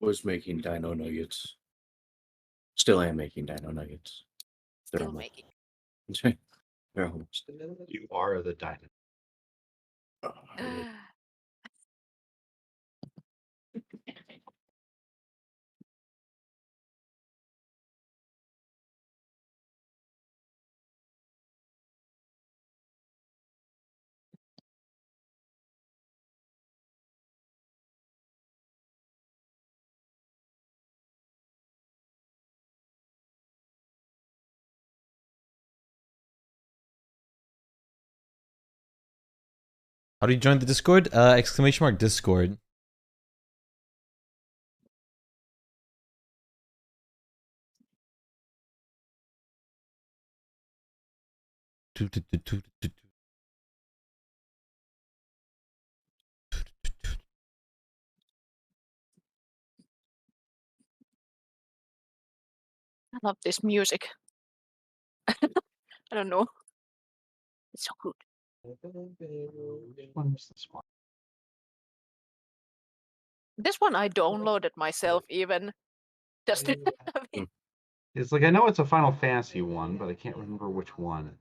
was making dino nuggets. Still am making dino nuggets. They're Still almost. making. They're almost. You are the dino. How do you join the Discord? Exclamation mark Discord. I love this music. I don't know. It's so good. What is this one? This one I downloaded myself even. Just to have it. It's like I know it's a Final Fantasy one, but I can't remember which one.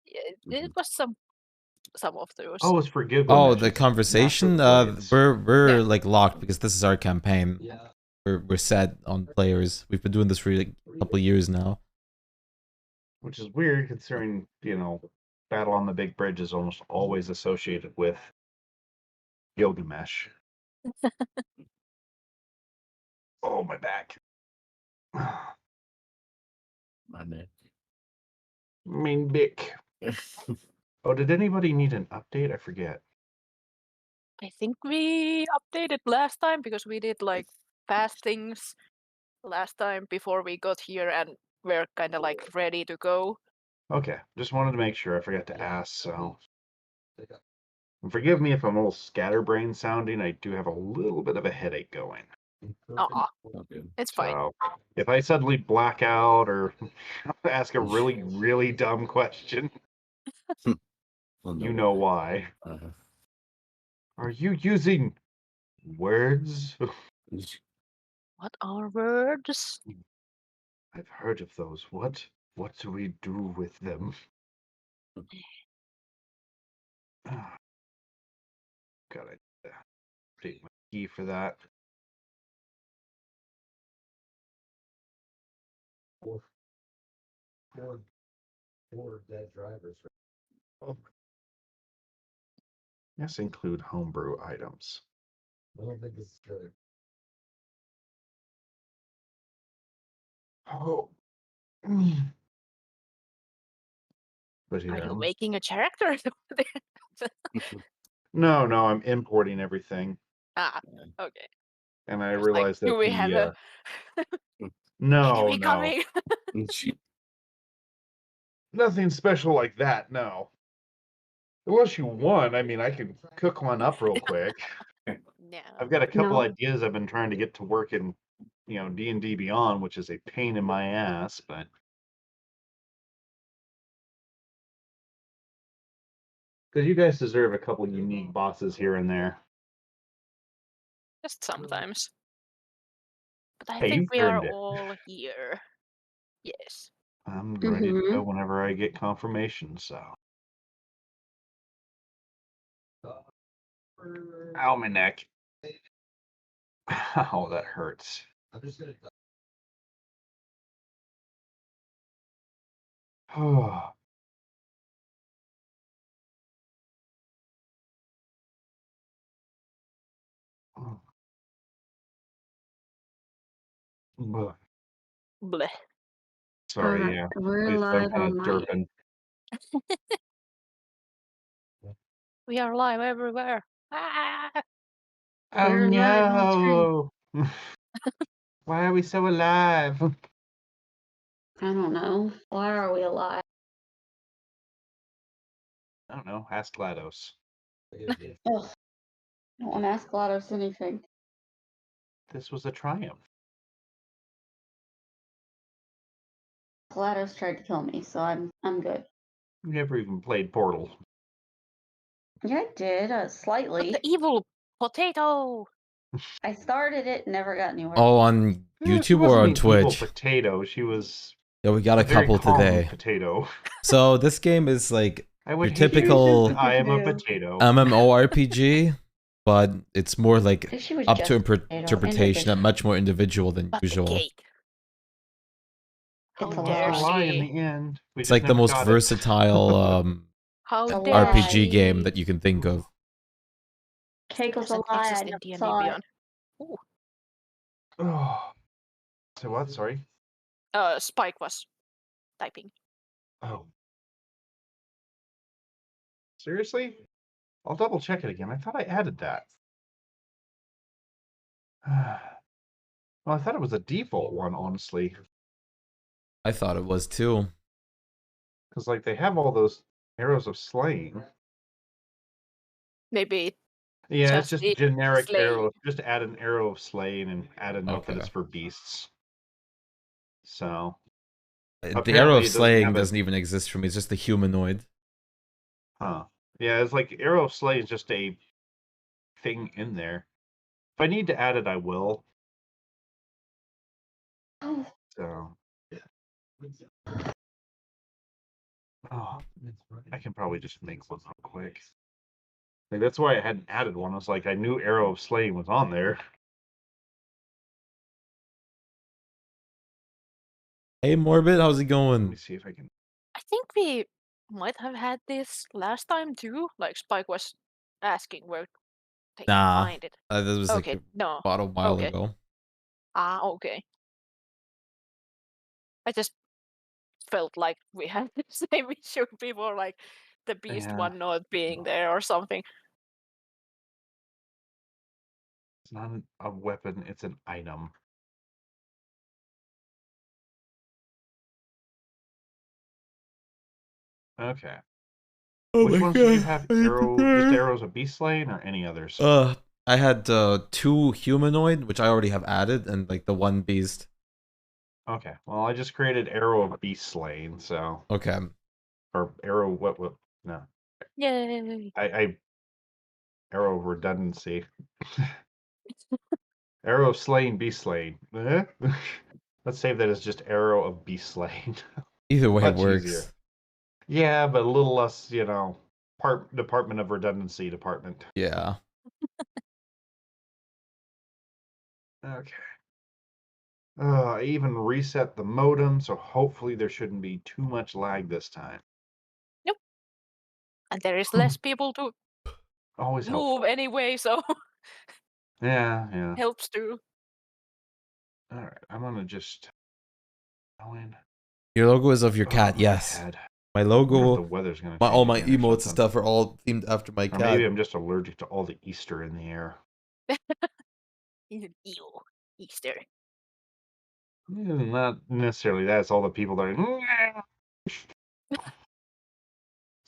It was some of those. Oh, it's for Gilgamesh. Oh, the conversation. We're like locked because this is our campaign. Yeah. We're set on players. We've been doing this for like a couple of years now. Which is weird considering, Battle on the Big Bridge is almost always associated with Gilgamesh. Oh, my back. My neck. Mean Bick. Oh, did anybody need an update? I forget. I think we updated last time because we did like fast things last time before we got here and we're kind of like ready to go. Okay, just wanted to make sure. I forgot to ask, so. And forgive me if I'm a little scatterbrain sounding. I do have a little bit of a headache going. Okay. It's fine. So if I suddenly black out or ask a really, really dumb question, Well, you know why. Are you using words? What are words? I've heard of those. What do we do with them? Gotta update my key for that. Four dead drivers. Oh. Yes, include homebrew items. I don't think this is good. Oh. But Are you making a character? No, I'm importing everything. Okay. And I I was realized like, that do we have a no, enemy coming? Nothing special like that, no. Unless you want, I mean, I can cook one up real quick. No. I've got a couple No. ideas I've been trying to get to work in, D&D Beyond, which is a pain in my ass, but because you guys deserve a couple unique bosses here and there. Just sometimes. But I Hey, think you've we are earned it. all here. Yes. I'm ready to go whenever I get confirmation, so. Ow, my neck. Ow, that hurts. I'm just gonna. Oh. Bleh. Bleh. Sorry, yeah. We're I'm live kind of online. derping. We are live everywhere. Ah! Oh We're live on no! Why are we so alive? I don't know. Why are we alive? I don't know. Ask GLaDOS. Ugh. I don't want to ask GLaDOS anything. This was a triumph. GLaDOS tried to kill me, so I'm good. You never even played Portal. Yeah, I did, But slightly. the evil potato. I started it, never got anywhere. Oh, on She YouTube wasn't or on an evil Twitch? potato. She was Yeah, we got a a very couple calm today. potato. So this game is like I would your hate typical you. I am a Potato. potato. MMORPG, but it's more like Think she was up just to a potato, interpretation and much more individual than But the usual. cake. How It's a dare A lie. lie in she? the end. We It's just like the never most got it. versatile How It's a dare lie. RPG game she? that you can think of. Cake was a Doesn't lie. exist I in never D&D saw it. Beyond. Ooh. Oh. So what? Sorry. Spike was typing. Oh. Seriously? I'll double check it again. I thought I added that. Well, I thought it was a default one, honestly. I thought it was too. Because, like, they have all those arrows of slaying. Maybe Yeah, it's just the generic slaying. arrow. Just add an arrow of slaying and add a note that Okay. it's for beasts. So. The arrow Apparently of it doesn't slaying have a- doesn't even exist for me. It's just a humanoid. Huh. Yeah, it's like arrow of slay is just a thing in there. If I need to add it, I will. Oh, So. Oh, I can probably just make one real quick. Like, that's why I hadn't added one. I was like, I knew Arrow of Slaying was on there. Hey Morbid, how's it Let going? me see if I can. I think we might have had this last time too. Like Spike was asking where they can Nah, find it. that was like Okay, no. about a while Okay. ago. Ah, okay. I just felt like we had the same issue before, like the beast Yeah. one not being there or something. It's not a weapon, it's an item. Okay. Oh Which my ones did you God, have? I need to Just cry. arrows of beast slaying or any others? I had 2 humanoid, which I already have added, and like the 1 beast. Okay. Well, I just created arrow of beast slaying, so Okay. or arrow what no. Yay! I arrow of redundancy. Arrow of slaying, beast slaying. Let's save that as just arrow of beast slaying. Either way Much works. easier. Yeah, but a little less, Department of Redundancy department. Yeah. Okay. I even reset the modem, so hopefully there shouldn't be too much lag this time. Nope. And there is less people to Always helpful. move anyway, so Yeah. helps too. All right, I'm gonna just go in. Your logo is of your cat, my yes. head. My I wonder if logo, the weather's gonna all change my again or emotes and something. stuff are all themed after my Or cat. maybe I'm just allergic to all the Easter in the air. He's an eel. Easter. Not necessarily that. It's all the people that are.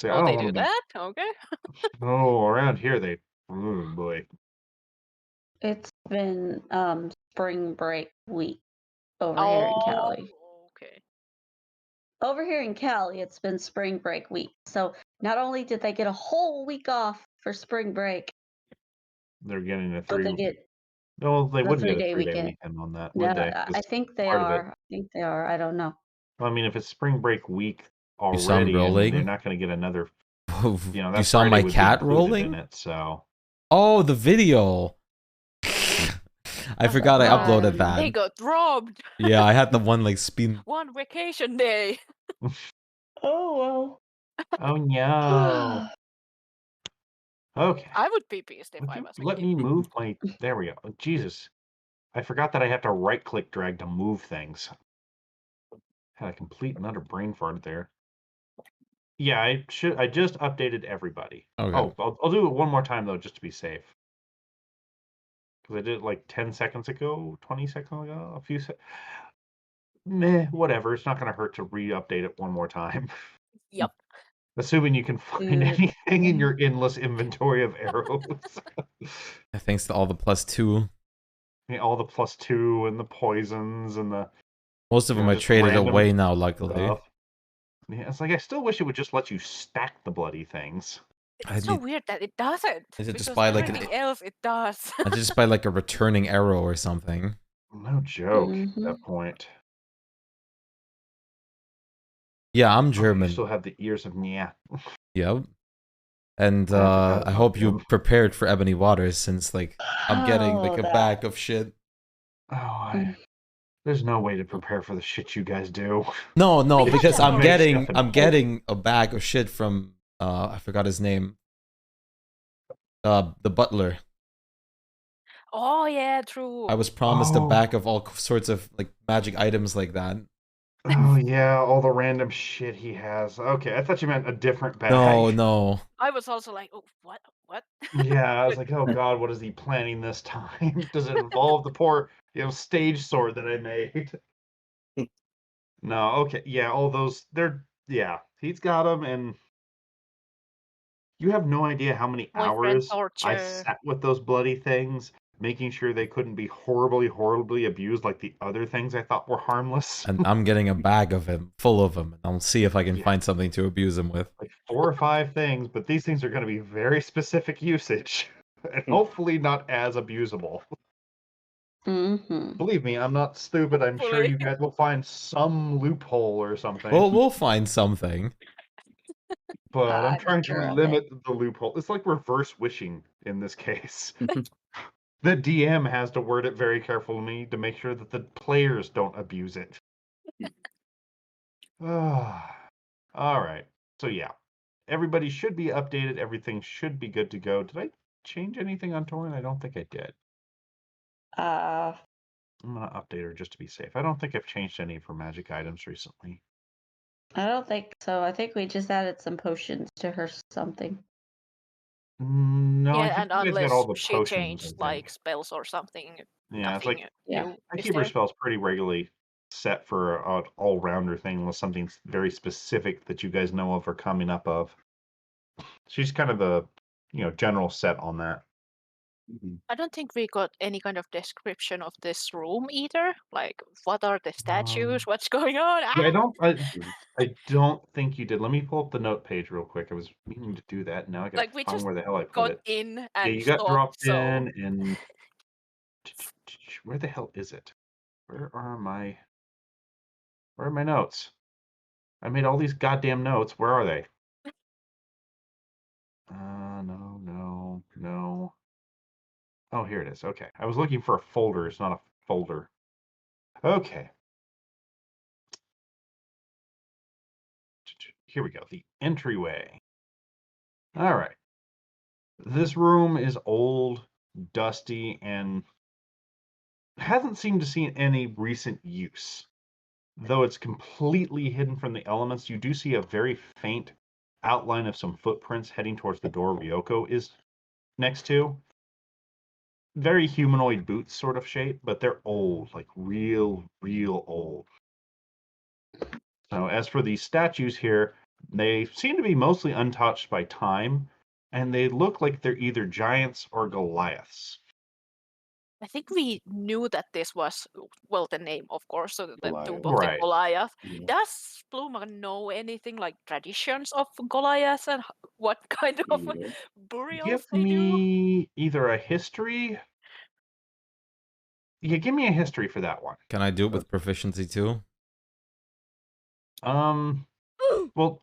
See, I Oh, don't they want do to be. that? Okay. Oh, around here they. Oh boy. it's been spring break week over here in Cali. Okay. Over here in Cali, it's been spring break week. So not only did they get a whole week off for spring break, They're getting a but they 3. get No, they the wouldn't get a 3-day 3-day weekend. weekend on that, No, would they? I It's think they part of it. are. I think they are. I don't know. Well, I mean, if it's spring break week You saw him already, I mean, they're rolling? not going to get another. You That saw Friday my would be cat included rolling? in it, so. Oh, the video. I forgot I uploaded that. They got robbed. Yeah, I had the one like spin. One vacation day. Oh Oh no. Okay. I would be pissed if Would I you was a let kid. me move my? There we go. Oh, Jesus, I forgot that I have to right-click drag to move things. Had a complete and utter brain fart there. Yeah, I should. I just updated everybody. Okay. Oh, I'll do it one more time though, just to be safe. Because I did it like 10 seconds ago, 20 seconds ago, a few seconds. Meh, whatever. It's not going to hurt to re-update it one more time. Yep. Assuming you can find Dude. anything in your endless inventory of arrows. Thanks to all the +2. Yeah, all the +2 and the poisons and the Most of them I just traded random away now, luckily. stuff. Yeah, it's like I still wish it would just let you stack the bloody things. I It's so need, weird that it doesn't. is it just Because by like an? everything else it does. I just buy like a returning arrow or something. No joke at Mhm. that point. Yeah, I'm Oh, you German. still have the ears of Nya. Yep. And I forgot I about hope you them. prepared for Ebony Waters since like I'm getting like Oh, a that. bag of shit. Mm. There's no way to prepare for the shit you guys do. No, We have because that I'm already. getting Stuff I'm and getting a bag of shit from I forgot his name. The butler. Oh yeah, true. I was promised a Oh. bag of all sorts of like magic items like that. Oh yeah, all the random shit he has. Okay, I thought you meant a different bag. No. I was also like, oh, what? Yeah, I was like, oh god, what is he planning this time? Does it involve the poor, stage sword that I made? No, okay, yeah, all those, he's got them, and you have no idea how many Boyfriend hours I torture. sat with those bloody things, making sure they couldn't be horribly, horribly abused like the other things I thought were harmless. And I'm getting a bag of him, full of them, and I'll see if I can Yeah. find something to abuse him with. Like 4 or 5 things, but these things are going to be very specific usage, and hopefully not as abusable. Mhm. Believe me, I'm not stupid. I'm sure Hopefully. you guys will find some loophole or something. We'll find something. But I'm I'm trying to sure of it. limit the loophole. It's like reverse wishing in this case. The DM has to word it very carefully to make sure that the players don't abuse it. All right. So yeah, everybody should be updated. Everything should be good to go. Did I change anything on Torin? I don't think I did. Uh, I'm gonna update her just to be safe. I don't think I've changed any of her magic items recently. I don't think so. I think we just added some potions to her something. No, I Yeah, think and you guys got all unless the she potions. I changed think. like spells or something, Yeah, it's nothing like Yeah. new I is keep her there. spells pretty regularly set for an all-rounder thing unless something's very specific that you guys know of or coming up of. She's kind of a general set on that. I don't think we got any kind of description of this room either. Like, what are the statues? What's going on? Yeah, Ah! I don't think you did. Let me pull up the note page real quick. I was meaning to do that. Now I gotta Like, we find just where the hell I put got it. in Yeah, and you got stopped, dropped so in, and where the hell is it? Where are my notes? I made all these goddamn notes. Where are they? No. Oh, here it is. Okay. I was looking for a folder. It's not a folder. Okay. Here we go. The entryway. All right. This room is old, dusty, and hasn't seemed to see any recent use. Though it's completely hidden from the elements, you do see a very faint outline of some footprints heading towards the door Ryoko is next to. Very humanoid boots sort of shape, but they're old, like real old. So as for these statues here, they seem to be mostly untouched by time, and they look like they're either giants or Goliaths. I think we knew that this was, well, the name, of course, so the Goliath. tomb of the Right. Goliath. Yeah. Does Bluma know anything like traditions of Goliaths and what kind of Yeah. burials Give they do? me either a history. Yeah, give me a history for that one. Can I do it with proficiency too? Well,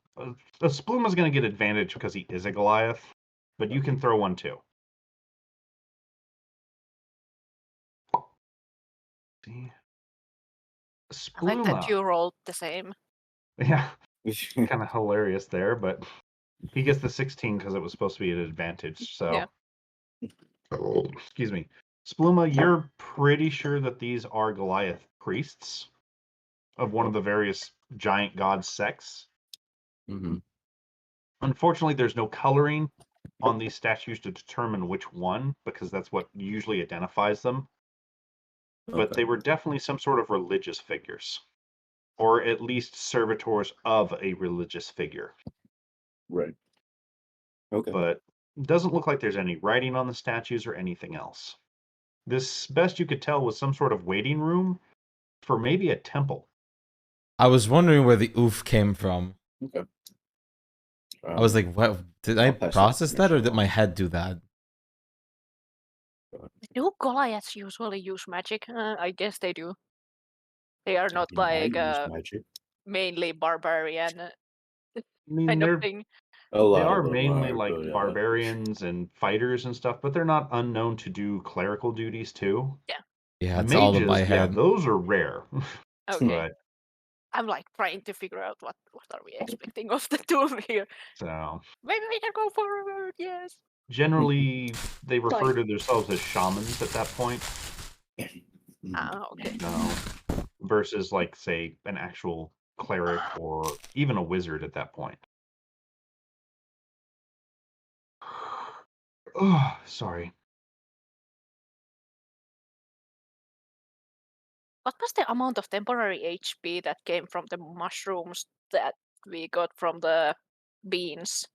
Spluma's going to get advantage because he is a Goliath, but you can throw one too. See? I like that Spluma. you rolled the same. Yeah, kind of hilarious there, but he gets the 16 because it was supposed to be an advantage. So, Yeah. Excuse me. Spluma, you're pretty sure that these are Goliath priests of one of the various giant god sects. Mm-hmm. Unfortunately, there's no coloring on these statues to determine which one, because that's what usually identifies them. But Okay. they were definitely some sort of religious figures, or at least servitors of a religious figure. Right. Okay. But it doesn't look like there's any writing on the statues or anything else. This, best you could tell, was some sort of waiting room for maybe a temple. I was wondering where the oof came from. Okay. I was like, what? Did I'll I pass that process that, or did information my along. head do that? Do Goliaths usually use magic? I guess they do. They are not You might like use magic. mainly barbarian I mean, kind of thing. A they lot are of them mainly are, like but barbarians and fighters and stuff, but they're not unknown to do clerical duties too. Yeah, it's all in my Mages, yeah, head. those are rare. Okay. But I'm like trying to figure out what are we expecting of the two here. so Maybe we can go forward. Yes. generally, they refer Like- to themselves as shamans at that point. Okay. No, versus like say an actual cleric or even a wizard at that point. Oh, sorry. What was the amount of temporary HP that came from the mushrooms that we got from the beans?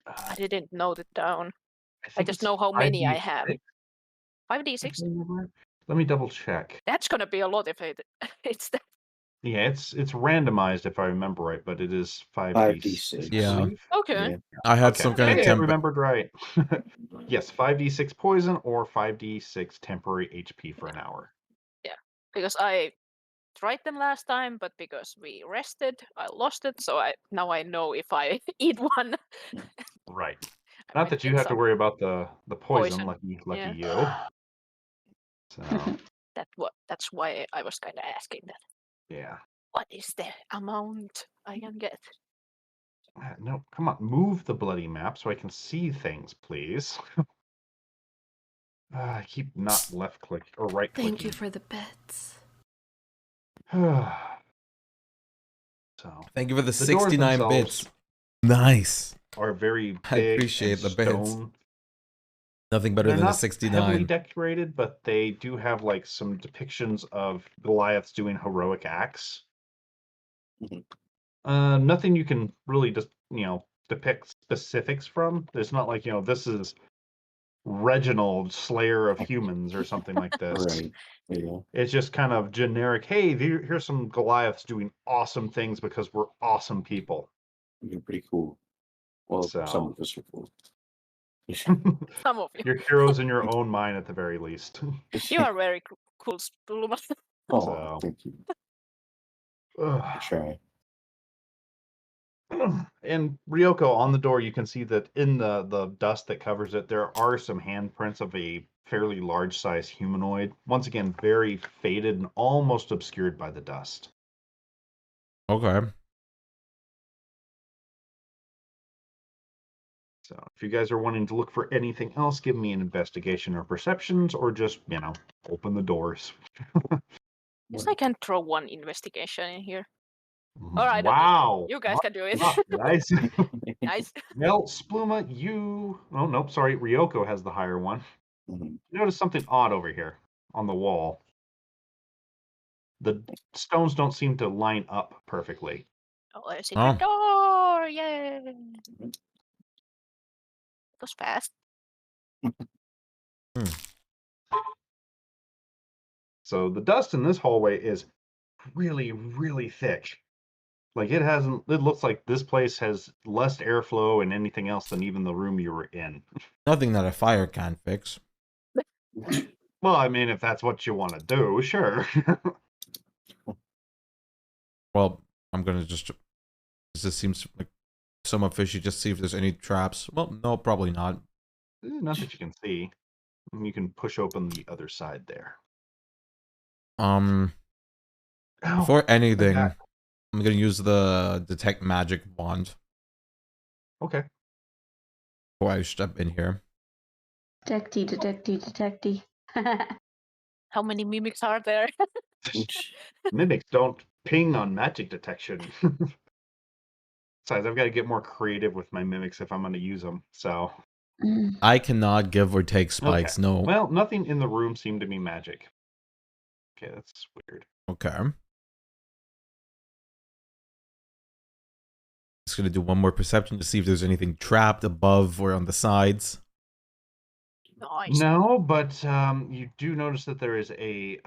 I didn't note it down. I think just it's know how many I have. 5d6, 5d6? if I remember. Let me double check. That's gonna be a lot if it's that. Yeah, it's randomized if I remember right, but it is 5d6. 5d6. I Yeah. believe. Okay. Yeah. I had Okay. some kind of Hey, I temp. remembered right. Yes, 5d6 poison or 5d6 temporary HP for an hour. Because I tried them last time, but because we rested, I lost it. So now I know if I eat one. Right. I Not might that you get have to some worry about the poison. poison. Lucky Yeah. you. So That's why I was kind of asking that. yeah. What is the amount I can get? No, come on, move the bloody map so I can see things, please. I keep not left click or right clicking. Thank you for the bets. So Thank you for the the doors 69 themselves bits. Nice. are very I big appreciate and the bits. stone. Nothing better They're than a not heavily 69. decorated, but they do have like some depictions of Goliaths doing heroic acts. Nothing you can really just depict specifics from. It's not like this is Reginald, Slayer of Humans, or something like this. Right. Yeah. It's just kind of generic. Hey, here's some Goliaths doing awesome things because we're awesome people. You're pretty cool. Well, some So of us are cool. Some of you. you're heroes in your own mind, at the very least. You are very cool, Spulma. Oh, So- thank you. Ugh. I try. And Ryoko, on the door, you can see that in the dust that covers it, there are some handprints of a fairly large size humanoid. Once again, very faded and almost obscured by the dust. Okay. So if you guys are wanting to look for anything else, give me an investigation or perceptions, or just, open the doors. Yes, I can throw one investigation in here. All right. Wow. You guys can do it. Ah, nice. Nice. Well, Spluma, you... Oh, nope, sorry. Ryoko has the higher one. Mhm. Notice something odd over here on the wall. The stones don't seem to line up perfectly. Oh, a secret door! Yay! It was fast. So the dust in this hallway is really, really thick. Like it looks like this place has less airflow and anything else than even the room you were in. Nothing that a fire can't fix. Well, I mean, if that's what you want to do, sure. Well, I'm gonna just... This seems like somewhat fishy. Just see if there's any traps. Well, no, probably not. Not that you can see. You can push open the other side there. Before Ow, anything, back. I'm gonna use the detect magic wand Okay. before I step in here. Detecty. How many mimics are there? Mimics don't ping on magic detection. Besides, I've got to get more creative with my mimics if I'm going to use them. So, I cannot give or take spikes. No. well, nothing in the room seemed to be magic. Okay, that's weird. Okay. Just gonna do one more perception to see if there's anything trapped above or on the sides. Nice. No, but you do notice that there is a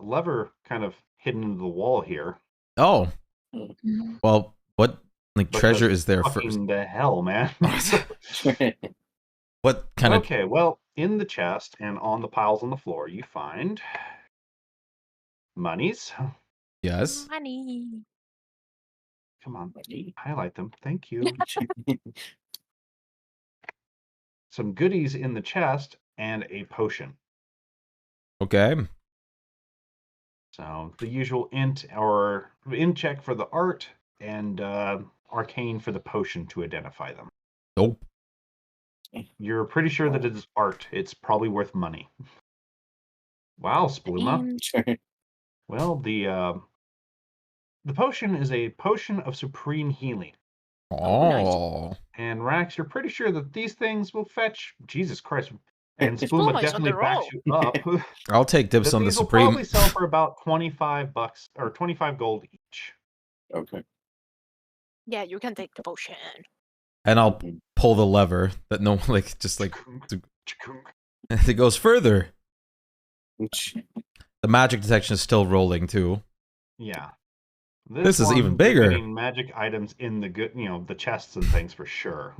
lever kind of hidden into the wall here. Oh. Well, what Like Because treasure is there fucking first. the hell, man. What kind of? Okay, well, in the chest and on the piles on the floor, you find monies. Yes. Money. Come on, highlight them. Thank you. Some goodies in the chest and a potion. Okay. So the usual int or int check for the art and arcane for the potion to identify them. Nope. You're pretty sure that it's art. It's probably worth money. Wow, Spluma. Well, the potion is a potion of supreme healing. nice. Oh. And Rax, you're pretty sure that these things will fetch Jesus Christ. And Spluma Spluma is on definitely the backs roll. you up. I'll take dibs that on the these will Supreme. probably sell for about $25 or 25 gold each. Okay. Yeah, you can take the potion. And I'll pull the lever that no one just it goes further. The magic detection is still rolling too. Yeah. This is one, even you're bigger. getting magic items in the good, the chests and things for sure.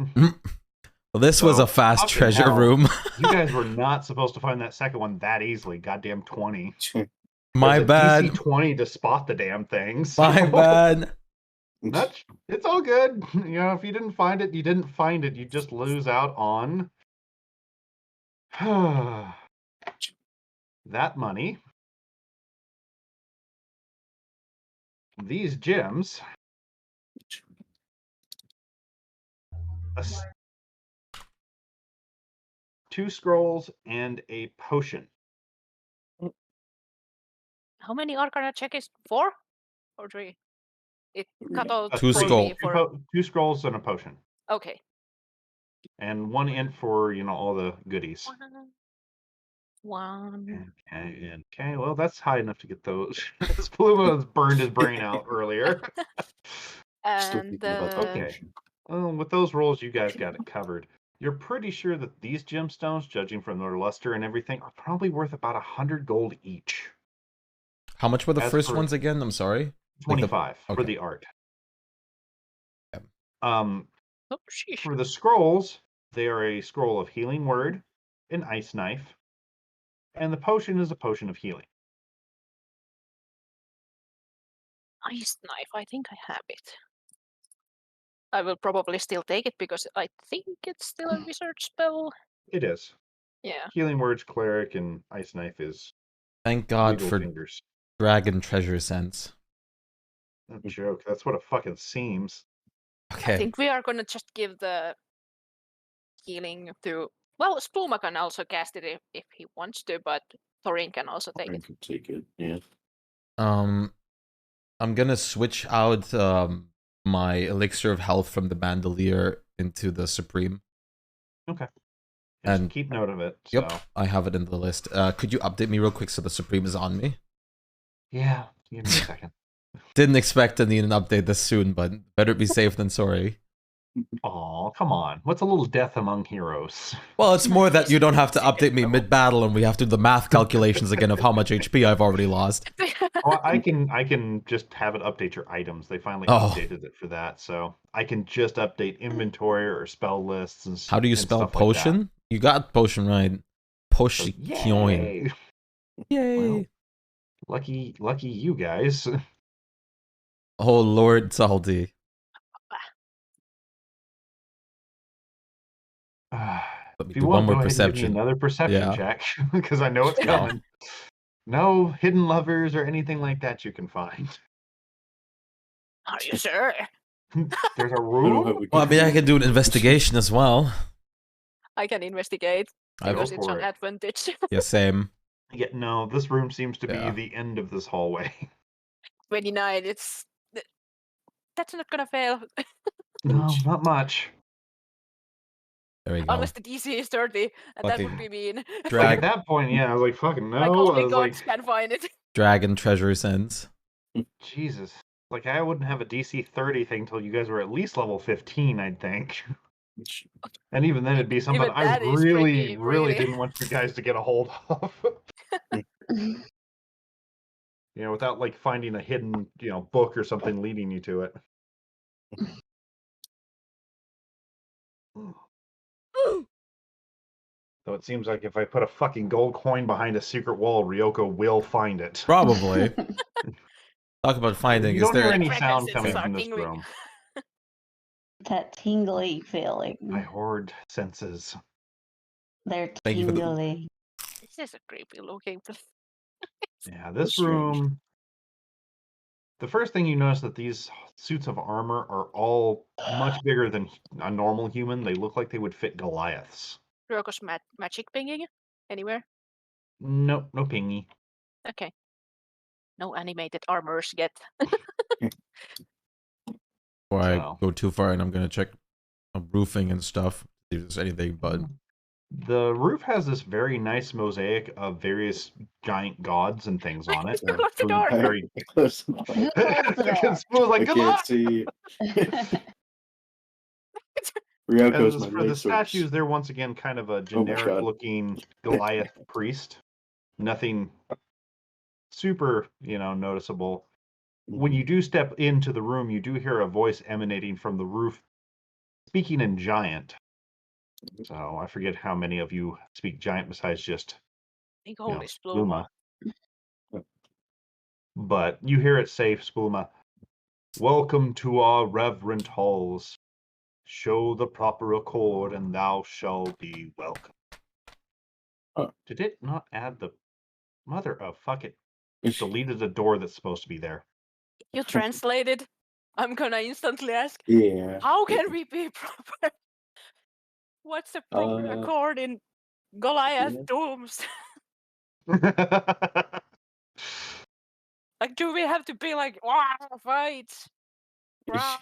Well, this was So, a fast fucking treasure hell. room. You guys were not supposed to find that second one that easily. Goddamn 20. My There's a bad. DC 20 to spot the damn things. My bad. It's all good. If you didn't find it, you didn't find it. You just lose out on that money. These gems. a 2 scrolls and a potion. How many Arcana check is 4 or 3? It cut out Two for skull. me for. 2 scrolls and a potion. Okay. And 1 int for, all the goodies. One. Okay, well, that's high enough to get those. Spluma has burned his brain out earlier. Still And thinking about that Okay. potion. Well, with those rolls, you guys got it covered. You're pretty sure that these gemstones, judging from their luster and everything, are probably worth about 100 gold each. How much were the As first per- ones again? I'm sorry. Like the- 25 for okay. the art. Yep. oh, sheesh. For the scrolls, they are a scroll of healing word, an ice knife, and the potion is a potion of healing. Ice knife. I think I have it. I will probably still take it because I think it's still a wizard spell. It is. Yeah. Healing words, cleric, and ice knife is Thank God wiggle for fingers. dragon treasure sense. No joke. That's what it fucking seems. Okay. I think we are gonna just give the healing to. Well, Spluma can also cast it if he wants to, but Thorin can also take I it. can take it. Yeah. I'm gonna switch out my elixir of health from the bandolier into the supreme. Okay. And- Just keep note of it. Yep, So. I have it in the list. Could you update me real quick so the supreme is on me? Yeah. Give me a second. Didn't expect to need an update this soon, but better be safe than sorry. Aw, come on. What's a little death among heroes? Well, it's more that you don't have to update me mid-battle and we have to do the math calculations again of how much HP I've already lost. Oh, I can just have it update your items. They finally Oh. updated it for that, so I can just update inventory or spell lists and How do you and spell stuff potion? Like You got potion right. that. Potion. So, yay! Yay. Well, lucky you guys. Oh, Lord Salty. Let me If you do want, one more go ahead and give me perception. another perception Yeah. check because I know it's Yeah. coming. No hidden lovers or anything like that you can find. Are you sure? There's a I don't know how room. we Well, I can- mean, I can do an investigation as well. I can investigate I because Go it's for an it. advantage. Yeah, same. Yeah, no, this room seems to Yeah. be the end of this hallway. 29. That's not gonna fail No, not much. There we go. unless the DC is 30, and that would Fucking be mean. Like at Drag that point, yeah, I was like, fucking no. Like I only was gods like, can find it. dragon treasure sense. Jesus. Like I wouldn't have a DC 30 thing till you guys were at least level 15, I'd think. And even then it'd be something Even I that is really, tricky, really really. didn't want you guys to get a hold of. Without like finding a hidden, book or something leading you to it. Though it seems like if I put a fucking gold coin behind a secret wall, Ryoko will find it. Probably. Talk about finding. You Is don't hear there any Freckles sound is coming our from this tingling. room. That tingly feeling. My horde senses. They're Thank you for the- tingly. This is a creepy looking place. Yeah, this strange. room. The first thing you notice that these suits of armor are all much bigger than a normal human. They look like they would fit Goliaths. Ryoko's magic pinging anywhere? Nope, no pingy. Okay. No animated armors yet. Before I So. go too far, and I'm gonna check roofing and stuff. See if there's anything, but The roof has this very nice mosaic of various giant gods and things on it. Close the door. Very. Close. Who closed the door? Spoon's like, I good can't luck! see. And Ryoko's as my for the light source. statues, they're once again kind of a generic looking Goliath priest. Nothing super, noticeable. When you do step into the room, you do hear a voice emanating from the roof, speaking in giant. So I forget how many of you speak giant besides just I think only Spluma. Spluma. But you hear it say, Spluma, "Welcome to our reverent halls. Show the proper accord, and thou shalt be welcome." Huh. Did it not add the mother of fuck it? It deleted the door that's supposed to be there. You translated. I'm gonna instantly ask, Yeah. how can we be proper? What's the proper accord in Goliath yeah. Dooms? Like, do we have to be like, wow, fight? Wow.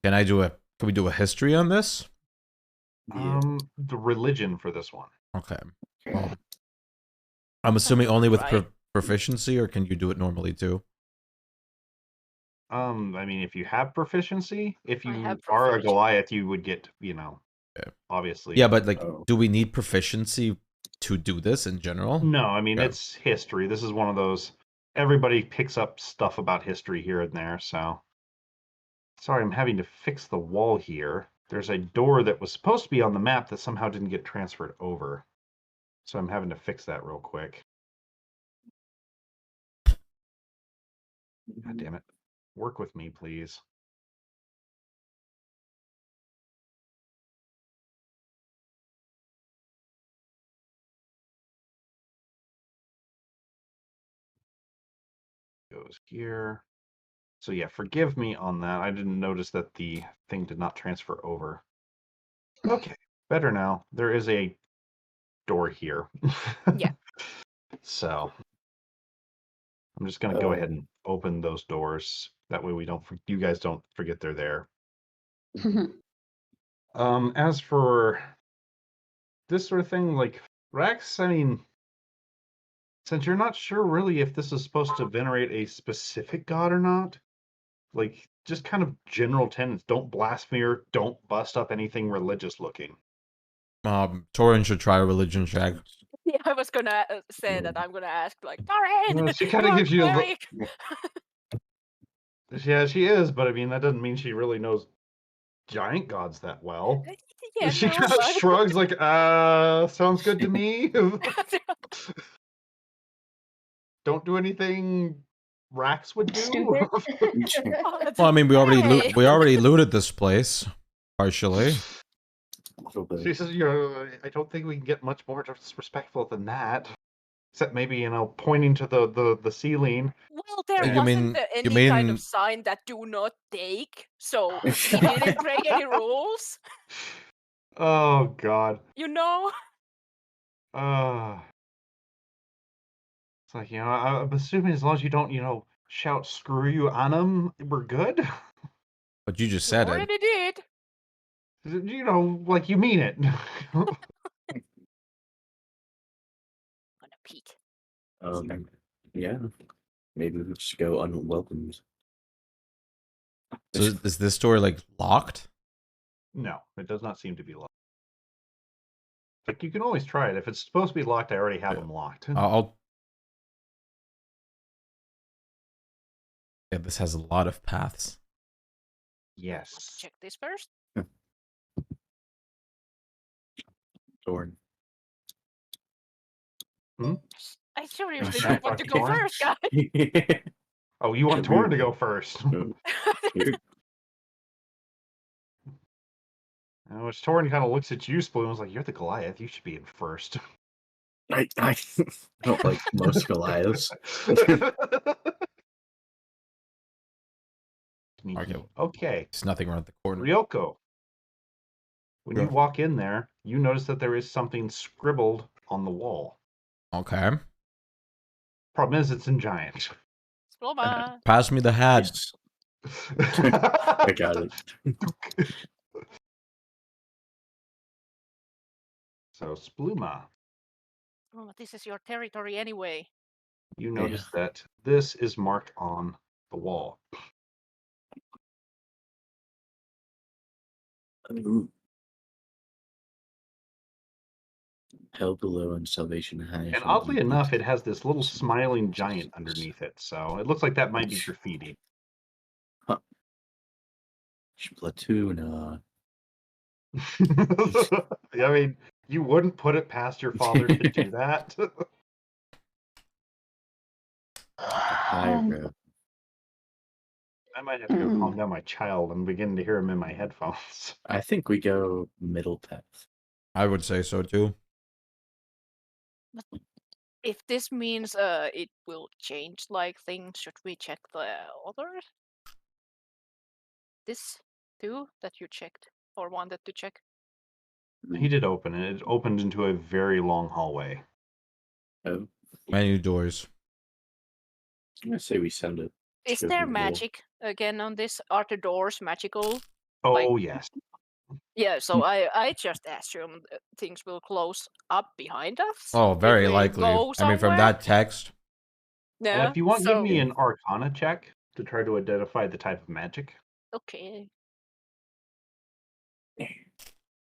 can we do a history on this? Yeah. The religion for this one. Okay. Well, I'm assuming only with Right. proficiency, or can you do it normally too? I mean, if you have proficiency, if I you have are a proficiency. Goliath, you would get, Yeah. obviously. Yeah, but like, Oh. do we need proficiency to do this in general? No, I mean, Yeah. it's history. This is one of those, everybody picks up stuff about history here and there, so. Sorry, I'm having to fix the wall here. There's a door that was supposed to be on the map that somehow didn't get transferred over. So I'm having to fix that real quick. God damn it. Work with me, please. Goes here. So yeah, forgive me on that. I didn't notice that the thing did not transfer over. Okay, better now. There is a door here. Yeah. So I'm just gonna go ahead and open those doors. That way you guys don't forget they're there. As for this sort of thing, like Rex, I mean, since you're not sure really if this is supposed to venerate a specific god or not, like just kind of general tenets. Don't blaspheme, don't bust up anything religious looking. Torin should try a religion check. Yeah, I was gonna say that. I'm gonna ask, like, Darren! Well, she kinda you are gives you a cleric!" Yeah, she is, but I mean that doesn't mean she really knows giant gods that well. Yeah, She no, kind of but- shrugs like, sounds good to me. Don't do anything Rax would do. Stupid. Oh, that's Well, I mean, we Hey. already looted this place partially. She says, I don't think we can get much more disrespectful than that. Except maybe, pointing to the ceiling. Well, there You wasn't mean- any you kind mean- of sign that do not take, so he didn't break any rules, Oh God. you know? It's like, I'm assuming as long as you don't, shout screw you on them, we're good. But you just said it. Already did. Like you mean it. Gonna peek. Yeah. Maybe we just go unwelcomed. So is this door like locked? No, it does not seem to be locked. Like you can always try it. If it's supposed to be locked, I already have Yeah. them locked. I'll. Yeah, this has a lot of paths. Yes. Check this first. Torn. I seriously Sorry, don't want to fucking go Torn. first, guys. Oh, you want Torn to go first. You're- Which Torn kind of looks at you, Sploon, and was like, "You're the Goliath. You should be in first." I don't like most Goliaths. Sneaky. Okay. Okay. There's nothing around the corner. Ryoko. When you Yeah. walk in there, you notice that there is something scribbled on the wall. Okay. Problem is, it's in giant. Sploma. Pass me the hat. Nice. I got it. So, Spluma, Oh, this is your territory anyway. you notice that this is marked on the wall. Ooh. Hell below and salvation high. And oddly enough, it has this little smiling giant underneath it. So it looks like that might be graffiti. Splatoon. I mean, you wouldn't put it past your father to do that. Pyro. I might have to go calm down my child. I'm beginning to hear him in my headphones. I think we go middle path. I would say so too. If this means it will change like things, should we check the others? This too that you checked or wanted to check? He did open it. It opened into a very long hallway. Oh, Many doors. I'm gonna say we send it. Is to there the middle. magic again on this? Are the doors magical? Oh, yes. Yeah, so I just assume that things will close up behind us. Oh, if very we likely. go I mean, from somewhere. that text. Yeah. If you want, so, give me an Arcana check to try to identify the type of magic. Okay.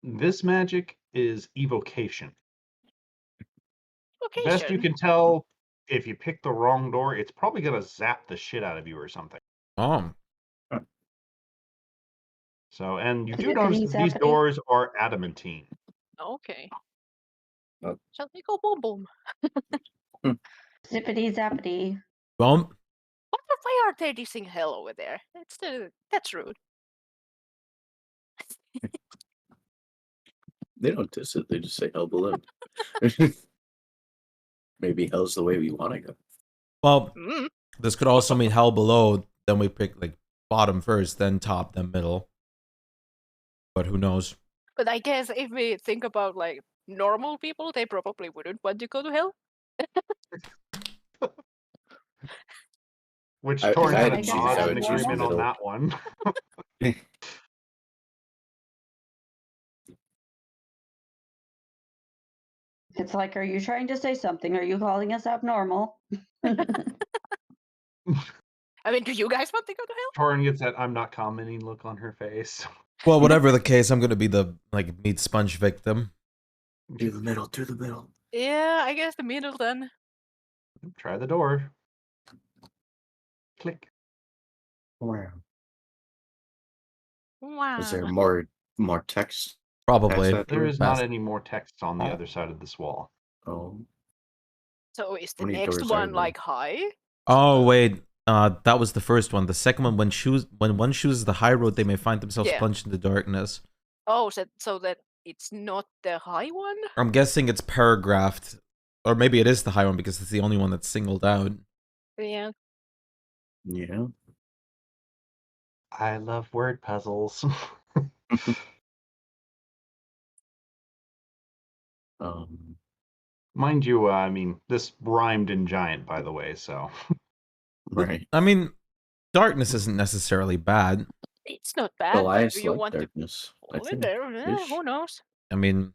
This magic is evocation. Okay. Best you can tell, if you pick the wrong door, it's probably going to zap the shit out of you or something. So, and you do notice that these Zippity-zappity. doors are adamantine. Okay. Oh. Shall we go boom boom? Zippity zappity. Bump. Why are they dissing hell over there? That's rude. They don't diss it. They just say hell below. Maybe hell's the way we want to go. Well, Mm. this could also mean hell below. Then we pick like bottom first, then top, then middle. But who knows? But I guess if we think about like normal people, they probably wouldn't want to go to hell. Which If Torn I kind had of to choose, nods I in would choose agreement on middle. that one. It's like, are you trying to say something? Are you calling us abnormal? I mean, do you guys want to go to hell? Torn gets that I'm not commenting look on her face. Well, whatever the case, I'm gonna be the like meat sponge victim. Do the middle. Do the middle. Yeah, I guess the middle then. Try the door. Click. Wow. Wow. Is there more text? Probably. Pass that There door? is not Pass. any more text on the other side of this wall. Oh, So is the How many next doors are one there? like high? Oh wait, that was the first one. The second one, when one chooses the high road, they may find themselves Yeah. plunged into darkness. Oh, so that it's not the high one? I'm guessing it's paragraphed, or maybe it is the high one because it's the only one that's singled out. Yeah. yeah. I love word puzzles. Mind you, I mean, this rhymed in giant, by the way, so. Right. I mean, darkness isn't necessarily bad. It's not bad, but Goliaths do you like want darkness. to I fall in think. there? Yeah, Ish. who knows? I mean,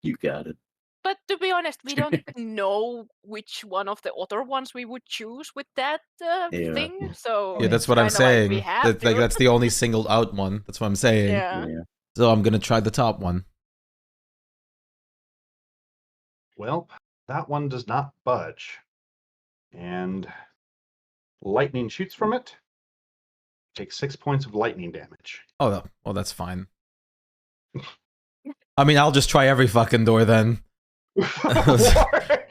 You got it. But to be honest, we don't know which one of the other ones we would choose with that Yeah. thing. So yeah, that's it's what I'm kinda like saying. we have Like, to. that's the only singled out one. That's what I'm saying. Yeah. Yeah. So I'm gonna try the top one. Well, that one does not budge. And lightning shoots from it Take 6 points of lightning damage. Oh, that's fine. I mean, I'll just try every fucking door then. What?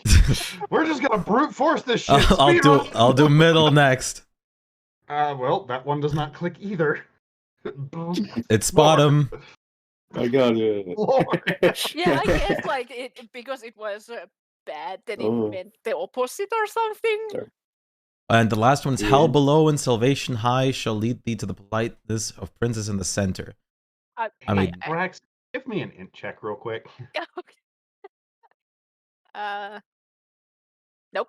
We're just gonna brute force this shit. I'll do middle next. Well, that one does not click either. It's Lord. bottom. I got it. Lord. Yeah, I guess like it because it was bad, then it Oh. meant the opposite or something. Sorry. And the last one's hell Yeah. below and salvation high shall lead thee to the politeness of princes in the center. I mean- Brax, give me an int check real quick. Nope.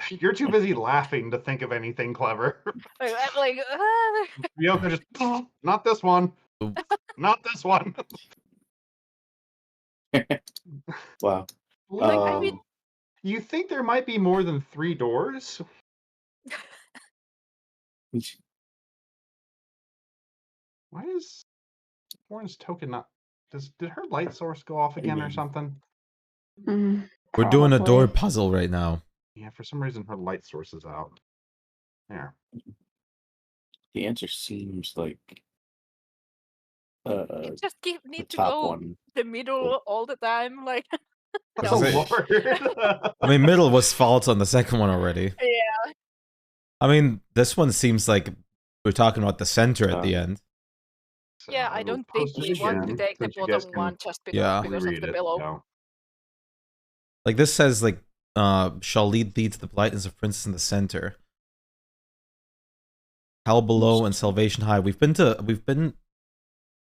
You're too busy laughing to think of anything clever. Like, Yoko just, not this one. Not this one. Wow. Like, I mean- You think there might be more than 3 doors? Why is Horn's token not... Did her light source go off again or something? We're doing a door Probably. puzzle right now. Yeah, for some reason her light source is out. There. The answer seems like you just the need to top go one. the middle all the time. Like, Oh, Is it- Lord. I mean, middle was false on the second one already. yeah. I mean, this one seems like we're talking about the center at the end. Yeah, I don't think we want to take the bottom one just because of the below. No. Like this says, like, shall lead thee to the politeness of princes in the center. Hell below and salvation high. We've been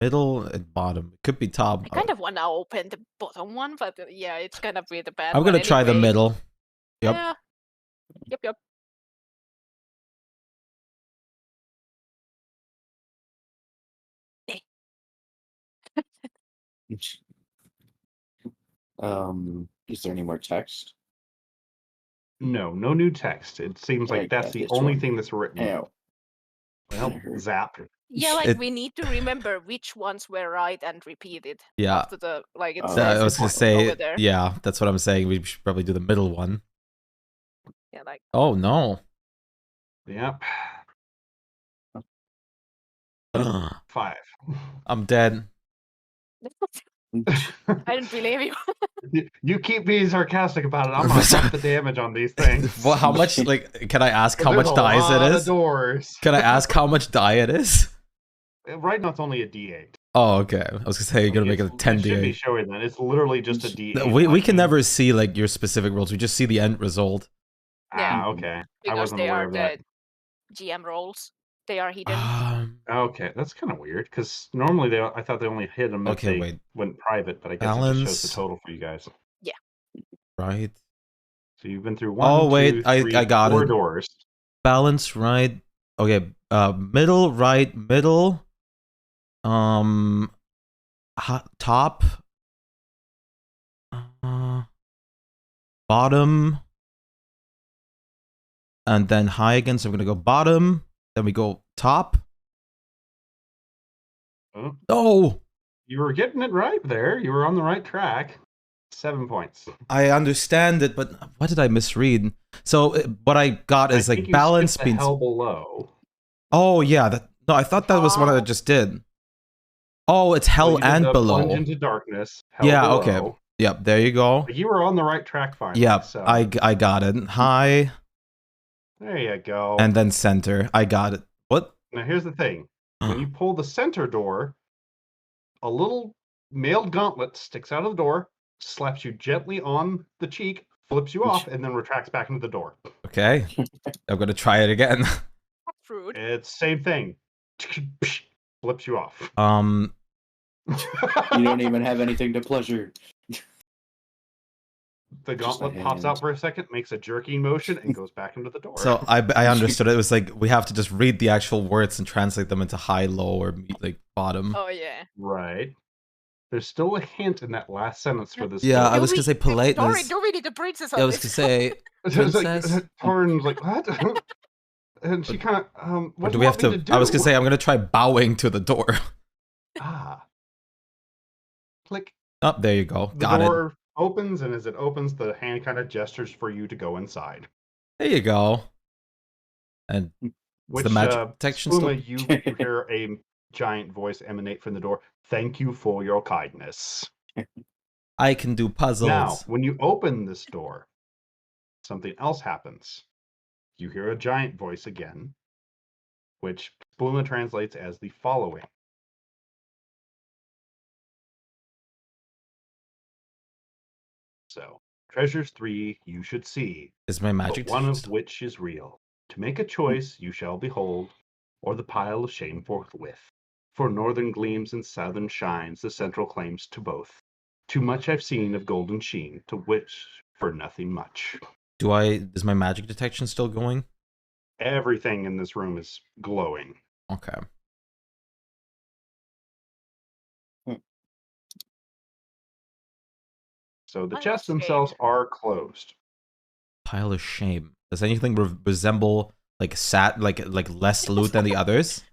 middle and bottom. It could be top. I kind of want to open the bottom one, but yeah, it's gonna be the bad I'm one gonna try the anyway. middle. Yep. Yeah. Yep. Is there any more text? No new text. It seems like I that's got the this only one. thing that's written. Ow. Well, zap. Yeah, like It- we need to remember which ones were right and repeat it. Yeah. After the like it Oh. says I was gonna over say, there. yeah, that's what I'm saying. We should probably do the middle one. Yeah, like Oh no. Yep. I'm 5. dead. I didn't believe you. You keep being sarcastic about it. I'm gonna up the damage on these things. Well, how much? Like, can I ask how There's much a dice lot it of is? doors. Can I ask how much die it is? Right now it's only a D8. Oh, okay. I was gonna say you're gonna make it a 10 It should be D8. showing that. It's literally just a D8. We can never see like your specific rolls. We just see the end result. Yeah. Ah, okay. I Because wasn't they aware are of that. the GM rolls. They are hidden. Okay, that's kind of weird because normally I thought they only hit them if Okay, they wait. went private, but I guess it just shows Balance. the total for you guys. Right. So you've been through one, Oh, wait, two, I three, got 4 it. doors. Balance right. Okay. Middle right. Middle. Top. Bottom. And then high again. So I'm gonna go bottom. Then we go top. Oh, Oh, you were getting it right there. You were on the right track. 7 points. I understand it, but what did I misread? So what I got is I like think you balance skipped the means. hell below. Oh yeah, no, I thought that was what I Oh. just did. Oh, it's hell So you did and the below. Plunge into darkness. Hell Yeah, below. okay. Yep, there you go. But you were on the right track finally. Yep, So I got it. High there you go. and then center. I got it. What? Now here's the thing. When you pull the center door, a little mailed gauntlet sticks out of the door, slaps you gently on the cheek, flips you off, and then retracts back into the door. Okay, I'm gonna try it again. That's rude. It's same thing. Flips you off. You don't even have anything to pleasure. The Just gauntlet a pops hand. out for a second, makes a jerking motion, and goes back into the door. So I understood it. It was like we have to just read the actual words and translate them into high, low, or like bottom. Oh yeah. Right. There's still a hint in that last sentence for this. Yeah, book. I was gonna say Sorry, politeness. do we need the princess on I was this? gonna say, It's like, princess? Torrin's like, what? And she kind of, what do we have you want to? me to I was gonna do? say I'm gonna try bowing to the door. Ah. Click. Oh, there you go. The Got it. door opens, and as it opens, the hand kind of gestures for you to go inside. There you go. And Which the magic detection still? Spuma, you hear a giant voice emanate from the door. Thank you for your kindness. I can do puzzles. Now, when you open this door, something else happens. You hear a giant voice again, which Spuma translates as the following. So, treasures 3 you should see, Is my magic but one detection of still? which is real. To make a choice you shall behold, or the pile of shame forthwith. For northern gleams and southern shines, the central claims to both. Too much I've seen of golden sheen, to wish for nothing much. Is my magic detection still going? Everything in this room is glowing. Okay. So the Pile of chests shame. themselves are closed. Pile of shame. Does anything resemble like less loot than the others?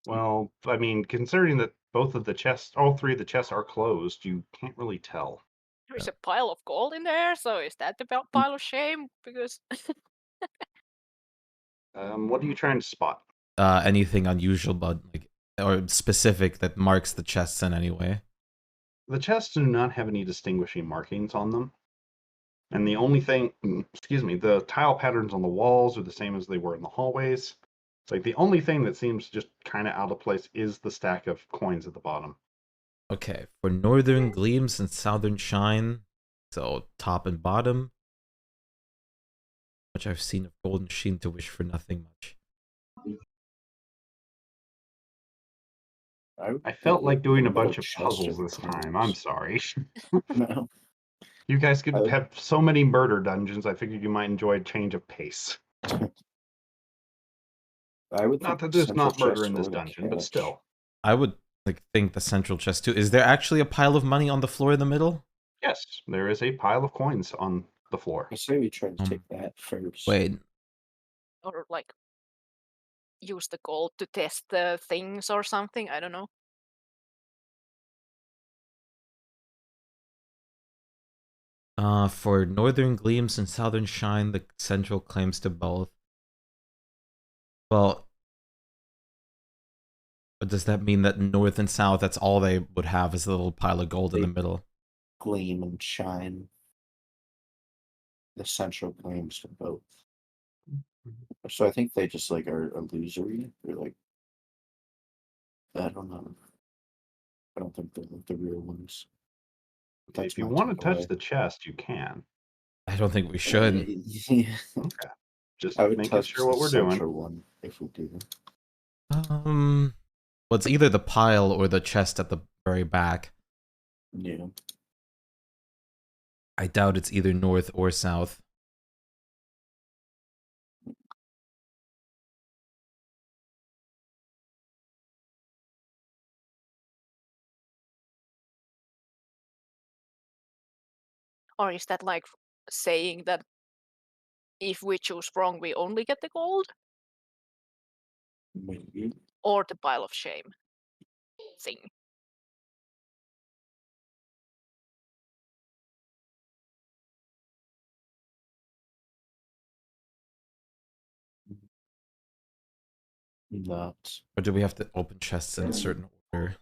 Well, I mean, considering that both of the chests, all three of the chests are closed, you can't really tell. There's a pile of gold in there, so is that the pile of shame? Because What are you trying to spot? Anything unusual, but or specific that marks the chests in any way? The chests do not have any distinguishing markings on them. And the only thing, excuse me, the tile patterns on the walls are the same as they were in the hallways. It's like the only thing that seems just kind of out of place is the stack of coins at the bottom. Okay, for northern gleams and southern shine, so top and bottom. Much I've seen of golden sheen to wish for nothing much. I felt like doing a bunch of Chester puzzles this time. I'm sorry. No. You guys could I- have so many murder dungeons. I figured you might enjoy a change of pace. I would Not think that there's central not murder chest in this or the dungeon, but couch. still. I would think the central chest too. Is there actually a pile of money on the floor in the middle? Yes, there is a pile of coins on the floor. I say we try to take that first. Wait, or like use the gold to test the things or something. I don't know. For northern gleams and southern shine, the central claims to both. Well, but does that mean that north and south, that's all they would have is a little pile of gold in the middle? Gleam and shine. The central claims to both. So I think they just like are illusory. They're like, I don't know. I don't think they're like the real ones. That's If you my want to touch takeaway. the chest, you can. I don't think we should. Yeah. Just I would making touch sure the what we're doing. central one if we do. Well, it's either the pile or the chest at the very back. Yeah. I doubt it's either north or south. Or is that like saying that if we choose wrong, we only get the gold? Maybe. Or the pile of shame thing? Not. Or do we have to open chests in a certain order?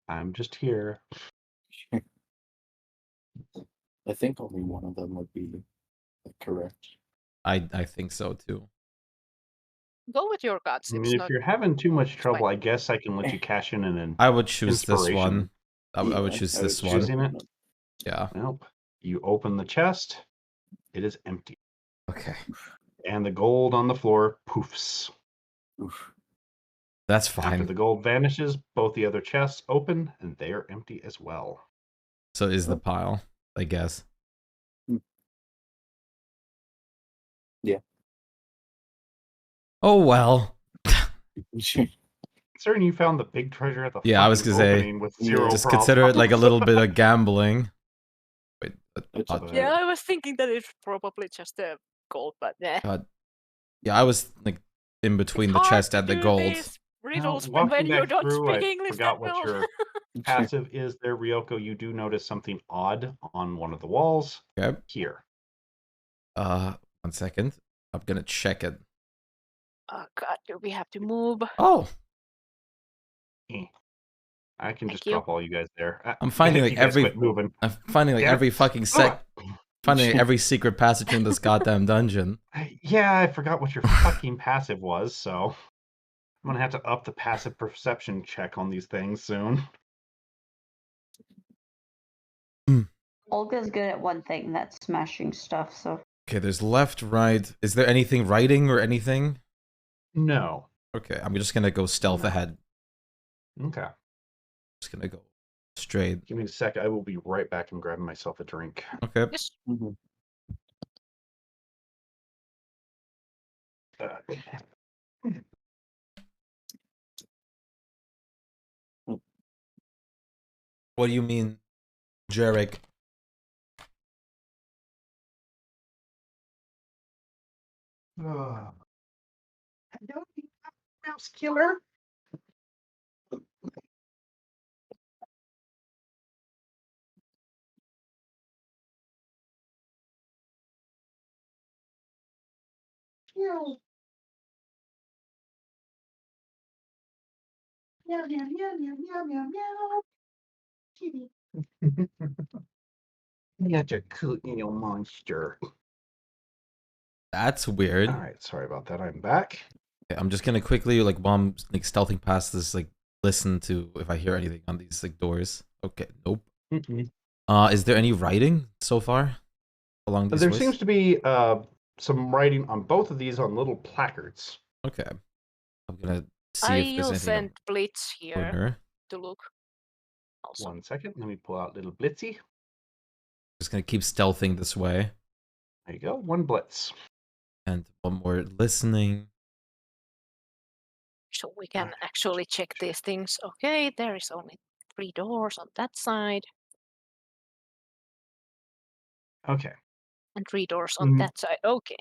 I'm just here. I think only one of them would be correct. I think so too. Go with your guts. I It's mean, if not. you're having too much trouble, fine. I guess I can let you cash in an I would choose this one. inspiration. I would Yeah, choose I this would one. Choosing it? Yeah. Nope. You open the chest, it is empty. Okay. And the gold on the floor poofs. Oof. That's After fine. the gold vanishes, both the other chests open, and they are empty as well. So is the pile, I guess. Yeah. Oh well. Considering you found the big treasure at the Yeah, I was fucking gonna say, opening with zero Just consider it like a little bit of gambling. Wait, It's God, okay. Yeah, I was thinking that it's probably just the gold, but yeah. God. Yeah, I was like in between the chest and the gold. Riddles walking when you back don't through, speak I English forgot that what well. your passive is there, Ryoko, you do notice something odd on one of the walls Okay. here. 1 second. I'm gonna check it. Oh god, do we have to move? Oh, I can just you. drop all you guys there. I'm finding You like guys every quit moving. I'm finding like Damn it. every fucking finding like every secret passage in this goddamn dungeon. Yeah, I forgot what your fucking passive was, so I'm gonna have to up the passive perception check on these things soon. Olga's good at one thing, that's smashing stuff. So Okay, there's left, right. Is there anything writing or anything? No. Okay, I'm just gonna go stealth No. ahead. Okay. Just gonna go straight. Give me a sec. I will be right back and grabbing myself a drink. Okay. Yes. Mhm. What do you mean, Jarek? Hello, mouse killer. Meow. Meow, meow, meow, meow, meow, meow, meow. Kitty. Such a cute little monster. That's weird. All right, sorry about that. I'm back. Okay, I'm just gonna quickly, like, while I'm like stealthing past this, like, listen to if I hear anything on these like doors. Okay, nope. Is there any writing so far along these There ways? seems to be some writing on both of these on little placards. Okay, I'm gonna see if there's I'll anything send Blitz on here her. to look. Also, 1 second. Let me pull out little Blitzy. Just gonna keep stealthing this way, There you go. 1 Blitz. and one more listening. so we can actually check these things. Okay, there is only 3 doors on that side Okay. and 3 doors on Mm. that side. Okay.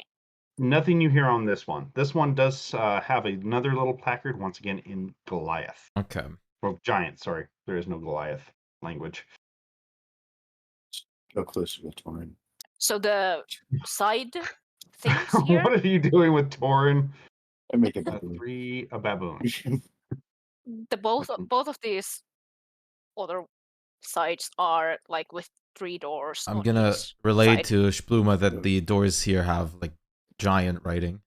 Nothing you hear on this one. This one does have another little placard, once again in Goliath. Okay. Well, giant, sorry. There is no Goliath language. Go closer to Torin. So the side things here. What are you doing with Torin? I make a A baboon. 3, a baboon. The both of these other sides are like with 3 doors. I'm on gonna each relay side. to Shpluma that the doors here have like giant writing.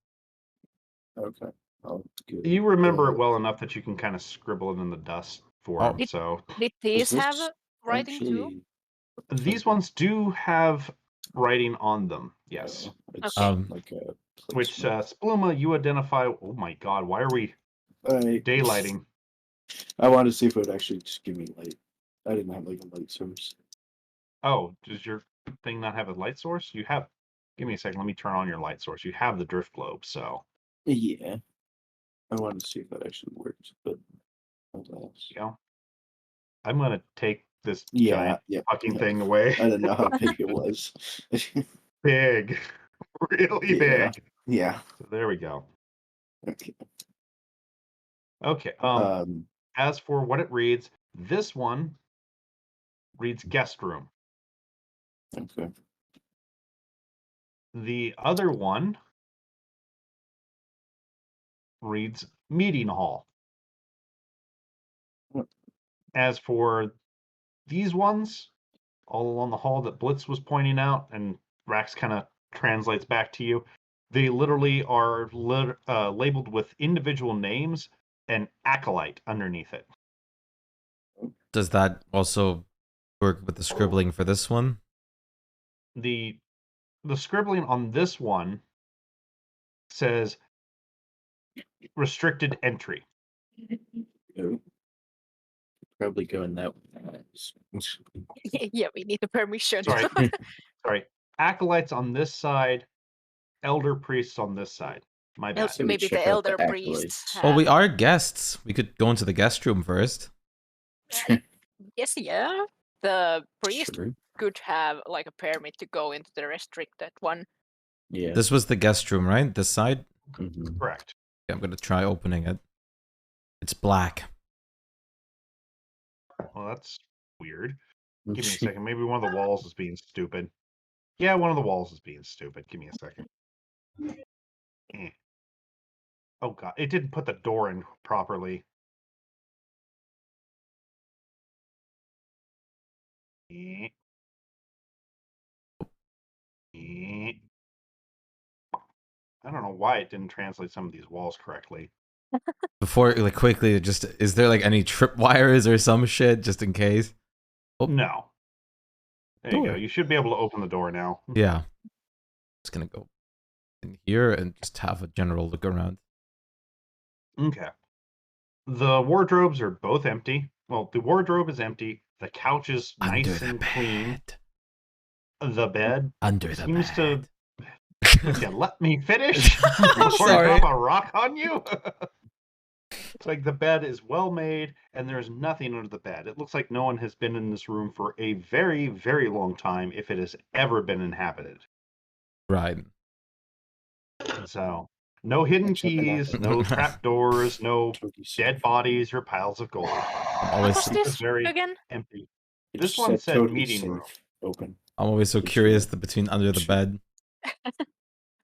Okay. Oh, good. You remember it well enough that you can kind of scribble it in the dust for Oh. him. So Did these have this writing too? actually, these ones do have writing on them. Yes. it's Okay. like a Which placement. Spluma, you identify. Oh my God! Why are we daylighting? I wanted to see if it would actually just give me light. I didn't have like a light source. Oh, does your thing not have a light source? You have. Give me a second. Let me turn on your light source. You have the drift globe, so Yeah. I wanted to see if that actually worked, but alas. you know. I'm gonna take this Yeah, giant yeah. fucking yeah. thing away. I didn't know how big it was. Big, really Yeah. big. Yeah. So there we go. Okay. Okay. As for what it reads, this one reads guest room. Okay. The other one reads meeting hall. What? As for these ones, all along the hall that Blitz was pointing out, and Rax kind of translates back to you, they literally are labeled with individual names and acolyte underneath it. Does that also work with the scribbling for this one? The scribbling on this one says restricted entry. Oh. Probably going that way. Yeah, we need the permission. Sorry. Sorry. Acolytes on this side, elder priests on this side. My bad. Let me Maybe check the out the elder priests. acolytes. Well, we are guests. We could go into the guest room first. Yes, yeah. The priest Sure. could have like a permit to go into the restricted one. Yeah. This was the guest room, right? This side? Mhm. Correct. Okay, I'm gonna try opening it. It's black. Well, that's weird. Give me a second. Maybe one of the walls is being stupid. Yeah, one of the walls is being stupid. Give me a second. Eh. Oh god, it didn't put the door in properly. Eh. Eh. I don't know why it didn't translate some of these walls correctly. Before, like, quickly, just is there like any tripwires or some shit just in case? Oh. No. There you go. Door. You should be able to open the door now. Yeah. Just gonna go in here and just have a general look around. Okay. The wardrobes are both empty. Well, the wardrobe is empty. The couch is Under nice the and bed. clean. The bed Under the seems bed. Would you let me finish before Sorry. I drop a rock on you? It's like the bed is well made and there's nothing under the bed. It looks like no one has been in this room for a very, very long time, if it has ever been inhabited. Right. So, no hidden Except for that. keys, no trapdoors, no dead bodies or piles of gold. I'm What always, was It's this very again? empty. It This just one said totally meeting safe, room. Open. I'm always so It's curious true. between under the bed.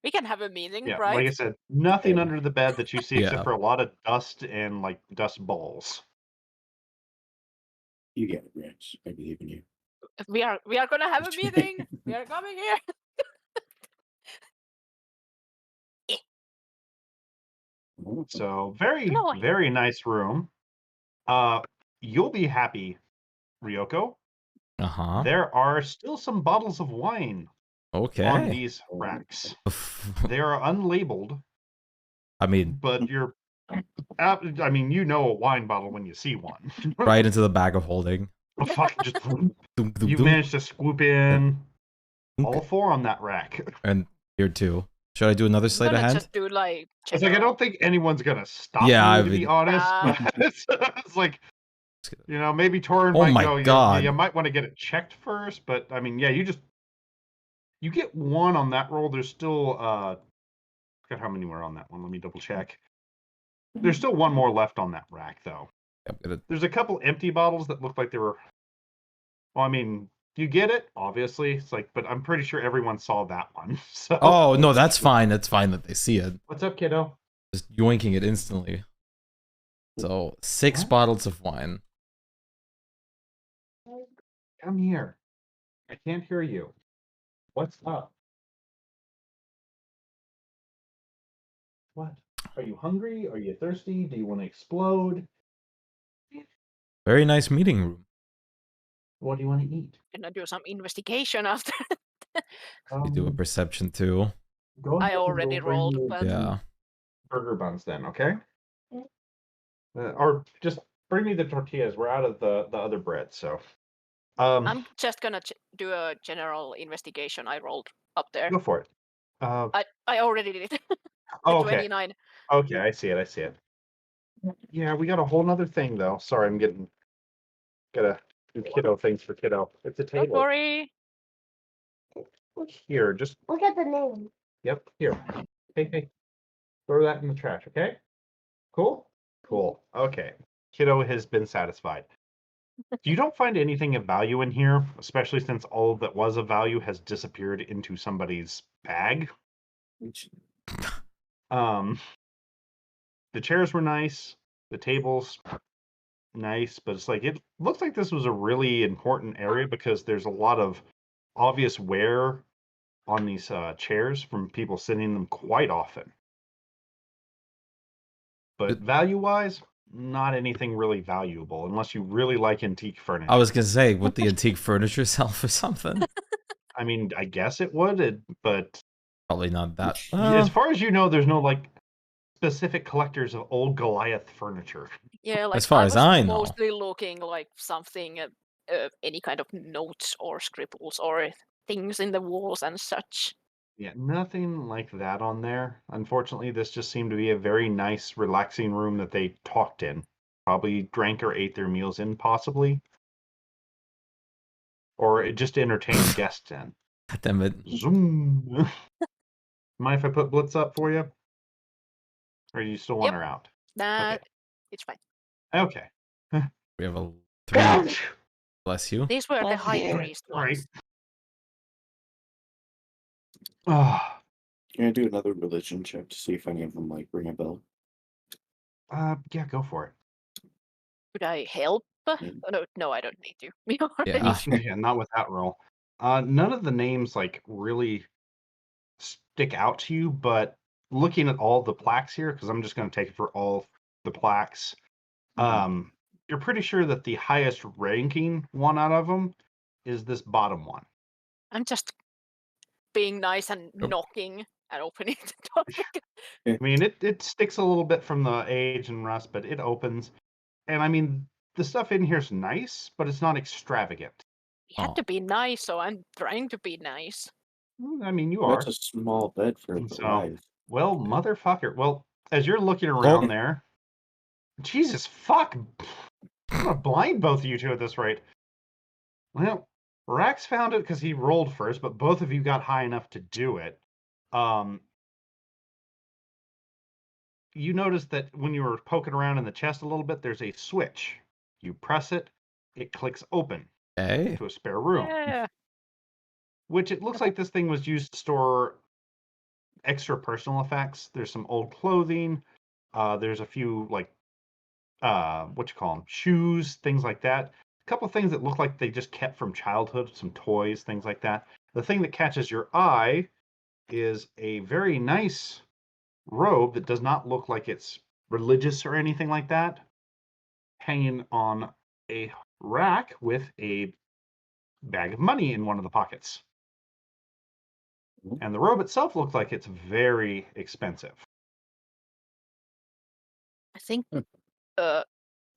We can have a meeting, Yeah, right? like I said, nothing Yeah. under the bed that you see Yeah. except for a lot of dust and like dust balls. You get it, Rex. I believe in you. We are gonna have a meeting. We are coming here. So very, No. very nice room. You'll be happy, Ryoko. Uh-huh. There are still some bottles of wine on Okay. these racks. They are unlabeled, I mean, but I mean, you know a wine bottle when you see one. right into the bag of holding. Fuck, just Doom, doom, you doom. managed to swoop in all four on that rack. And here too. Should I do another I'm sleight of gonna hand? just do like It's like I general. don't think anyone's gonna stop Yeah, me, I to be mean- honest. Nah. But it's like, you know, maybe Torin Oh might my go. God. You might want to get it checked first, but I mean, yeah, you get one on that roll. There's still I forgot how many were on that one. Let me double check. There's still one more left on that rack, though. I'm gonna- There's a couple empty bottles that look like they were. Well, I mean, you get it, obviously. It's like, but I'm pretty sure everyone saw that one. So. Oh, no, that's fine. That's fine that they see it. What's up, kiddo? Just yoinking it instantly. So, 6 What? bottles of wine. Come here. I can't hear you. What's up? What? Are you hungry? Are you thirsty? Do you want to explode? Very nice meeting room. What do you want to eat? Gonna do some investigation after. You do a perception too. Go I ahead and already go bring rolled, me but- Yeah. burger buns then, okay? Or just bring me the tortillas. We're out of the other bread, so. I'm just gonna do a general investigation. I rolled up there. Go for it. I already did it. Oh, The okay. 29. Okay, I see it. Yeah, we got a whole nother thing though. Sorry, gotta do kiddo things for kiddo. It's a Don't table. worry. Here, just Look at the name. Yep, here. Hey. Throw that in the trash, okay? Cool? Cool. Okay. Kiddo has been satisfied. You don't find anything of value in here, especially since all that was of value has disappeared into somebody's bag. The chairs were nice, the tables nice, but it's like it looks like this was a really important area because there's a lot of obvious wear on these chairs from people sitting in them quite often. But value-wise, not anything really valuable unless you really like antique furniture. I was gonna say, would the antique furniture sell for something? I mean, I guess it would, but Probably not that. as far as you know, there's no like specific collectors of old Goliath furniture. Yeah, like As far I as was I know. mostly looking like something, any kind of notes or scribbles or things in the walls and such. Yeah, nothing like that on there. Unfortunately, this just seemed to be a very nice, relaxing room that they talked in. Probably drank or ate their meals in, possibly. Or it just entertained guests in. God damn it. Zoom. Mind if I put Blitz up for you? Or do you still want Yep. her out? Nah, Okay. it's fine. Okay. We have a 3. Bless you. These were the Bless high you. priest Right. ones. Ah, Can I do another religion check to see if any of them like ring a bell? yeah, go for it. Could I help? Yeah. Oh, no, I don't need to. We already Yeah. Yeah, not with that roll. None of the names like really stick out to you, but looking at all the plaques here, because I'm just going to take it for all the plaques, Mhm. you're pretty sure that the highest ranking one out of them is this bottom one. I'm just being nice and Nope. knocking and opening the door. I mean, it sticks a little bit from the age and rust, but it opens. And I mean, the stuff in here is nice, but it's not extravagant. We had Oh. to be nice, so I'm trying to be nice. I mean, you That's are. a small bed for a And so, Goliath. well, motherfucker. Well, as you're looking around there, Jesus fuck. I'm gonna blind both of you two at this rate. Well, Rax found it because he rolled first, but both of you got high enough to do it. You notice that when you were poking around in the chest a little bit, there's a switch. You press it, it clicks open Okay. to a spare room. Yeah. Which it looks like this thing was used to store extra personal effects. There's some old clothing. There's a few like what you call them, shoes, things like that. A couple things that look like they just kept from childhood, some toys, things like that. The thing that catches your eye is a very nice robe that does not look like it's religious or anything like that, hanging on a rack with a bag of money in one of the pockets. And the robe itself looks like it's very expensive. I think Hmm.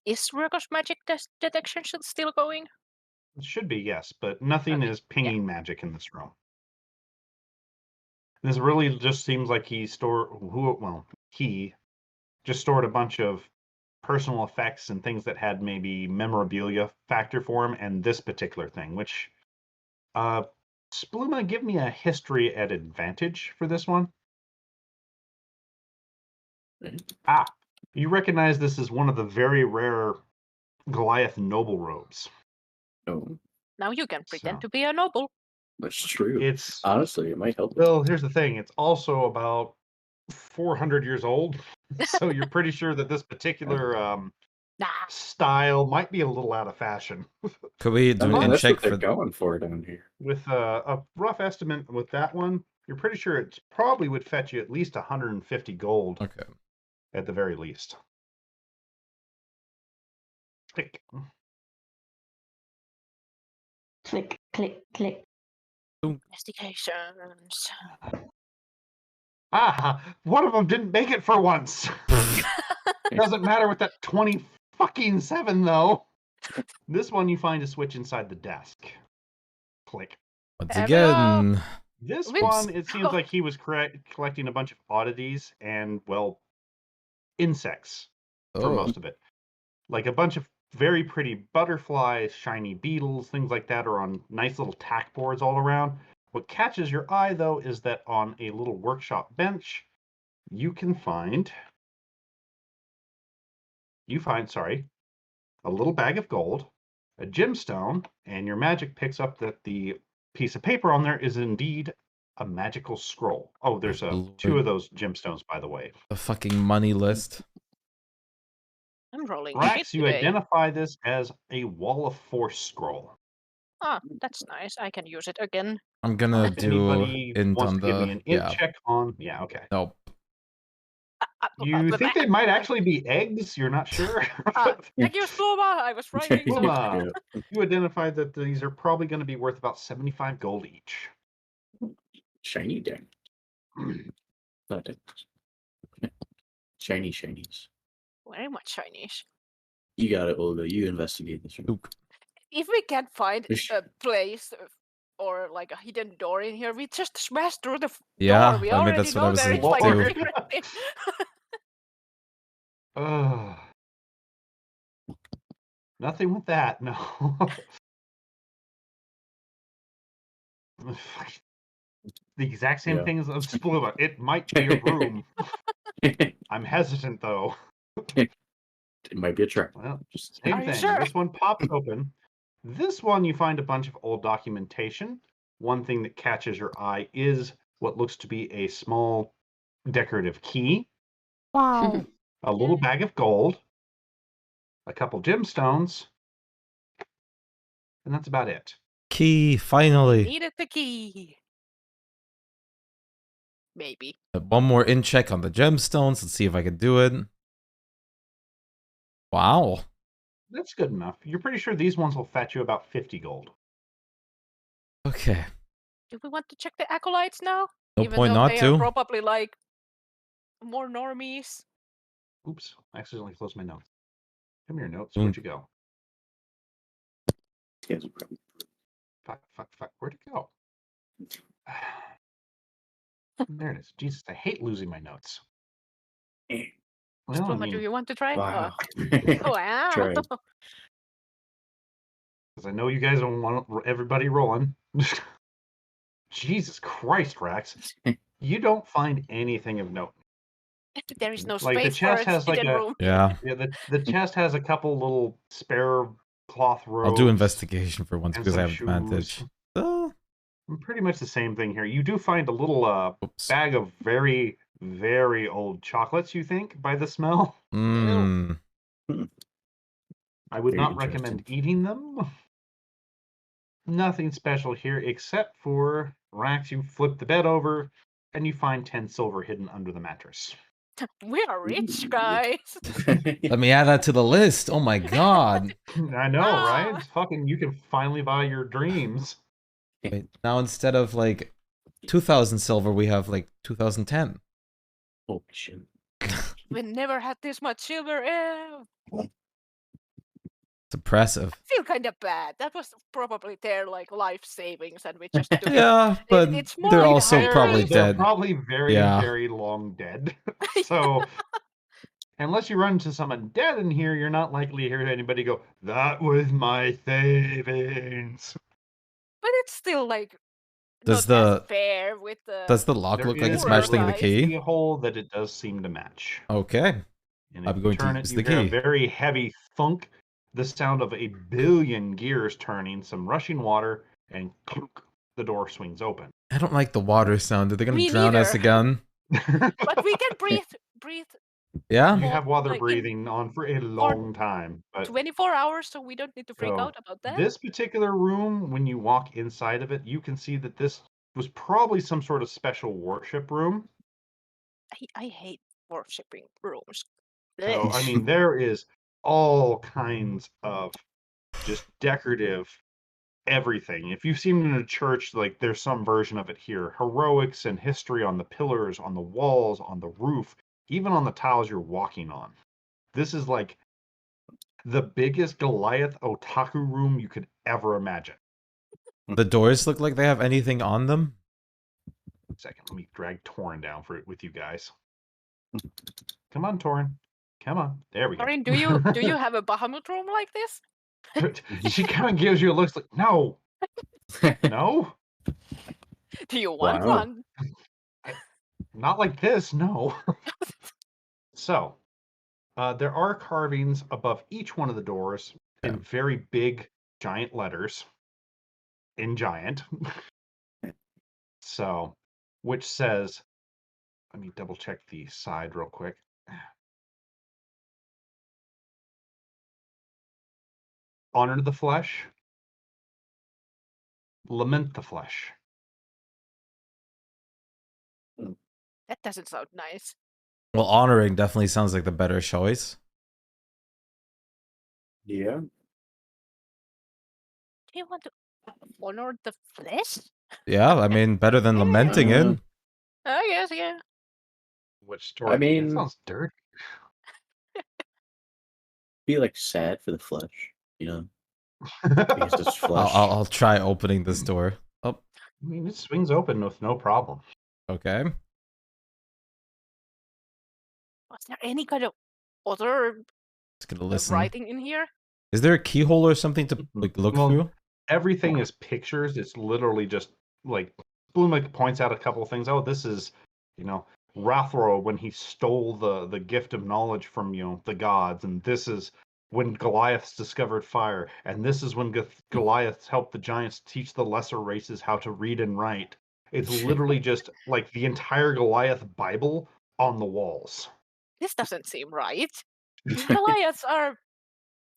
is Rurko's magic detection still going? It should be, yes, but nothing Okay, is pinging magic in this room. This really just seems like he just stored a bunch of personal effects and things that had maybe memorabilia factor for him, and this particular thing, which Spluma, give me a history at advantage for this one. Mhm. You recognize this is one of the very rare Goliath noble robes. No, Now you can pretend So- to be a noble. that's true. It's Honestly, it might help. well, here's the thing. It's also about 400 years old, so you're pretty sure that this particular Nah. style might be a little out of fashion. Could we I do mean, a that's check what they're for? going for down here. With a rough estimate with that one, you're pretty sure it probably would fetch you at least 150 gold Okay. at the very least. Click. Click, click, click. Investigations. One of them didn't make it for once. Doesn't matter with that 20 fucking 7 though. This one you find a switch inside the desk. Click. Once Everyone- again. This Whoops. one, it seems like he was collecting a bunch of oddities and, well, insects for Oh. most of it. Like a bunch of very pretty butterflies, shiny beetles, things like that are on nice little tack boards all around. What catches your eye, though, is that on a little workshop bench, you find a little bag of gold, a gemstone, and your magic picks up that the piece of paper on there is indeed a magical scroll. Oh, there's Lord. 2 of those gemstones, by the way. The fucking money list. I'm rolling Rax, shit you today. identify this as a Wall of Force scroll. Ah, that's nice. I can use it again. I'm gonna If do anybody int wants on to give me the an int yeah. check on, yeah, okay. Nope. You think they might actually be eggs? You're not sure? Thank you, Sluma. I was writing. So. Sluma. You identified that these are probably going to be worth about 75 gold each. Shiny dang. Not dang. Shinies. Very much Chinese. You got it, Olga. You investigate this one. If we can't find Ish. a place or like a hidden door in here, we just smash through the Yeah, door. We I mean, already that's what I know was there like, is like a Lord. secret thing. Nothing with that, no. The exact same Yeah. thing as Spluma. It might be a room. I'm hesitant, though. It might be a trick. Well, Just same Are you thing. sure? This one pops open. This one, you find a bunch of old documentation. One thing that catches your eye is what looks to be a small decorative key, Wow. a little bag of gold, a couple gemstones, and that's about it. Key, finally. Needed the key. Maybe. One more in check on the gemstones. Let's see if I can do it. Wow. That's good enough. You're pretty sure these ones will fetch you about 50 gold. Okay. Do we want to check the acolytes now? No Even point though not they to. are probably like more normies. Oops, I accidentally closed my notes. Come here, notes. Mm. Where'd you go? These guys are probably Fuck. Where'd it go? There it is. Jesus, I hate losing my notes. Well, I Spluma, mean, do you want to try? wow. Oh, wow. Try. because I know you guys don't want everybody rolling. Jesus Christ, Rex. You don't find anything of note. There is no Like, the space for chest a has, like, hidden a- room. Yeah. Yeah, the chest has a couple little spare cloth robes. I'll do investigation for once and because I some have shoes. advantage. Pretty much the same thing here. You do find a little Oops. bag of very, very old chocolates, you think, by the smell. Mmm. I would Very not recommend interesting. eating them. Nothing special here except for Rax. You flip the bed over and you find 10 silver hidden under the mattress. We are rich, Ooh. guys. Let me add that to the list. Oh my god. I know, right? Ah. It's fucking, you can finally buy your dreams. Wait, now instead of like 2,000 silver, we have like 2,010. Holy shit. We never had this much silver. It's impressive. I feel kind of bad. That was probably their like life savings, and we just took it. Yeah, but it's more they're like also higher probably risk. They're dead. probably very, Yeah. very long dead. So, unless you run into some undead in here, you're not likely to hear anybody go, "That was my savings." But it's still like Does not as the fair with the. does the lock There look like it's is Poorer matching the guys. key? keyhole that it does seem to match. Okay. And I'm if going you to turn use it, the you hear a key. very heavy thunk, the sound of a billion gears turning, some rushing water, and clunk, the door swings open. I don't like the water sound. Are they gonna Me drown us neither. again? But we can breathe Yeah? You have water like, in breathing on for a long time. But 24 hours, so we don't need to freak So, out about that. this particular room, when you walk inside of it, you can see that this was probably some sort of special worship room. I hate worshipping rooms. So, I mean, there is all kinds of just decorative everything. If you've seen it in a church, like there's some version of it here. Heroics and history on the pillars, on the walls, on the roof, even on the tiles you're walking on. This is like the biggest Goliath otaku room you could ever imagine. The doors look like they have anything on them? Second, let me drag Torin down for it with you guys. Come on, Torin. Come on. There we go. Maureen, do you have a Bahamut room like this? She kind of gives you a look like, no. No? Do you want Wow. one? Not like this, no. So, there are carvings above each one of the doors in very big, giant letters. In giant. So, which says, let me double check the side real quick. Honor the flesh. Lament the flesh. That doesn't sound nice. Well, honoring definitely sounds like the better choice. Yeah. Do you want to honor the flesh? Yeah, I mean, better than lamenting it. I guess, yeah. Which story? I mean- that sounds dirty. Be like sad for the flesh, you know? Because it's flesh. I'll try opening this door. Oh, I mean, it swings open with no problem. okay. Was there any kind of other Just gonna listen. writing in here? Is there a keyhole or something to like look Well, through? Everything is pictures. It's literally just like Bloom like points out a couple of things. Oh, this is, Rathro when he stole the gift of knowledge from the gods, and this is when Goliaths discovered fire, and this is when Goliaths helped the giants teach the lesser races how to read and write. It's literally just like the entire Goliath Bible on the walls. This doesn't seem right. Goliaths are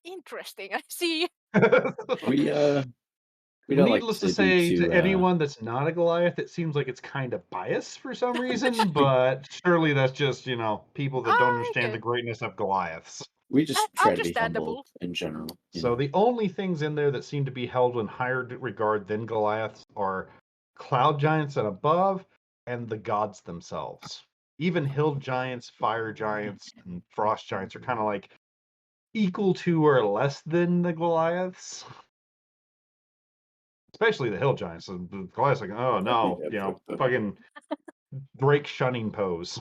interesting. I see. We don't like Needless to do say, to too, anyone that's not a Goliath, it seems like it's kind of biased for some reason, but surely that's just, people that don't understand the Okay. greatness of Goliaths. we just try to be humble Understandable. in general. So the only things in there that seem to be held in higher regard than Goliaths are cloud giants and above, and the gods themselves. Even hill giants, fire giants, and frost giants are kind of like equal to or less than the Goliaths. Especially the hill giants. So the Goliaths like, oh no, fucking Drake shunning pose.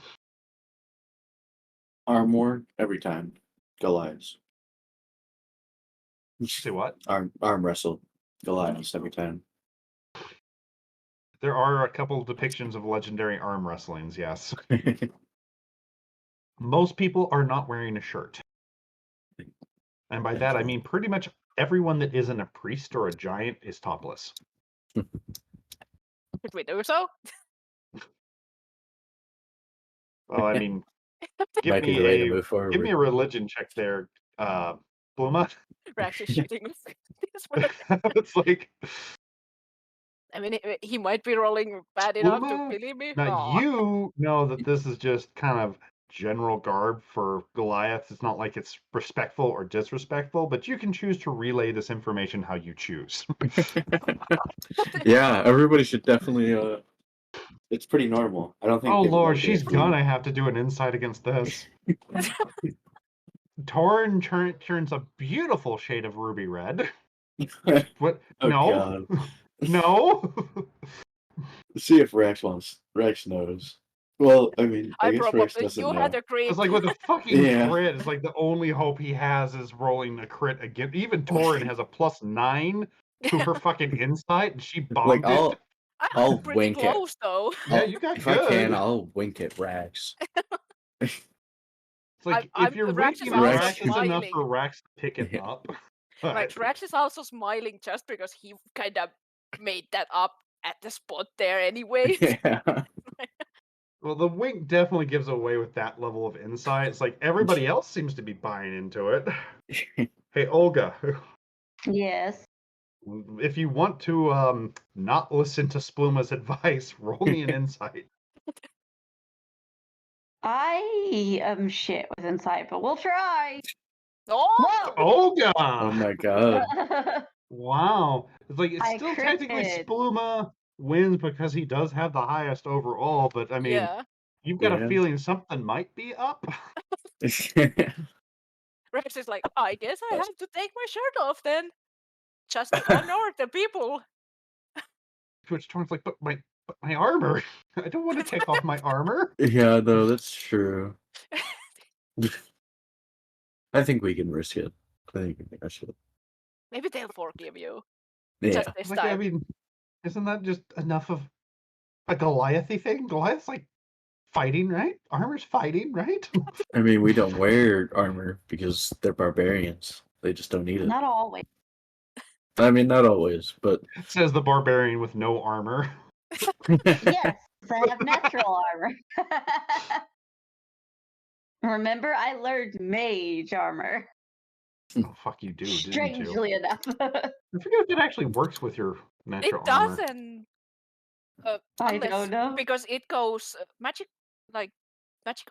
Armor every time. Goliaths. Say what? Arm wrestle Goliaths every time. There are a couple depictions of legendary arm wrestlings, yes. Most people are not wearing a shirt. And by that I mean pretty much everyone that isn't a priest or a giant is topless. Should we do so? Well, I mean, give Might be me the way to a move forward. give me a religion check there, Bluma. We're actually shooting this one. It's like, I mean, he might be rolling bad enough to Bluma, believe me. now Aw. you know that this is just kind of general garb for Goliath. It's not like it's respectful or disrespectful, but you can choose to relay this information how you choose. Yeah, everybody should definitely. It's pretty normal. I don't think. Oh they would Lord, like it she's if we- gonna have to do an insight against this. Torin turns a beautiful shade of ruby red. What? Oh, No, God. no. See if Rex knows. Well, I mean, I I guess Rex probably doesn't you know. had a great. It's like with a fucking Yeah. crit. It's like the only hope he has is rolling a crit again. Even Torin has a +9 to her fucking insight, and she bombed Like it. I'll pretty wink it. close though. Yeah, you got If good. I can, I'll wink at Rax. It's like I'm- if you're Rax is winking also at Rax, it's enough smiling. for Rax to pick it Yeah. up. Like Rex is also smiling just because he kind of made that up at the spot there anyway. Yeah. Well, the wink definitely gives away with that level of insight. It's like everybody else seems to be buying into it. Hey, Olga, Yes. if you want to not listen to Spluma's advice, roll me an insight. I am shit with insight, but we'll try. Oh, Whoa! Olga! Oh my God. Wow. It's like it's I still technically critted. Spluma wins because he does have the highest overall, but I mean, yeah. you've got Yeah. a feeling something might be up. Rex is like, I guess I have to take my shirt off then, just to honor the people. Which Torn's like, but my armor. I don't want to take off my armor. Yeah, no, that's true. I think we can risk it. I think we can risk it. Maybe they'll forgive you. Yeah. Just this Like, I time. mean, isn't that just enough of a Goliath-y thing? Goliath's like fighting, right? Armor's fighting, right? I mean, we don't wear armor because they're barbarians. They just don't need it. Not always. I mean, not always, but Says the barbarian with no armor. Yes, I have natural armor. Remember, I learned mage armor. Oh, fuck you do, didn't you? Strangely enough. I forget if it actually works with your It natural armor. doesn't. I Unless- don't know. Because it goes magic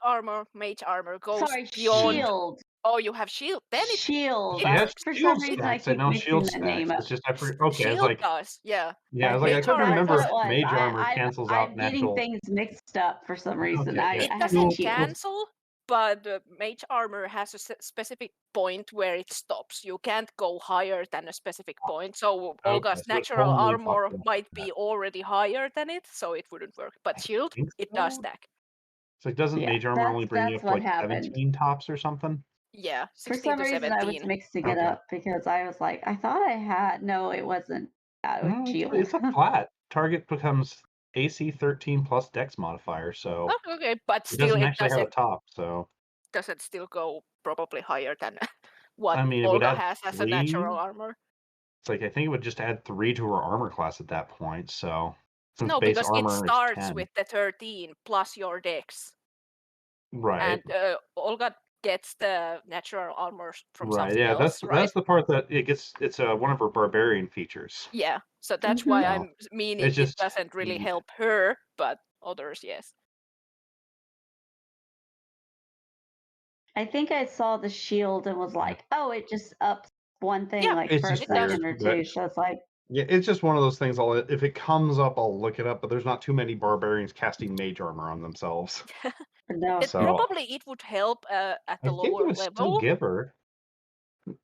armor, mage armor goes Sorry, beyond. shield. Oh, you have shield. Then it Shield. She has For shield some reason, I stacks. I keep know mixing shield that stacks. name up. It's just okay. I was shield like, does. Yeah. yeah, I was like, I Mage couldn't armor remember does- if That's what it was. mage armor cancels out I'm getting natural. things mixed up for some reason. Okay, I, yeah. It I have doesn't to shield. cancel, but mage armor has a specific point where it stops. You can't go higher than a specific point. So Olga's so it's natural only armor possible might for be already higher than it, so it wouldn't work. But shield, think it does so. stack. So doesn't Yeah, mage armor only bring you that's up to what like happened. 17 tops or something? Yeah, For 16 some to reason, I was 17. mixing it Okay. up because I was like, I thought I had. No, it wasn't. That was No, shield. it's a flat. Target becomes AC 13 plus Dex modifier, so Oh, okay, but it still, doesn't it actually have a top. So doesn't still go probably higher than what I mean, it would Olga add has as a 3. natural armor. It's like I think it would just add 3 to her armor class at that point. So since No, base because it armor is starts 10, with the 13 plus your dex, right? and Olga gets the natural armor from Right. something Yeah, else, right? that's the part that it gets. It's one of her barbarian features. Yeah, so that's Mhm. why So I'm meaning it's it just doesn't really yeah. help her, but others, yes. I think I saw the shield and was like, oh, it just ups one thing Yeah, like It's for a just it does. second or weird, but two. So it's like, yeah, it's just one of those things. If it comes up, I'll look it up. But there's not too many barbarians casting mage armor on themselves. no. It So probably it would help at the I think it lower would still level. give her.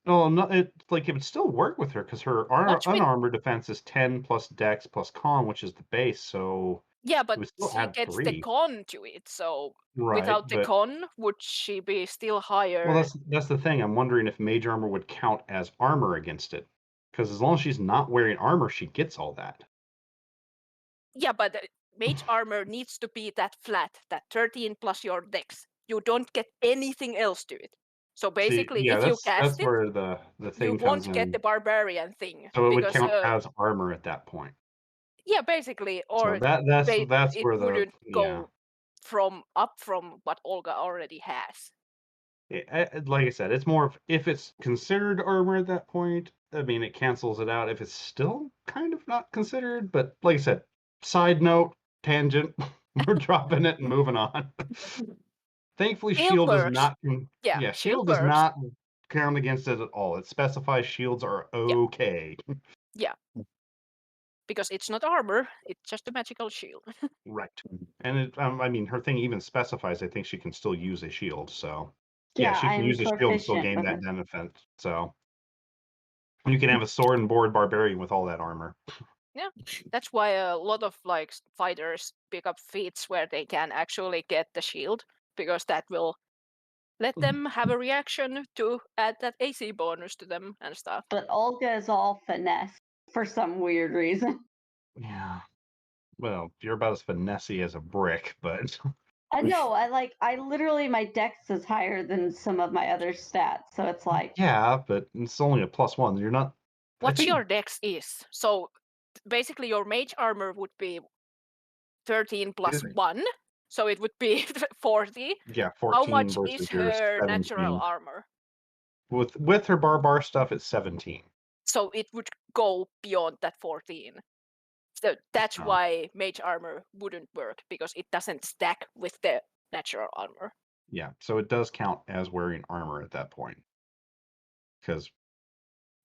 No, no, it would still work with her because her Watch with unarmored defense is 10 plus Dex plus Con, which is the base. So Yeah, it but would still she add gets the 3, con to it, so right? without the But con, would she be still well, higher? that's the thing. I'm wondering if mage armor would count as armor against it, because as long as she's not wearing armor, she gets all that. Yeah, but mage armor needs to be that flat, that 13 plus your dex. You don't get anything else to it. So See, basically, yeah, if you that's cast it, where the you thing comes won't get in. the barbarian thing So it would because count as armor at that point. yeah, basically, So or that's it where the wouldn't yeah. go from what Olga already has. Like I said, it's more of if it's considered armor at that point. I mean, it cancels it out if it's still kind of not considered. But like I said, side note, tangent, we're dropping it and moving on. Thankfully, Shield shield does works. not. Yeah, Yeah, shield shield does works. not count against it at all. It specifies shields are Yeah. okay. Yeah. Because it's not armor, it's just a magical shield. Right. And I mean, her thing even specifies. I think she can still use a shield. So yeah, yeah, she can I'm use a shield and still proficient gain with that it. benefit. So you can have a sword and board barbarian with all that armor. Yeah, that's why a lot of like fighters pick up feats where they can actually get the shield, because that will let them have a reaction to add that AC bonus to them and stuff. But Olga is all finesse for some weird reason. Yeah. Well, you're about as finessey as a brick, but I know. I literally, my dex is higher than some of my other stats. So it's like, yeah, but it's only a +1. You're not. I What think your dex is. So basically, your mage armor would be 13 plus 1, so it would be 40. yeah, How 14 much is versus your her natural 17. armor? With her barbar stuff, it's 17. So it would go beyond that 14. So that's Oh. why mage armor wouldn't work, because it doesn't stack with the natural armor. Yeah, so it does count as wearing armor at that point. Because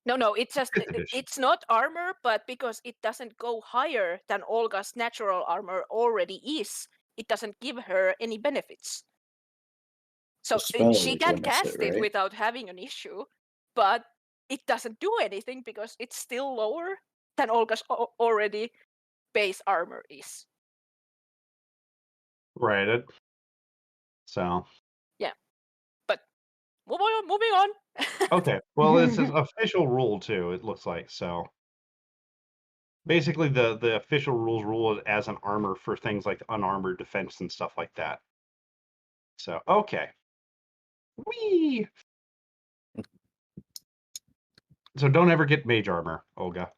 No, it's just fifth edition. it's not armor, but because it doesn't go higher than Olga's natural armor already is, it doesn't give her any benefits. So The spell she like can limits cast it, it right? without having an issue, but it doesn't do anything because it's still lower than Olga's already base armor is. Right. So Yeah, but moving on. okay. Well, it's an official rule too. It looks like so. Basically, the official rules rule it as an armor for things like unarmored defense and stuff like that. So okay. Whee! So don't ever get mage armor, Olga.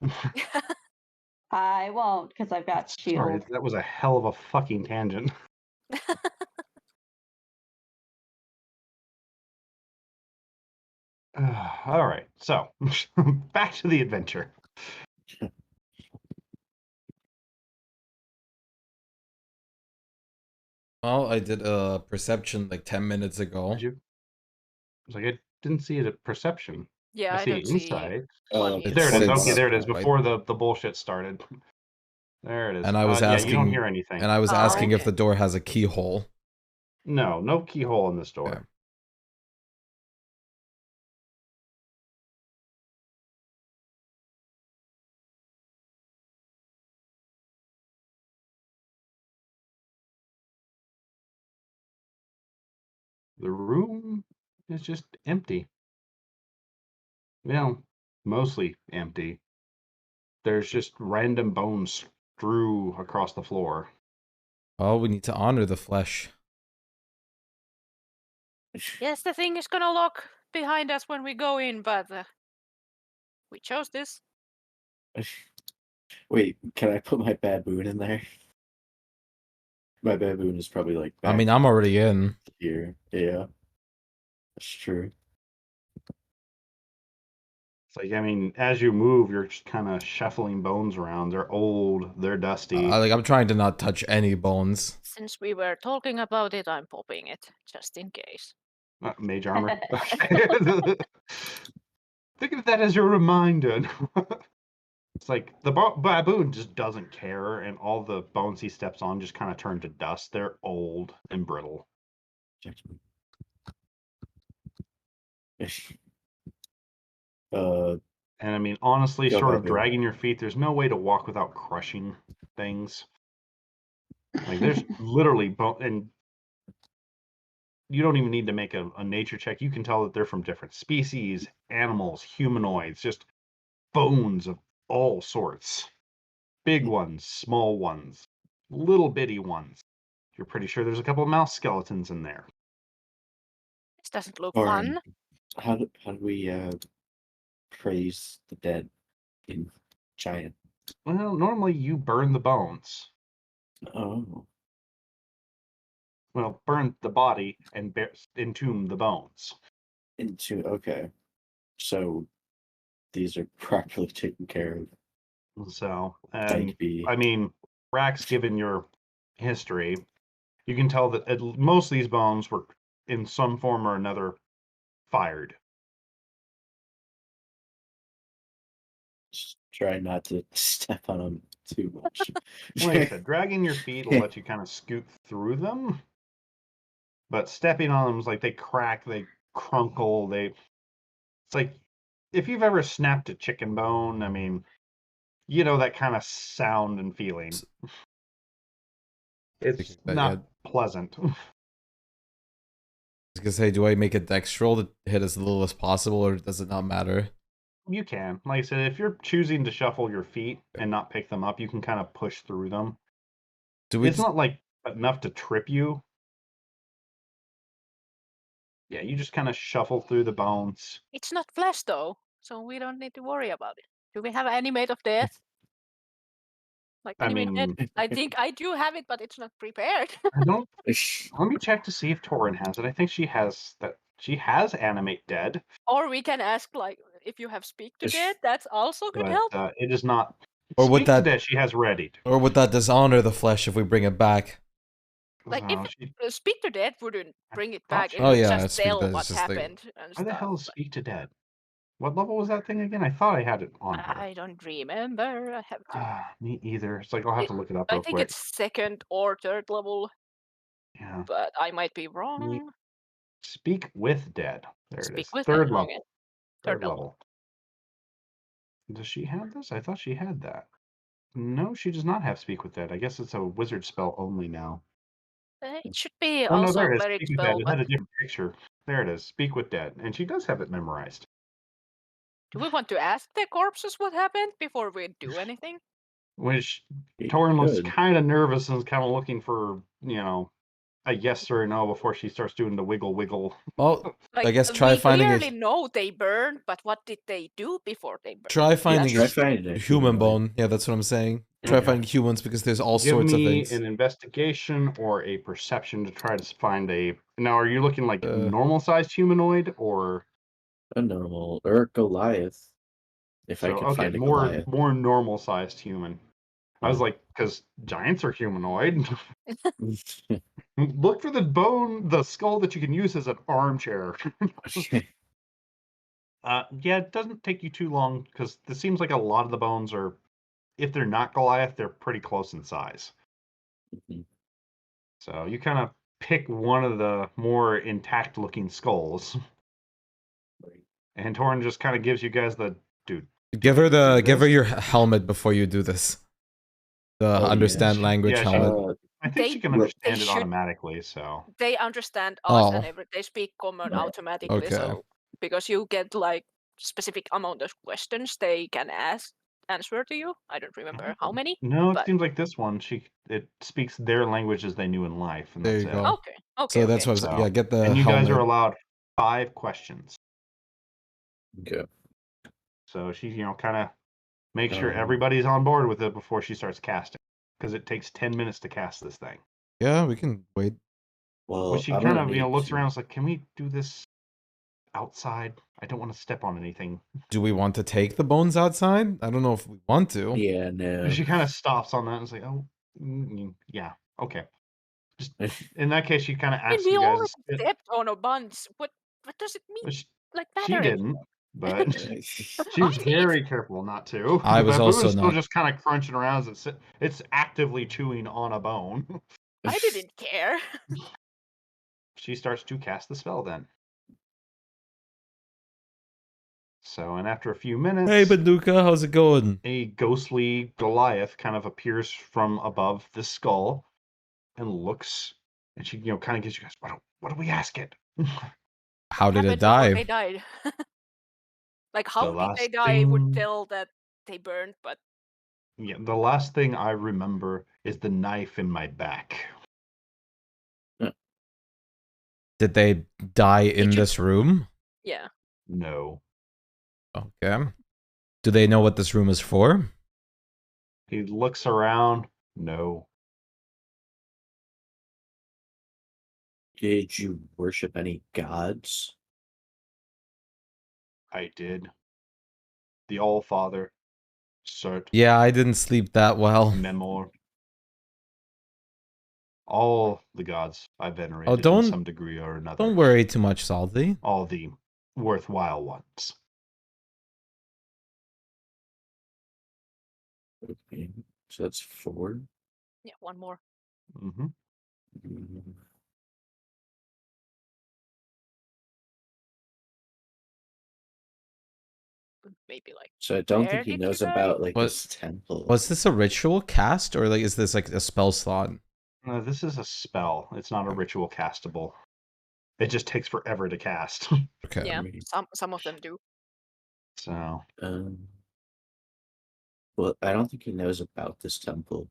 I won't because I've got Sorry, shield. that was a hell of a fucking tangent. All right, so back to the adventure. Well, I did a perception like 10 minutes ago. Did you? I was like, I didn't see it at perception. Yeah, I I see don't see insight. one It's- There it is. either. Okay, it's there it is. right. Before the bullshit started. There it is. And I was yeah, you don't asking, hear anything. and I was Oh, asking if okay. the door has a keyhole. No, no keyhole in this door. Okay. The room is just empty. Well, mostly empty. There's just random bones strew across the floor. Oh, we need to honor the flesh. Yes, the thing is gonna lock behind us when we go in, but we chose this. Wait, can I put my baboon in there? My baboon is probably like I back mean, I'm already in. here. Yeah, that's true. It's like, I mean, as you move, you're just kind of shuffling bones around. They're old, they're dusty. Like, I'm trying to not touch any bones. Since we were talking about it, I'm popping it just in case. Mage armor. Think of that as your reminder. It's like the baboon just doesn't care, and all the bones he steps on just kind of turn to dust. They're old and brittle. And I mean, honestly, Go sort of baboon. dragging your feet, there's no way to walk without crushing things. Like, there's literally bone, and you don't even need to make a nature check. You can tell that they're from different species, animals, humanoids, just bones of all sorts. Big ones, small ones, little bitty ones. You're pretty sure there's a couple of mouse skeletons in there. This doesn't look Or fun. how do we praise the dead in Giant? Well, normally you burn the bones. Oh, Well, burn the body and entomb the bones. okay. So these are properly taken care of. So, Thank and be. I mean, Rax, given your history, you can tell that most of these bones were in some form or another fired. Just try not to step on them too much. Like I said, dragging your feet will let you kind of scoot through them, but stepping on them is like they crack, they crunkle, it's like if you've ever snapped a chicken bone, I mean, you know that kind of sound and feeling. It's not pleasant. I was gonna say, do I make a dex roll to hit as little as possible, or does it not matter? You can. Like I said, if you're choosing to shuffle your feet and not pick them up, you can kind of push through them. It's not like enough to trip you. Yeah, you just kind of shuffle through the bones. It's not flesh though, so we don't need to worry about it. Do we have any made of death? Like I anime death? mean, I think I do have it, but it's not prepared. I don't. Let me check to see if Torin has it. I think she has that. She has animate dead, Or we can ask, like, if you have speak to dead, that's also could but help. it is not. Or would Speak to that dead she has readied. Or would that dishonor the flesh if we bring it back? Like, So if speak to dead wouldn't bring it thought back, she- it Oh, would yeah, just Speak to tell Dead is what just like- happened and Why the stuff. hell is speak to dead? What level was that thing again? I thought I had it on her. I don't remember. I have to. Me either. It's like I'll have to look it up I real think quick. it's second or third level, Yeah. but I might be wrong. Speak with dead. There Speak it is. with Third dead, level. okay. Third level. Does she have this? I thought she had that. No, she does not have speak with dead. I guess it's a wizard spell only now. It should be Oh no, also there a it is. cleric Speak with spell, dead. It but had a different picture. There it is. Speak with dead, and she does have it memorized. do we want to ask the corpses what happened before we do anything? Which You Torin looks could. kind of nervous and is kind of looking for, a yes or a no before she starts doing the wiggle. Well, Like, I guess try we finding clearly a know they burned, but what did they do before they burned? try finding try a finding a human humanoid. bone. Yeah, that's what I'm saying. Try Okay. finding humans because there's all Give sorts of me things. an investigation or a perception to try to find a. Now, are you looking like normal-sized humanoid or a normal or Goliath? If I could find a Goliath. more normal-sized human? I was like, because giants are humanoid. Look for the skull that you can use as an armchair. Yeah, it doesn't take you too long because it seems like a lot of the bones are, if they're not Goliath, they're pretty close in size. So you kind of pick one of the more intact looking skulls. And Torin just kind of gives you guys the dude. Give her your helmet before you do this. The understand language helmet. I think she can understand it automatically, so. They understand us and they speak common Right. automatically, Okay. so because you get like specific amount of questions they can ask. answer to you. I don't remember how many. No, it but- seems like this one. It speaks their language as they knew in life, and There that's you it. go. Okay. Okay. So that's okay. what I was, yeah, get the and you helmet. guys are allowed 5 questions. Okay. So she, kind of makes sure Um, everybody's on board with it before she starts casting, because it takes 10 minutes to cast this thing. Yeah, we can wait. Well, Well, she I'm kind gonna of, need looks to- around, and is like, "Can we do this outside? I don't want to step on anything." Do we want to take the bones outside? I don't know if we want to. Yeah, no. She kind of stops on that and is like, "Oh, yeah, okay." Just in that case, she kind of And asks we you guys. already stepped on a bunch. What does it mean? Like She battering? didn't, but she I was did. very careful not to. I The was baboon also is still not. just kind of crunching around as it's actively chewing on a bone. I didn't care. She starts to cast the spell then. So, and after a few minutes, Hey, Baduka, how's it going? a ghostly Goliath kind of appears from above the skull and looks, and she, kind of gives you guys, what do we ask it? How did it Happened before die? They died. Like how did last they die would thing- tell that they burned, but Yeah, the last thing I remember is the knife in my back. Did they die in you- this room? yeah. No. Okay. Do they know what this room is for? He looks around. No. Did you worship any gods? I did. The All-Father, Cert, Yeah, I didn't sleep that well. Memor. All the gods I venerated Oh, don't- in some degree or another. Don't worry too much, Salty. All the worthwhile ones. Okay. So that's 4. Yeah, one more. Mm-hmm. Mm, Maybe like So I don't Where think he did you knows die? about like What- this temple. Was this a ritual cast, or like is this like a spell slot? This is a spell. It's not a ritual castable. It just takes forever to cast. Okay. yeah, Right. some of them do. So, Well, I don't think he knows about this temple.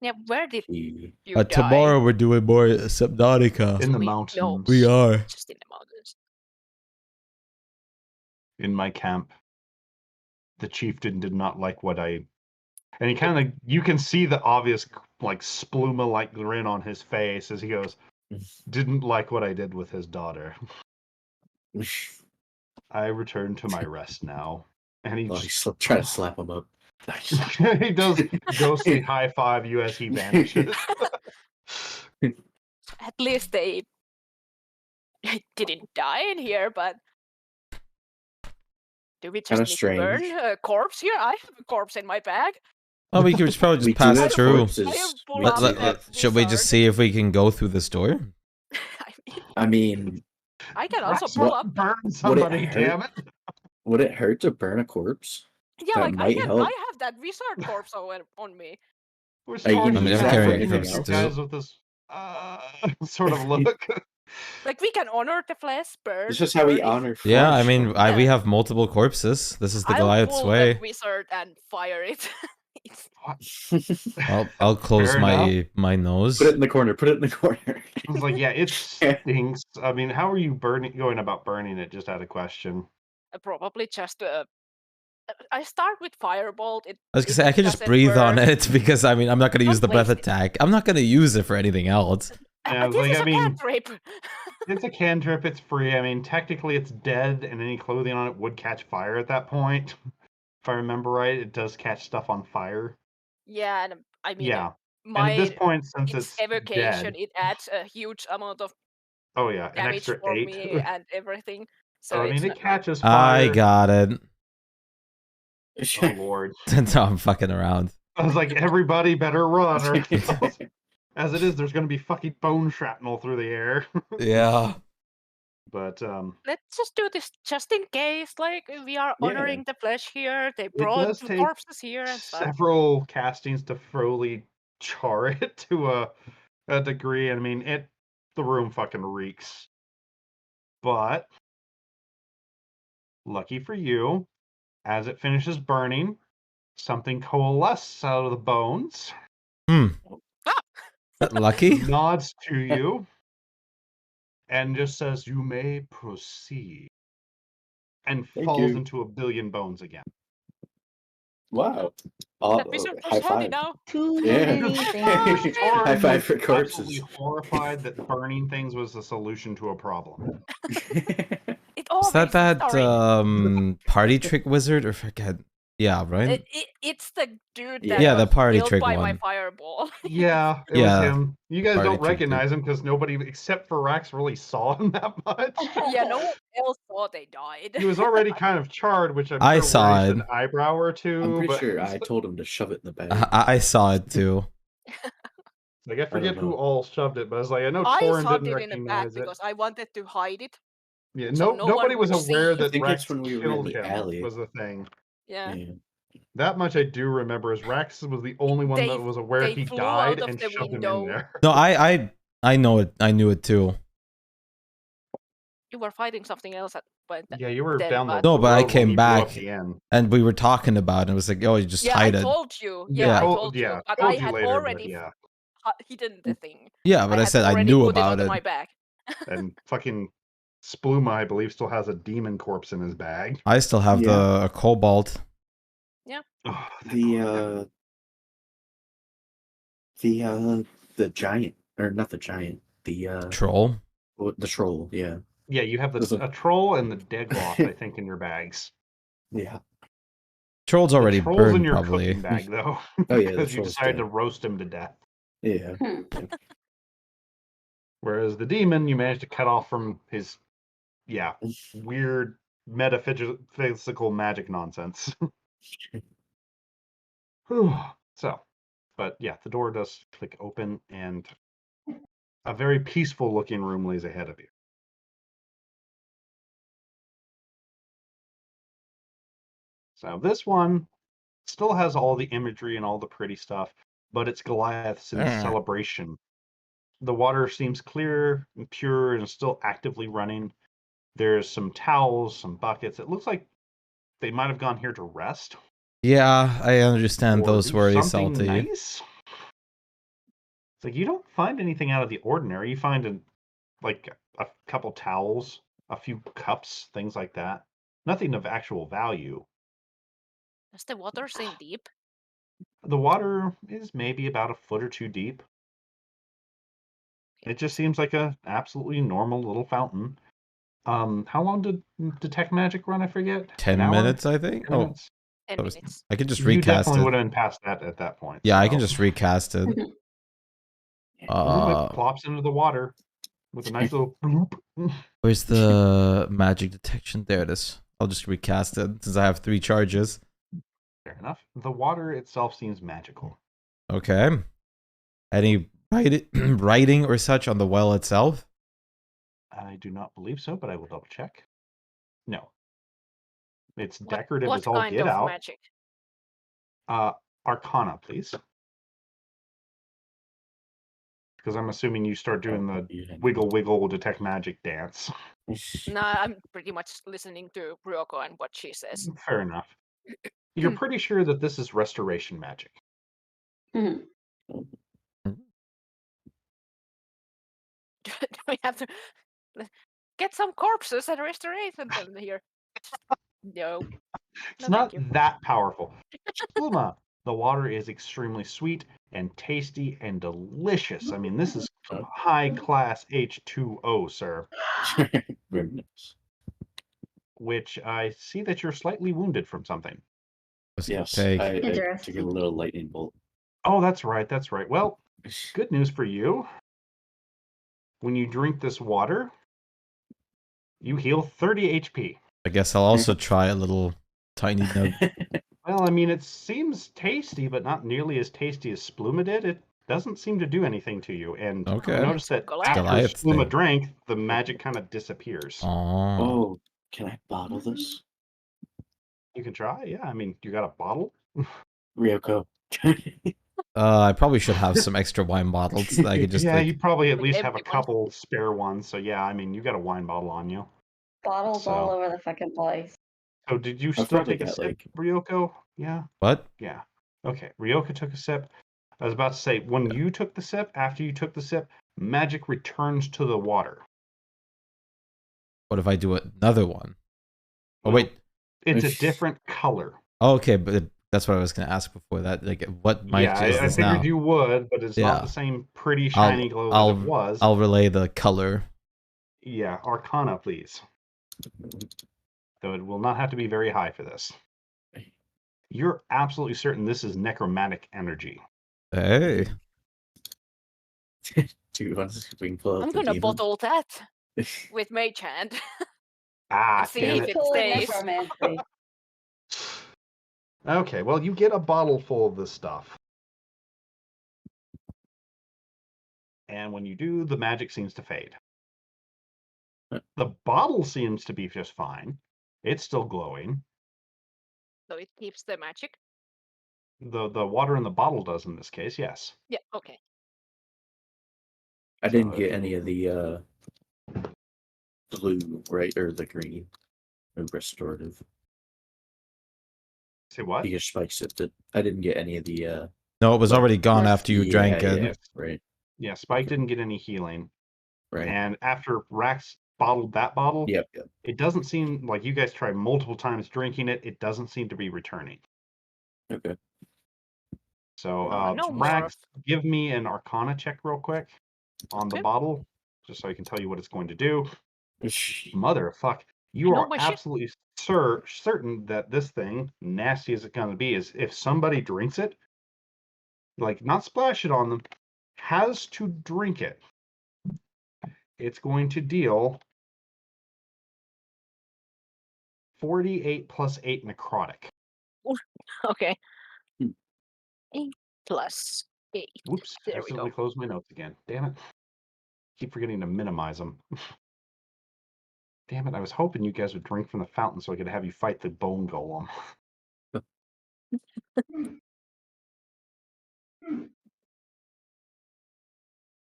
Yeah, where did He you But die? tomorrow we're doing more Subnautica. in the We- no. mountains, We are. Just in the mountains. in my camp, the chieftain did not like what I... And he kind of... You can see the obvious, like, spluma-like grin on his face as he goes, didn't like what I did with his daughter. I return to my rest now. And he Oh, just... he's trying to slap him up. he does ghostly high five you as he vanishes. At least they didn't die in here, but do we just Kinda need to burn strange. a corpse here? I have a corpse in my bag. Oh, we could probably We just do pass have through. corpses. I have We pulled do up have- that Should we just wizard. see if we can go through this door? I mean, I mean, I can also Christ, pull what- up. burn somebody, hurt? damn it. would it hurt to burn a corpse? Yeah, that like might help. I have that wizard corpse on me. We're Are you sorry gonna to use that for carry anything you else? guys with this sort of look. Like we can honor the flesh burn. This is how we burn if- honor. Yeah, I flesh. mean, Yeah. we have multiple corpses. This is the I'll Goliath's pull way. the wizard and fire it. I'll close Fair enough. my nose. Put it in the corner. Put it in the corner. I was like, yeah, it stinks. I mean, how are you going about burning it? Just out of question. Probably just I start with firebolt. I was gonna if say I it could just doesn't breathe on work- it because I mean I'm not gonna use the Don't breath waste it. attack. I'm not gonna use it for anything else. Yeah, I was this like, is I a mean- cantrip. It's a cantrip. It's free. I mean, technically, it's dead, and any clothing on it would catch fire at that point. If I remember right, it does catch stuff on fire. Yeah, and I mean, Yeah. my And at this point, since its it's evocation, dead, it adds a huge amount of oh yeah, an damage extra for 8. me and everything. So So I it's mean, it not- catches fire. I got it. Oh lord! No, I'm fucking around. I was like, everybody better run, or else, as it is, there's gonna be fucking bone shrapnel through the air. Yeah. But Let's just do this just in case. Like we are Yeah. honoring the flesh here. They brought does the take corpses here and stuff. several castings to thoroughly char it to a degree. I mean, the room fucking reeks. But lucky for you, as it finishes burning, something coalesce out of the bones, Lucky? nods to you, and just says, "You may proceed," and Thank falls you. into a billion bones again. Wow. That wizard was High handy five. now. Too Yeah. many things. High Torin five was for absolutely corpses. horrified that burning things was the solution to a problem. It Was always that is, Torin. party trick wizard or forget? Yeah, right? It's the dude Yeah. that Yeah, the got party killed trick by my one. fireball. Yeah, it was Yeah, him. You guys party don't trick dude. recognize him because nobody except for Rax really saw him that much. Yeah, no one else thought they died. He was already kind of charred, which I'm I sure saw raised it. an eyebrow or two. I'm pretty but sure it's I told him to shove it in the bag. I saw it too. like I forget who know. all shoved it, but I was like, I know I Torin shoved didn't it in the back recognize it. because I wanted to hide it. Yeah, so no nobody one was would aware see. I that think Rex that's when we were in killed the him. alley. Was the thing. Yeah. Yeah. That much I do remember. Is Rex was the only one that was aware they he flew died out of and the shoved him window. in there. No, I know it. I knew it too. You were fighting something else Yeah, you were then, down the but- No, the but I road when came he blew up back the end. and we were talking about it. It was like, oh, you just Yeah, I hide it. told you. Yeah, Yeah, I told- told yeah, you. But told I you had later, but already yeah. hidden the thing. Yeah, but I had said I already knew put about it. it. Onto my bag. And fucking Spluma, I believe, still has a demon corpse in his bag. I still have Yeah. the cobalt. Oh, The giant, or not the giant, the Troll. the troll. Yeah. yeah, you have a troll and the deadlock, I think, in your bags. Yeah. Troll's already the troll's burned, in your probably. cooking bag, though, Oh yeah. The because you troll's decided to dead. roast him to death. Yeah. Whereas the demon, you managed to cut off from his, weird metaphysical magic nonsense. So, but yeah, the door does click open, and a very peaceful-looking room lays ahead of you. So this one still has all the imagery and all the pretty stuff, but it's Goliath's in celebration. The water seems clear and pure and still actively running. There's some towels, some buckets. It looks like they might have gone here to rest. Yeah, I understand or those do were something salty. nice. It's like you don't find anything out of the ordinary. You find a couple towels, a few cups, things like that. Nothing of actual value. Does the water seem deep? The water is maybe about a foot or two deep. It just seems like a absolutely normal little fountain. How long did Detect Magic run? I forget. 10 An hour? minutes, I think. 10 Oh, minutes? 10 that was- minutes. I can just You recast definitely it. would have been past that at that point. Yeah, I can so- just recast it. It Uh, plops into the water with a nice little bloop. where's the magic detection? There it is. I'll just recast it since I have 3 charges. Fair enough. The water itself seems magical. Okay. Any writing or such on the well itself? I do not believe so, but I will double check. No. It's What- decorative what as all kind get of out. magic? Arcana, please. Because I'm assuming you start doing the wiggle wiggle detect magic dance. Nah, I'm pretty much listening to Ryoko and what she says. Fair enough. You're pretty sure that this is restoration magic. Mhm. Do we have to get some corpses and restoration them here? No. It's No, not thank you. that powerful. Pluma, the water is extremely sweet and tasty and delicious. I mean, this is some high class H2O, sir. Very nice. Which I see that you're slightly wounded from something. Yes. Take. I took a Interesting. little lightning bolt. Oh, that's right. That's right. Well, good news for you. When you drink this water, you heal 30 HP. I guess I'll also try a little tiny nug. Well, I mean, it seems tasty, but not nearly as tasty as Spluma did. It doesn't seem to do anything to you. And Okay. notice that Goliath. after Goliath Spluma thing. drank, the magic kind of disappears. Oh. Oh, can I bottle this? You can try. Yeah, I mean, you got a bottle? Ryoko. I probably should have some extra wine bottles that I could just yeah, like. you probably at Like least have a empty ones. couple spare ones. So yeah, I mean, you got a wine bottle on you. Bottles So- all over the fucking place. So did you I've still probably take a got, sip, like- Ryoko? Yeah. What? Yeah. Okay. Ryoka took a sip. I was about to say, when you took the sip, after you took the sip, magic returns to the water. What if I do another one? Oh, Well, wait. It's a different color. Oh, okay, but that's what I was going to ask before that. Like, what Yeah, magic is I this figured now? you would, but it's not Yeah. the same pretty shiny glow that it was. I'll relay the color. Yeah, Arcana, please. Though it will not have to be very high for this. You're absolutely certain this is necromantic energy. Hey. Do you want to we can pull out I'm the gonna demon? bottle that with Mage Hand. Ah, See damn if it. it Full of stays. necromancy. Okay, well, you get a bottle full of this stuff. And when you do, the magic seems to fade. The bottle seems to be just fine. It's still glowing. So it keeps the magic. The water in the bottle does in this case, yes. Yeah, okay. I So didn't if get you- any of the blue, right, or the green, or restorative. Say what? Because Spike sipped it. I didn't get any of the No, it was But- already gone Yes. after you drank it. Yes. right, Yeah, Spike Okay. didn't get any healing. right. And after Rax bottled that bottle, Yep. it doesn't seem like you guys tried multiple times drinking it. It doesn't seem to be returning. Okay. So, No more. Rax, give me an Arcana check real quick on the Okay. bottle, just so I can tell you what it's going to do. Mother of fuck. You know are my shit. absolutely certain that this thing, nasty as it's going to be, is if somebody drinks it, like not splash it on them, has to drink it, it's going to deal 48 plus 8 necrotic. Okay. Hmm. 8 plus 8. Whoops, There we accidentally go. closed my notes again. Damn it. Keep forgetting to minimize them. Damn it, I was hoping you guys would drink from the fountain so I could have you fight the bone golem.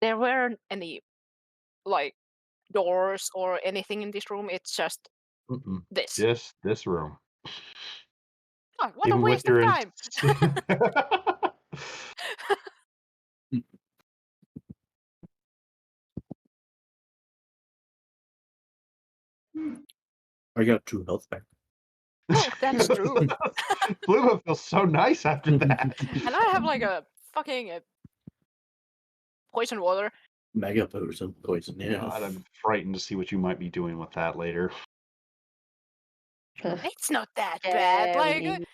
There weren't any like doors or anything in this room. It's just Mm-mm. this. Just this room. Oh, what a waste of time. I got 2 health back. Oh, that's true. Blue feels so nice after that. And I have like a fucking poison water. Mega poison, yeah. God, I'm frightened to see what you might be doing with that later. Ugh. It's not that bad. Like Dammy.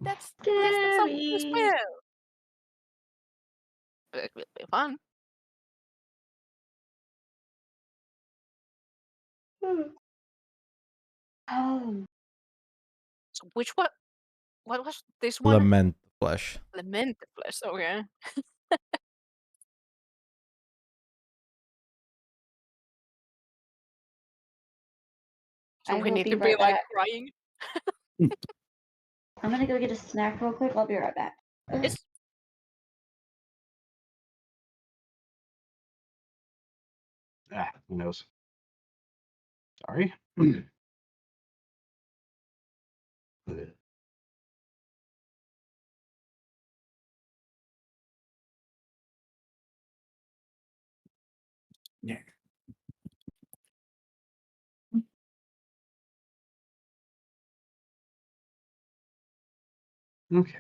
that's the something Dammy. as well. But it will be fun. Oh, So which what was this one? Lament the flesh. Lament the flesh. Okay. So I we will need be to be right like back. crying. I'm gonna go get a snack real quick. I'll be right back. Yes. Ah, who knows? Sorry. Yeah. Okay.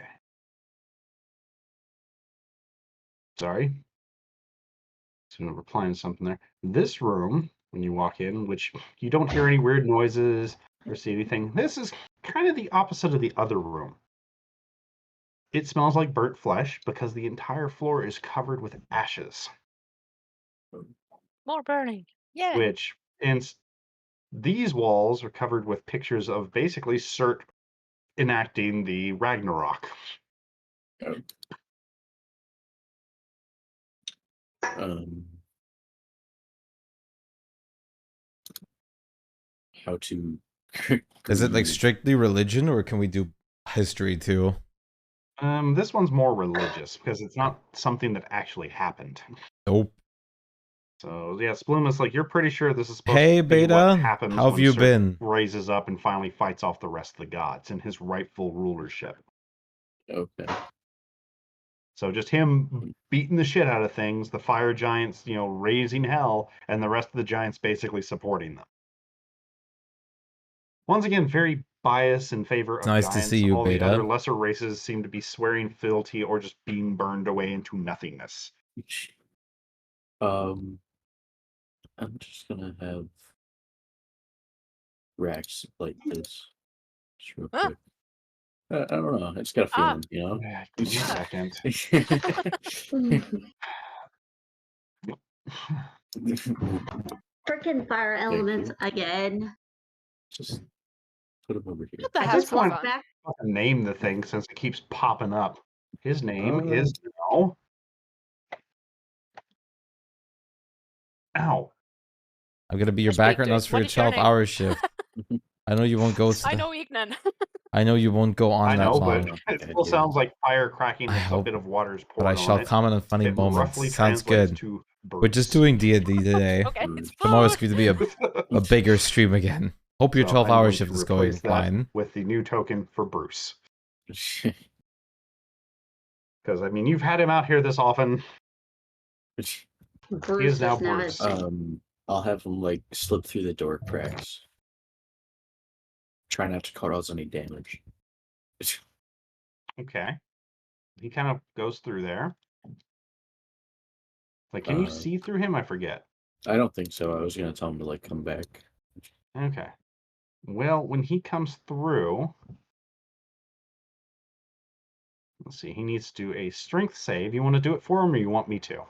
Sorry. So replying to something there. This room, when you walk in, which you don't hear any weird noises or see anything, this is kind of the opposite of the other room. It smells like burnt flesh because the entire floor is covered with ashes, More burning. Yeah. which these walls are covered with pictures of basically Surt enacting the Ragnarok. How to Is it like grieve. strictly religion, or can we do history too? This one's more religious because it's not something that actually happened. Nope. So yeah, Spluma's like, you're pretty sure this is supposed Hey, to be what Beta. happens How have when you Surt been? raises up and finally fights off the rest of the gods in his rightful rulership. Okay. So just him beating the shit out of things, the fire giants, raising hell, and the rest of the giants basically supporting them. Once again, very biased in favor of Nice to giants. see you, All the Beta. other lesser races seem to be swearing fealty or just being burned away into nothingness. I'm just gonna have Rax like this, just real Ah. quick. I don't know. I just got a Ah. feeling, you know. Give me a second. Freaking fire elements you. again. Just put him over here. What the I hell? just walked Fine. back. Name the thing since it keeps popping up. His name is Oh. Ow. I'm gonna be your I speak background to it. noise for What your is your name? 12-hour shift. I know you won't go to I the... know Ignan. I know you won't go on I that know, long, but it still sounds like fire cracking I if a hope- bit of water is but I poured shall on it. comment on funny It moments. roughly Sounds translates good. to We're just Bruce. doing D&D today. Okay, it's Tomorrow's food. going to be a bigger stream again. Hope your So I'm 12-hour going shift to is going replace that fine. with the new token for Bruce. Because, I mean, you've had him out here this often. Bruce is now is now Bruce. I'll have him like slip through the door cracks. Try not to cause any damage. Okay. He kind of goes through there. Like, can you see through him? I forget. I don't think so. I was gonna tell him to like come back. Okay. Well, when he comes through, let's see, he needs to do a strength save. You want to do it for him, or you want me to?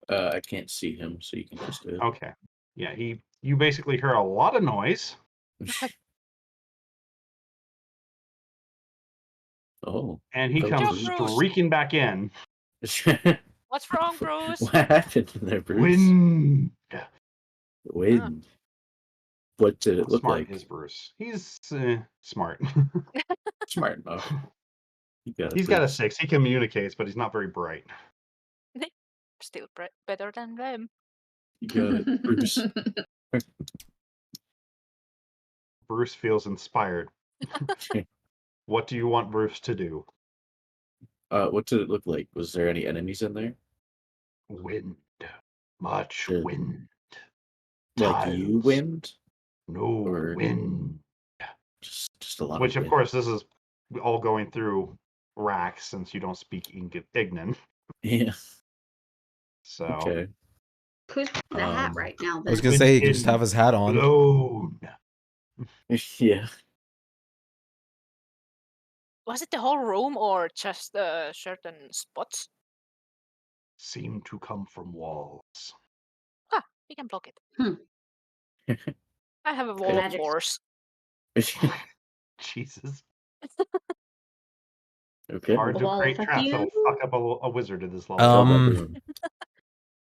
I can't see him, so you can just do it. Okay. Yeah, you basically hear a lot of noise. Oh. And he Go comes to Bruce. streaking back in. What's wrong, Bruce? What happened there, Bruce? Wind. Wind. What did it look Smart like? is Bruce. He's smart. Smart enough. He's got a 6. He communicates, but he's not very bright. Still better than them. You got it, Bruce. Bruce feels inspired. What do you want Bruce to do? What did it look like? Was there any enemies in there? Wind. Much Sure. wind. Like you Tiles. wind? No Or- wind. Just a lot Which, of of wind. course, this is all going through Rax since you don't speak Ignan. Yeah. So. Okay. Who's the hat Um, right now? I was Then? going to say, he can just have his hat on. Blown. Yeah. Was it the whole room or just certain spots? Seem to come from walls. We can block it. I have a wall of Magic. force. Jesus. Okay. Hard to Wall create fuck traps you. that'll fuck up a wizard at this level. Go Um, baboon.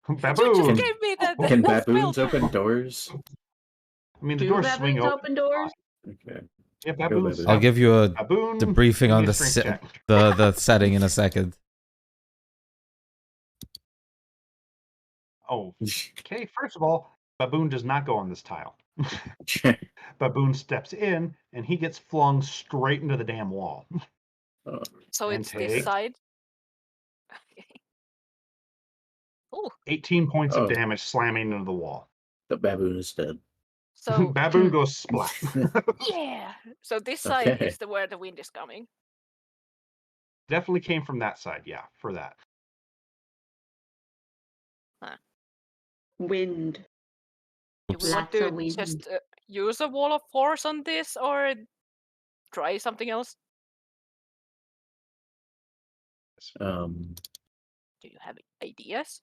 Baboon! You just gave me the Can spell. baboons open doors? I mean, the Do doors swing baboons open. open doors? Okay. Yeah, baboons. baboon. I'll give you a Baboon. debriefing give on me a the strength check. the setting in a second. Oh, okay. First of all, baboon does not go on this tile. Baboon steps in, and he gets flung straight into the damn wall. So And it's take- this side. Okay. Oh, 18 points Oh. of damage slamming into the wall. The baboon is dead. so Baboon goes splat. yeah. So this side Okay. is where the wind is coming. Definitely came from that side, yeah, for that. Wind. Do we want Lots of to wind. just use a wall of force on this or try something else? Um. Do you have ideas?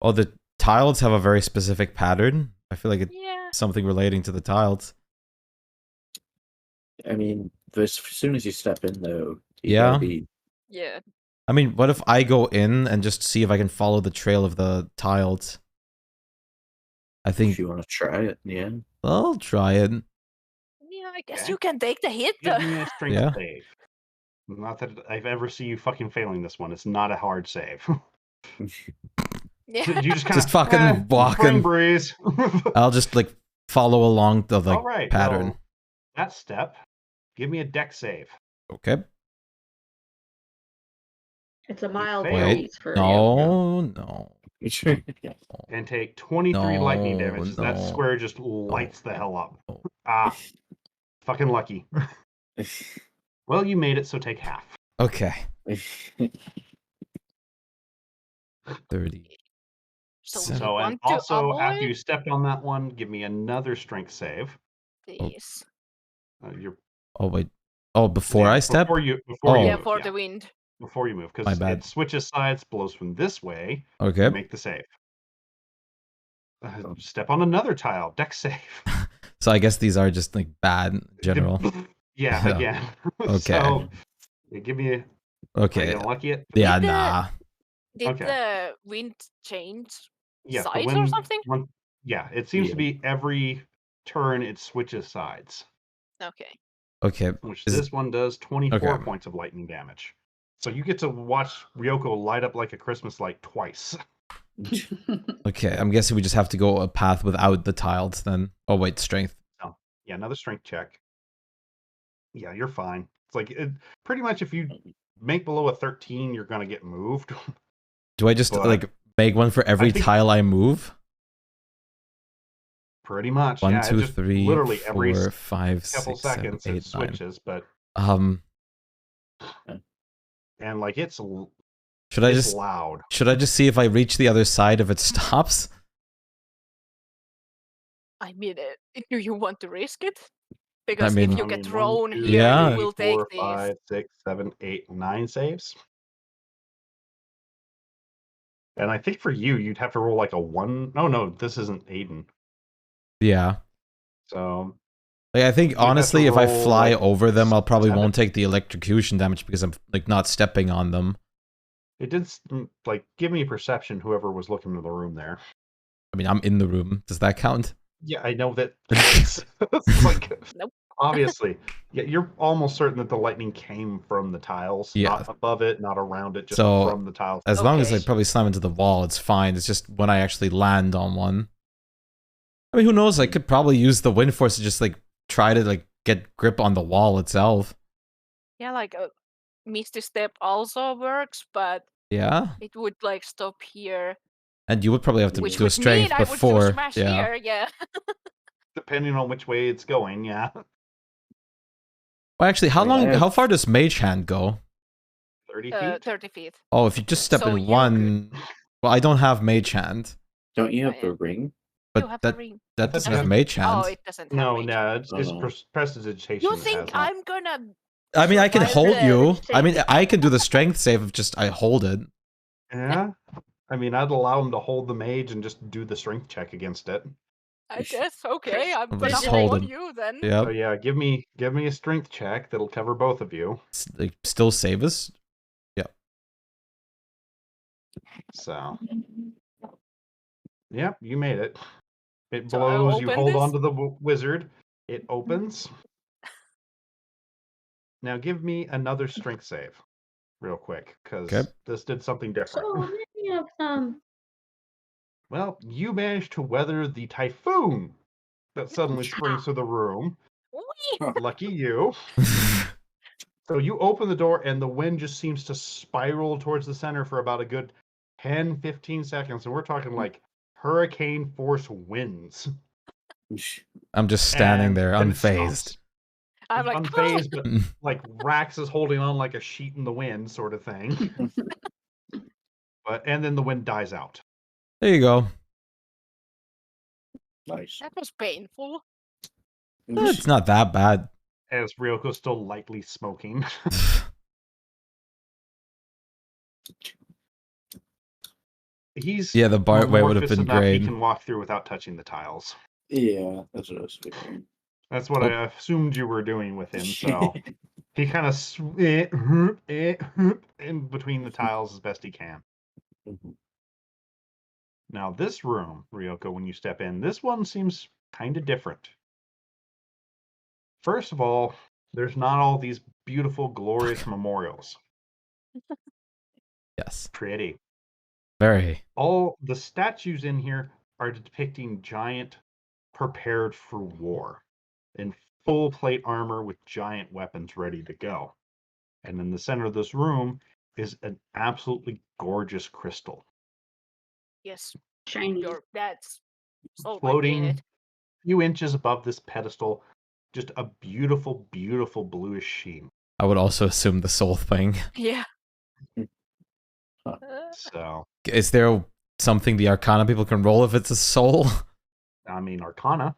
Oh, the tiles have a very specific pattern. I feel like it's Yeah. something relating to the tiles. I mean, as soon as you step in, though, you Yeah. gotta be. Yeah. I mean, what if I go in and just see if I can follow the trail of the tiles? I If think you want to try it, yeah. I'll try it. Yeah, I guess Okay. you can take the hit. Give me a strength Yeah. save. Not that I've ever seen you fucking failing this one. It's not a hard save. Yeah. You just kind Just of fucking walking. spring breeze. I'll just like follow along the like All right, pattern. well, that step. Give me a deck save. Okay. It's a mild failed. breeze for you. No. Yeah. And take 23 lightning No, damage. That no, square just lights the hell up. no. Ah, fucking lucky. Well, you made it, so take half. Okay. 30. So Seven. we So, and want to also, after you avoid stepped on that one, give me another strength save. this. You're Oh wait. Oh, before yeah, I step? Before you Oh. Yeah, move, for yeah. the wind. Before you move, My because bad. it switches sides, blows from this way. Okay. You make the save. Step on another tile. Deck save. So I guess these are just like bad in general. Yeah, Yeah. again. Okay. So, give me a... Are you Okay. gonna lucky it? Yeah, Did the- nah. Did Okay. the wind change Yeah, the sides wind, or something? yeah, it seems to Yeah. be every turn it switches sides. Okay. Okay. Which Is- this one does 24 Okay. points of lightning damage. So you get to watch Ryoko light up like a Christmas light twice. Okay, I'm guessing we just have to go a path without the tiles then. Oh wait, strength. Yeah, another strength check. Yeah, you're fine. It's like pretty much if you make below a 13, you're gonna get moved. Do I just But like make one for every think- tile I move? Pretty much. 1, yeah, 2, just 3, literally 4, every 5, couple 6, 7, seconds 8, it 9. switches, but and like it's Should I it's just loud. see if I reach the other side if it stops? I mean, do you want to risk it? Because mean- if you I get mean, thrown 1, 2, here, Yeah. you will 3, take 4, these. 5, 6, 7, 8, 9 saves. And I think for you, you'd have to roll like a 1. Oh no, this isn't Aiden. Yeah. So Like I think have to honestly if I roll, fly like, over them I'll probably 7. won't take the electrocution damage because I'm like not stepping on them. it did like give me perception. Whoever was looking in the room there. I mean, I'm in the room. Does that count? Yeah, I know that. It's like Nope. obviously, yeah, you're almost certain that the lightning came from the tiles, Yeah. not above it, not around it, just So, from the tiles. As long as I Okay. probably slam into the wall, it's fine. It's just when I actually land on one. I mean, who knows? I could probably use the wind force to just like try to like get grip on the wall itself. Yeah, like a Misty Step also works, but Yeah. it would like stop here, And you would probably have to which do a would mean strength I would before. do smash Yeah. here. Yeah. Depending on which way it's going, yeah. Well, actually, how Wait, long? I have- How far does Mage Hand go? 30 feet. 30 feet. Oh, if you just step So in you one. Well, I don't have Mage Hand, Don't you have yeah. the ring? You but have that the ring. that doesn't have doesn't- Mage Hand. Oh, it doesn't have No, range. no, it's Oh. prestidigitation. You that think has it. I'm gonna? I mean, I can survive hold the- you. I mean, Shake. I can do the strength save if just I hold it. Yeah. I mean, I'd allow him to hold the mage and just do the strength check against it. I guess okay. I'm I'm gonna just hold holding. you then. Yep. So yeah, give me a strength check that'll cover both of you. Like, still save us. So, yep, you made it. It So I'll blows. You open hold this? onto the wizard. It opens. Now give me another strength save, real quick, because Okay. this did something different. So many of them. Well, you managed to weather the typhoon that suddenly springs through the room. Whee! Lucky you. So you open the door, and the wind just seems to spiral towards the center for about a good 10, 15 seconds. And we're talking like hurricane force winds. I'm just standing And there, then it unfazed. stops. I'm like, Unfazed, but like Rax is holding on like a sheet in the wind, sort of thing. And then the wind dies out. There you go. Nice. that was painful. It's not that bad. As Ryoko's still lightly smoking. He's Yeah, the Bart way would have amorphous been enough great. He can walk through without touching the tiles. Yeah, that's what I was figuring. That's what Oh. I assumed you were doing with him. So he kind of in between the tiles as best he can. Mhm. Now this room, Ryoko, when you step in, this one seems kind of different. First of all, there's not all these beautiful, glorious memorials. Yes. Pretty. Very. All the statues in here are depicting giant prepared for war in full plate armor with giant weapons ready to go. And in the center of this room is an absolutely gorgeous crystal Yes, Shiny. that's soul might be in floating it. a few inches above this pedestal. Just a beautiful, beautiful bluish sheen. I would also assume the soul thing. Yeah. Huh. So, Is there something the Arcana people can roll if it's a soul? I mean, Arcana.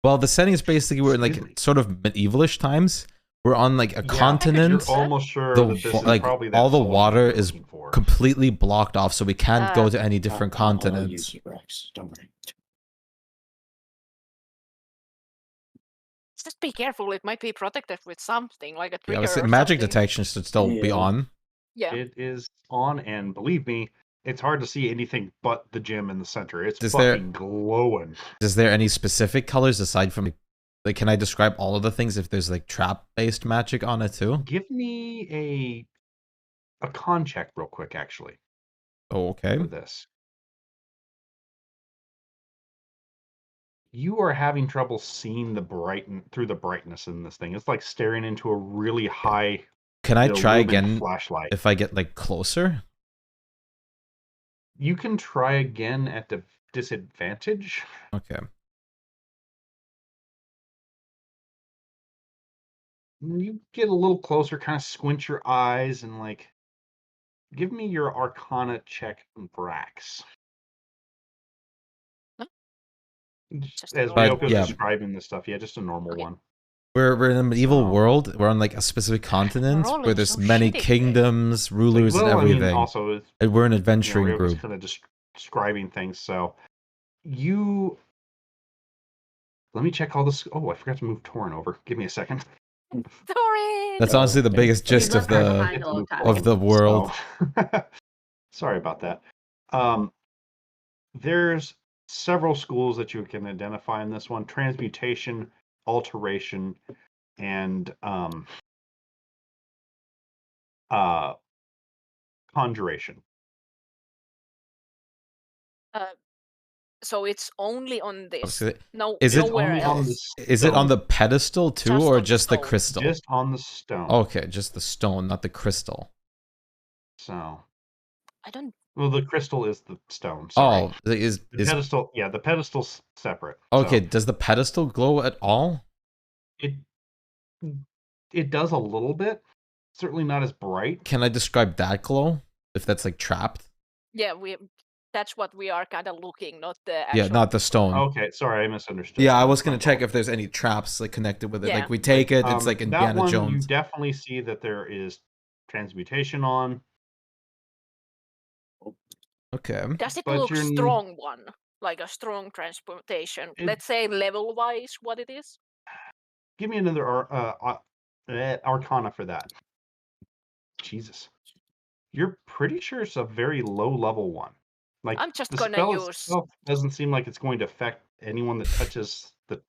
Well, the setting is basically we're in like Excuse me. sort of medievalish times. We're on like a Yeah, continent. You're almost sure The that this wa- is like probably that all the soul water you're is looking for. completely blocked off, so we can't go Ah. to any different I'll continents. use it, Rex. Don't worry. Just be careful. It might be protected with something like a Yeah, trigger or magic something. detection should still be Yeah. on. Yeah. It is on, and believe me, it's hard to see anything but the gem in the center. It's Is there- fucking glowing. Is there any specific colors aside from like? Can I describe all of the things if there's like trap-based magic on it too? Give me a con check real quick, actually, Oh, okay. for this. You are having trouble seeing through the brightness in this thing. It's like staring into a really high Can I try illumined again flashlight. if I get like closer? You can try again at the disadvantage. Okay. You get a little closer, kind of squint your eyes, and like, give me your Arcana check, Brax. Huh? Just a As normal Ryoko's yeah. describing this stuff, yeah, just a normal Okay. one. We're in a medieval So- world. We're on like a specific continent rolling where there's so many shitty today. kingdoms, rulers, well, and everything. I mean, also, it's, And we're an you know, adventuring Ryoko's group. kind of just describing things. So, you. Let me check all this. Oh, I forgot to move Torin over. Give me a second. Thorin! That's honestly the Okay. biggest He's gist of left her the behind all the time. of the world. So- sorry about that. There's several schools that you can identify in this one: transmutation, alteration, and conjuration. So it's only on this. So No, is it nowhere only on else. the Is it on stone. the pedestal too, Just or on the just the stone. crystal? Just on the stone. Okay, just the stone, not the crystal. So, I don't. well, the crystal is the stone. Sorry. Oh, is The pedestal, yeah, the pedestal's separate. okay? So Does the pedestal glow at all? it does a little bit. Certainly not as bright. Can I describe that glow? If that's like trapped? Yeah, that's what we are kind of looking, not the actual. Yeah, not the stone. Okay, sorry, I misunderstood. Yeah, I that. was gonna My check fault. if there's any traps like connected with it. Yeah. Like we take it, it's like that Indiana one, you Jones. definitely see that there is transmutation on. Okay. Does it but look you're- strong one? Like a strong transportation? Let's say level wise, what it is? Give me another Arcana for that. Jesus, you're pretty sure it's a very low level one. Like I'm just the gonna spell use- itself doesn't seem like it's going to affect anyone that touches the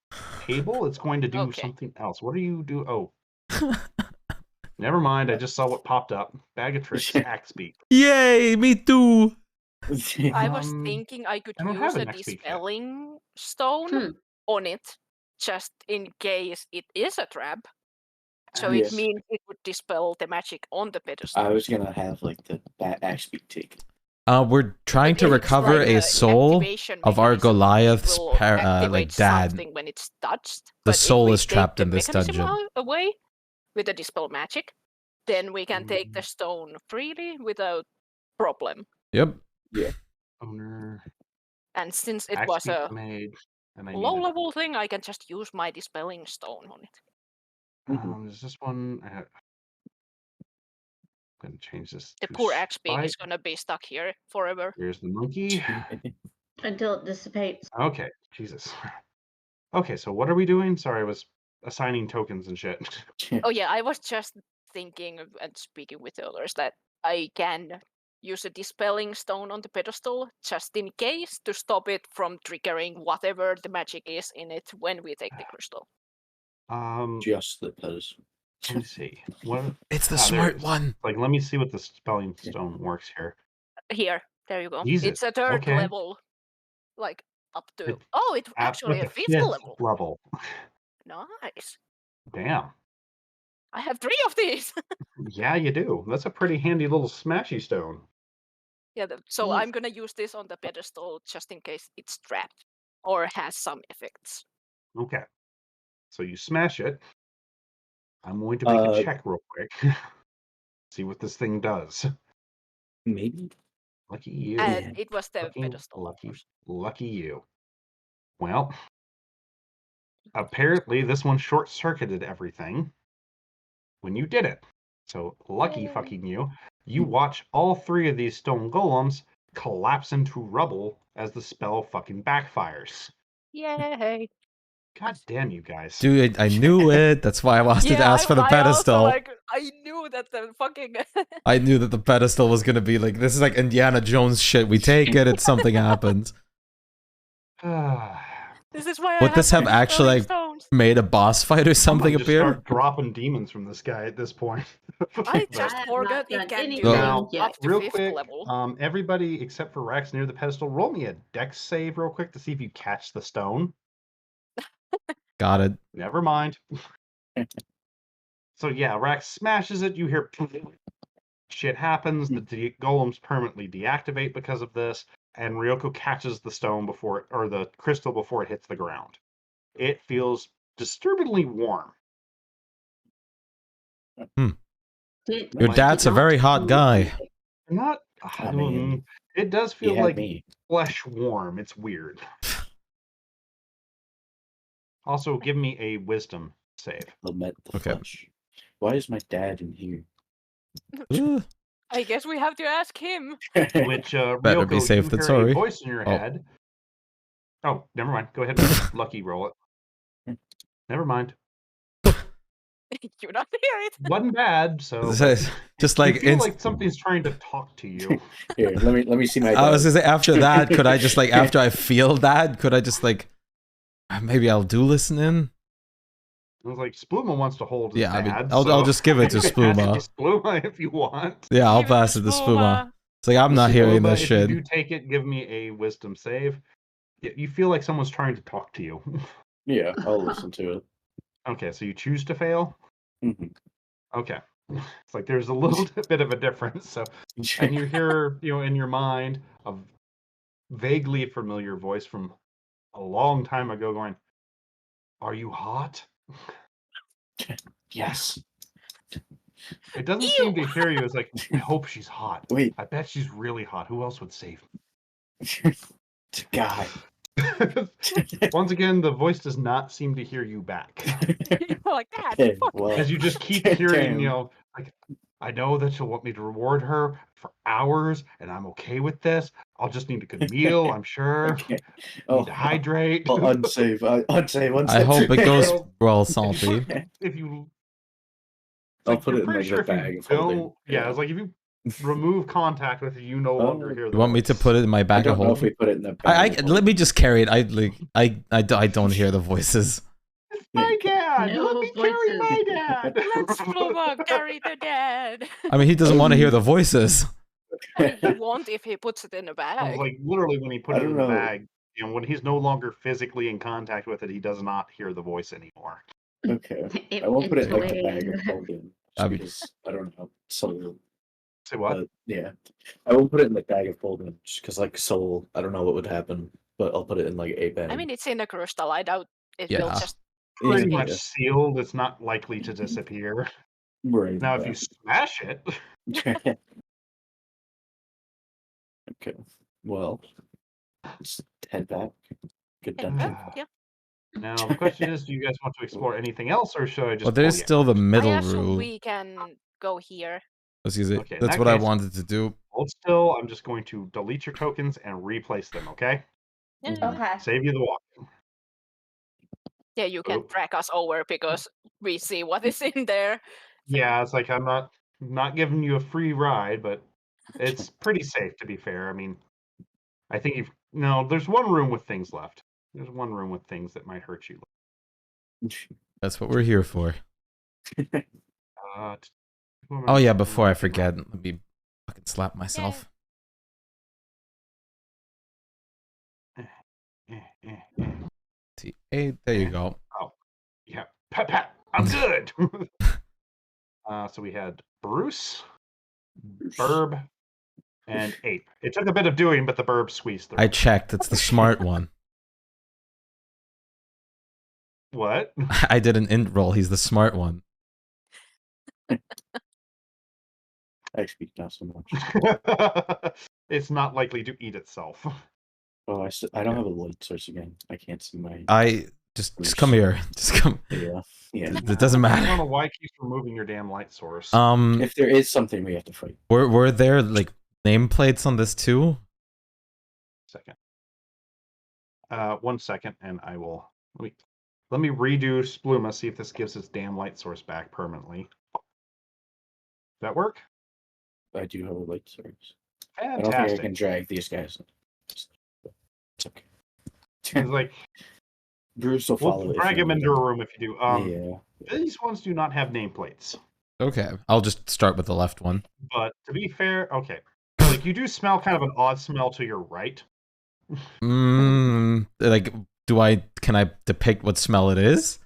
table. It's going to do Okay. something else. What do you do? Oh, never mind. I just saw what popped up. Bag of tricks. Axe beat. Yay, me too. I was Um, thinking I could I don't use have a an XP yet. dispelling stone Hmm. on it, just in case it is a trap. So Yes. it means it would dispel the magic on the pedestal. I was gonna have like the axe beak take. We're trying to It's recover like a soul inactivation of our mechanism. It Goliath's will like activate dad. something when it's touched. The but if soul we is take trapped the in this mechanism dungeon. away with the dispel magic, then we can take the Mm. stone freely without problem. Yep. Owner. And since it Axe was beat a made. And I low needed, level thing, I can just use my dispelling stone on it. Is this one? I'm gonna change this. The to poor axe beak Shpyke. is gonna be stuck here forever. Here's the monkey. Until it dissipates. Okay, Jesus. Okay, so what are we doing? Sorry, I was assigning tokens and shit. Oh yeah, I was just thinking and speaking with the others that I can use a dispelling stone on the pedestal just in case to stop it from triggering whatever the magic is in it when we take the crystal. Just the pedestal. Let me see. What? It's the There it smart is. one. Like, let me see what the spelling stone works here. Here, there you go. Jesus. It's a third Okay. level, like up to. It- Oh, it's actually With a the fifth fifth level. level. Nice. Damn. I have 3 of these. Yeah, you do. That's a pretty handy little smashy stone. Yeah, so Yes. I'm gonna use this on the pedestal just in case it's trapped or has some effects. Okay. So you smash it. I'm going to make a check real quick. See what this thing does. Maybe. Lucky you. And Yeah. it was the Fucking pedestal, of course. lucky you. Well, apparently this one short-circuited everything when you did it. So lucky Yay. fucking you. You watch all 3 of these stone golems collapse into rubble as the spell fucking backfires. Yay! God damn you guys. Dude, I knew it. That's why I wanted to ask for the I pedestal. also, like, I knew that the fucking. I knew that the pedestal was gonna be like, this is like Indiana Jones shit. We take it, it's something happens. This is why Would I this have three actually, spelling like, stones. made a boss fight or I something might just appear? start dropping demons from this guy at this point. I But- just I have forgot not it done can anything do Now, yet. up to real 5th quick, level. everybody except for Rex near the pedestal, roll me a dex save real quick to see if you catch the stone. Got it. Never mind. So yeah, Rex smashes it. You hear shit happens. The golems permanently deactivate because of this, and Ryoko catches the stone or the crystal before it hits the ground. It feels disturbingly warm. Did- Your Why dad's a not very hot do guy. anything. Not. I mean, It does he feel had like me. flesh warm. It's weird. Also, give me a wisdom save. Lament the Okay. flesh. Why is my dad in here? Ugh. I guess we have to ask him. Which Better be Ryoko, safe you than hear sorry. a voice in your Oh. head. Oh, never mind. Go ahead. Lucky roll it. Never mind. You not hear it. Wasn't bad. So Just you like, feel like something's trying to talk to you. Here, let me see my dad. I was gonna say, after that, could I just like, after I feel that, could I just like, maybe I'll do listen in? I was like, Spluma wants to hold his Yeah, I mean, dad. I'll just give it to you can pass Spluma. Spluma if you want. Yeah, I'll Give it pass it to Spuma. Spuma. It's like, I'm not hearing Spluma, this if shit. you do take it, give me a wisdom save. You feel like someone's trying to talk to you. Yeah, I'll listen to it. Okay, so you choose to fail? Mhm. Okay. It's like there's a little bit of a difference. So, and you hear, in your mind, a vaguely familiar voice from a long time ago going, "Are you hot?" Yes. It doesn't Ew. seem to hear you. It's like, I hope she's hot. Wait. I bet she's really hot. Who else would save God. me? Once again, the voice does not seem to hear you back. You're like that. Okay, Fuck. well, As you just keep hearing, damn. like, I know that she'll want me to reward her for hours, and I'm okay with this. I'll just need a good meal, I'm sure. Okay. Need to hydrate. I'll unsave. Unsave. I hope it goes Well, well, Salty. If you, I'll put you're it in pretty like sure the if you bag of holding. don't, yeah, it's like if you remove contact with it, you no longer Oh. hear the You want me to voice. put it in my I bag of don't know if holding? we put it in the bag. of Let holding. me just carry it. I don't hear the voices. It's my dad. No Let me carry my voices. dad. Let's Spuma carry the dad. I mean, he doesn't want to hear the voices. He won't if he puts it in a I was bag. like literally when he put I it in don't the know. bag, when he's no longer physically in contact with it, he does not hear the voice anymore. Okay. I won't put it in like the It's bag of weird. holding. Just Um, because I don't know. Soul. Say what? But yeah. I won't put it in the bag of holding just because like soul. I don't know what would happen. But I'll put it in like a bag. I mean, it's in a crystal. I doubt it will Yeah. just. Pretty Yeah. much sealed. It's not likely to disappear. Right. Now, if you smash it, Okay. Well, let's head back. Good Yeah, dungeon. yeah. now the question is, do you guys want to explore anything else, or should I just? Well, there's pull you still the out? I middle assume room. we can go here. Excuse me. Okay, in That's that what I case- wanted to do. Hold still. I'm just going to delete your tokens and replace them. Okay. Yeah, Mhm. Okay. Save you the walk. yeah, you can Oop. drag us over because we see what is in there. Yeah, it's like I'm not giving you a free ride, but it's pretty safe to be fair. I mean, I think you've no. There's one room with things left. There's one room with things that might hurt you. That's what we're here for. Oh yeah, before I forget, let me fucking slap myself. T8, there you go. Oh, yeah. Pat, pat. I'm good. So we had Bruce, Burb, and Ape. It took a bit of doing, but the Burb squeezed through. I checked. It's the smart one. What? I did an int roll. He's the smart one. I speak not so much. It's not likely to eat itself. Oh, I don't have a light source again. I can't see my. I just come here. Just come. Yeah. It doesn't I don't matter. know why it keeps removing your damn light source. If there is something, we have to fight. Were there like nameplates on this too? Second. 1 second, and I will let me redo Spluma, see if this gives its damn light source back permanently. Does that work? I do have a light source. Fantastic. I don't think I can drag these guys. It's okay. It's like Bruce will follow we'll it. drag him into a room if you do. Yeah. These ones do not have nameplates. Okay, I'll just start with the left one. But to be fair, okay. Like you do smell kind of an odd smell to your right. Like, can I depict what smell it is?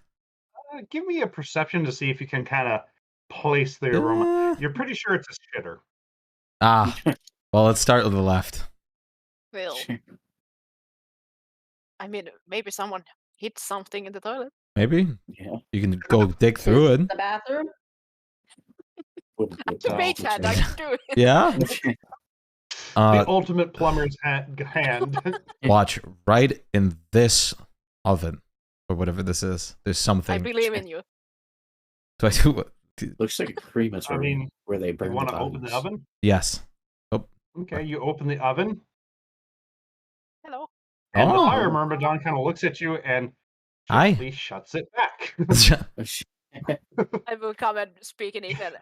Give me a perception to see if you can kind of place the aroma. You're pretty sure it's a shitter. Well, let's start with the left. Well, I mean, maybe someone hid something in the toilet. Maybe Yeah. you can go dig through it. The bathroom? The mage hand, I can do it. Yeah. The ultimate plumber's hand. Watch right in this oven or whatever this is. There's something. I believe in you. Do I do what? Looks like a crematory where they burn You want the to open the bodies. oven? Yes. Okay, you open the oven, Hello. and the Oh. fire myrmidon kind of looks at you and Hi. gently shuts it back. I will come and speak in Ethan.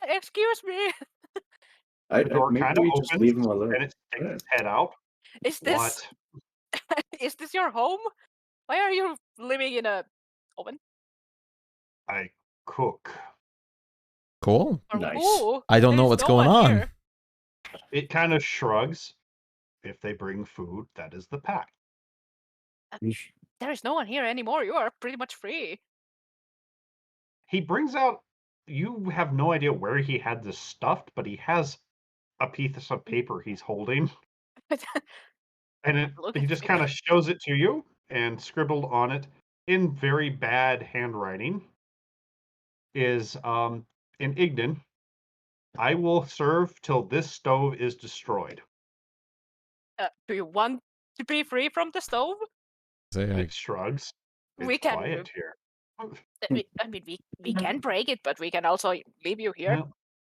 Excuse me. The door maybe kind of we opens, just leave him alone. and it sticks its head out. Is this What? is this your home? Why are you living in a oven? I cook. Cool. Or Nice. who? I don't know There's what's no going one on. here. It kind of shrugs. If they bring food, that is the pact. There is no one here anymore. You are pretty much free. He brings out. You have no idea where he had this stuffed, but he has a piece of paper he's holding, and Look he at just the kind of paper. shows it to you and scribbled on it in very bad handwriting. Is in Ignan. I will serve till this stove is destroyed. Do you want to be free from the stove? It shrugs. We It's can. quiet here. I mean, we can break it, but we can also leave you here.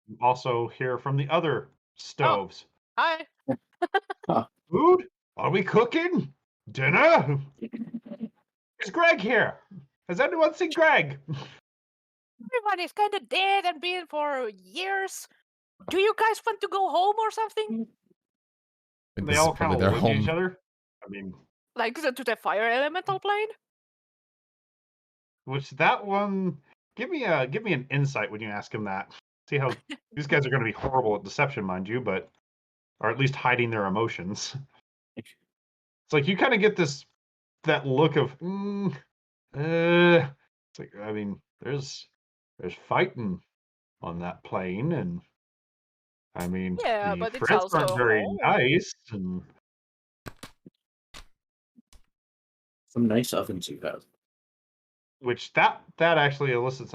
Yeah. Also hear from the other stoves. Hi. Food? Are we cooking? Dinner? Is Greg here? Has anyone seen Greg? Everyone is kind of dead and been for years. Do you guys want to go home or something? They all kind of look at each other. I mean, Like to the fire elemental plane? which that one? Give me an insight when you ask him that. See how these guys are going to be horrible at deception, mind you, but or at least hiding their emotions. It's like you kind of get that look of, it's like, I mean, there's fighting on that plane, and I mean, Yeah, the but it's friends also aren't very home. nice, and Some nice ovens you have. which that actually elicits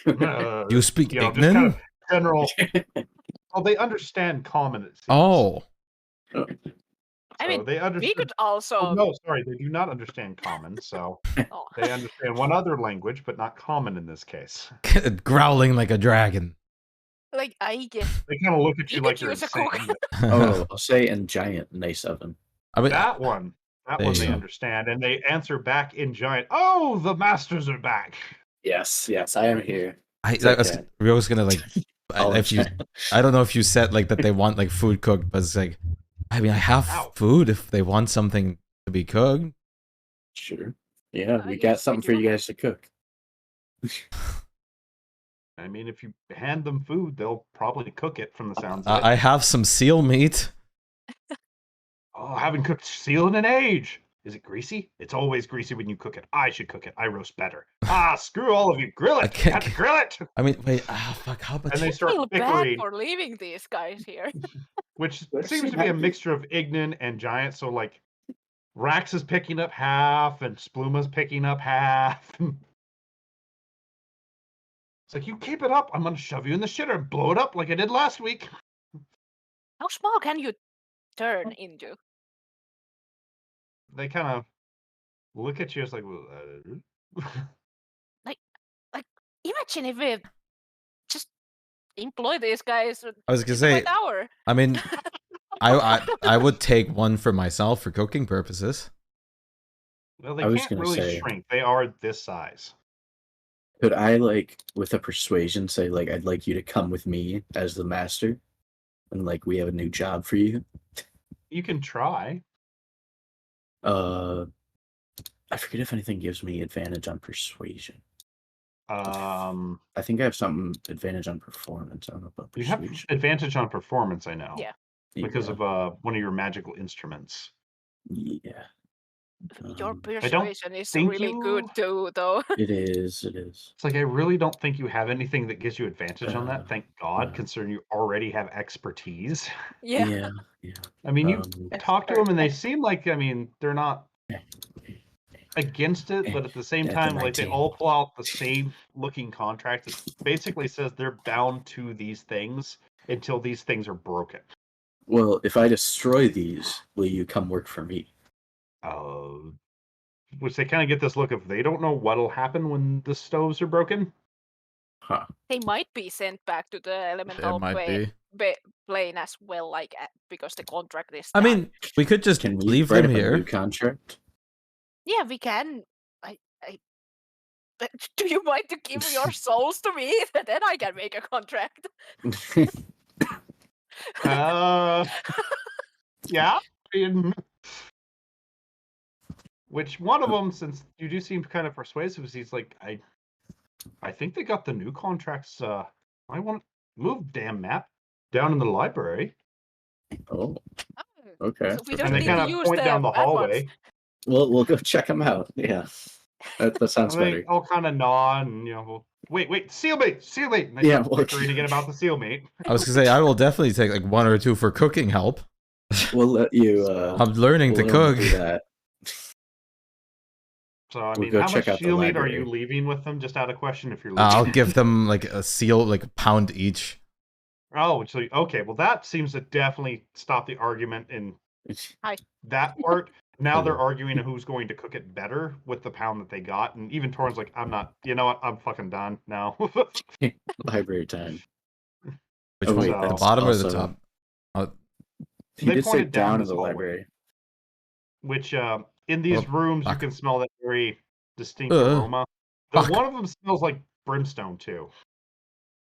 You speak just kind Ignan? of general. Oh, they understand common. It seems. Oh. I mean, they understand. we could also. Oh, no, sorry, they do not understand common. So Oh. they understand one other language, but not common in this case. Growling like a dragon. Like I guess They kind of look at you you like could you're use a insane. cook. Oh, I'll say in giant nice oven. I mean, That one There they you go. understand, and they answer back in giant. Oh, the masters are back. Yes, I am here. I It's like was, that. we was gonna like, Oh, if you, I don't know if you said like that they want like food cooked, but it's like, I mean, I have Ow. food if they want something to be cooked. Sure. Yeah, we yes, got we something for do. you guys to cook. I mean, if you hand them food, they'll probably cook it from the sounds of it. I have some seal meat. Oh, I haven't cooked seal in an age. Is it greasy? It's always greasy when you cook it. I should cook it. I roast better. Ah, screw all of you. Grill I it. can't- Have to grill it. I mean, wait. Ah, fuck. How about And they I start feel bad bickering, for leaving these guys here. which Let's seems see to be a how- mixture of Ignan and Giant. So, like, Rax is picking up half, and Spluma's picking up half. It's like, you keep it up. I'm going to shove you in the shitter and blow it up like I did last week. How small can you turn into? They kind of look at you as like, well, Like, imagine if we just employ these guys I was gonna in say. the tower. I mean, I would take one for myself for cooking purposes. well, they I was can't gonna really say- shrink. They are this size. Could I, like, with a persuasion, say, like, I'd like you to come with me as the master, and like we have a new job for you? You can try. I forget if anything gives me advantage on persuasion. I think I have some advantage on performance. I don't know about You have persuasion. advantage on performance, I know. Yeah. Because Yeah. of one of your magical instruments. Yeah. Your Um, persuasion is think really good you- too, though. It is. It is. It's like, I really don't think you have anything that gives you advantage on that. Thank God, yeah. considering you already have expertise. Yeah. Yeah. Yeah. I mean, you Um, talk to them and they seem like, I mean, they're not against it, but at the same At the time, right like, they table. all pull out the same looking contract that basically says they're bound to these things until these things are broken. Well, if I destroy these, will you come work for me? Which they kind of get this look of they don't know what'll happen when the stoves are broken. Huh. They might be sent back to the elemental might plane as well, like because the contract is. I done. mean, we could just Can we leave write them up a here. new contract? Yeah, we can. But do you mind to give your souls to me? Then I can make a contract. Yeah. Which one of them, since you do seem kind of persuasive, is he's like, I think they got the new contracts. I want to move damn map down in the library. Oh, okay. So we And don't they need kind to of use point down the advance. hallway. We'll go check them out. Yeah, that sounds And they better. all kind of nod and, well, wait, seal mate. And they Yeah, start well, bickering again about the seal mate. I was gonna say I will definitely take like one or two for cooking help. We'll let you. I'm learning to we'll let 'em cook. do that. So, I We'll mean, go how much check out the seal meat are you library. leaving with them? Just out of question, if you're leaving. I'll give them like a seal, like a pound each. Oh, so okay. Well, that seems to definitely stop the argument in that part. Now they're arguing who's going to cook it better with the pound that they got, and even Torn's like, "I'm not. You know what? I'm fucking done now." Library time. Which Oh, one? wait, The that's bottom or the also- top? Oh, He They did say pointed down down in this the hallway. library. Which in these Oh, rooms fuck. you can smell that very distinct Uh, aroma. Though fuck. one of them smells like brimstone too.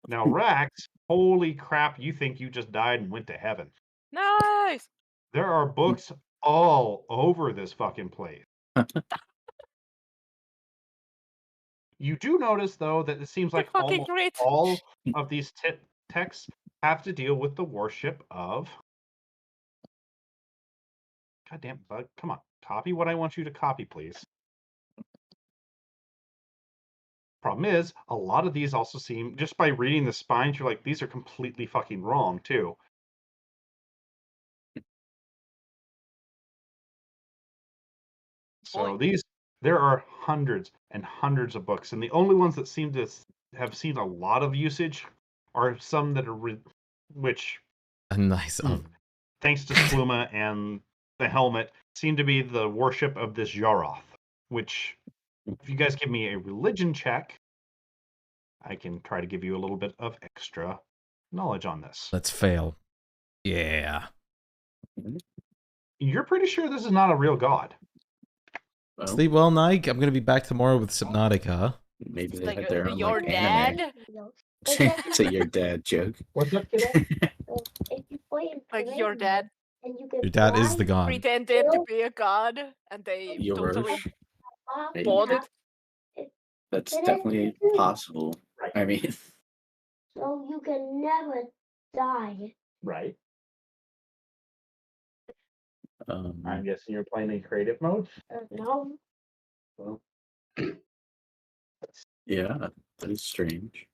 Now, Rax, holy crap! You think you just died and went to heaven? Nice. There are books all over this fucking place. You do notice, though, that it seems like fucking almost great. all of these texts have to deal with the worship of. Goddamn bug! Come on, copy what I want you to copy, please. Problem is, a lot of these also seem, just by reading the spines, you're like, these are completely fucking wrong, too. So Boy. there are hundreds and hundreds of books, and the only ones that seem to have seen a lot of usage are some that are, which, a nice thanks to Spluma and the helmet, seem to be the worship of this Yaroth, which, if you guys give me a religion check, I can try to give you a little bit of extra knowledge on this. Let's fail. Yeah. You're pretty sure this is not a real god. Well, Sleep well, Nike. I'm gonna be back tomorrow with Subnautica. maybe they Like had their own your like, anime. dad, It's a your dad joke. What's up, kiddo? like your dad Your dad is the god. pretended to be a god, and they Your totally Maybe. bought it. That's definitely possible. I mean, So you can never die. Right. Um, I'm guessing you're playing in creative mode. No. Well, yeah, that is strange.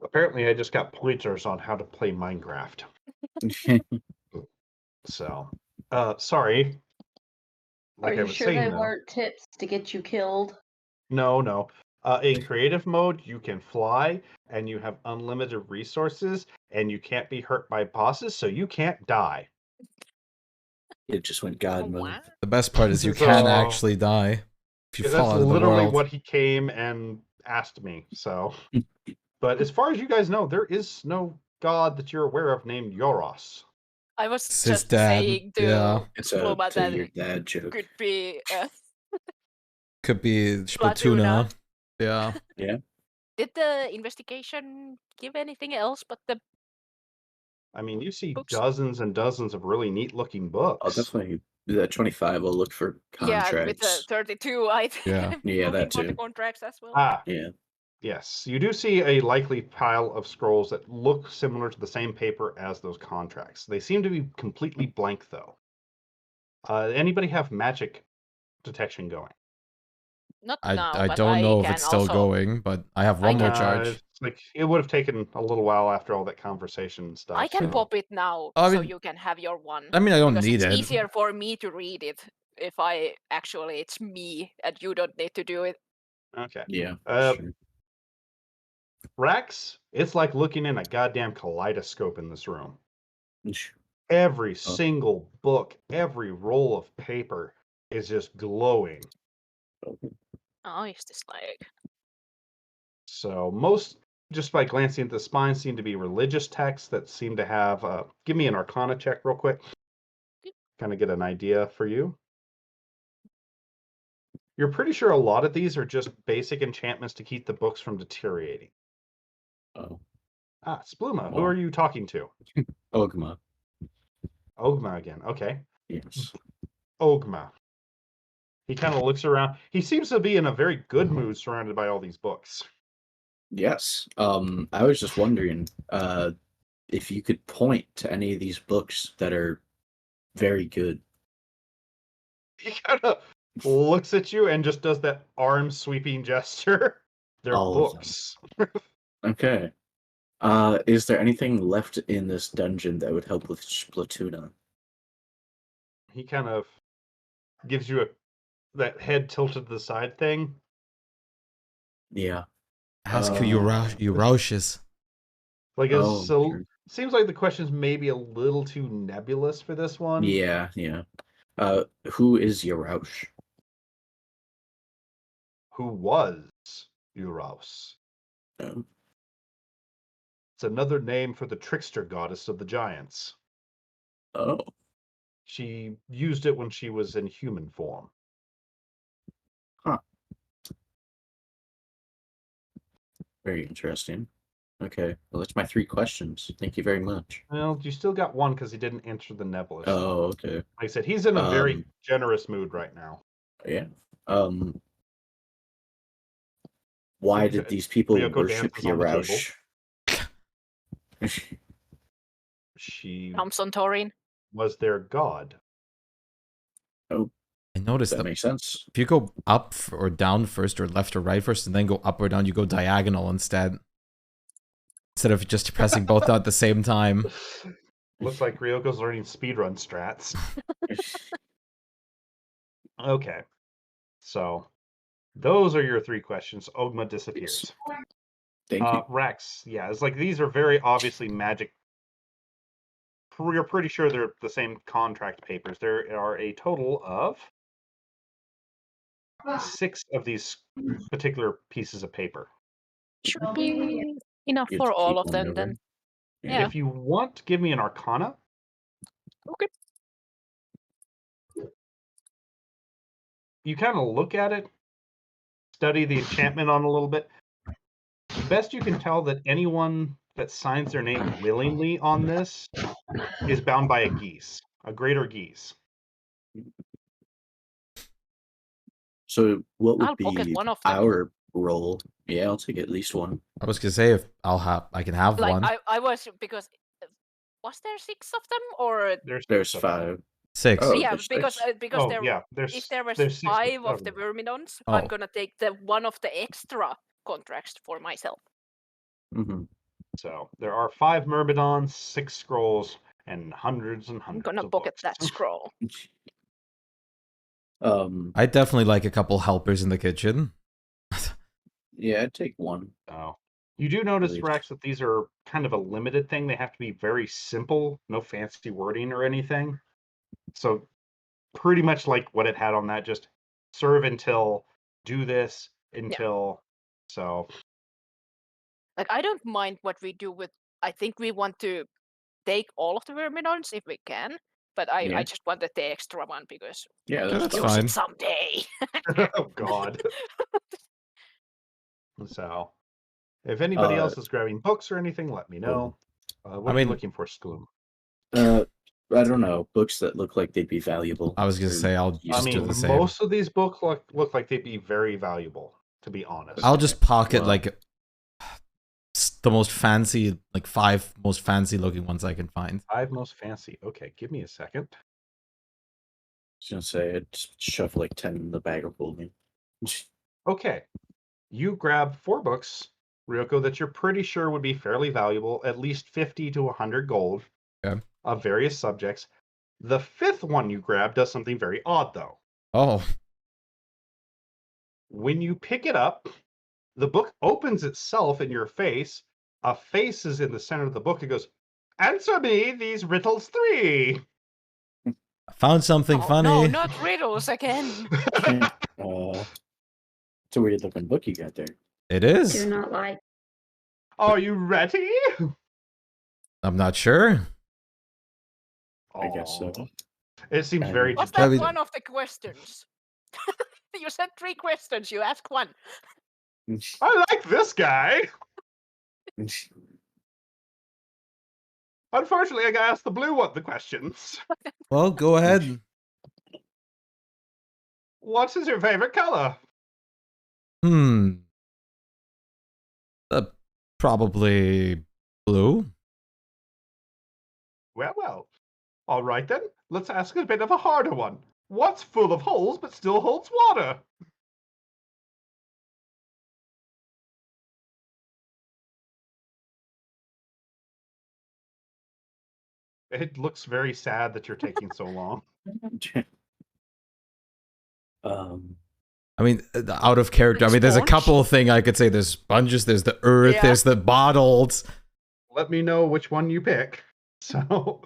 apparently, I just got pointers on how to play Minecraft. So, sorry. Like Are I you was sure saying, they though. weren't tips to get you killed? No. In creative mode, you can fly, and you have unlimited resources, and you can't be hurt by bosses, so you can't die. It just went God mode. Wow. The best part is you So- can actually die if you Yeah, fall that's out of the literally world. what he came and asked me. So, but as far as you guys know, there is no god that you're aware of named Yoros. I was It's his just dad, saying to yeah. It's Pluma a that your dad joke. could be Could be Splatuna. Splatuna. Yeah. Yeah. Did the investigation give anything else but the I mean, you see Books? dozens and dozens of really neat-looking books. I'll definitely at 25. I'll look for contracts. yeah with the 32 I think Yeah. I'm Yeah, looking that for the too. contracts as well. Ah, Yeah. yes. You do see a likely pile of scrolls that look similar to the same paper as those contracts. They seem to be completely blank, though. Anybody have magic detection going? Not I now, I but don't I know if can it's still also going, but I have I one more can- charge. It's like it would have taken a little while after all that conversation and stuff. I can so- pop it now I so mean- you can have your one. I mean, I don't because need it's it. easier for me to read it if I actually it's me and you don't need to do it. Okay. Yeah. Uh, Sure. Rex, it's like looking in a goddamn kaleidoscope in this room. Every single book, every roll of paper is just glowing. Oh, is this like So most, just by glancing at the spine, seem to be religious texts that seem to have. Give me an Arcana check real quick. Kind of get an idea for you. You're pretty sure a lot of these are just basic enchantments to keep the books from deteriorating. Oh. Ah, Spluma, who Well. are you talking to? Ogma. Ogma again. Okay. Yes. Ogma. He kind of looks around. He seems to be in a very good mood surrounded by all these books. Yes. I was just wondering, if you could point to any of these books that are very good. He kind of looks at you and just does that arm sweeping gesture. They're All of them. books. Okay. Is there anything left in this dungeon that would help with Splatuna? He kind of gives you that head tilted to the side thing. Yeah. Ask who Roush. Like Oh, so sure. seems like the question's maybe a little too nebulous for this one. Yeah. Who is Yaroush? Who was Euros? Oh. It's another name for the trickster goddess of the giants. Oh. She used it when she was in human form. Very interesting. Okay. Well, that's my 3 questions. Thank you very much. Well, you still got one because he didn't answer the nebulous. Oh, okay. Like I said, he's in a very Um, generous mood right now. Yeah. Why did these people Ryoko worship dances on the Yaroush? She Thompson Torin? was their god. I noticed That that makes sense. if you go up or down first, or left or right first, and then go up or down, you go diagonal instead. Instead of just pressing both at the same time. Looks like Ryoko's learning speedrun strats. Okay. So those are your 3 questions. Ogma disappears. Thank you. Rex, yeah, it's like these are very obviously magic. You're pretty sure they're the same contract papers. There are a total of 6 of these particular pieces of paper. Should be enough You for have to all keep of one them over. then. Yeah. Yeah. If you want, give me an Arcana. Okay. You kind of look at it, study the enchantment on a little bit. Best you can tell that anyone that signs their name willingly on this is bound by a geese, a greater geese. So what would I'll pocket be one of them. our role Yeah, I'll take at least one. I was gonna say if I can have Like one. I was because was there 6 of them or There's There's six of them. 5. 6. Oh, yeah, there's because 6. because Oh there yeah, if there was there's 6 5 of the them. Vermidons, Oh. I'm gonna take the one of the extra contracts for myself. Mm-hmm. So there are 5 Myrmidons, 6 scrolls, and hundreds and I'm hundreds gonna of pocket books. that scroll. I definitely like a couple helpers in the kitchen. Yeah, I'd take one. Oh. You do notice, least. Rex, that these are kind of a limited thing. They have to be very simple, no fancy wording or anything. So pretty much like what it had on that, just serve until, do this until. So Like I don't mind what we do with. I think we want to take all of the Vermidons if we can, but I Yeah. just wanted the extra one because Yeah, we that's can fine. use it someday. oh god. So if anybody else is grabbing books or anything, let me know. What are you looking for, Skoom? I don't know. Books that look like they'd be valuable. I was gonna say I'll I just do mean, the same. most of these books look like they'd be very valuable, to be honest. I'll just pocket Well- like the most fancy, like 5 most fancy looking ones I can find. 5 most fancy. Okay, give me a second. was gonna say I'd just shove like 10 in the bag of holding. Okay. You grab 4 books, Ryoko, that you're pretty sure would be fairly valuable, at least 50 to 100 gold Okay. of various subjects. The 5th one you grab does something very odd, though. Oh, When you pick it up, the book opens itself in your face. A face is in the center of the book. It goes, "Answer me these riddles 3." I found something Oh, funny. no, not riddles again. It's a weird looking book you got there. It is. Do not like. Are you ready? I'm not sure. I guess so. Aw. It seems I very mean- Was that mean- one of the questions? You said 3 questions. You asked one. I like this guy. Unfortunately, I gotta ask the blue one the questions. Well, go ahead. What is your favorite color? Probably blue. Well. All right then. Let's ask a bit of a harder one. What's full of holes but still holds water? It looks very sad that you're taking so long. I mean, out of character. I mean, there's a Sponge? couple of things I could say. There's sponges, there's the earth, Yeah. there's the bottles. Let me know which one you pick. So,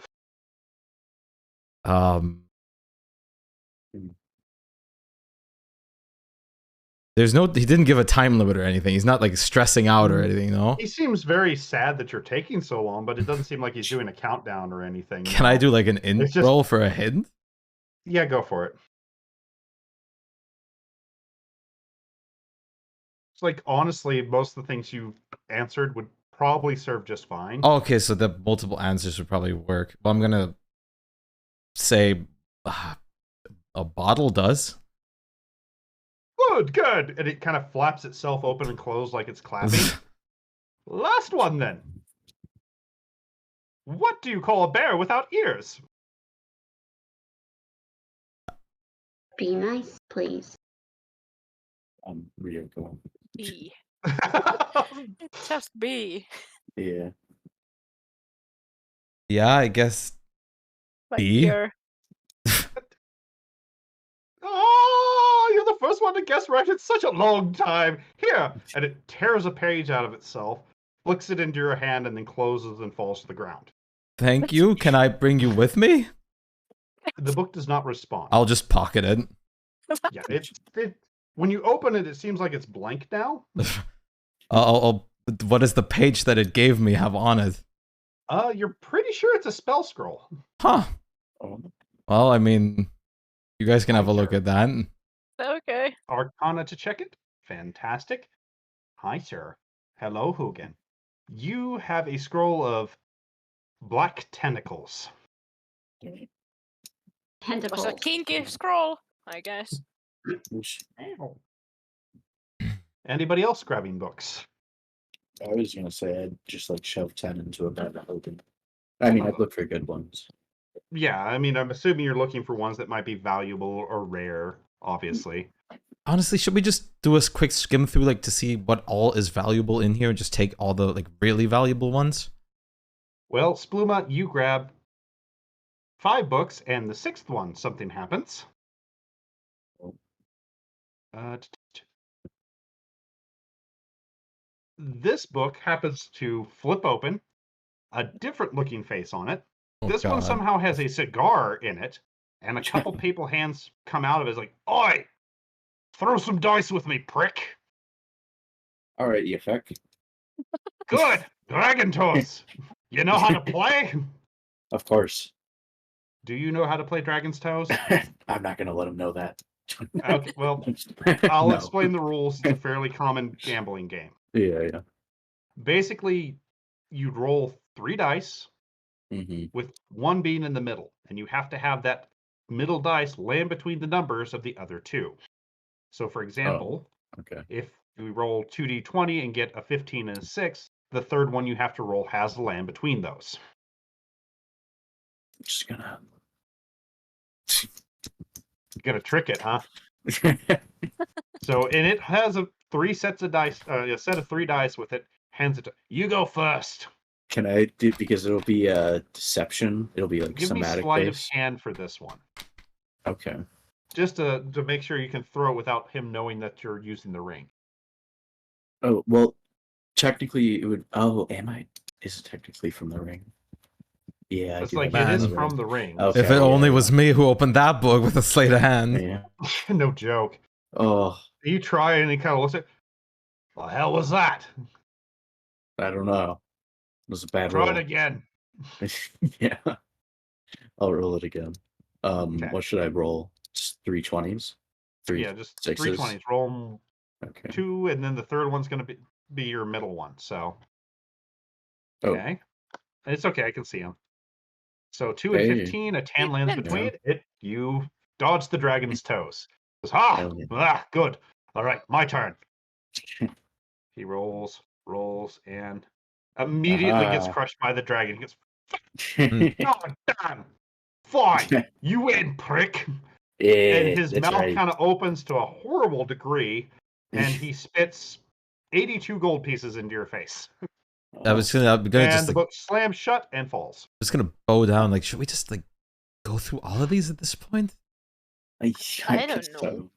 There's no. He didn't give a time limit or anything. He's not like stressing out or anything. No. he seems very sad that you're taking so long, but it doesn't seem like he's doing a countdown or anything. Can I no. do like an It's just- intro for a hint? Yeah, go for it. It's like, honestly, most of the things you answered would probably serve just fine. Oh, okay, so the multiple answers would probably work. Well, I'm gonna say a bottle does. Good. And it kind of flaps itself open and closed like it's clapping. Last one, then. What do you call a bear without ears? Be nice, please. Ryoko. B. It's just B. Yeah. Yeah, I guess. Like B? here. Oh, you're the first one to guess right in such a long time. Here. And it tears a page out of itself, flicks it into your hand, and then closes and falls to the ground. Thank you. Can I bring you with me? The book does not respond. I'll just pocket it. Yeah, when you open it, it seems like it's blank now. What does the page that it gave me have on it? You're pretty sure it's a spell scroll. Huh. Oh, Well, I mean, you guys can have a look Sure. at that. Okay. Arcana to check it. Fantastic. Hi, sir. Hello, Hugin. You have a scroll of black tentacles. Was Tentacles. a kinky scroll, I guess. Anybody else grabbing books? I was gonna say I'd just like shove 10 into a bag and open. I mean, I'd look for good ones. Yeah, I mean, I'm assuming you're looking for ones that might be valuable or rare, obviously. Honestly, should we just do a quick skim through, like, to see what all is valuable in here and just take all the, like, really valuable ones? Well, Spluma, you grab 5 books, and the 6th one, something happens. This book happens to flip open, a different looking face on it. Oh, This one God. somehow has a cigar in it, and a couple people hands come out of it. It's like, "Oi, throw some dice with me, prick." All right, Yefek. Good, Dragon Toes. You know how to play? Of course. Do you know how to play Dragon's Toes? I'm not gonna let him know that. Okay, well, I'll No. explain the rules. It's a fairly common gambling game. Yeah. Basically, you'd roll 3 dice, Mm-hmm. with one being in the middle, and you have to have that middle dice land between the numbers of the other 2. So, for example, Okay. if we roll 2d20 and get a 15 and a 6, the third one you have to roll has to land between those. I'm just gonna. You gotta trick it, huh? So, and it has a 3 sets of dice, a set of 3 dice with it. Hands it to you. Go first. Can I do, because it'll be a deception? It'll be like Give me somatic sleight of based. hand for this one, Okay. just to make sure you can throw it without him knowing that you're using the ring. Oh well, technically it would. Oh, am I? Is it technically from the ring? Yeah, It's I do like have it is the from ring. the ring. Okay. If it yeah, only yeah. was me who opened that book with a sleight of hand. Yeah. No joke. Oh, You try and he kind of looks at. The hell was that? I don't know. It was a bad Try roll. it again. Yeah. I'll roll it again. Okay. What should I roll? Just 3 20s? 3 Yeah, just sixes? 3 20s. Roll 'em Okay. 2, and then the third one's going to be your middle one. So, Oh. okay. It's okay. I can see him. So 2 Hey. and 15, a 10 lands Yeah. between it. You dodge the dragon's toes. Goes, ha! Oh, yeah. Ah, good. All right, my turn. He rolls, and immediately gets Aha. crushed by the dragon. He goes, God damn! Fine, you win, prick. And his that's mouth right. kind of opens to a horrible degree, and he spits 82 gold pieces into your face. I'm gonna And just the like, book slams shut and falls. just gonna bow down. Like, should we just like go through all of these at this point? I don't guess know. so.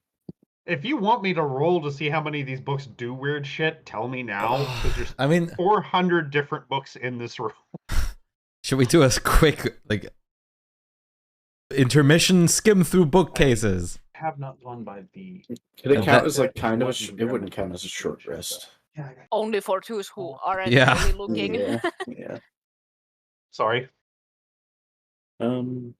If you want me to roll to see how many of these books do weird shit, tell me now, because there's I mean, 400 different books in this room. should we do a quick like intermission skim through bookcases? Have not gone by the. Could it And count that- as like kind of a? It wouldn't count as a short rest. Only for those who aren't Yeah. really looking. Yeah. Sorry. Let's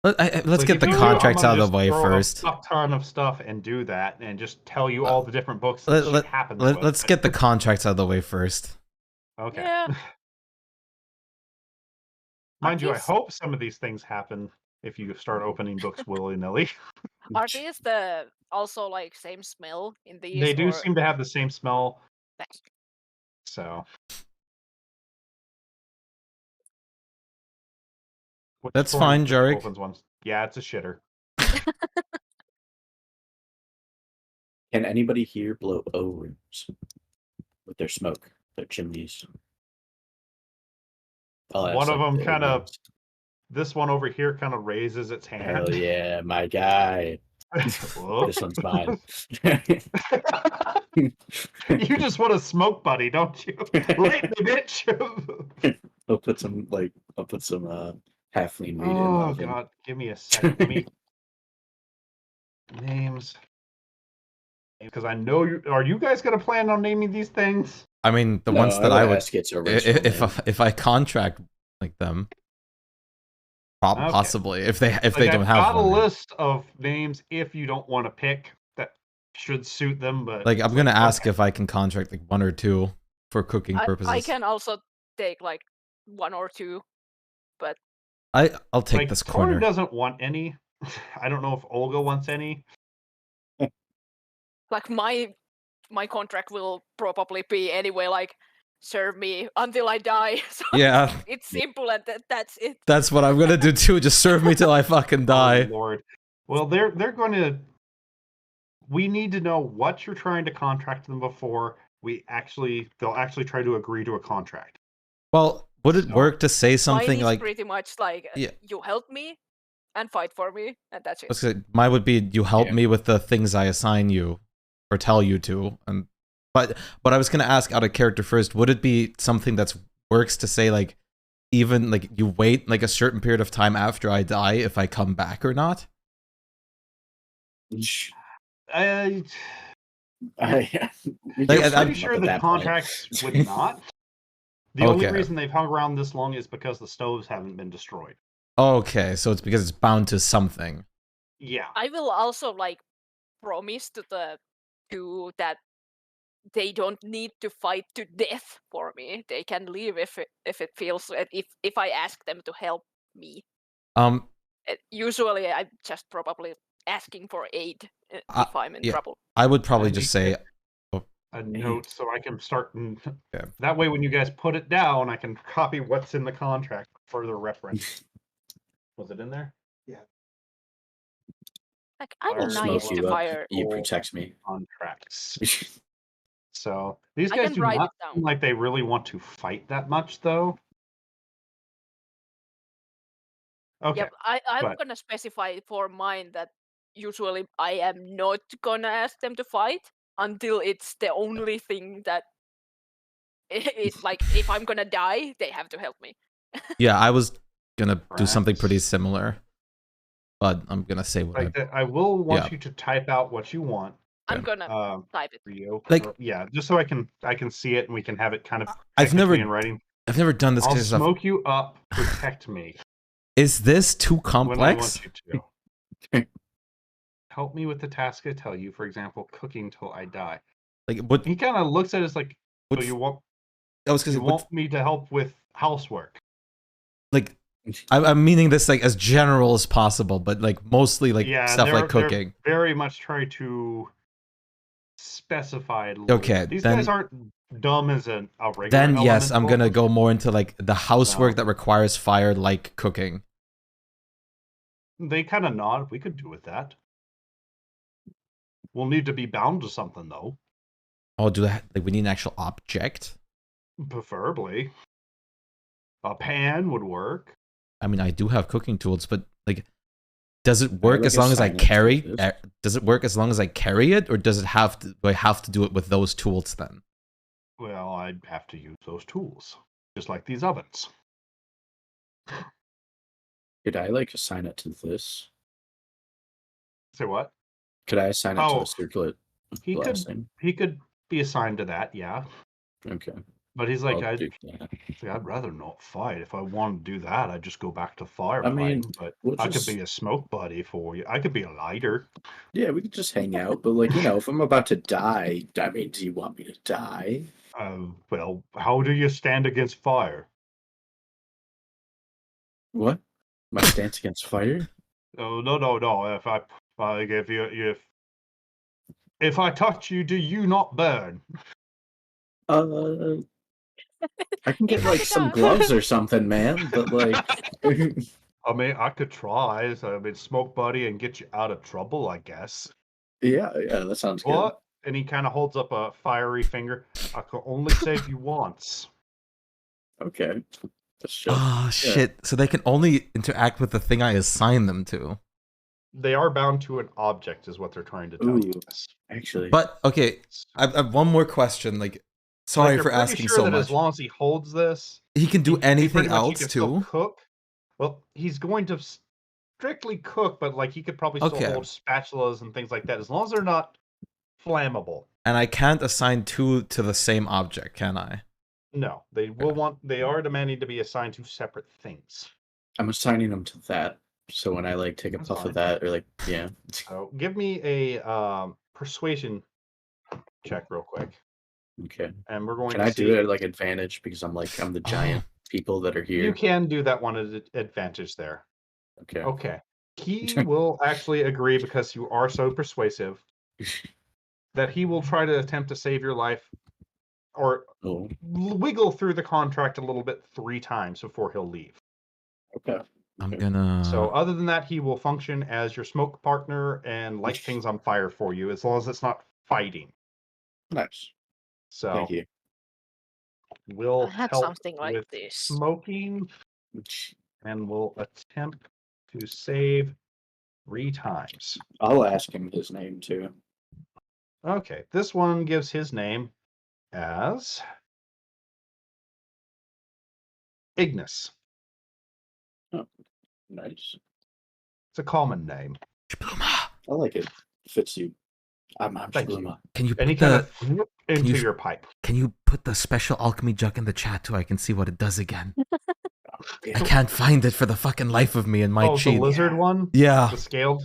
Like, get if the you do, contracts I'm out gonna of the just way throw first. A fuck ton of stuff and do that, and just tell you all the different books that shit happens. with. Let's get the contracts out of the way first. Okay. Yeah. Mind you, I these- hope some of these things happen if you start opening books willy nilly. Are these the also like same smell in these? They do or... seem to have the same smell, Nice. so. Which That's one fine, is the Jarek. Dolphins one? Yeah, it's a shitter. Can anybody here blow O rooms with their smoke, their chimneys? I'll ask, One of like, them the kind of. rooms. This one over here kind of raises its hand. Hell yeah, my guy. Whoa. This one's mine. You just want a smoke buddy, don't you? Light the bitch. I'll put some halfling meat in. the Oh oven. god, give me a second. Let me names. Because I know you are you guys gonna plan on naming these things? I mean, the No, ones that I would, ask it's original name. if I contract like them, Okay. possibly if they Like, don't I've have got a one. list of names if you don't want to pick that should suit them, but Like, I'm it's gonna ask okay. if I can contract like 1 or 2 for cooking purposes. I can also take like 1 or 2. I'll take like, this Tor corner. doesn't want any. I don't know if Olga wants any. Like my my contract will probably be anyway like serve me until I die. So Yeah, it's simple and that's it. that's what I'm gonna do too. Just serve me till I fucking die. Oh, Lord. Well, they're going to. We need to know what you're trying to contract them before they'll actually try to agree to a contract. Well, would it So- work to say Mine something is like pretty much like Yeah. you help me and fight for me, and that's it. let's say mine would be you help Yeah. me with the things I assign you or tell you to, and but I was gonna ask out of character first. Would it be something that's works to say like even like you wait like a certain period of time after I die if I come back or not? I'm Like, pretty I'm- sure the contracts would not. The only Okay. reason they've hung around this long is because the stoves haven't been destroyed. Okay, so it's because it's bound to something. Yeah. I will also like promise to the two that they don't need to fight to death for me. They can leave if it feels if I ask them to help me. Usually I'm just probably asking for aid if I'm in yeah. trouble. I would probably And just you say get a note so I can start. Yeah. That way, when you guys put it down, I can copy what's in the contract for further reference. Was it in there? Like I'm Fire I'll nice smoke to you up. fire. You protect me. Contracts. So these I guys can do write not it down. seem like they really want to fight that much, though. Okay. Yeah, I'm but- gonna specify for mine that usually I am not gonna ask them to fight until it's the only thing that it's like if I'm gonna die, they have to help me. yeah, I was gonna do something Perhaps. pretty similar, but I'm gonna say what Like I will want Yeah. you to type out what you want, I'm Okay. gonna type it. Rio. Like- yeah, just so I can see it and we can have it kind of I've never technically in writing. I've never done this I'll kind of stuff. smoke you up, protect me Is this too when I complex? want you to. Help me with the task I tell you, for example, cooking till I die. Like what? He kind of looks at it as like, what so you want I was gonna you say, what, want me to help with housework. like I'm meaning this like as general as possible, but like mostly like Yeah, stuff like they're cooking. very much try to specify it a little Okay, bit. These then- guys aren't dumb as a regular Then yes, I'm elemental. gonna go more into like the housework No. that requires fire, like cooking. They kind of nod. We could do with that. We'll need to be bound to something, though. Oh, do that? Like we need an actual object. Preferably. A pan would work. I mean, I do have cooking tools, but like, does it work like as long as I assign it to carry? this. Does it work as long as I carry it, or does it have to? Do I have to do it with those tools then? Well, I'd have to use those tools. Just like these ovens. Could I like assign it to this? Say what? Could I assign it to Oh, the circlet He could blasting? he could be assigned to that, yeah. Okay. But he's like, I'll I'd do that. rather not fight. If I want to do that, I'd just go back to firefighting. I mean, but we'll I could just- be a smoke buddy for you. I could be a lighter. Yeah, we could just hang out, but like, if I'm about to die, I mean, do you want me to die? Well, how do you stand against fire? What? My stance against fire? Oh no! If I like, if I touch you, do you not burn? I can get If I like could some die. gloves or something, man. But like, I mean, I could try. So, I mean, smoke buddy and get you out of trouble, I guess. yeah, that sounds good. What? And he kind of holds up a fiery finger. I can only save you once. Okay. That's chill. Oh shit! So they can only interact with the thing I assign them to. They are bound to an object, is what they're trying to tell you. Ooh. Actually, But okay, I have one more question. Like, sorry Like, for you're pretty asking sure so that much. As long as he holds this, He can do he anything pretty much- he else can still too. Cook. Well, he's going to strictly cook, but like he could probably still Okay. hold spatulas and things like that, as long as they're not flammable. And I can't assign two to the same object, can I? No, they will want. They are demanding to be assigned to separate things. I'm assigning them to that. So when I like take a That's puff fine. of that, or like, yeah. So give me a persuasion check real quick, Okay. and we're going Can to I see. do it at like advantage because I'm the giant people that are You here? can do that one at advantage there. Okay. Okay. He will actually agree because you are so persuasive. that he will try to attempt to save your life or Oh, wiggle through the contract a little bit 3 times before he'll leave. okay. I'm Okay. gonna. So other than that, he will function as your smoke partner and light things on fire for you, as long as it's not fighting. Nice. So Thank you. we'll I had help something like with this. smoking, and we'll attempt to save 3 times. I'll ask him his name too. Okay, this one gives his name as Ignis. Nice. It's a common name. Shpluma, I like it. Fits you. I'm Thank you. Spluma. can you And he put kind the of whoop into you- your pipe. can you put the special alchemy jug in the chat too? I can see what it does again. Yeah. I can't find it for the fucking life of me in my Oh, cheat. the lizard one? Yeah, The scaled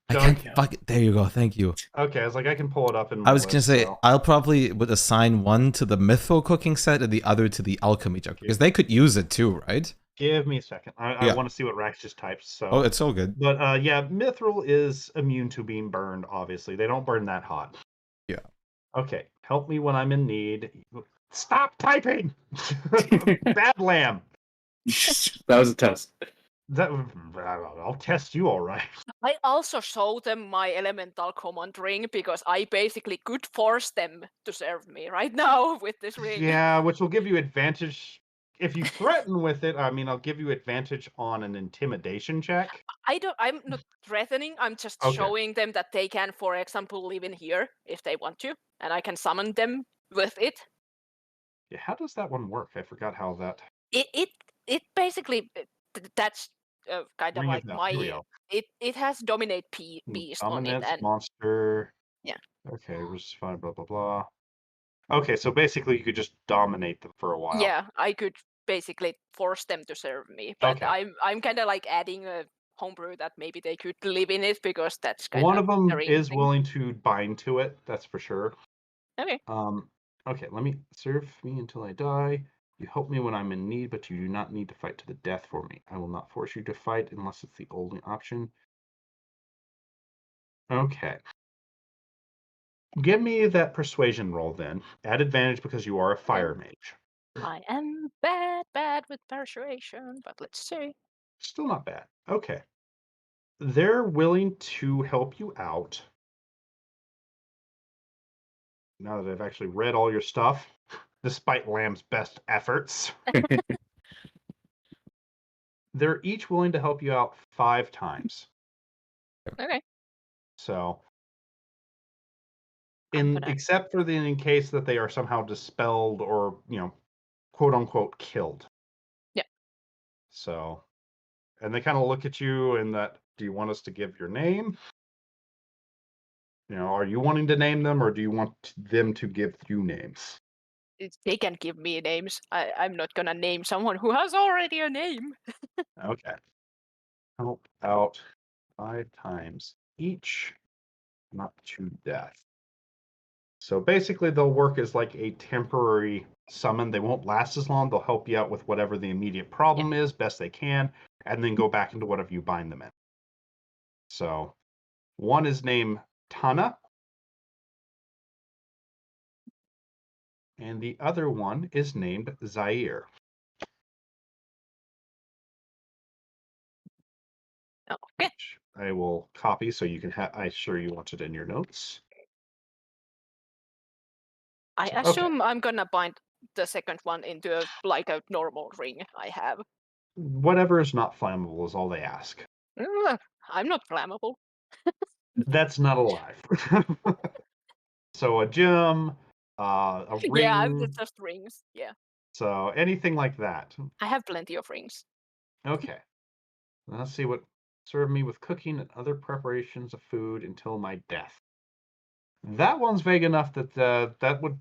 I jug? can't. Yeah. Fuck it. There you go. Thank you. Okay, I was like, I can pull it up in my I was gonna list, say so- I'll probably would assign one to the mytho cooking set and the other to the alchemy jug because they could use it too, right? Give me a second. I Yeah. want to see what Rax just typed. So, Oh, it's so good. but yeah, Mithril is immune to being burned. Obviously, they don't burn that hot. Yeah. Okay, help me when I'm in need. Stop typing. Bad lamb. That was a test. That I'll test you all right. I also show them my elemental command ring because I basically could force them to serve me right now with this ring. Yeah, which will give you advantage if you threaten with it. I mean, I'll give you advantage on an intimidation check. I'm not threatening, I'm just Okay. showing them that they can, for example, live in here if they want to, and I can summon them with it. Yeah, how does that one work? I forgot how that. It basically that's kind of Ring like it up. Here we my go. it has dominate beast on it, Dominance, and monster. Yeah. Okay, resist fine, blah blah blah. Okay, so basically you could just dominate them for a while. yeah, I could basically force them to serve me, but Okay. I'm kind of like adding a homebrew that maybe they could live in it because that's kind One of them the ring is thing. willing to bind to it, that's for sure. Okay. Okay, let me serve me until I die. You help me when I'm in need, but you do not need to fight to the death for me. I will not force you to fight unless it's the only option. Okay. Give me that persuasion roll then. Add advantage because you are a fire mage. I am bad with persuasion, but let's see. Still not bad. Okay. They're willing to help you out. Now that I've actually read all your stuff, despite Lamb's best efforts, they're each willing to help you out 5 times. Okay. So, I'm gonna- except for in case that they are somehow dispelled or, quote unquote killed. Yeah. So, and they kind of look at you and that, do you want us to give your name? Are you wanting to name them or do you want them to give you names? They can give me names. I'm not gonna name someone who has already a name. Okay. Help out 5 times each, not to death. So basically, they'll work as like a temporary summon. They won't last as long. They'll help you out with whatever the immediate problem is, best they can, and then go back into whatever you bind them in. So, one is named Tana, and the other one is named Zaire. Okay. Which I will copy so you can have. I'm sure you want it in your notes. I Okay. assume I'm gonna bind the second one into a normal ring I have. Whatever is not flammable is all they ask. I'm not flammable. That's not alive. So a gem, a ring. Yeah, it's just rings. Yeah, So anything like that. I have plenty of rings. Okay. Let's see what serve me with cooking and other preparations of food until my death. That one's vague enough that that would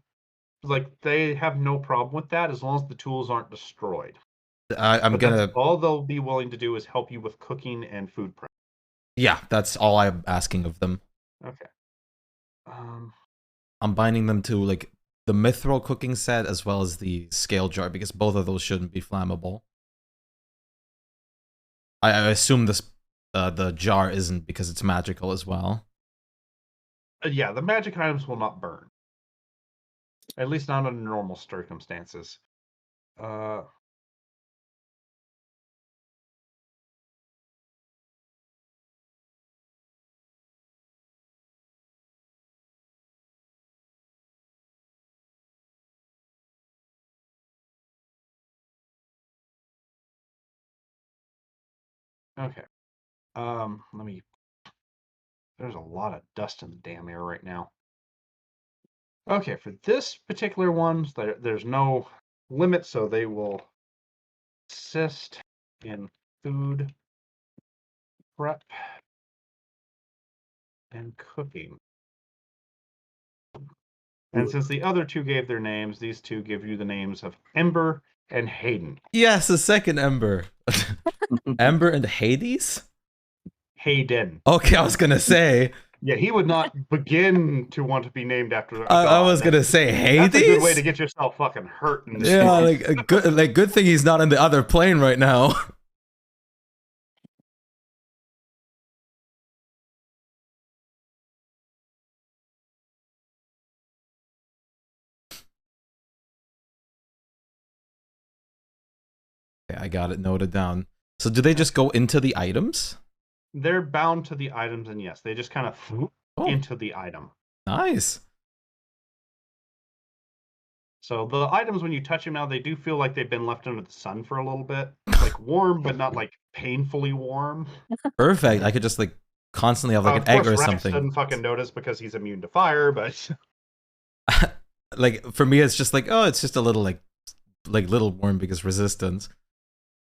they have no problem with that as long as the tools aren't destroyed. I'm But gonna. that's all they'll be willing to do is help you with cooking and food prep. Yeah, that's all I'm asking of them. Okay. I'm binding them to like the mithril cooking set as well as the scale jar because both of those shouldn't be flammable. I assume this the jar isn't because it's magical as well. Yeah, the magic items will not burn. At least not under normal circumstances. Okay. Let me. There's a lot of dust in the damn air right now. Okay, for this particular one, there's no limit, so they will assist in food prep and cooking. And since the other two gave their names, these two give you the names of Ember and Hayden. Yes, the second Ember. Ember and Hades? Hayden. Okay, I was gonna say. Yeah, he would not begin to want to be named after a I god. was gonna say Hades. That's a good way to get yourself fucking hurt. In this Yeah, game. good thing he's not in the other plane right now. Okay, I got it noted down. So do they just go into the items? They're bound to the items, and yes, they just kind of into the item. Nice. So the items, when you touch them now, they do feel like they've been left under the sun for a little bit. Like warm, but not like painfully warm. Perfect. I could just like constantly have like an egg or Rex something. doesn't fucking notice because he's immune to fire, but like for me, it's just like, oh, it's just a little like little warm because resistance.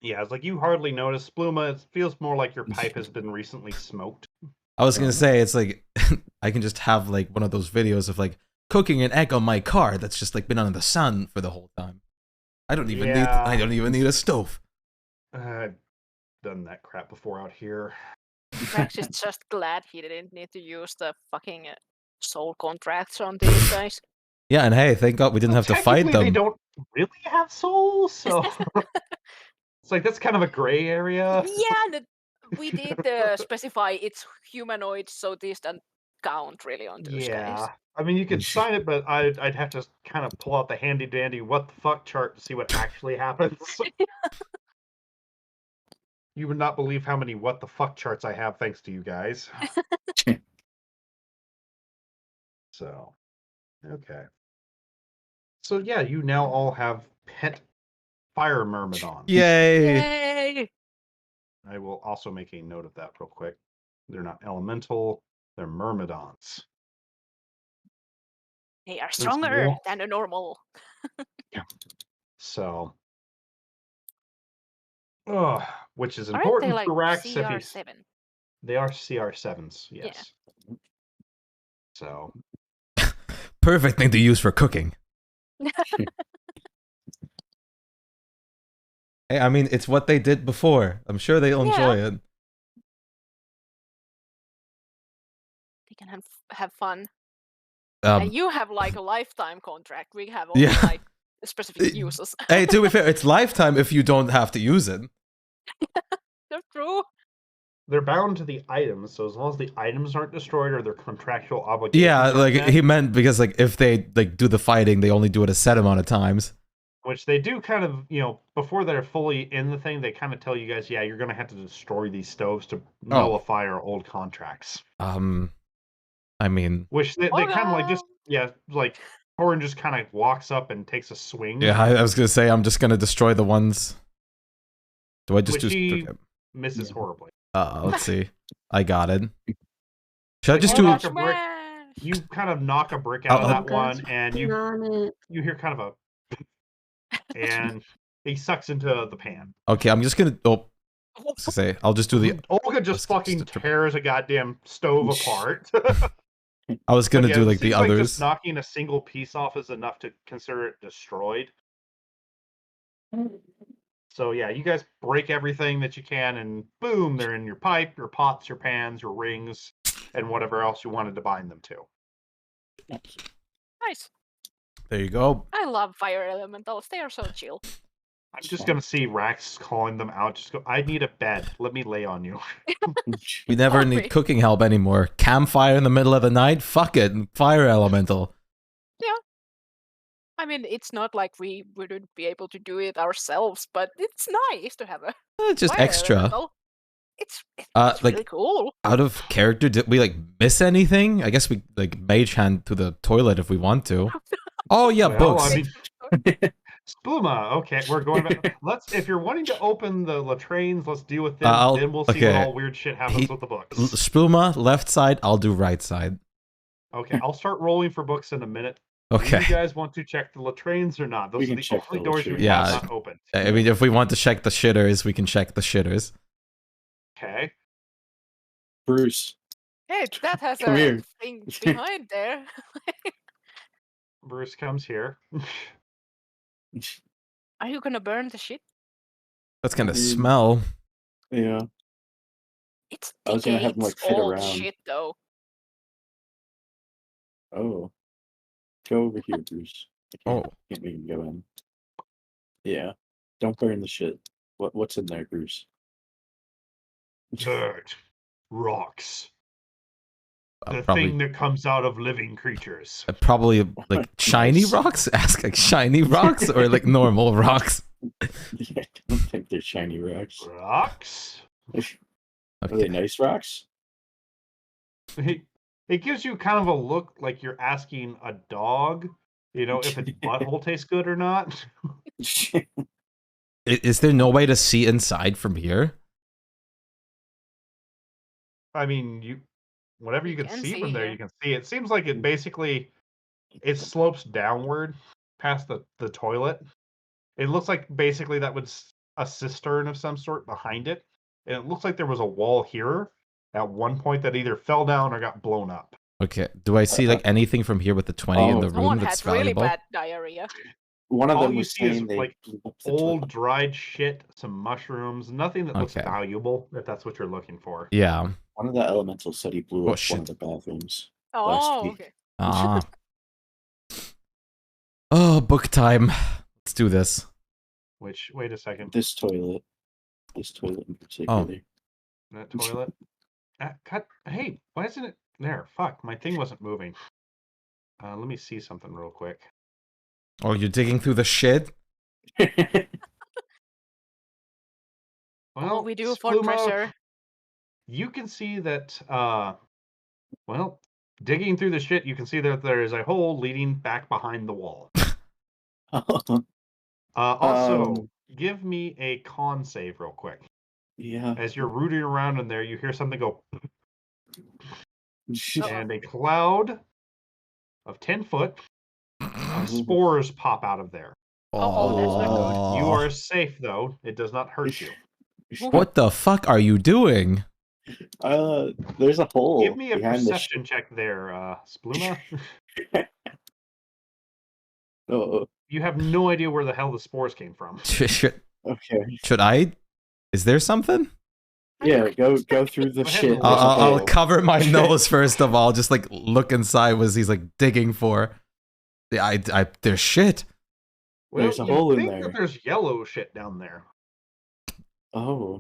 yeah, it's like you hardly notice. Spluma, it feels more like your pipe has been recently smoked. I was gonna say it's like I can just have like one of those videos of like cooking an egg on my car that's just like been under the sun for the whole time. I don't even need a stove. I've done that crap before out here. Rex is just glad he didn't need to use the fucking soul contracts on these guys. Yeah, and hey, thank God we didn't have to fight Technically, them. They don't really have souls, so it's like that's kind of a gray area. Yeah, we did specify it's humanoid, so these don't count really on those guys. I mean, you could sign it, but I'd have to kind of pull out the handy dandy what the fuck chart to see what actually happens. You would not believe how many what the fuck charts I have thanks to you guys. So, okay. So yeah, you now all have pet fire myrmidons. Yay! Yay! I will also make a note of that real quick. They're not elemental, they're myrmidons. They are stronger more. than a normal. So, which is Aren't important they like for Rex if he's... CR7? They are CR7s, yes. Yeah. So, Perfect thing to use for cooking. Hey, I mean, it's what they did before. I'm sure they'll enjoy it. They can have fun. And you have like a lifetime contract. We have only like specific uses. Hey, to be fair, it's lifetime if you don't have to use it. That's true. they're bound to the items, so as long as the items aren't destroyed or their contractual obligations. Yeah, like met, he meant because like if they like do the fighting, they only do it a set amount of times. which they do kind of, you know, before they're fully in the thing, they kind of tell you guys, yeah, you're going to have to destroy these stoves to nullify our old contracts. I mean, which they kind of like just, yeah, like Torin just kind of walks up and takes a swing. yeah, I was gonna say I'm just gonna destroy the ones. Do I just which do? he misses horribly. Let's see. I got it. Should I Like, just you do? knock a brick, you kind of knock a brick out of that one, and you hear kind of a, and he sucks into the pan. Okay, I'm just gonna. Oh, let's say I'll just do the. Olga just fucking tears a goddamn stove apart. I was gonna do like the like others. just knocking a single piece off is enough to consider it destroyed. So yeah, you guys break everything that you can, and boom, they're in your pipe, your pots, your pans, your rings, and whatever else you wanted to bind them to. Nice. There you go. I love fire elementals. They are so chill. I'm just gonna see Rax calling them out. Just go. I need a bed. Let me lay on you. We never Sorry. need cooking help anymore. Campfire in the middle of the night? Fuck it. Fire elemental. I mean, it's not like we wouldn't be able to do it ourselves, but it's nice to have a Just fire extra. elemental. It's Like, really cool. out of character, did we like miss anything? I guess we like mage hand to the toilet if we want to. Oh yeah, Well, books. I mean, Spluma. Okay, we're going back. Let's. If you're wanting to open the latrines, let's deal with them. Then we'll see what okay. all weird shit happens with the books. Spuma, left side, I'll do right side. Okay, I'll start rolling for books in a minute. Okay. Do you guys want to check the latrines or not? Those We are can the check only the doors you latrines. have Yeah. not opened. I mean, if we want to check the shitters, we can check the shitters. Okay. Bruce. Hey, that has Come a here. thing behind there. Bruce comes here. Are you gonna burn the shit? That's gonna I mean, smell. Yeah. It's I was gonna have him, decades like, fit old around. shit, though. Oh. Go over here, Bruce. I Oh. can't make him go in. Yeah. Don't burn the shit. What's in there, Bruce? Dirt. Rocks. The Probably, thing that comes out of living creatures. probably like shiny Nice. rocks. Ask like shiny rocks or like normal rocks. Yeah, I don't think they're shiny rocks. Rocks? Are they Okay. nice rocks? It gives you kind of a look like you're asking a dog, you know, if its butthole tastes good or not. Is there no way to see inside from here? I mean, whatever you You can can see see, from there, yeah. you can see. It seems like it basically it slopes downward past the toilet. It looks like basically that was a cistern of some sort behind it. And it looks like there was a wall here at one point that either fell down or got blown up. Okay. Do I see like anything from here with the 20 in Oh. the room Someone that's had really valuable? bad diarrhea. One of All them you was see is, saying they like, blew up the Old toilet. dried shit, some mushrooms, nothing that looks Okay. valuable, if that's what you're looking for. Yeah. One of the elementals said he blew Oh, up shit. one of the bathrooms. Oh, week. okay. Ah. Oh, book time. Let's do this. Wait a second. This toilet in particular. That toilet. Hey, why isn't it there? Fuck, my thing wasn't moving. Let me see something real quick. Oh, you're digging through the shit? All we do for Spluma, treasure. you can see that, well, digging through the shit, you can see that there is a hole leading back behind the wall. Also, give me a con save real quick. Yeah. As you're rooting around in there, you hear something go, Uh-oh. and a cloud of 10 foot of spores pop out of there. Oh, that's not good. You are safe, though. It does not hurt you. What the fuck are you doing? There's a hole. Give me a behind the perception check there, Spluma. Oh, You have no idea where the hell the spores came from. Should okay. I? Is there something? Yeah, go through the Go ahead shit. and There's a I'll hole. cover my nose first of all. Just like look inside. Was he's like digging for? Yeah, there's shit. Well, There's a you hole in think there. that there's yellow shit down there. Oh,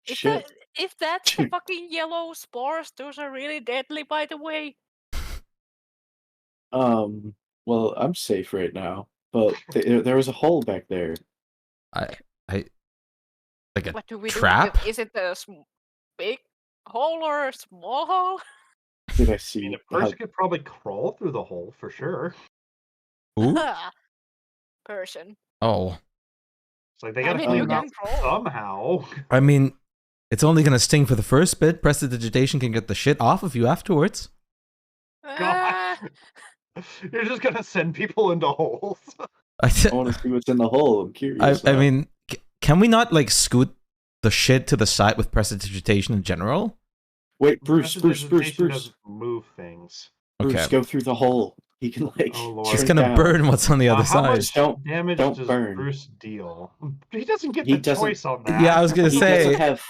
If, shit. if that's the fucking yellow spores, those are really deadly, by the way. Well, I'm safe right now, but there was a hole back there. Like a What do we trap? do? Is it a big hole or a small hole? Did I I see? mean, a person could probably crawl through the hole for sure. Ooh. Person. Oh, It's like they I gotta mean, clean you them out can crawl. somehow. I mean, it's only gonna sting for the first bit. Prestidigitation can get the shit off of you afterwards. Ah, You're just gonna send people into holes. I want to see what's in the hole. I'm curious. I now. mean, can we not like scoot the shit to the side with prestidigitation in general? Wait, Bruce, Prestidigitation doesn't move things. Bruce, Okay. go through the hole. He can like. Oh, Lord. It's turn gonna down. burn what's on the other How side. much damage don't does burn. Bruce deal? He doesn't get He the doesn't- choice on that. Yeah, I was gonna He say. doesn't have.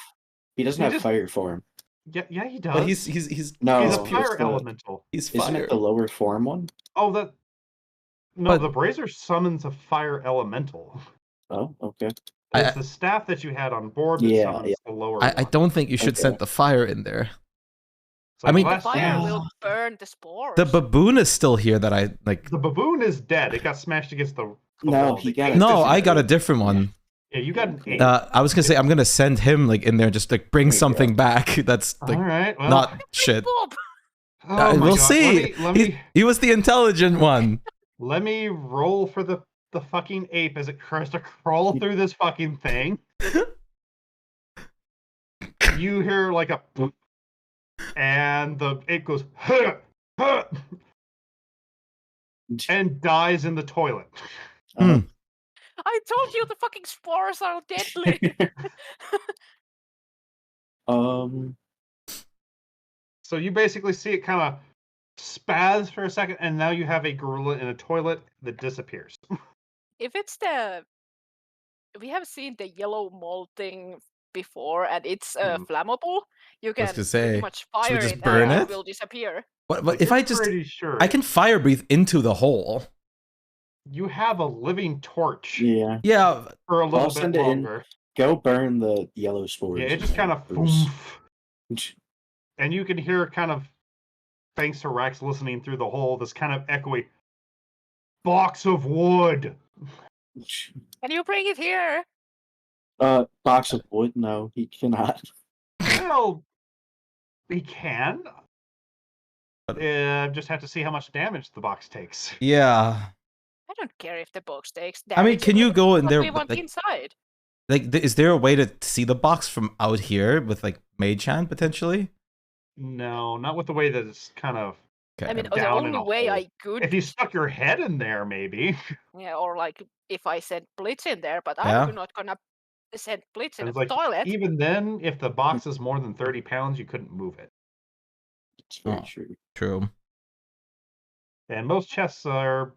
He doesn't He have just- fire form. Yeah, he does. But he's No, He's a it's fire the- elemental. he's Isn't fire. it the lower form one? Oh, no, But- the Brazier summons a fire elemental. Oh, okay. It's I- the staff that you had on board that Yeah, summons the lower I one. don't think you should Okay. send the fire in there. It's like I mean- The last fire chance. will burn the spores. The baboon is still here that I like. The baboon is dead. It got smashed against the No, wall. he The got ape it. No, is I got a dead. different one. Yeah, you got an ape. I was gonna say I'm gonna send him like in there, just like bring There you something back. That's like All right. Well, not shit. Bob! oh my We'll God. see. He was the intelligent one. Let me roll for the fucking ape as it tries to crawl through this fucking thing. You hear like a boop, and the ape goes huh, huh, and dies in the toilet. Uh, I told you the fucking spores are deadly. So you basically see it kind of spaz for a second, and now you have a gorilla in a toilet that disappears. If it's we have seen the yellow mold thing before, and it's flammable. You I was can gonna say, pretty much should we fire just it burn and it? it will disappear. But Like, if you're I just, pretty sure I can fire breathe into the hole. you have a living torch yeah. Yeah, for a little I'll bit send it in. longer. Go burn the yellow spores. Yeah, it in just there, kind of Bruce. and you can hear kind of, thanks to Rex listening through the hole, this kind of echoey box of wood. Can you bring it here? Box of wood? No, he cannot. Well, he can. Just have to see how much damage the box takes. yeah. I don't care if the box takes I mean, damage. can you go in But there? we want Like, inside. is there a way to see the box from out here with like Mage Hand potentially? No, not with the way that it's kind of. Okay. I mean, the down in only a way hole. I could, If you stuck your head in there, maybe. yeah, or like if I sent Blitz in there, but Yeah. I'm not gonna send Blitz in It's the like toilet. even then, if the box is more than 30 pounds, you couldn't move it. It's very Oh. true. True. And most chests are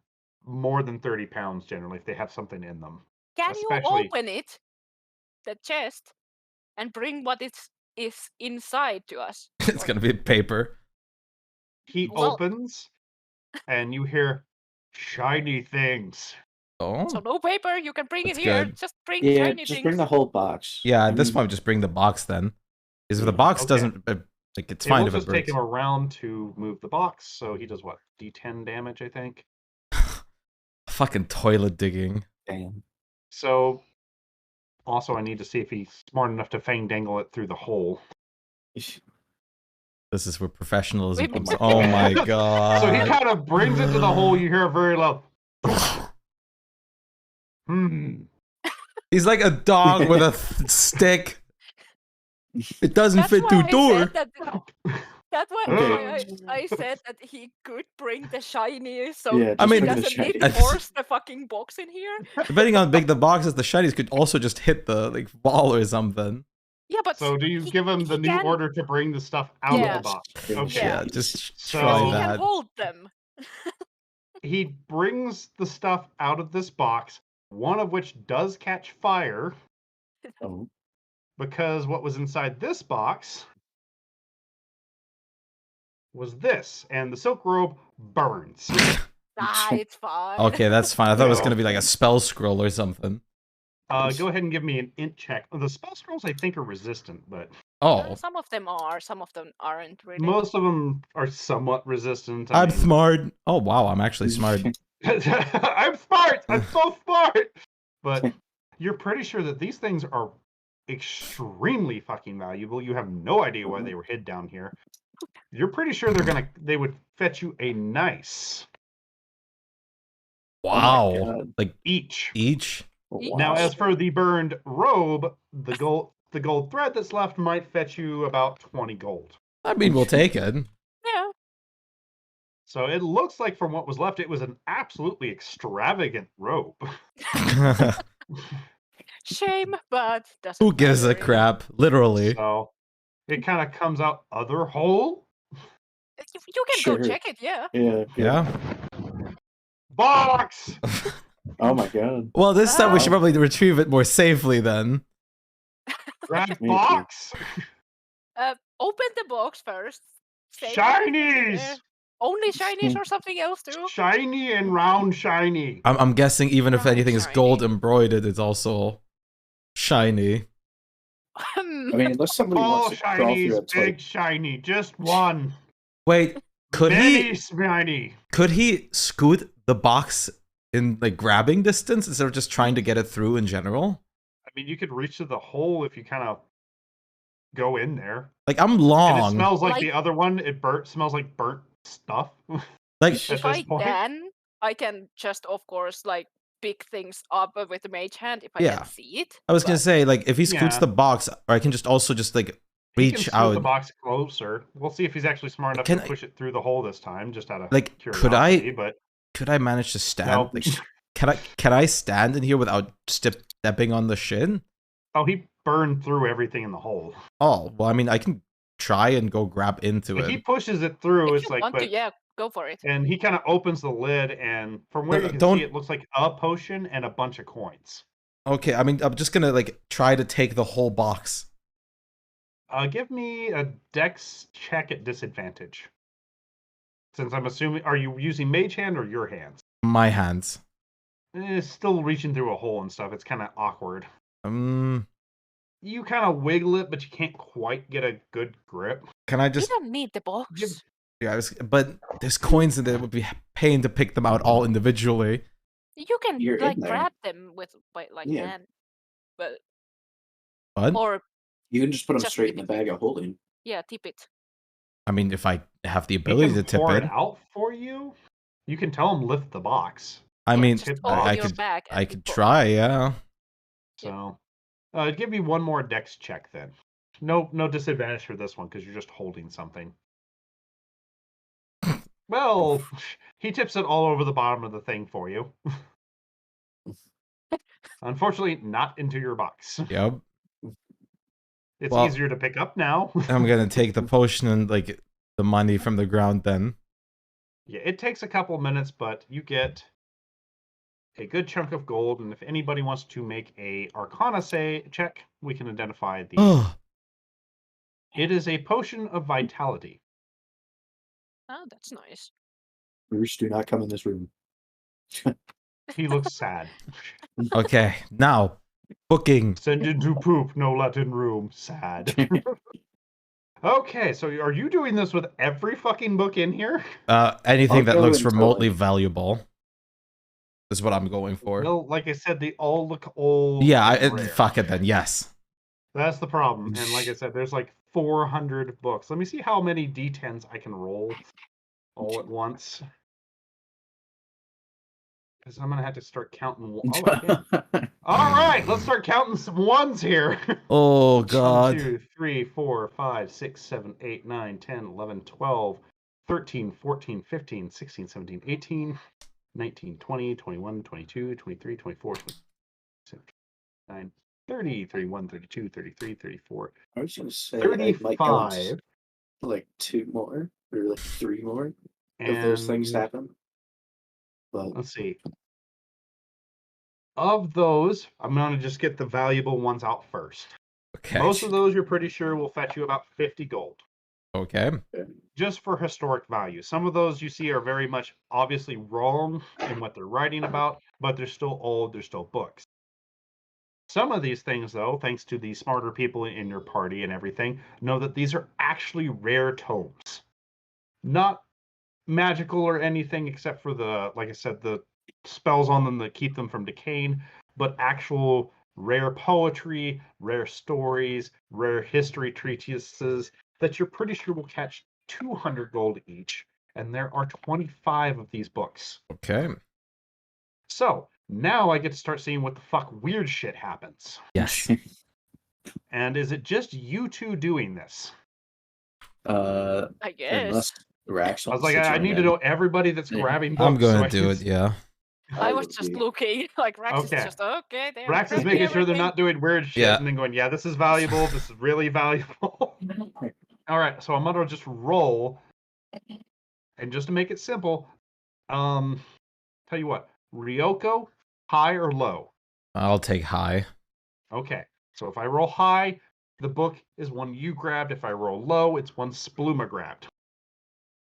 more than 30 pounds generally if they have something in them. Can especially- you open it, the chest, and bring what is inside to us? It's gonna be paper. He Well- opens, and you hear shiny things. Oh. So no paper, you can bring That's it here. good. Just bring Yeah, shiny just things. bring the whole box. Yeah, I at this mean, point, just bring the box then. Because if the Yeah. box Okay. doesn't, like, it's It fine will if it just take breaks. him a round to move the box, so he does what? D10 damage, I think. Fucking toilet digging. Damn. So, also, I need to see if he's smart enough to fang dangle it through the hole. This is where professionalism Wait, comes. my Oh God. my So he god. kind of brings it to the hole. You hear a very loud. He's like a dog with a stick. It doesn't That's fit why through I door. said that. That's why Okay. I said that he could bring the shiny, so Yeah, I just mean- he bring the doesn't need shiny. to force the fucking box in here. Depending on how big the box is, the shinies could also just hit the like wall or something. Yeah, but So, do you he- give him the he new can- order to bring the stuff out Yeah. of the box? Okay. Yeah, just So- try he can that. hold them. He brings the stuff out of this box, one of which does catch fire, Oh, because what was inside this box was this, and the silk robe burns. It's fine. Okay, that's fine. I thought it was No. gonna be like a spell scroll or something. Go ahead and give me an int check. The spell scrolls, I think, are resistant, but Oh, Some of them are, some of them aren't really. most of them are somewhat resistant. I'm mean- smart. Oh wow, I'm actually smart. I'm smart. I'm so smart. But you're pretty sure that these things are extremely fucking valuable. You have no idea why they were hid down here. You're pretty sure they would fetch you a nice Wow, God. like each. each. Wow. Now, as for the burned robe, the gold thread that's left might fetch you about 20 gold. I mean, we'll take it. Yeah. So it looks like from what was left, it was an absolutely extravagant robe. Shame, but doesn't Who gives a matter. crap? Literally. So it kind of comes out other hole. You can Sure. go check it, yeah. Yeah. Yeah. Box! Oh my god. Well, this time we should Wow. probably retrieve it more safely then. Red Me too. box! Open the box first. Say Shinies! there. only shinies or something else too? Shiny and round shiny. I'm guessing even if Round anything is gold shiny. embroidered, it's also shiny. I mean, unless somebody All wants to crawl shinies, through a big like, shiny, just one. Wait, could Many he shiny. scoot the box in like grabbing distance instead of just trying to get it through in general? I mean, you could reach to the hole if you kind of go in there. Like I'm And it long. smells like Like- the other one. It smells like burnt stuff. Like At If this I point. I can just, of course, like pick things up with the mage hand if I Yeah. can see it. I was gonna but- say, like if he scoots Yeah. the box, or I can just also just like He can reach scoot out. the box closer. We'll see if he's actually smart enough Can to I- push it through the hole this time, just out of Like, curiosity. But could I manage to stand? no. Like, can I stand in here without stepping on the shin? Oh, he burned through everything in the hole. Oh, well, I mean, I can try and go grab into Like, he it. pushes it through. If It's you like, want to, but yeah, go for it. and he kind of opens the lid, and from where No, you can don't- see, it looks like a potion and a bunch of coins. Okay, I mean, I'm just gonna like try to take the whole box. Give me a dex check at disadvantage. Since I'm assuming, are you using mage hand or your hands? My hands. It's still reaching through a hole and stuff. It's kind of awkward. You kind of wiggle it, but you can't quite get a good grip. Can I You just? don't need the box. Yeah, but there's coins in there. It would be pain to pick them out all individually. You can You're in like there. grab them with like Yeah. hand, but What? or you can just put them Just straight in tip the bag of holding. yeah, tip it. I mean, if I have the He ability can to tip pour it, it out for you. You can tell him lift the box. I Yeah, mean, just tip open box. your bag and I you could pour. try. Yeah. So, give me one more dex check then. No disadvantage for this one because you're just holding something. Well, he tips it all over the bottom of the thing for you. Unfortunately, not into your box. Yep. It's Well- easier to pick up now. I'm gonna take the potion and like the money from the ground then. Yeah, it takes a couple minutes, but you get a good chunk of gold. And if anybody wants to make a Arcana check, we can identify the. Oh, It is a potion of vitality. Oh, that's nice. Bruce, do not come in this room. He looks sad. okay. Now, booking. Send you to poop, no Latin room. Sad. Okay, so are you doing this with every fucking book in here? Anything I'll that go looks until, remotely like- valuable is what I'm going for. Well, like I said, they all look old. Yeah, and rare. fuck it then. Yes. That's the problem. And like I said, there's like 400 books. Let me see how many D10s I can roll all at once. Because I'm gonna have to start counting. Oh, I can. All right, let's start counting some ones here. Oh God. 1, 2, 3, 4, 5, 6, 7, 8, 9, 10, 11, 12, 13, 14, 15, 16, 17, 18, 19, 20, 21, 22, 23, 24, 27, 29, 30, 31, 32, 33, 34, I was gonna say I might count 35. like 2 more or like 3 more of And those things happen. But let's see. Of those, I'm going to just get the valuable ones out first. Okay. Most of those you're pretty sure will fetch you about 50 gold. Okay. Just for historic value. Some of those you see are very much obviously wrong in what they're writing about, but they're still old, they're still books. Some of these things, though, thanks to the smarter people in your party and everything, know that these are actually rare tomes. Not magical or anything except for the, like I said, the spells on them that keep them from decaying, but actual rare poetry, rare stories, rare history treatises that you're pretty sure will catch 200 gold each. And there are 25 of these books. Okay. So now I get to start seeing what the fuck weird shit happens. Yes. And is it just you two doing this? I guess. unless Rax I was wants like, to I join need to in. know everybody that's Yeah. grabbing books. I'm so gonna I do can it. Yeah. I was would just be- looking. Like Rax Okay. is just okay. They're Rax is grabbing making sure they're everything. not doing weird shit Yeah. and then going, yeah, this is valuable. This is really valuable. All right, so I'm gonna just roll, and just to make it simple, tell you what, Ryoko, high or low? I'll take high. Okay, so if I roll high, the book is one you grabbed. If I roll low, it's one Spluma grabbed.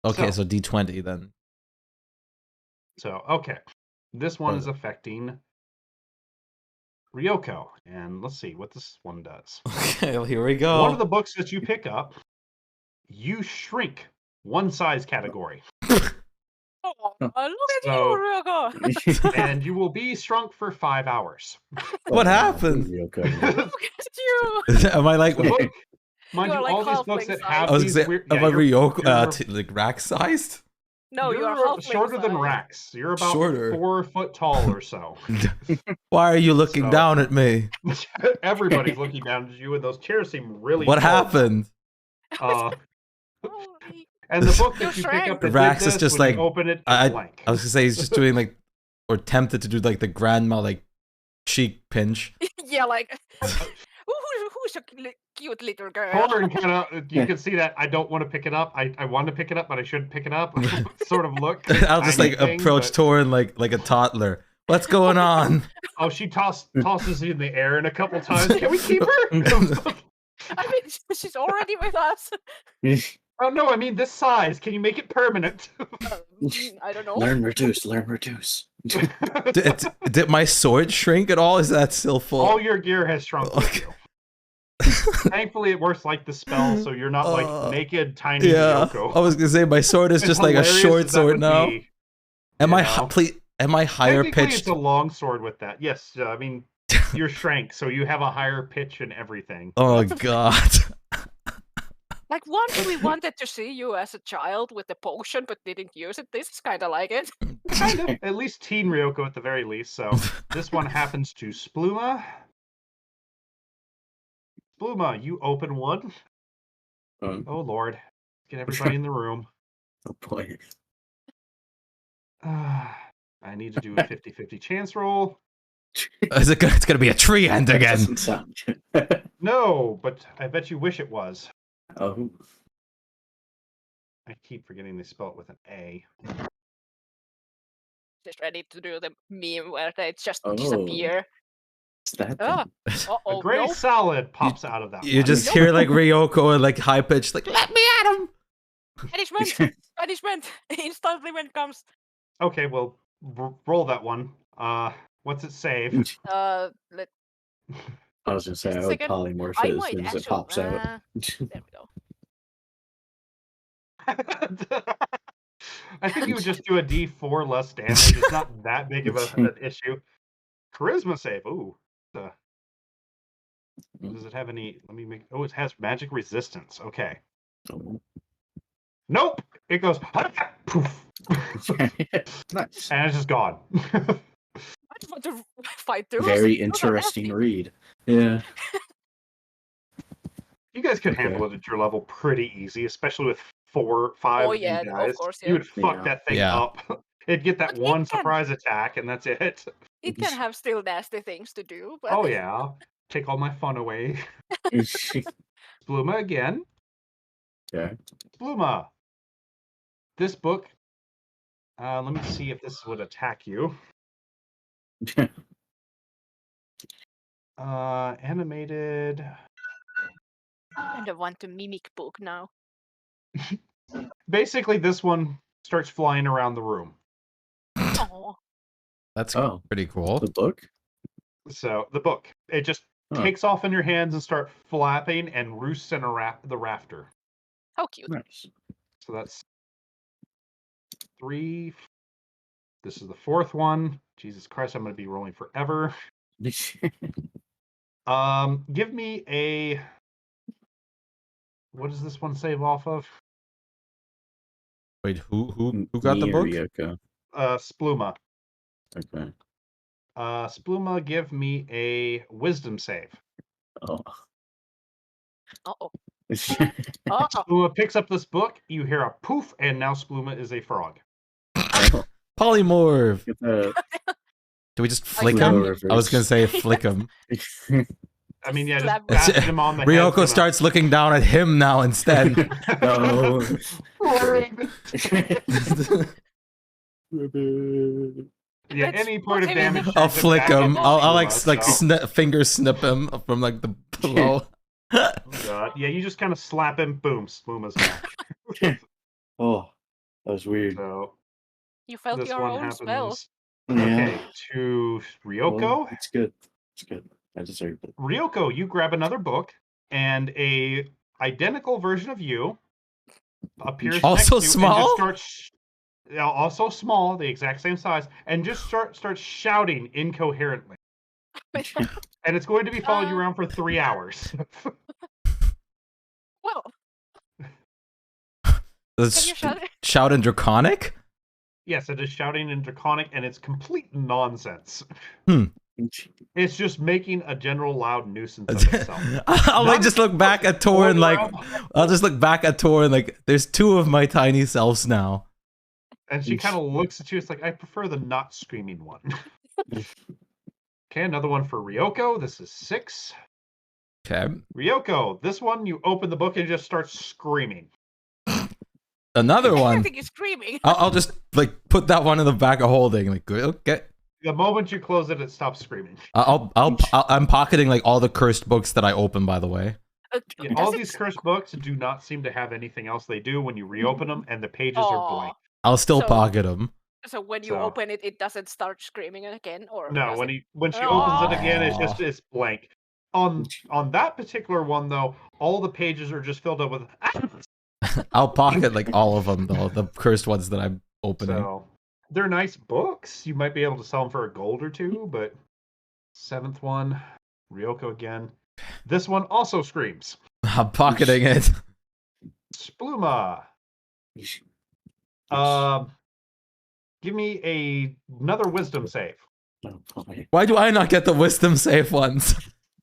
Okay, so D20 then. So, okay. This one is affecting Ryoko. And let's see what this one does. Okay, well, here we go. One of the books that you pick up, you shrink one size category. Oh, look at So- you, Ryoko. And you will be shrunk for 5 hours. What happened? Ryoko. Look at you. Am I like? The book, mind You you, are like all these books halfling that size. have I was these gonna say, weird... am I you're- Ryoko like rack sized? No, you're halfling shorter than size. Rax. You're about Shorter. 4 foot tall or so. Why are you looking So- down at me? Everybody's looking down at you, and those chairs seem really. What full. happened? Uh, Holy- and the book You're that you pick up, that did Rax is this, just when like- you open it, it's I blank. was gonna say he's just doing like, or tempted to do like the grandma like cheek pinch. Yeah, like who's a cute little girl? Torn kind of, you can see that I don't want to pick it up. I want to pick it up, but I shouldn't pick it up. Sort of look. I'll just tiny like thing, approach but- Torin like a toddler. What's going on? Oh, she tosses it in the air, and a couple times. Can we keep her? I mean, she's already with us. Oh no, I mean this size. Can you make it permanent? I don't know. Learn reduce, learn reduce. Did my sword shrink at all? Is that still full? All your gear has shrunk with Okay. you. Thankfully, it works like the spell, so you're not like naked, tiny Yeah, Ryoko. I was gonna say my sword is As just like a hilarious short as that sword would now. be, Am you I know. am I higher Technically, pitched? it's a long sword with that. Yes, I mean you're shrank, so you have a higher pitch and everything. Oh god. Like once we wanted to see you as a child with the potion, but didn't use it. This is kind of like it. Kind of, at least teen Ryoko at the very least. So this one happens to Spluma. Spluma, you open one. Oh lord, get everybody in the room. Oh boy. I need to do a 50-50 chance roll. It's gonna be a tree end That again. doesn't sound good. No, but I bet you wish it was. Oh. I keep forgetting they spell it with an A. Just ready to do the meme where they just Oh. disappear. It's that Oh, thing. A oh, gray no. salad pops out of that You one. just hear like Ryoko and like high pitched like let me at him. Punishment! Punishment! Instantly when it comes. Okay, well, roll that one. What's it save? Let I was gonna say I would Second, polymorph I it as might soon as it actually. pops out. There we go. I think you would just do a D4 less damage. It's not that big of an issue. Charisma save. Ooh. Does it have any? Let me make. Oh, it has magic resistance. Okay. Oh. Nope. It goes. Poof. Nice. And it's just gone. I just want to fight through. Very Those are interesting nasty. read. Yeah. You guys could Okay. handle it at your level pretty easy, especially with 4, 5 Oh, of you yeah, of guys. course, You yeah. would fuck Yeah. that thing Yeah. up. It'd get that But it one can- surprise attack, and that's it. It can have still nasty things to do, but Oh yeah, take all my fun away. Spluma again. Okay. Spluma. This book. Let me see if this would attack you. Animated. I kind of want to mimic book now. Basically, this one starts flying around the room. Oh, That's Oh, pretty cool. the book? So the book, it just Huh. takes off in your hands and start flapping and roosts in the rafter. how cute! Nice. So that's 3. This is the 4th one. Jesus Christ, I'm going to be rolling forever. Give me a. What does this one save off of? Wait, who got the Me or book? Ryoko? Spluma. Okay. Spluma, give me a wisdom save. Oh. Uh-oh. Uh-oh. Spluma picks up this book. You hear a poof, and now Spluma is a frog. Polymorph. Get that. Do we just Like flick that. him? Reverse. I was gonna say flick him. I mean, yeah, Slap just him. bash him on the head. Ryoko starts looking down at him now instead. No. Yeah, Let's any point of put him in damage. the- I'll turns it flick back him. into I'll like Spluma, so- finger snip him from like the below. Oh, God. Yeah, you just kind of slap him. Boom, Spluma's back. Oh. That was weird. So You felt this your one own spell. happens. Yeah. Okay, to Ryoko. Well, it's good. It's good. I deserved it. Ryoko, you grab another book, and a identical version of you appears Also next to you and small? just starts. Also small, the exact same size, and just starts shouting incoherently. And it's going to be following you around for 3 hours. Well, Does can you shout it? shout in Draconic? Yes, it is shouting in Draconic, and it's complete nonsense. Hmm. It's just making a general loud nuisance of itself. I'll like just look back at Tor and like I'll just look back at Tor and like there's two of my tiny selves now. And she kind of looks at you. It's like, I prefer the not screaming one. Okay, another one for Ryoko. This is 6. Okay. Ryoko, this one, you open the book and it just starts screaming. Another I one. think you're screaming. I'll just like put that one in the back of holding. Like okay. The moment you close it, it stops screaming. I'm pocketing like all the cursed books that I open. By the way. Yeah, Does all it these cursed books do not seem to have anything else they do when you reopen them, and the pages are blank. I'll still So- pocket them. So when you So- open it, it doesn't start screaming again, or No, does when it? she opens it again, Aw. it's blank. On that particular one though, all the pages are just filled up with. I'll pocket like all of them though. The cursed ones that I'm opening. So they're nice books. You might be able to sell them for a gold or two, but 7th one, Ryoko again. This one also screams. I'm pocketing it. Spluma. Give me another wisdom save. Oh, boy. Why do I not get the wisdom save ones?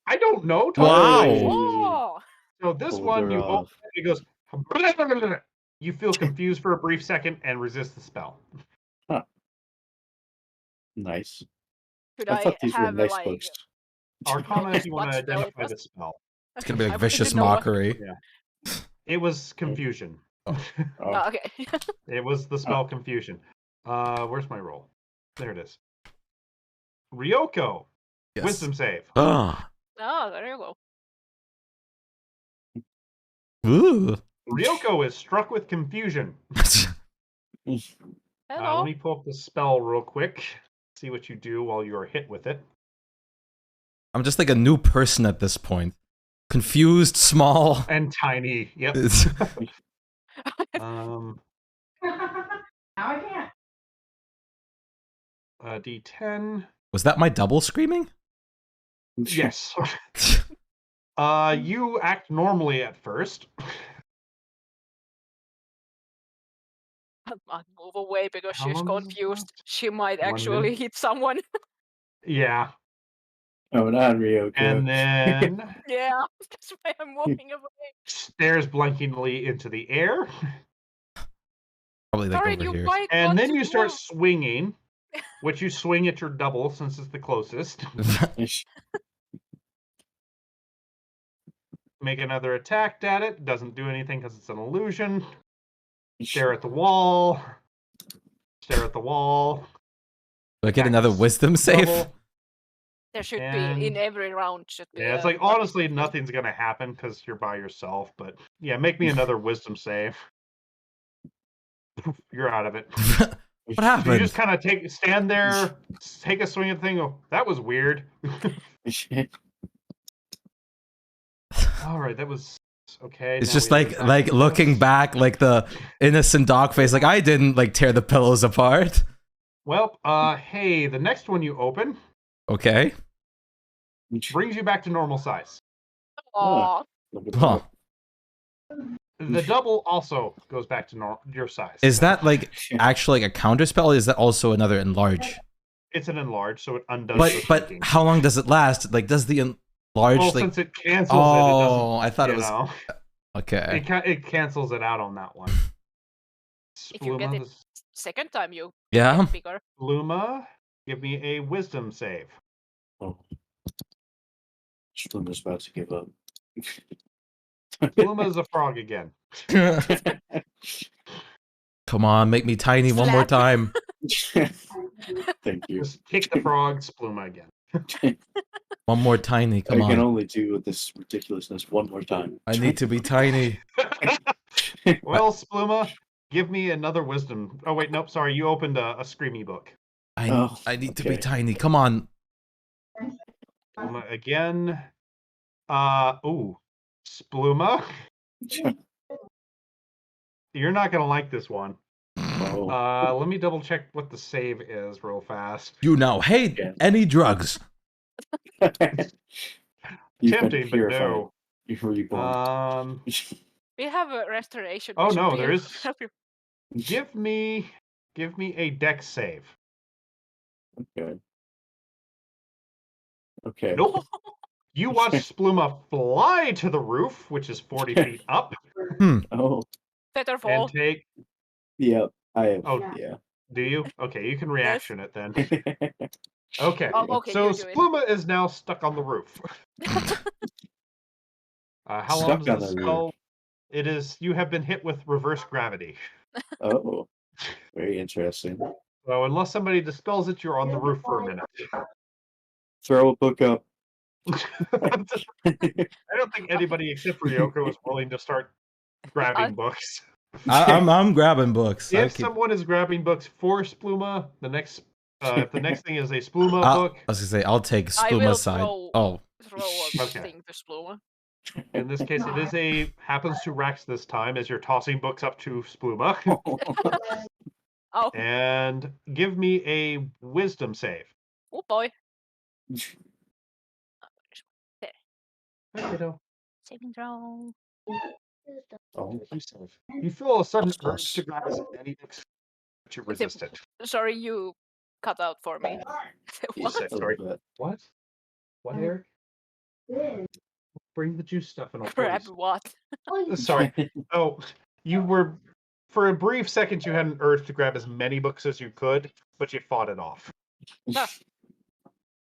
I don't know. Wow. Totally. Oh, So this Pulled one, her you off. open it, it goes. Blah, blah, blah, blah. You feel confused for a brief second and resist the spell. Nice. should I I thought these were have nice like? books. Arcana, if you want to What spell it identify was? the spell. It's gonna be I like wouldn't vicious know what- mockery. It was confusion. Oh, Oh, okay. It was the spell confusion. Where's my roll? There it is. Ryoko, Yes. wisdom save. Ah. Oh, there you go. Ooh. Ryoko is struck with confusion. Hello. Let me pull up the spell real quick. See what you do while you are hit with it. I'm just like a new person at this point. Confused, small. And tiny. Yep. It's- Um, Now I can't. D10. Was that my double screaming? Yes. You act normally at first. I'll move away because How she's long does this confused. last? She might 1 actually minute? hit someone. Yeah. Oh, not Ryoko. And then Yeah, that's why I'm moving away. stares blankingly into the air. Probably like Sorry, over you here. might And want then to you start move. swinging, which you swing at your double since it's the closest. Make another attack at it. Doesn't do anything because it's an illusion. Stare at the wall. Stare at the wall. Do I get another Axe wisdom save? double. There should be And- in every round. Should be. Yeah, it's a like double honestly save. nothing's gonna happen because you're by yourself. But yeah, make me another wisdom save. You're out of it. What So happened? you just kind of stand there, take a swing at the thing. Go, that was weird. All right, that was okay. It's now just we have to like go back to looking this. back, like the innocent dog face. Like I didn't like tear the pillows apart. Well, hey, the next one you open Okay. brings you back to normal size. Aw, Huh. The double also goes back to your size. Is that like actually like a counter spell? Or is that also another enlarge? It's an enlarge, so it undoes. But the but shrinking. how long does it last? Like does the enlarge Well, like? since it cancels Oh, it, I thought it you was know, okay. it cancels it out on that one. If you get Spluma, it- second time you Yeah. get bigger. Spluma, give me a wisdom save. Oh. Spluma's about to give up. Spluma is a frog again. Come on, make me tiny one more Slap. time. Thank you. Just kick the frog, Spluma again. One more tiny. Come I can on. only do with this ridiculousness one more time. I need to be tiny. Well, Spluma, Give me another wisdom. Oh wait, nope. Sorry, you opened a screamy book. I need to be okay. tiny. Come on. Again. Ooh, Spluma. You're not gonna like this one. Oh. Let me double check what the save is real fast. You now hate Yeah. any drugs. You've been Tempting, but purified. no. You're reborn. We have a restoration. Oh We should no, be there able is. to help you. Give me a dex save. Okay. Okay. Nope. You watch Spluma fly to the roof, which is 40 feet up, Oh. Better and fall. take. Yep. I have. Oh, Yeah. do you? Okay, you can reaction it then. Okay. Oh, okay, So you do it. Spluma is now stuck on the roof. How long Stuck does on the the roof. spell? It is. You have been hit with reverse gravity. Oh. Very interesting. So unless somebody dispels it, you're on the roof for a minute. Throw a book up. I don't think anybody except for Yoko is willing to start grabbing books. I'm grabbing books. If someone is grabbing books for Spluma, the next if the next thing is a Spluma book, I was gonna say I'll take I will Spluma's side. throw a Okay. thing to Spluma. in this case it is happens to Rax this time as you're tossing books up to Spluma. Oh, And give me a wisdom save. oh boy. Hi, kiddo. Saving throw. Oh. You feel a sudden Plus. urge to grab as many books, but you Is it- resist it. Sorry, you cut out for me. What? Sorry. A little bit. What? What, Eric? Bring the juice stuff and I'll Grab freeze. what? Sorry. Oh, you were for a brief second you had an urge to grab as many books as you could, but you fought it off. Ah.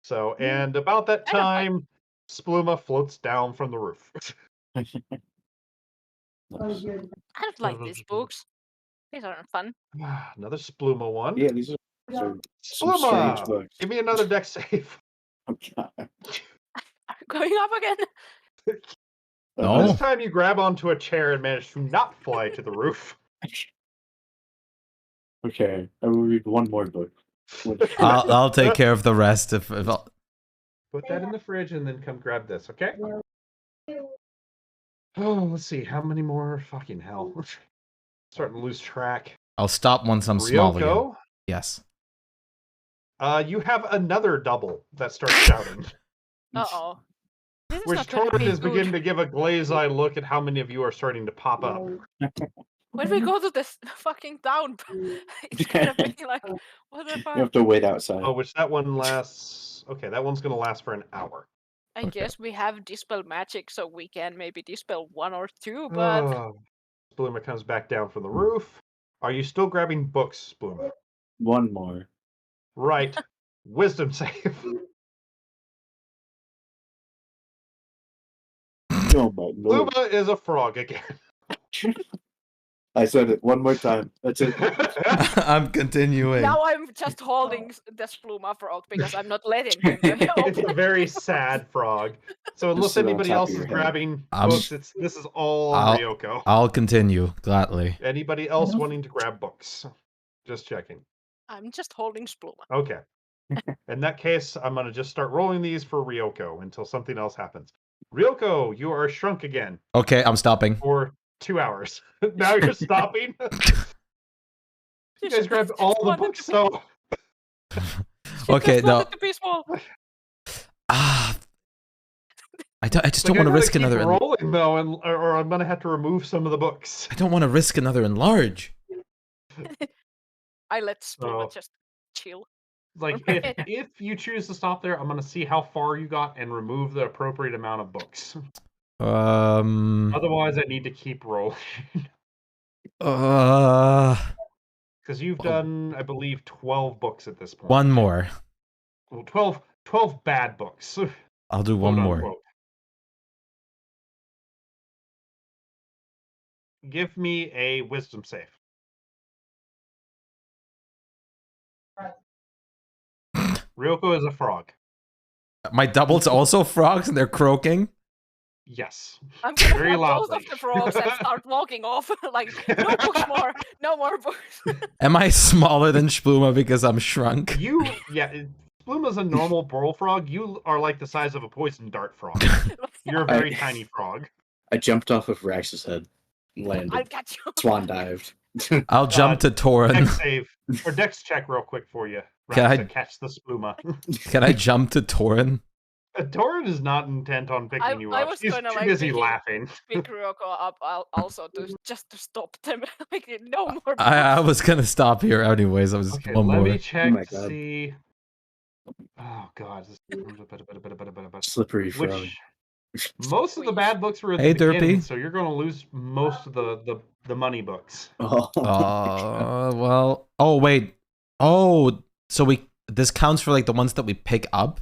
So, and about that I don't like- time, Spluma floats down from the roof. Nice. I don't like these books. These aren't fun. Another Spluma one. Yeah, these are some strange Spluma! books. Give me another deck save. Oh, God. I'm going up again. No. This time you grab onto a chair and manage to not fly to the roof. Okay, I will read one more book. I'll take care of the rest if I'll... Put that in the fridge and then come grab this, okay? Oh, let's see. How many more? Fucking hell. Starting to lose track. I'll stop once I'm small again. Ryoko, Yes. you have another double that starts shouting. Uh-oh. This is Which not gonna Torben be is good. beginning to give a glaze eye look at how many of you are starting to pop up. When we go to this fucking town, it's gonna be like, what the You fuck? have to wait outside. Oh, which that one lasts... Okay, that one's going to last for an hour. I Okay. guess we have dispel magic, so we can maybe dispel one or two, but Oh. Spluma comes back down from the roof. Are you still grabbing books, Spluma? One more. Right. Wisdom save. Oh my lord. Spluma is a frog again. I said it one more time. That's it. I'm continuing. now I'm just holding the Spluma frog because I'm not letting him It's open. a very sad frog. So unless sit on anybody top else of is your head. grabbing I'm- books, this is all on I'll- Ryoko. I'll continue gladly. Anybody else wanting to grab books? Just checking. I'm just holding Spluma. Okay. In that case, I'm going to just start rolling these for Ryoko until something else happens. Ryoko, you are shrunk again Okay, I'm stopping. for 2 hours. Now you're stopping? You guys grabbed all the books, so... Okay, just no. wanted to be small. Ah, I just Like, don't want to I gotta risk keep another. rolling, though, or I'm going to have to remove some of the books. I don't want to risk another enlarge. I let Spluma Oh. just chill. Like, if you choose to stop there, I'm going to see how far you got and remove the appropriate amount of books. Otherwise, I need to keep rolling. Because you've done, I believe, 12 books at this point. One more. Well, 12 bad books. I'll do one Quote, more. unquote. Give me a wisdom save. Ryoko is a frog. My doubles also frogs and they're croaking. Yes. I'm gonna Very grab both of loudly. the frogs and start walking off. Like, no books more, no more books. Am I smaller than Shpuma because I'm shrunk? Spluma's a normal burrow frog. You are like the size of a poison dart frog. You're a very tiny frog. I jumped off of Rax's head, and I'll landed, catch you. swan dived. I'll jump to Torin. Dex save or Dex check real quick for you. Can Rax, I- to catch the Spluma. Can I jump to Torin? Torin is not intent on picking you I up. was She's gonna, too like, busy picking- laughing. Pick Ryoko up also just to stop them. Like, no more books. I was gonna stop here anyways. I was Okay, one let more. me check my to God. see. Oh god, Slippery frog. which most of the bad books were at Hey, the beginning, Derpy. so you're going to lose most of the money books. Oh. Well. Oh wait. Oh, so this counts for like the ones that we pick up,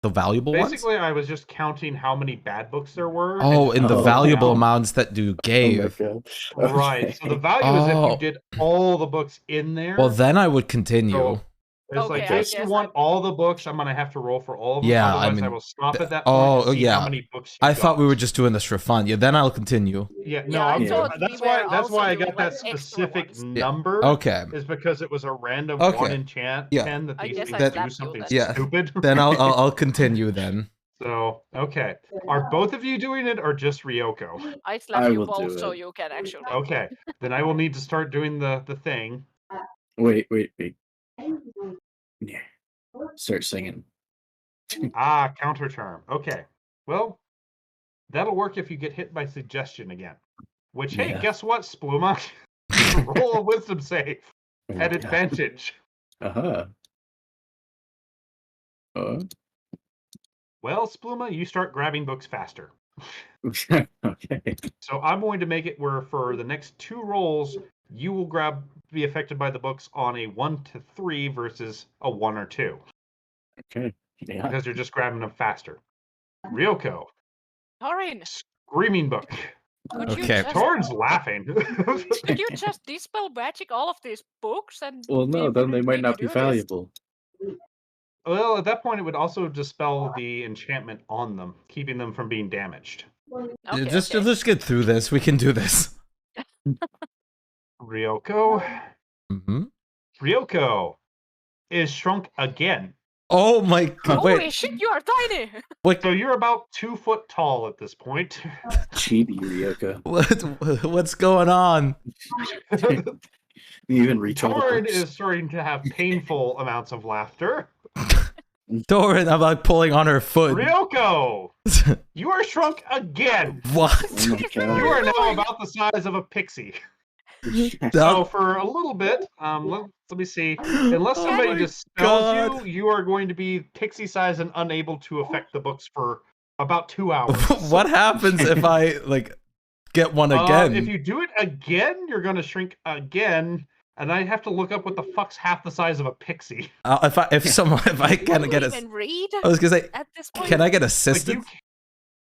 the valuable Basically, ones. I was just counting how many bad books there were. Oh, in the Oh, valuable wow. amounts that you Oh my gave. God. Right. So the value is if you did all the books in there. Well, then I would continue. So it's like, Okay, I if you guess want all the books, I'm going to have to roll for all of them. Yeah, I Otherwise, I mean, will stop at that oh, point and see yeah. how many books you I thought we got. were just doing this for fun. Yeah, then I'll continue. Yeah, no, Yeah, I I'm, thought that's we why were that's also why I doing, got like, that extra specific ones. number. Okay. Is because it was a random Okay. one enchant Yeah. 10 that I these guess things I do slapped you something then. Yeah. stupid. Then I'll continue then. So, okay. Are both of you doing it or just Ryoko? I slap I you will both do so it. you can actually. Okay. Then I will need to start doing the thing. Wait. Yeah. Start singing. Counter charm. Okay. Well, that'll work if you get hit by suggestion again. Which, hey, Yeah. guess what, Spluma? Roll a wisdom save Oh my at God. advantage. Uh-huh. Well, Spluma, you start grabbing books faster. Okay. So I'm going to make it where for the next 2 rolls, you will be affected by the books on a 1 to 3 versus a 1 or 2. Okay. Yeah. Because you're just grabbing them faster. Ryoko, Torin, screaming book. could you Okay. just Torin's laughing. could you just dispel magic all of these books and Well, we no, then they wouldn't might need to not be do this? valuable. Well, at that point, it would also dispel the enchantment on them, keeping them from being damaged. Okay, just okay. let's get through this. We can do this. Ryoko. Mm-hmm. Ryoko is shrunk again. Oh my God! Holy Wait, shit, you are tiny! wait. So you're about 2 foot tall at this point. Chibi Ryoko. What's going on? You even reach all the Torin books. is starting to have painful amounts of laughter. Torin, I'm like pulling on her foot. Ryoko, you are shrunk again. What? Oh my You God. are now about the size of a pixie. So That- for a little bit, let me see. Unless Oh somebody my dispels God. you are going to be pixie size and unable to affect the books for about 2 hours. What happens if I like get one again? If you do it again, you're going to shrink again, and I have to look up what the fuck's half the size of a pixie. If I Can can you get even read I was gonna say, at this point? can I get Like assistance?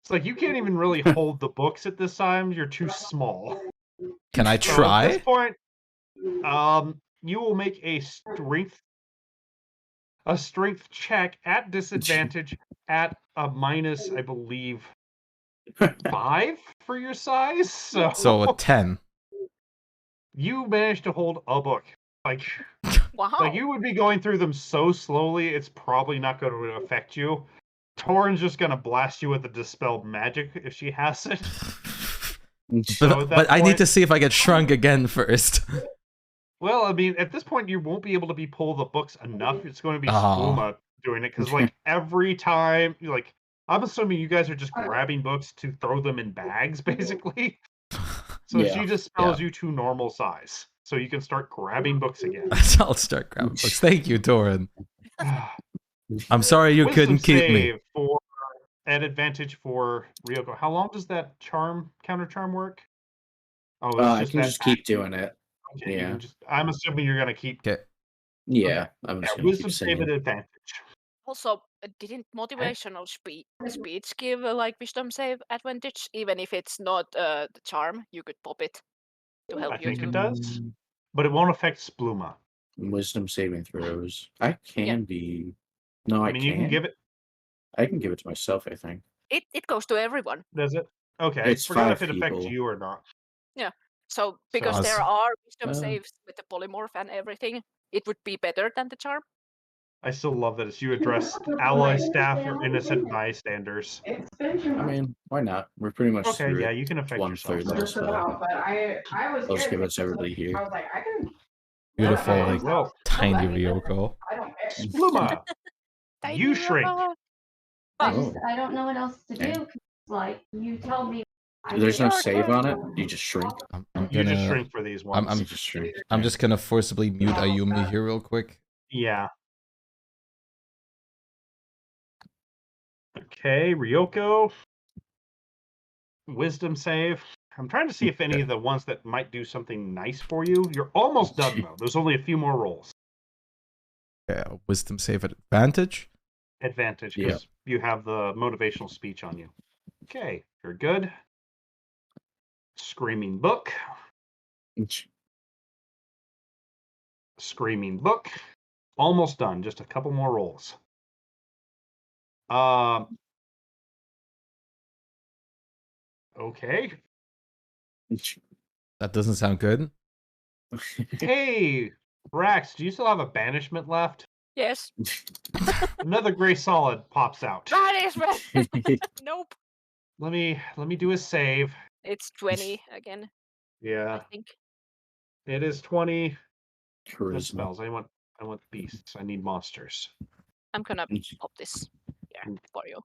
it's like you can't even really hold the books at this time. You're too small. Can I So at try? this point, you will make a strength check at disadvantage at a minus, I believe, 5 for your size. So a 10. You managed to hold a book. Wow. Like you would be going through them so slowly, it's probably not going to affect you. Torin's just going to blast you with the dispelled magic if she has it. So at that But I need point- to see if I get shrunk again first. Well, I mean, at this point, you won't be able to pull the books enough. It's going to be Oh. Spluma doing it because, like, every time, like, I'm assuming you guys are just grabbing books to throw them in bags, basically. So Yeah. she just spells you to normal size, so you can start grabbing books again. I'll start grabbing books. Thank you, Torin. I'm sorry you Wisdom couldn't keep me. save for at advantage for Ryoko. How long does that counter charm work? Oh, it's I just can that just keep doing it. Okay, you yeah. can I'm assuming you're gonna keep. Okay. Yeah, I'm Yeah, just gonna wisdom keep save at singing. advantage. Also, didn't motivational speech give like wisdom save advantage? Even if it's not the charm, you could pop it to help I you think to. it does, but it won't affect Spluma. Wisdom saving throws. I can be. No, I I mean, you can give it. I can give it to myself, I think. It goes to everyone. Does it? Okay, I It's forgot if 5 it affects people. you or not. So because So- there are wisdom Uh, saves with the polymorph and everything, it would be better than the charm. I still love that it's you address ally, staff, or innocent bystanders. It's been too I much. mean, why not? We're pretty much Okay, through yeah, it. you can affect yourself. 1/3 of the Just spell. about, but I was Let's scared give because us everybody here. I was like, I can. Beautiful, Okay, like well, tiny I mean, Ryoko. I don't care. Spluma, Tiny you shrink. Ryoko. I Oh, just Oh. I don't know what else to Okay. do. 'Cause, like you told me. I There's no did- Your save turn. on it. You just shrink. I'm You just gonna. shrink for these ones. I'm You just shrink. I'm just gonna forcibly mute Ayumi here real quick. Yeah. Okay, Ryoko. Wisdom save. I'm trying to see if any of the ones that might do something nice for you. You're almost done though. There's only a few more rolls. Yeah, wisdom save at advantage. Advantage Yeah. because you have the motivational speech on you. Okay, you're good. Screaming book. Screaming book. Almost done. Just a couple more rolls. Okay. That doesn't sound good. Hey, Rax, do you still have a banishment left? yes. Another gray solid pops out. That is right. Nope. Let me do a save. It's 20 again, I Yeah, think. it is 20. The Charisma. spells. I want beasts. I need monsters. I'm gonna pop this here for you.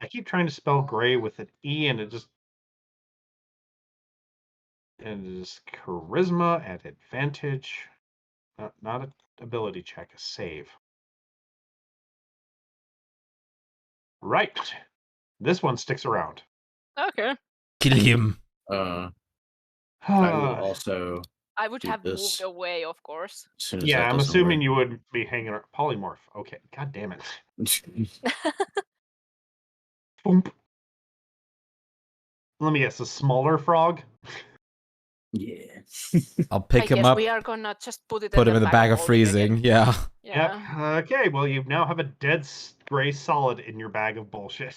I keep trying to spell gray with an E and it is charisma at advantage. Not an ability check, a save. Right. This one sticks around. Okay. Kill him. I will also. I would Do have this. moved away, of course. As soon as Yeah, that I'm doesn't assuming you would be hanging around. Polymorph. Okay. God damn it. Boom. Let me guess, a smaller frog? Yeah. I'll I pick him guess up, we are gonna just put it put him in the bag of holding again. freezing. Yeah. Yeah. Yep. Okay, well, you now have a dead gray solid in your bag of bullshit.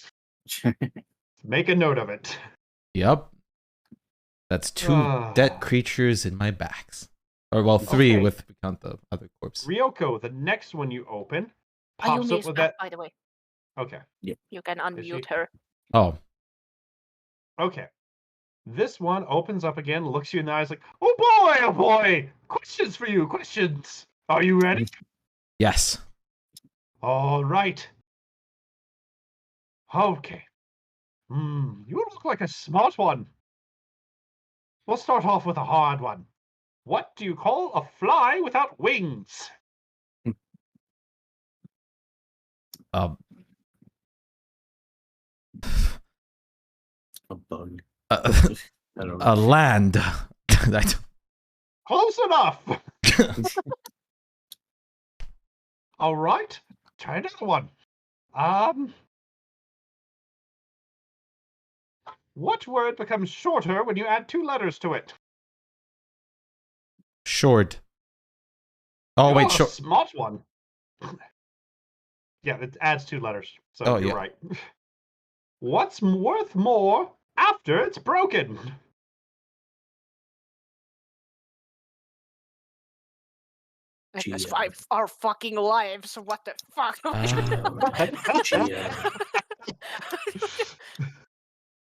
Make a note of it. Yep. That's 2 Ah. dead creatures in my bags. Or well, 3 Okay. with we count the other corpse. Ryoko, the next one you open pops Ayumi up is with back, that. by the way. Okay. You can she? unmute her. Oh, Okay. This one opens up again, looks you in the eyes like, oh boy, questions for you, questions. Are you ready? yes. All right. Okay. You look like a smart one. We'll start off with a hard one. What do you call a fly without wings? Um. A bug. Uh, I don't know. a land. I Close enough. All right. Try another one. What word becomes shorter when you add 2 letters to it? short. Oh You're wait, a short. smart one. Yeah, it adds 2 letters, so Oh, you're yeah. right. What's worth more after it's broken? That's Geo. our fucking lives. What the fuck? Geode.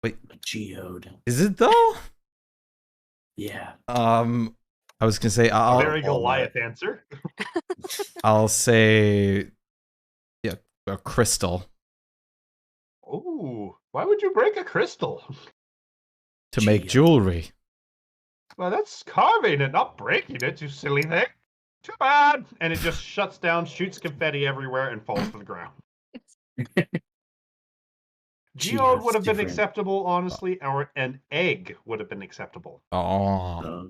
Wait, Geode. is it though? Yeah. I was gonna say Very all Goliath answer. I'll say, yeah, a crystal Ooh, why would you break a crystal? to make Geo. jewelry. Well, that's carving it, not breaking it, you silly thing. Too bad. And it just shuts down, shoots confetti everywhere, and falls to the ground. Geode would have been different. acceptable, honestly, or an egg would have been acceptable. Oh,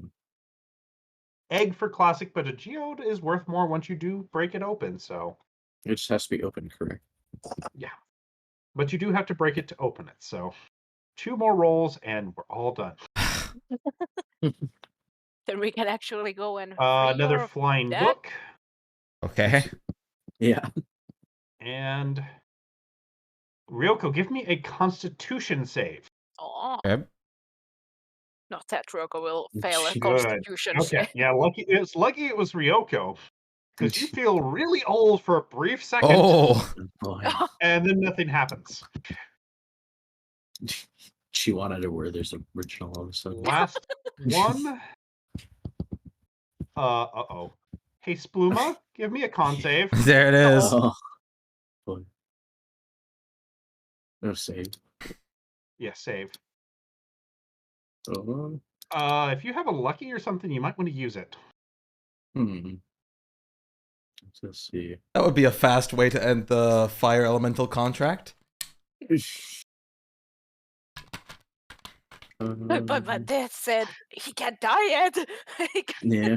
Egg for classic, but a geode is worth more once you do break it open, so. It just has to be open, correct? Yeah. But you do have to break it to open it, so. 2 more rolls, and we're all done. Then we can actually go and Another free flying that. book, okay. Yeah. and Ryoko, give me a Constitution save. Oh, Okay. not that Ryoko will fail a Good. constitution Okay, save. yeah, lucky it was Ryoko. Because you feel really old for a brief second, Oh, Boy. and then nothing happens. She wanted a Werther's original all of a sudden. Last one. Uh-oh. Hey, Spluma, give me a con save. there it is. Oh. Boy. No save. Yeah, save. Oh. If you have a lucky or something, you might want to use it. Let's see. That would be a fast way to end the fire elemental contract. But Death said he can't die yet. Yeah.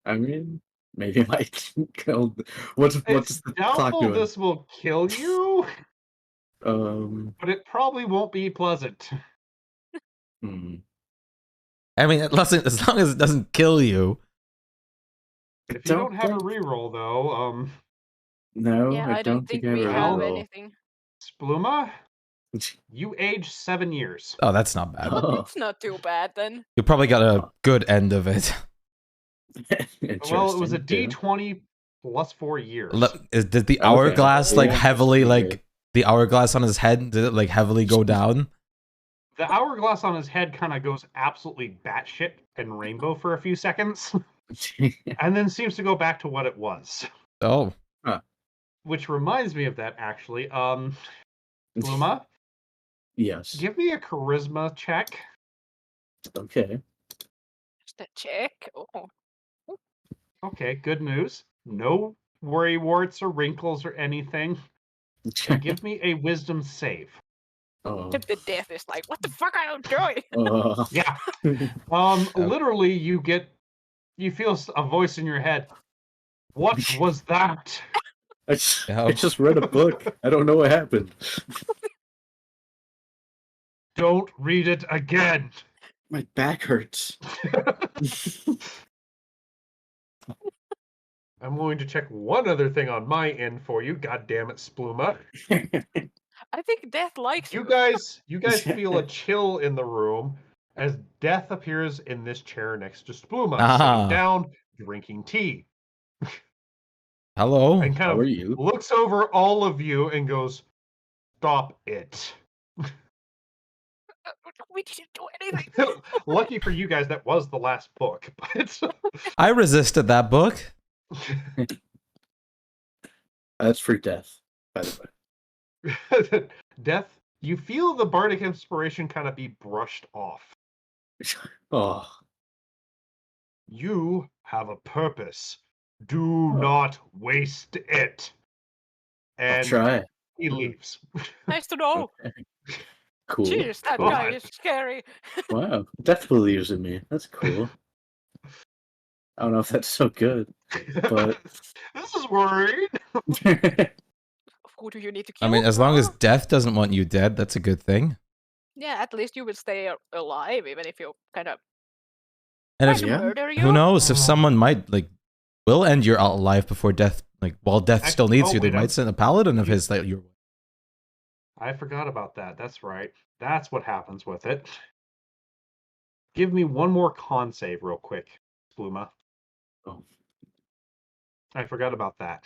I mean, maybe I can kill. What's It's the clock doubtful doing? this will kill you, Um. but it probably won't be pleasant. Hmm. I mean, as long as it doesn't kill you. If you don't have a reroll, though, No, Yeah, I don't think I we have a have reroll. anything. Spluma, you age 7 years. Oh, that's not bad. Oh. It's not too bad then. You probably got a good end of it. Well, it was a Interesting, D20 plus 4 years. Did the Okay, hourglass like yeah, heavily okay. like the hourglass on his head? Did it like heavily go down? The hourglass on his head kind of goes absolutely batshit and rainbow for a few seconds, yeah. and then seems to go back to what it was. Oh, Which reminds me of that, actually. Spluma, Yes. give me a charisma check. Okay. Just a check. Oh. Okay, good news. No worry warts or wrinkles or anything. And give me a wisdom save. Oh. The Death is like, what the fuck are you doing? Oh. Yeah. Literally, you feel a voice in your head. What was that? I just read a book. I don't know what happened. Don't read it again. My back hurts. I'm going to check one other thing on my end for you. God damn it, Spluma. I think Death likes You guys feel a chill in the room as Death appears in this chair next to Spluma, Ah. sitting down, drinking tea. hello. And kind How of are you? looks over all of you and goes, "Stop it." We didn't do anything. Lucky for you guys, that was the last book. But I resisted that book. That's for death, by the way. Death, you feel the bardic inspiration kind of be brushed off. Oh. You have a purpose. Do not waste it. I'll And try. he leaves. Nice to know. Cool. Jeez, that cool. guy is scary. Wow. Death believes in me. That's cool. I don't know if that's so good, but This is worried. Who do you need to kill? I mean, as long as Huh? death doesn't want you dead, that's a good thing. Yeah, at least you will stay alive, even if you kind of And try if to Yeah. murder you. who knows if someone might like will end your life before death, like while death still needs you, they wait, might send a paladin of his that you're. I forgot about that. That's right. That's what happens with it. Give me one more con save real quick, Spluma. Oh. I forgot about that.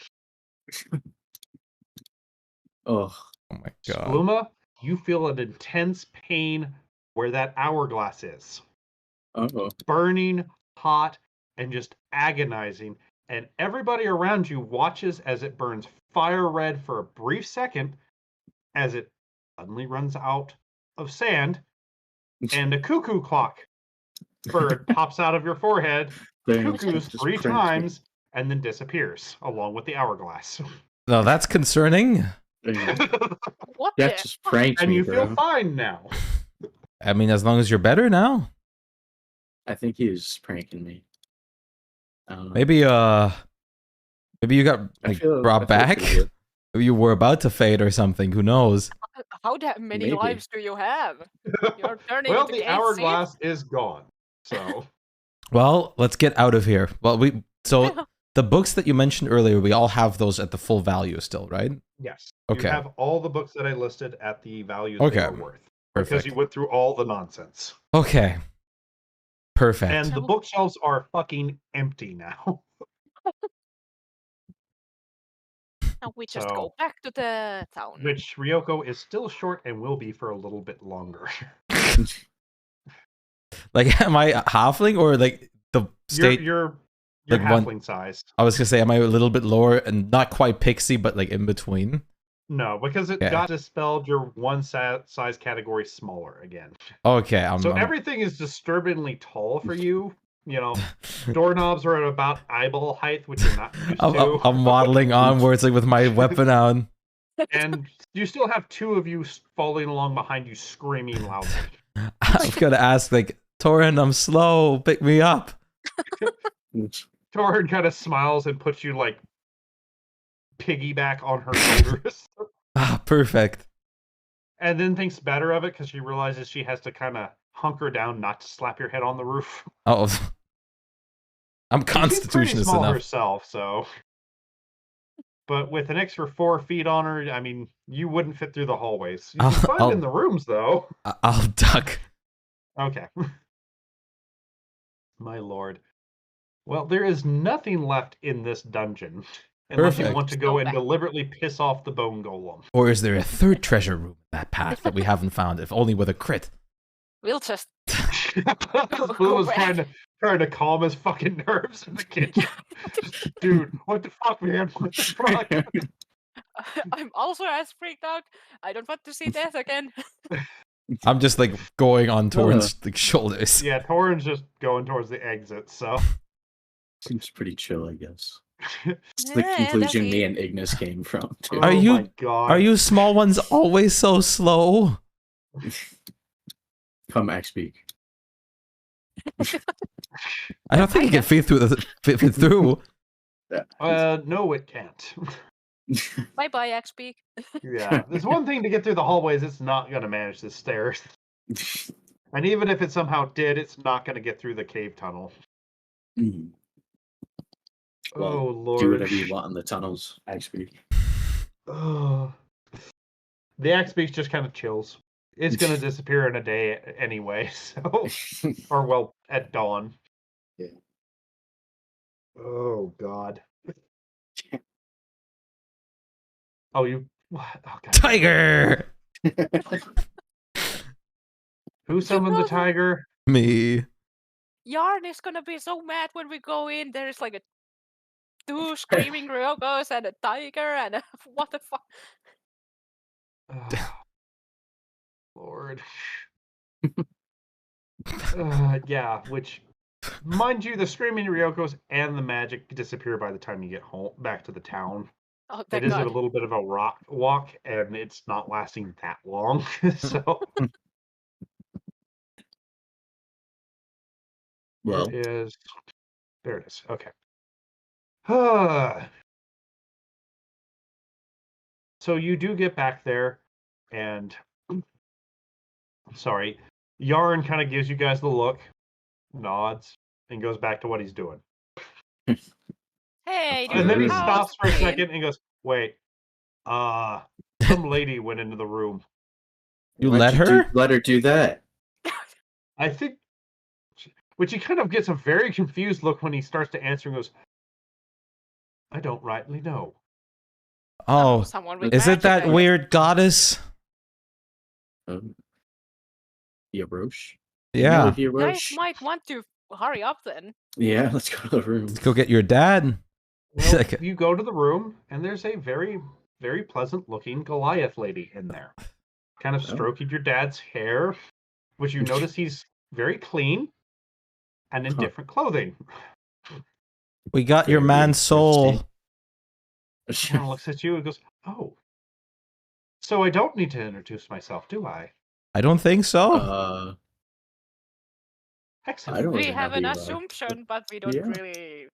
Oh. Oh my god. Spluma, you feel an intense pain where that hourglass is. Oh. Burning, hot, and just agonizing. And everybody around you watches as it burns fire red for a brief second as it suddenly runs out of sand and a cuckoo clock bird pops out of your forehead, Dang, cuckoos just 3 pranked me. times, and then disappears along with the hourglass. No, that's concerning. Dang. What That the? just pranked And me, you bro. feel fine now. I mean, as long as you're better now. I think he's pranking me. I don't know. Maybe you got I like feel- brought I feel back. pretty good. Maybe you were about to fade or something. Who knows? How many Maybe. lives do you have? You're turning Well, into the Gates, hourglass is gone. So Well, let's get out of here. Well, the books that you mentioned earlier, we all have those at the full value still, right? Yes. Okay. You have all the books that I listed at the values Okay. they were worth. Because Perfect. you went through all the nonsense. Okay. Perfect. And the bookshelves are fucking empty now. Now we just So- go back to the town. Which Ryoko is still short and will be for a little bit longer. Like, am I a halfling or like the state? You're like halfling one- sized. I was gonna say, am I a little bit lower and not quite pixie, but like in between? No, because it Okay. got dispelled. You're one size category smaller again. Okay, So everything is disturbingly tall for you. You know, doorknobs are at about eyeball height, which you're not used to. I'm waddling onwards like with my weapon on. And you still have two of you following along behind you, screaming loudly. I'm gonna ask like, Torin, I'm slow. Pick me up. Torin kind of smiles and puts you like piggyback on her shoulders. Ah, perfect. And then thinks better of it because she realizes she has to kind of hunker down not to slap your head on the roof. Oh, I'm She's pretty constitutionist small enough. herself, so. But with an extra 4 feet on her, I mean, you wouldn't fit through the hallways. You can find in the rooms, though. I'll duck. Okay. My lord. Well, there is nothing left in this dungeon. Unless you Perfect. want to go and deliberately piss off the bone golem. Or is there a third treasure room in that path that we haven't found, if only with a crit? We'll just Blue was trying to calm his fucking nerves in the kitchen. Dude, what the fuck, man? What the fuck? I'm also as freaked out. I don't want to see death again. I'm just like going on Torin's like, shoulders. Yeah, Torin's just going towards the exit, so. Seems pretty chill, I guess. It's Yeah, the does conclusion he? me and Ignis came from. Too. Are you- my God. Are you small ones always so slow? Come, XP. I don't think you can fit through fit through. No, it can't. Bye bye, XP. Yeah, there's one thing to get through the hallways. It's not going to manage the stairs. And even if it somehow did, it's not going to get through the cave tunnel. Mm. Well, Oh, Lord. Do whatever you want in the tunnels, XP. Oh. The axe beast just kind of chills. It's going to disappear in a day anyway, so. Or, well, at dawn. Yeah. Oh, God. Oh, you. Oh, God. Tiger! Who summoned the tiger? Me. Yarn is gonna be so mad when we go in. There's like two screaming Ryokos and a tiger and what the fuck? Oh, Lord. Yeah, which, mind you, the screaming Ryokos and the magic disappear by the time you get home back to the town. Oh, It thank is God. a little bit of a rock walk, and it's not lasting that long. So Well, it is. There it is. Okay. So you do get back there, and sorry, Yarn kind of gives you guys the look, nods, and goes back to what he's doing. Hey, And then he how's stops for a it been? second and goes, "Wait, some lady went into the room. You why'd let you her? let her do that. I think," which he kind of gets a very confused look when he starts to answer and goes, "I don't rightly know." Oh, Someone with is it magic, that I guess. weird goddess? Yarosh? Yeah. You guys Yarosh? might want to hurry up then. Yeah, let's go to the room. Let's go get your dad. Well, Like- you go to the room, and there's a very, very pleasant-looking Goliath lady in there, kind of Oh. stroking your dad's hair, which you notice he's very clean and in Huh. different clothing. We got your Very man's soul. He kind of looks at you and goes, "Oh, so I don't need to introduce myself, do I?" I don't think so. Excellent. I don't We even have know an who you are. assumption, but we don't Yeah. really.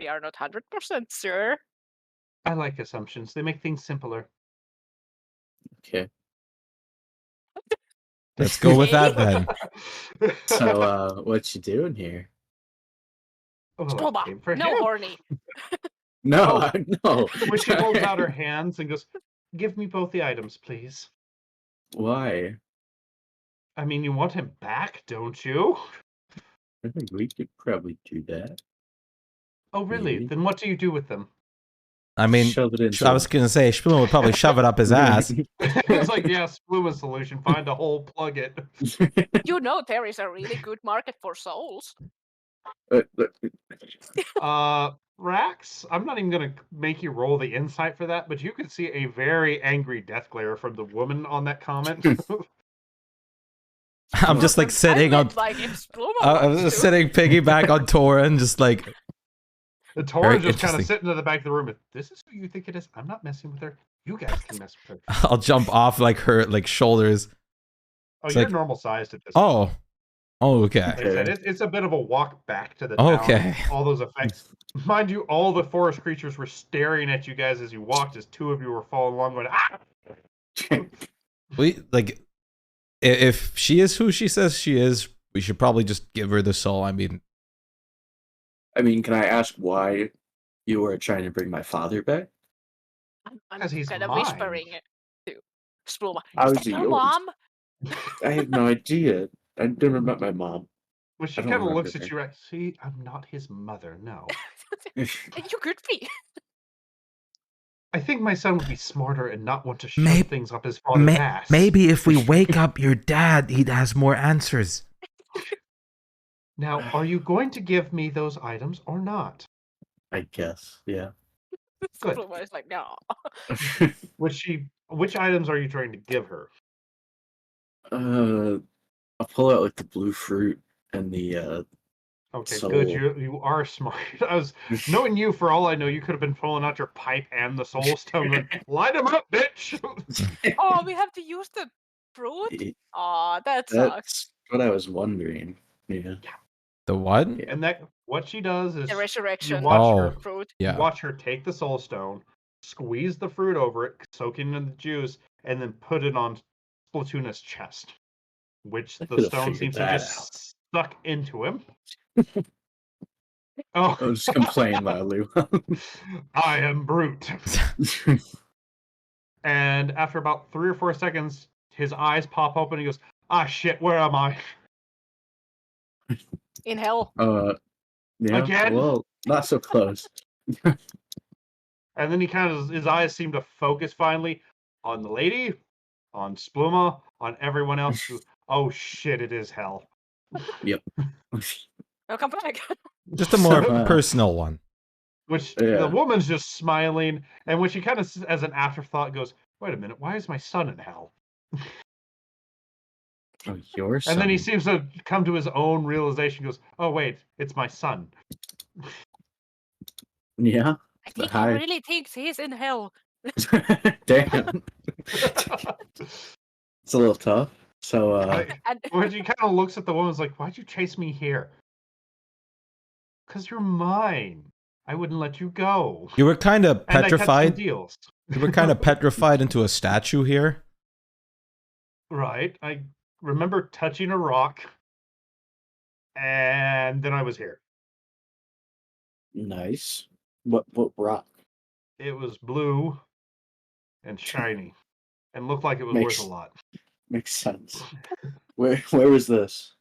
We are not 100% sure. I like assumptions. They make things simpler. Okay. Let's go with that then. So, what you doing here? Oh, well, it Spluma, came for no him. horny. No, no. When she holds out her hands and goes, "Give me both the items, please." Why? I mean, you want him back, don't you? I think we could probably do that. Oh, really? Maybe. Then what do you do with them? I mean, Shove it in I was gonna say Shpyke would probably shove it up his ass. It's like, yeah, Spluma's solution. Find a hole, plug it. You know there is a really good market for souls. Rax, I'm not even gonna make you roll the insight for that, but you could see a very angry death glare from the woman on that comment. I'm just like I sitting on. meant, like, if Spluma I'm wants just to. sitting piggyback on Torin, just like The Very Torin just kind of interesting. sitting in the back of the room. This is who you think it is. I'm not messing with her. You guys can mess with her. I'll jump off like her like shoulders. Oh, It's you're like- normal sized at this. Oh, okay. Like I said, it's a bit of a walk back to the Okay. town. All those effects. Mind you, all the forest creatures were staring at you guys as you walked, as two of you were following along going, ah! We like if she is who she says she is, we should probably just give her the soul. I mean, can I ask why you were trying to bring my father back? I'm 'Cause he's kind of mine. whispering it to Spluma. How Is is that he your yours? mom? I have no idea. I never met my mom. When she I don't kind of remember looks at her. you, right? See, I'm not his mother, no. You could be. I think my son would be smarter and not want to shove May- things up his father's ass. maybe if we wake up your dad, he has more answers. Now, are you going to give me those items or not? I guess, yeah. Good. Spluma is like, no. Which items are you trying to give her? I'll pull out like the blue fruit and the Okay, soul. good. You are smart. I was knowing you for all I know, you could have been pulling out your pipe and the soul stone. Going, light him up, bitch! Oh, we have to use the fruit? Aw, that sucks. That's what I was wondering. Yeah. The what? Yeah. And that what she does is The resurrection watch Oh, her fruit. you yeah. watch her take the soul stone, squeeze the fruit over it, soaking in the juice, and then put it on Splatoona's chest, which I the could've stone figured seems to that just suck into him. Oh, I'll just complain loudly. I am brute. And after about 3 or 4 seconds, his eyes pop open and he goes, "Ah, shit, where am I?" In hell. Yeah. Again? Well, not so close. And then his eyes seem to focus finally on the lady, on Spluma, on everyone else. Oh shit, it is hell. Yep. I'll come back. Just a more So, personal one. Which Yeah. the woman's just smiling, and when she kind of, as an afterthought, goes, "Wait a minute, why is my son in hell?" Oh, your son. And then he seems to come to his own realization. Goes, "Oh wait, it's my son." Yeah. I think Hi. he really thinks he's in hell. Damn. It's a little tough. So Like, And when she kind of looks at the woman, is like, "Why'd you chase me here?" "'Cause you're mine. I wouldn't let you go." You were kind of And I cut some petrified. deals. You were kind of petrified into a statue here. Right. I remember touching a rock, and then I was here. nice. What rock? It was blue and shiny, and looked like it was Makes- worth a lot. Makes sense. Where was this?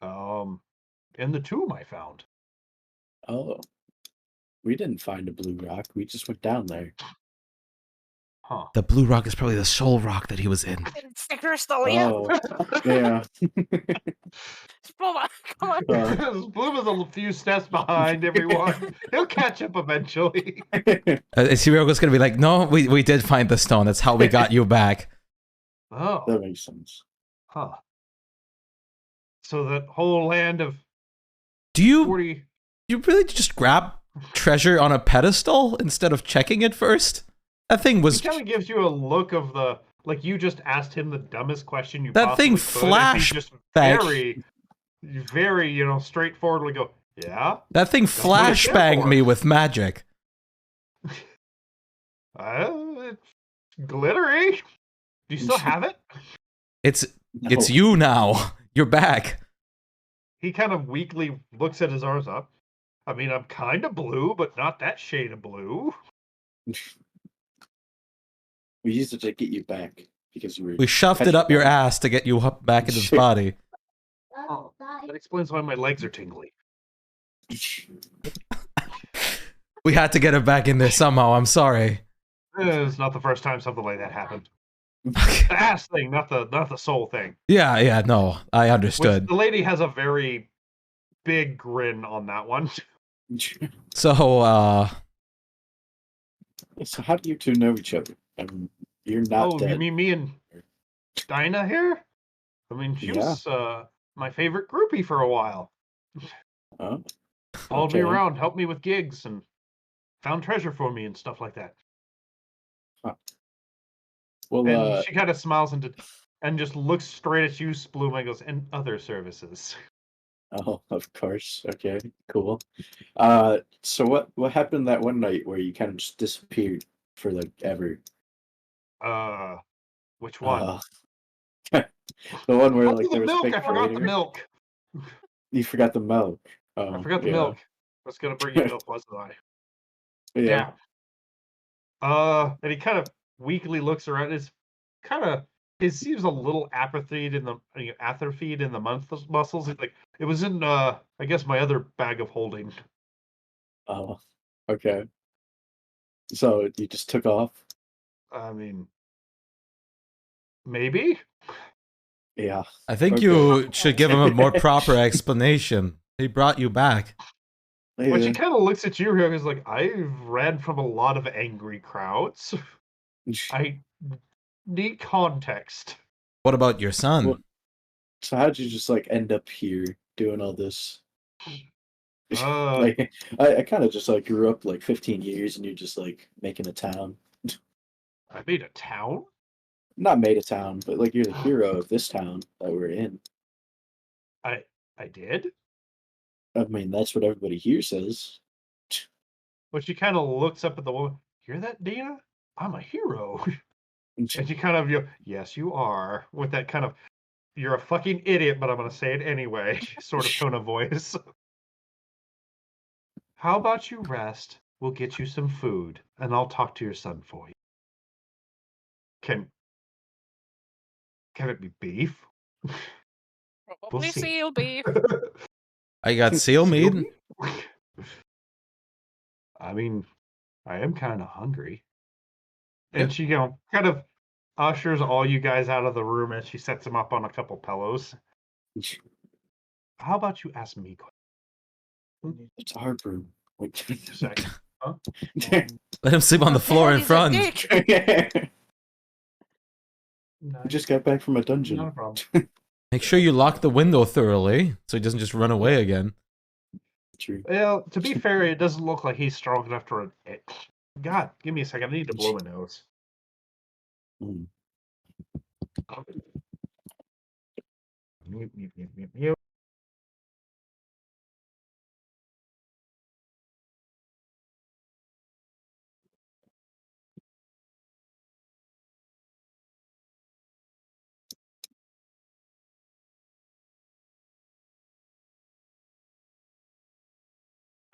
In the tomb I found. Oh. We didn't find a blue rock. We just went down there. Huh. The blue rock is probably the soul rock that he was in. it's the crystal, yeah. Oh, yeah. Spluma, come on. Bloom is a few steps behind everyone. He'll catch up eventually. Siriogo's gonna be like, no, we did find the stone. That's how we got you back. Oh, That makes sense. huh. So that whole land of Do you 40. you really just grab treasure on a pedestal instead of checking it first? That thing He was kind of gives you a look of the like you just asked him the dumbest question you That thing possibly could, and he flashed just back. very straightforwardly go, yeah. that thing That's what it's there flashbanged for. me with magic. It's glittery. Do you still have it? It's No. it's you now. You're back. He kind of weakly looks at his arms up. I mean, I'm kind of blue, but not that shade of blue. We used it to get you back because you were. We shoved it up your petrified. ass to get you back in his body. Oh, that explains why my legs are tingly. We had to get it back in there somehow. I'm sorry. It's not the first time something like that happened. The ass thing, not the soul thing. Yeah, no, I Which understood. the lady has a very big grin on that one. So, So how do you two know each other? I mean, you're not Oh, dead. you mean me and Dinah here? I mean, she Yeah. was my favorite groupie for a while. Oh, Followed me okay. around, helped me with gigs, and found treasure for me and stuff like that. Well, And she kind of smiles and just looks straight at you, Sploom, and goes, and other services. oh, of course. Okay, cool. So what happened that one night where you kind of just disappeared for like ever? Which one? The one where Oh, like the there was a milk! big I forgot the crater. milk. You forgot the milk. Oh, I forgot the yeah. milk. I was gonna bring you milk, wasn't I? Yeah. And he kind of weakly looks around. He seems a little atrophied in the muscles. It's like it was in I guess my other bag of holding. Oh, okay. So you just took off? I mean, maybe. Yeah. I think Okay. you should give him a more proper explanation. He brought you back. When she Yeah. kind of looks at you here, he's like, I've ran from a lot of angry crowds. I need context. What about your son? Well, so how'd you just like end up here doing all this? Like I kind of just like grew up like 15 years and you're just like making a town. I made a town? Not made a town, but like you're the hero of this town that we're in. I did? I mean, that's what everybody here says. But she kind of looks up at the woman. Hear that, Dina? I'm a hero. And she kind of, yes, you are. With that kind of, you're a fucking idiot, but I'm going to say it anyway, sort of tone of voice. How about you rest? We'll get you some food, and I'll talk to your son for you. Can it be beef? Probably see. seal beef. I got seal meat. I mean, I am kind of hungry. Yeah. And she, kind of ushers all you guys out of the room as she sets them up on a couple pillows. How about you ask me questions? It's our room. Wait. Second. Huh? Let him sleep on the floor in He's a front. dick. We just got back from a dungeon. Not a problem. Make sure you lock the window thoroughly so he doesn't just run away again. True. Well, to be fair, it doesn't look like he's strong enough to run. God, give me a second. I need to blow my nose. Mm. Mute.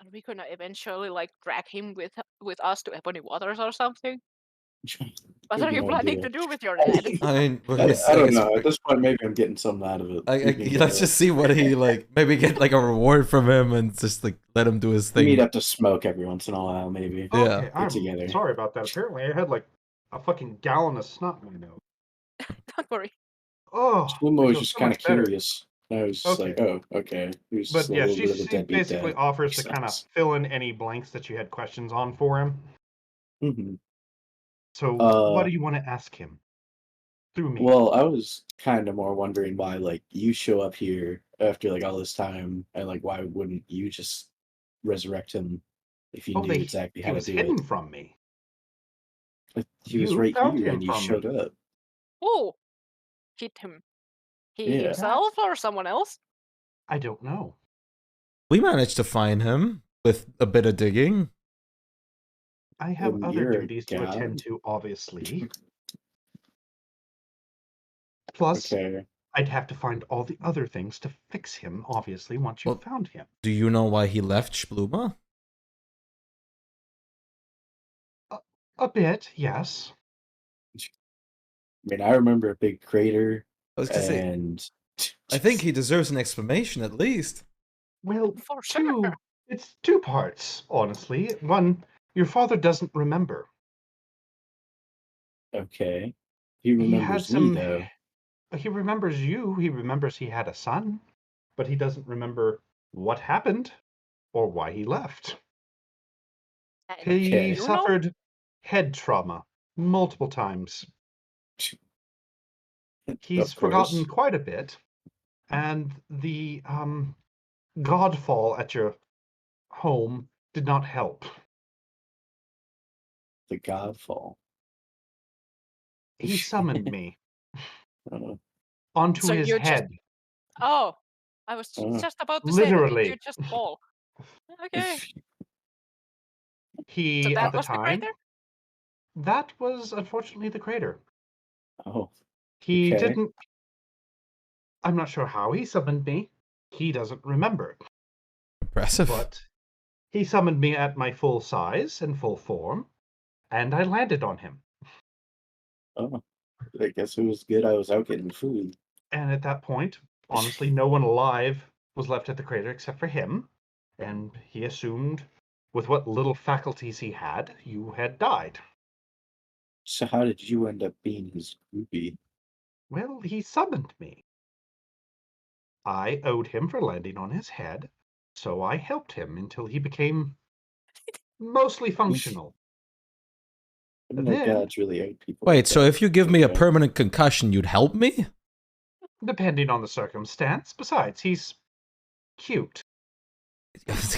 Are we gonna eventually like drag him with us to Ebony Waters or something? What are you No planning idea. to do with your dad? I mean, we're I gonna. don't know. At this point, maybe I'm getting something out of it. We can go- Let's just see what he like. Maybe get like a reward from him and just like let him do his We meet thing. up to smoke every once in a while, maybe. Yeah. Okay, I'm together. sorry about that. Apparently, I had like a fucking gallon of snot in my nose. Don't worry. Oh, Swimo I was feel just so kind of much better. curious. I was just like, oh, okay. He was But just a yeah, little she, bit of a she deadbeat basically dad. offers to Makes kind of sense. fill in any blanks that you had questions on for him. Mm-hmm. So, what do you want to ask him? Through me. Well, I was kind of more wondering why, like, you show up here after like all this time, and like, why wouldn't you just resurrect him if you knew exactly he how to was do hidden it? from me. Like, he was You right found here, him and you from showed me. up. Who hit him? He Yeah. himself or someone else? I don't know. We managed to find him with a bit of digging. I have And other you're a duties to god. attend to, obviously. Plus, Okay. I'd have to find all the other things to fix him, obviously, once you Well- found him. Do you know why he left Shpluma? A bit, yes. I mean, I remember a big crater, I was gonna say, and I think he deserves an explanation at least. Well, For sure. it's two parts, honestly. One, your father doesn't remember. Okay, he He had remembers me some. though. He remembers you. He remembers he had a son, but he doesn't remember what happened or why he left. And He Okay. you know, suffered head trauma multiple times. He's Of forgotten course, quite a bit, and the godfall at your home did not help. the Godfall. He summoned me Uh, onto So his you just- head. oh, I was Uh, just about to say that. Did literally. you just fall? Okay. He, So at that the was the time, crater? that was unfortunately the crater. oh, He Okay. didn't. I'm not sure how he summoned me. He doesn't remember. Impressive. But he summoned me at my full size and full form, and I landed on him. Oh, I guess it was good. I was out getting food. And at that point, honestly, no one alive was left at the crater except for him. And he assumed, with what little faculties he had, you had died. So how did you end up being his groupie? Well, he summoned me. I owed him for landing on his head, so I helped him until he became mostly functional. I don't know Then, gods really out people. Wait, like so that. if you give me a Okay. permanent concussion, you'd help me? depending on the circumstance, besides, he's cute.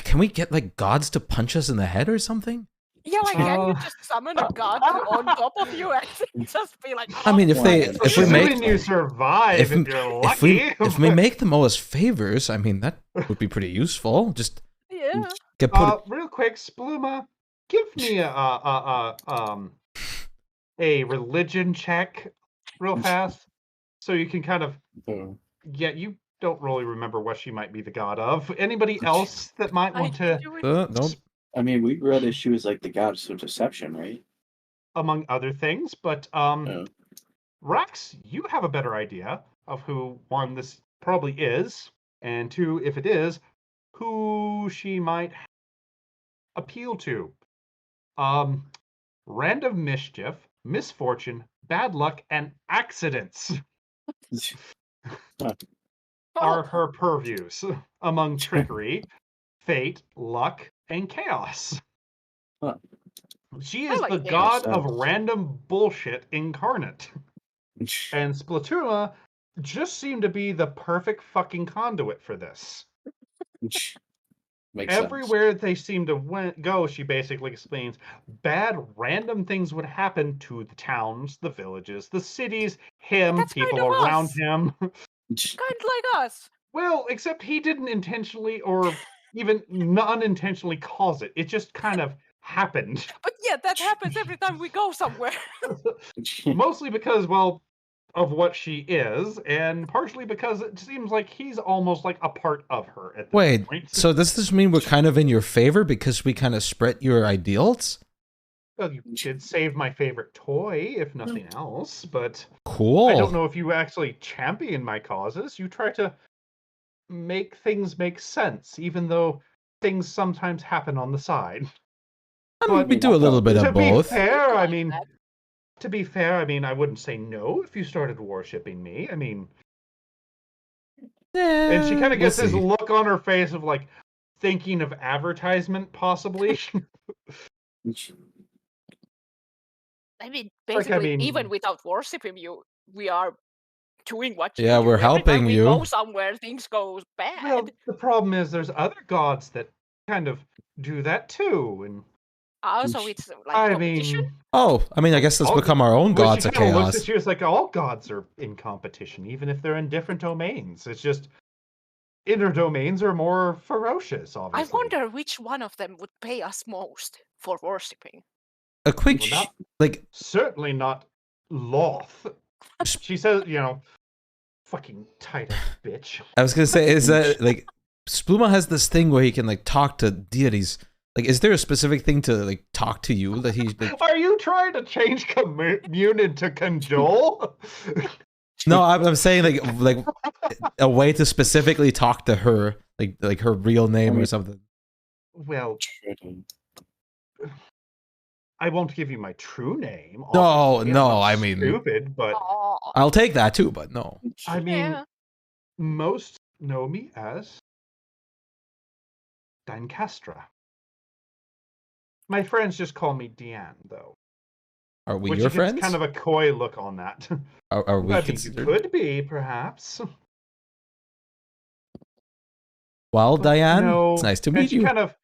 Can we get like gods to punch us in the head or something? Yeah, like can you Uh, just summon a god on top of you and just be like, I mean, if Why they, not? if we Assuming make, Assuming you survive, if, if you're lucky. if we make them all as favors, I mean, that would be pretty useful. Just yeah. get put. Real quick, Spluma, give me a religion check real fast, so you can kind of Oh, you don't really remember what she might be the god of. Anybody else that might I want can to, do it. No. I mean, we read that she was like the goddess of deception, right? among other things, but Oh, Rex, you have a better idea of who one this probably is, and two, if it is, who she might appeal to. Random mischief, misfortune, bad luck, and accidents are Oh, her purviews among trickery, fate, luck, and chaos. Huh. She I is like the chaos. god of Makes sense. random bullshit incarnate. And Splatoon just seemed to be the perfect fucking conduit for this. Makes sense. Everywhere they seem to go, she basically explains bad random things would happen to the towns, the villages, the cities, him, That's kind people of around us. him. Kind of like us. Well, except he didn't intentionally or even unintentionally cause it. It just kind of happened. But yeah, that happens every time we go somewhere. Mostly because, well, of what she is, and partially because it seems like he's almost like a part of her at this Wait, point. so does this mean we're kind of in your favor because we kind of spread your ideals? Well, you did save my favorite toy, if nothing else, but Cool. I don't know if you actually champion my causes. You try to make things make sense, even though things sometimes happen on the side. I mean, But we do a little bit to of be both. fair, I Like mean, that. to be fair, I mean, I wouldn't say no if you started worshipping me. I mean, and she kind of gets this look on her face of like thinking of advertisement, possibly. I mean, Like, I basically, mean- even without worshiping you, we are doing what you Yeah, do. we're Every time helping we you. go somewhere, things go bad. Well, the problem is there's other gods that kind of do that too, and Also, it's like I competition. mean, Oh, I mean, I guess let's become our own well, gods she of kind of looks chaos. at you as like all gods are in competition, even if they're in different domains. It's just inner domains are more ferocious, I obviously. wonder which one of them would pay us most for worshipping. A quick, Well, that- like, Certainly not Loth. She says, Fucking tight ass bitch. I was gonna say, is that like Spluma has this thing where he can like talk to deities. Like, is there a specific thing to like talk to you that he like? Are you trying to change commune into cajole? No, I'm saying like a way to specifically talk to her, like her real name or something. Well, Shredding. I won't give you my true name. No, obviously. I'm no, not I mean- stupid, but Oh, I'll take that too, but no. I mean, yeah. most know me as Dincastra. My friends just call me Deanne, though. Are we Which your gets friends? kind of a coy look on that. Are we I mean, you considered? could be, perhaps. Well, But Diane, no. it's nice to And meet she you. kind of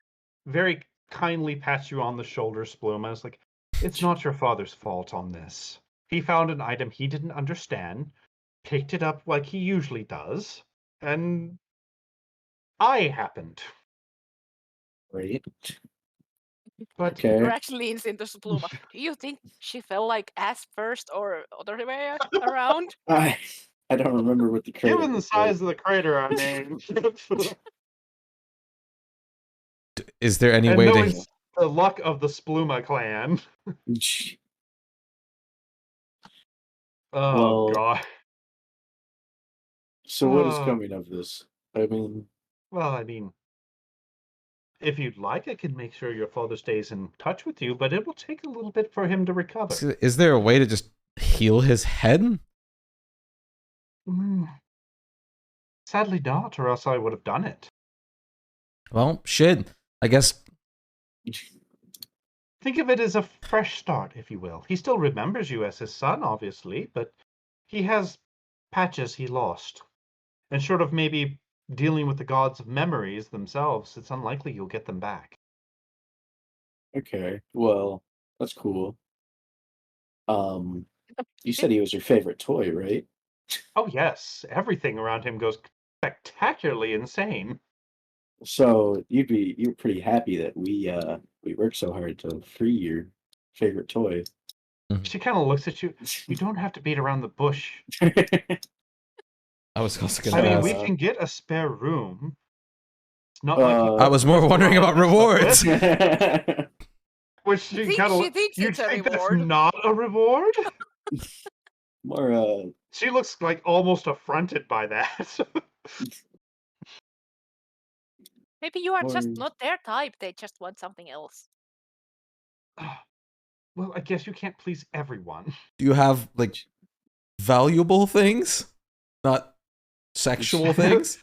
very kindly pats you on the shoulder, Spluma. It's like, it's not your father's fault on this. He found an item he didn't understand, picked it up like he usually does, and I happened. Right. But Okay. Drax leans into Spluma. Do you think she fell like ass first or other way around? I don't remember what the crater given the looked like. size of the crater I named, Is there any and way knowing to? the luck of the Spluma clan, oh Well, god. So what is Oh. coming of this? I mean, Well, I mean, if you'd like, I can make sure your father stays in touch with you, but it will take a little bit for him to recover. Is there a way to just heal his head? Mm. Sadly not, or else I would have done it. Well, shit. I guess. Think of it as a fresh start, if you will. He still remembers you as his son, obviously, but he has patches he lost. And short of maybe dealing with the gods of memories themselves, it's unlikely you'll get them back. okay, well, that's cool. You said he was your favorite toy, right? Oh yes, everything around him goes spectacularly insane. So you're pretty happy that we worked so hard to free your favorite toy. She kind of looks at you. You don't have to beat around the bush. I was also I gonna mean, ask. we can get a spare room. It's not like you I was more wondering about rewards. Which she Think kind she of. thinks You it's a think that's reward. not a reward? More She looks like almost affronted by that. Maybe you are just Or- not their type. They just want something else. Well, I guess you can't please everyone. Do you have like valuable things, not sexual things?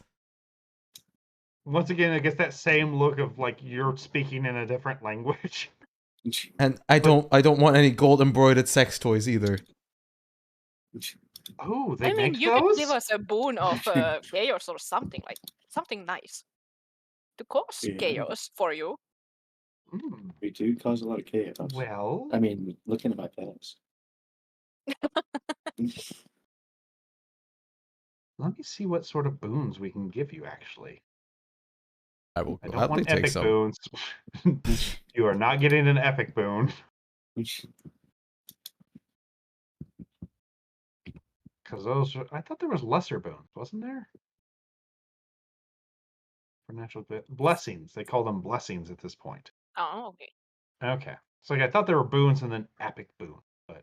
Once again, I guess that same look of like you're speaking in a different language. And I don't want any gold embroidered sex toys either. Oh, they I mean, make you could give those? us a boon of chaos or something like something nice to cause Yeah. chaos for you. Hmm, we do cause a lot of chaos. well, I mean, looking at my past. let me see what sort of boons we can give you, actually. I will I don't gladly want take epic some. boons. You are not getting an epic boon. Because those, I thought there was lesser boons, wasn't there? For natural blessings. They call them blessings at this point. Oh, okay. Okay. So I thought there were boons and then epic boon. But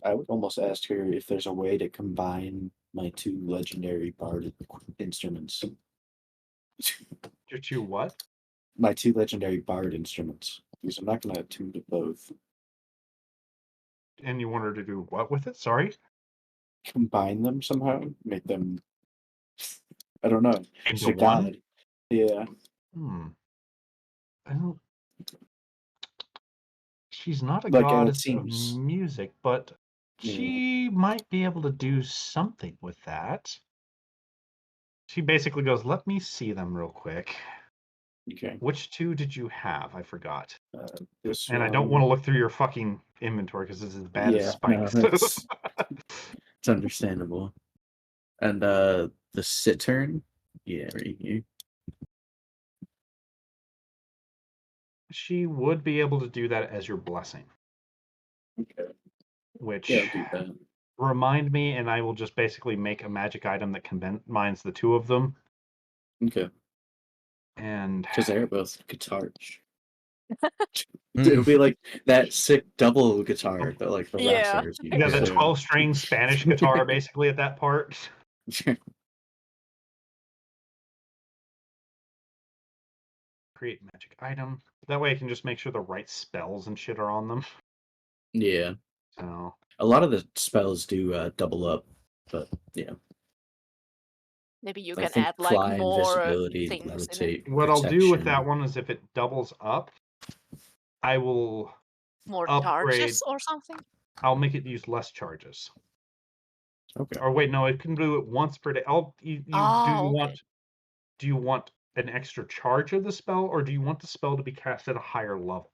I would almost ask her if there's a way to combine my two legendary bard instruments. your two what? My two legendary bard instruments. Because I'm not going to attune to both. And you want her to do what with it? Sorry? Combine them somehow. Make them. I don't know. Into She's a one? god. Yeah. I don't. She's not a Like, it goddess of seems- music, but she might be able to do something with that. She basically goes, let me see them real quick. Okay. Which two did you have? I forgot. This And I don't want to look through your fucking inventory because this is as bad as Spike's. No, it's understandable. And the Cittern, yeah, right here. She would be able to do that as your blessing. Okay. Which Yeah, I'll do that. remind me, and I will just basically make a magic item that combines the two of them. Okay. And Because they're both guitars. It'll be like that sick double guitar that like the Yeah. wrestlers use. yeah, the 12-string Spanish guitar basically at that part. Create magic item. That way I can just make sure the right spells and shit are on them. Yeah. So A lot of the spells do double up, but yeah. Maybe you I can think add like fly, more invisibility, things in it. levitate, what I'll do with that protection. one is if it doubles up, I will More upgrade. charges or something. I'll make it use less charges. Okay. Or wait, no, it can do it once per day. Okay. Do you want an extra charge of the spell, or do you want the spell to be cast at a higher level?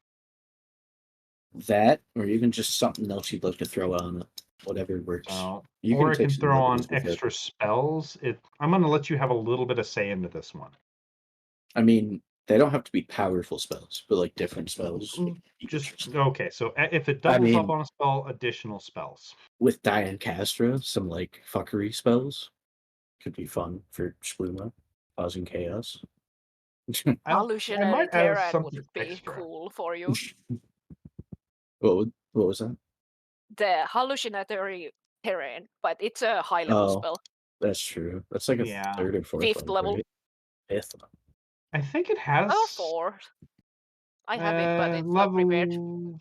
That, or even just something else you'd like to throw on it. Whatever works. So, You or I take can some throw on liberties with it. extra spells. I'm going to let you have a little bit of say into this one. I mean, they don't have to be powerful spells, but like different spells. would be Just interesting. okay. So if it doubles up mean- on a spell, additional spells. With Diane Castro, some like fuckery spells could be fun for Shpyke, causing chaos. Hallucinatory add terrain something would be extra. cool for you. What was that? The hallucinatory terrain, but it's a high level Oh. spell. That's true. That's like a Yeah. third or fourth Fifth level. right? Fifth. I think it has Oh, 4. I have it, but it's not prepared. level.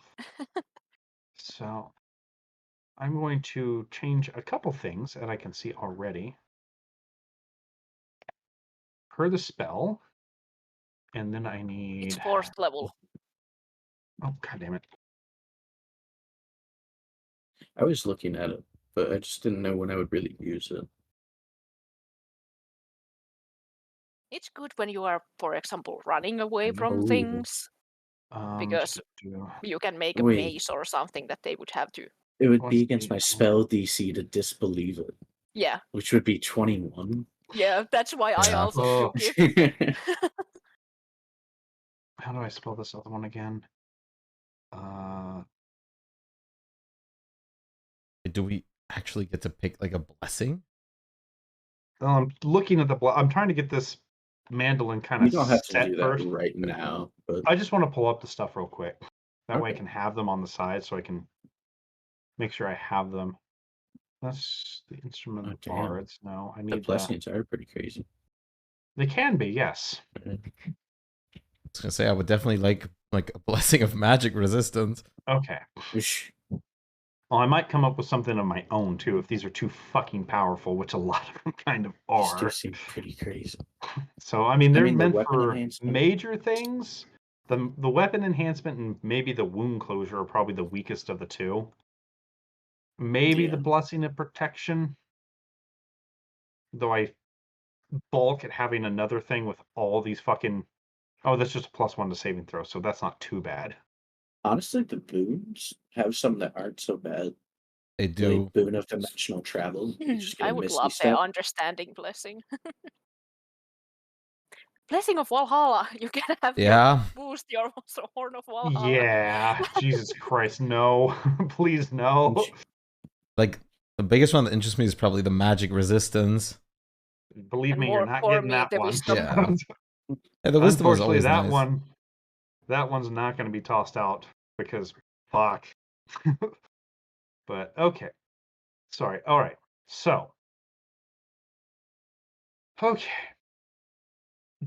So I'm going to change a couple things that I can see already. Per the spell. And then I need. It's 4th level. Oh, god damn it. I was looking at it, but I just didn't know when I would really use it. It's good when you are, for example, running away from Ooh. things, because you can make a Wait. maze or something that they would have to. It would Let's be against see. my spell DC to disbelieve it, Yeah, which would be 21. yeah, that's why I Yeah. also Oh. took it. How do I spell this other one again? Do we actually get to pick like a blessing? I'm looking at I'm trying to get this mandolin kind You of don't have to set do that first. right now, but I just want to pull up the stuff real quick. That way I Okay. can have them on the side so I can make sure I have them. That's the instrument Oh, of damn. bards. No, I the need blessings are pretty crazy. They can be, yes. I was gonna say I would definitely like a blessing of magic resistance. Okay. Which, Well, I might come up with something of my own too if these are too fucking powerful, which a lot of them kind of these do are. seem pretty crazy. So I mean, they're the meant weapon for enhancement- major things. The weapon enhancement and maybe the wound closure are probably the weakest of the two. Maybe the Yeah. blessing of protection. Though I balk at having another thing with all these fucking. Oh, that's just a +1 to saving throw, so that's not too bad. Honestly, the boons have some that aren't so bad. They do. Like boon of dimensional travel. You just get I a would misty love step. the understanding blessing. Blessing of Valhalla. You can have Yeah. boost your Horn of Valhalla. Yeah, Jesus Christ, no. Please, no. Like the biggest one that interests me is probably the magic resistance. Believe And me, more you're not for getting me, that the one. wisdom. Yeah. Yeah, the wisdom is Unfortunately, always nice. that one's not going to be tossed out because fuck. But okay. Sorry. All right. So, okay.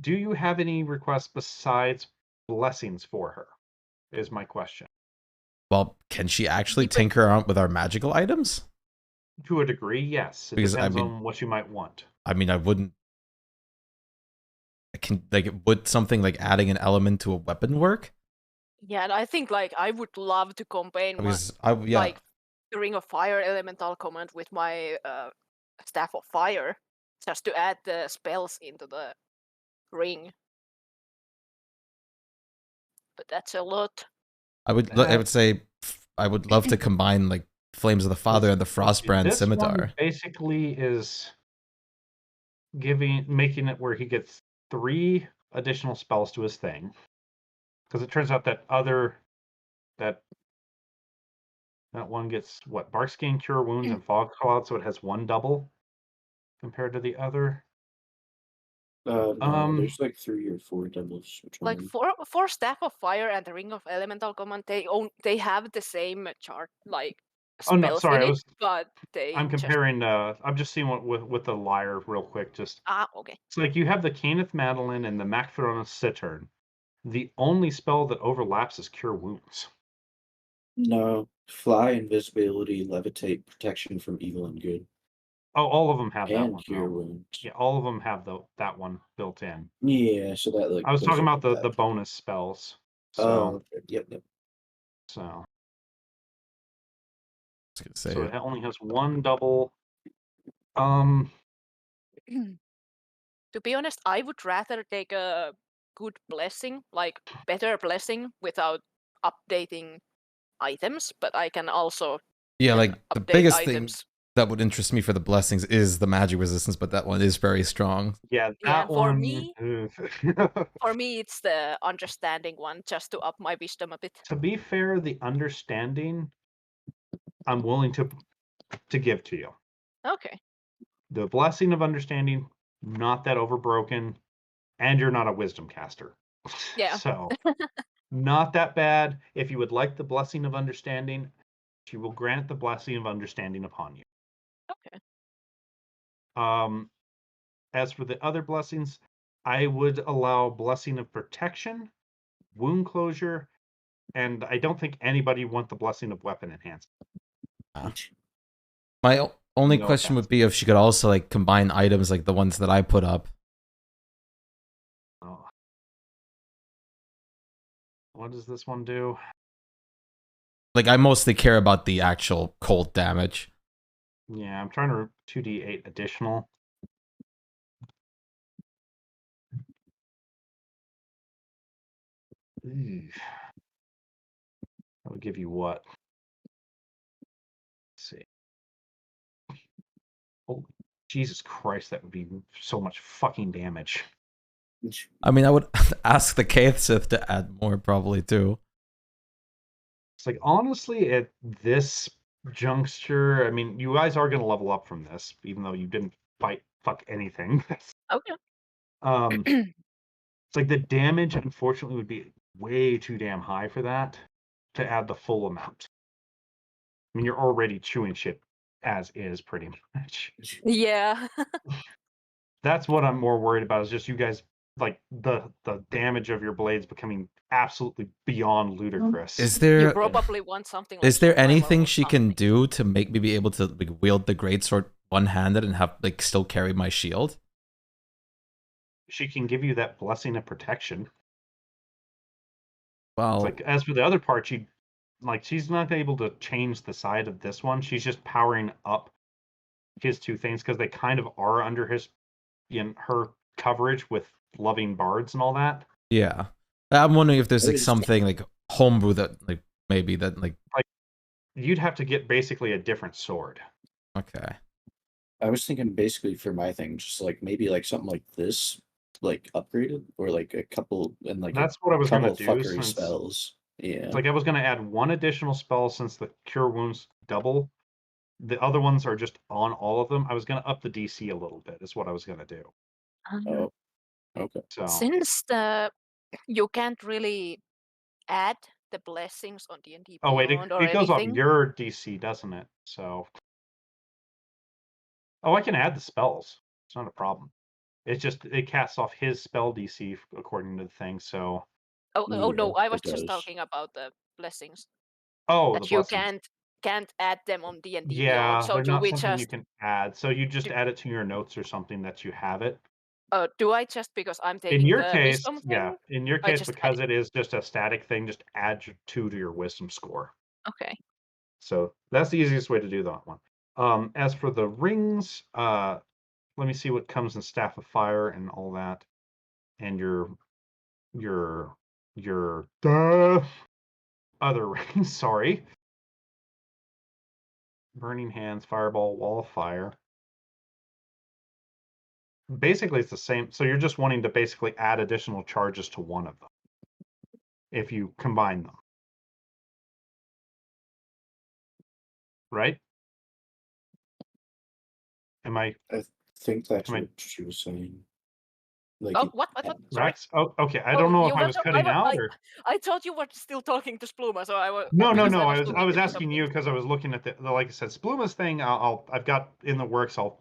Do you have any requests besides blessings for her? Is my question. Well, can she actually Depend- tinker around with our magical items? To a degree, yes. It Because, I depends mean- on what you might want. I mean, I wouldn't. Would something like adding an element to a weapon work? Yeah, and I think like I would love to combine Because like the Ring of Fire elemental command with my Staff of Fire, just to add the spells into the ring. But that's a lot. I would say I would love to combine like Flames of the Father and the Frostbrand This Scimitar. one basically is making it where he gets 3 additional spells to his thing. Because it turns out that That one gets what? Bark Skin, Cure Wounds, and Fog Cloud, so it has one double compared to the other. No, there's like 3 or 4 doubles. Which Like one? for Staff of Fire and the Ring of Elemental Command, they have the same chart like Oh no, spells sorry, in it, but I'm they just comparing. I'm just seeing what with the Lyre real quick. Just okay. it's like you have the Caneth Madeline and the Macthronus Cittern. The only spell that overlaps is Cure Wounds. No. Fly, invisibility, levitate, protection from evil and good. Oh, all of them have that And one. cure Though. wounds. Yeah, all of them have that one built in. Yeah, so that like I was those talking are about the bad. bonus spells. Oh, So, okay. Yep. so I was gonna so say, it only has one double. To be honest, I would rather take a good blessing, like better blessing, without updating items. But I can also yeah, like the update biggest thing items. that would interest me for the blessings is the magic resistance, but that one is very strong. Yeah, Yeah, that and for one. me, for me, it's the understanding one, just to up my wisdom a bit. To be fair, the understanding, I'm willing to give to you. Okay. The blessing of understanding, not that overbroken, and you're not a wisdom caster. Yeah. So, not that bad. If you would like the blessing of understanding, she will grant the blessing of understanding upon you. Okay. As for the other blessings, I would allow blessing of protection, wound closure, and I don't think anybody want the blessing of weapon enhancement. My only No question offense. would be if she could also like combine items like the ones that I put up. Oh. What does this one do? Like I mostly care about the actual cold damage. Yeah, I'm trying to 2d8 additional. That would give you what? Let's see. Oh, Jesus Christ, that would be so much fucking damage. I mean, I would ask the Kaith Sith to add more probably too. It's like, honestly, at this juncture, I mean, you guys are going to level up from this, even though you didn't fight fuck anything. Okay. It's like the damage, unfortunately, would be way too damn high for that to add the full amount. I mean, you're already chewing shit as is, pretty much. Yeah. That's what I'm more worried about, is just you guys, like, the damage of your blades becoming absolutely beyond ludicrous. Is You there probably want something like is there survival anything or she can something. do to make me be able to like wield the greatsword one-handed and have like still carry my shield? She can give you that blessing of protection. Well, It's like, as for the other part, she's not able to change the side of this one. She's just powering up his two things because they kind of are under her coverage with loving bards and all that. yeah. I'm wondering if there's I like was- something like homebrew that like maybe that like You'd have to get basically a different sword. okay. I was thinking basically for my thing, just like maybe like something like this, like upgraded, or like a couple and like That's a what I was gonna couple do, fuckery since spells. Yeah. it's like I was gonna add one additional spell since the cure wounds double. The other ones are just on all of them. I was gonna up the DC a little bit, is what I was gonna do. Oh, okay. So Since you can't really add the blessings on D&D oh wait, Beyond or it goes off anything. your DC, doesn't it? So I can add the spells. It's not a problem. It's just it casts off his spell DC according to the thing. So Oh no, Yeah, I was it just does. talking about the blessings. the That you blessings. can't add them on D&D Beyond. Yeah, So they're do not we something you just can add. So you just do, add it to your notes or something that you have it. do I just, because I'm In taking your the case, wisdom yeah. thing? In your I case, just because it is just a static thing, just add 2 to your wisdom score. okay. So that's the easiest way to do that one. As for the rings, let me see what comes in Staff of Fire and all that, and your other rings. Sorry, Burning Hands, Fireball, Wall of Fire. Basically, it's the same. So you're just wanting to basically add additional charges to one of them if you combine them. right? Am I I think that's Am I- what she was saying. Like, Oh, it- what? Sorry. Rex? Oh, okay. I don't know if I was cutting out or. I thought you were still talking to Spluma, so I was. No. because I was looking at asking something. you because I was looking at the like I said, Spluma's thing. I've got in the works. I'll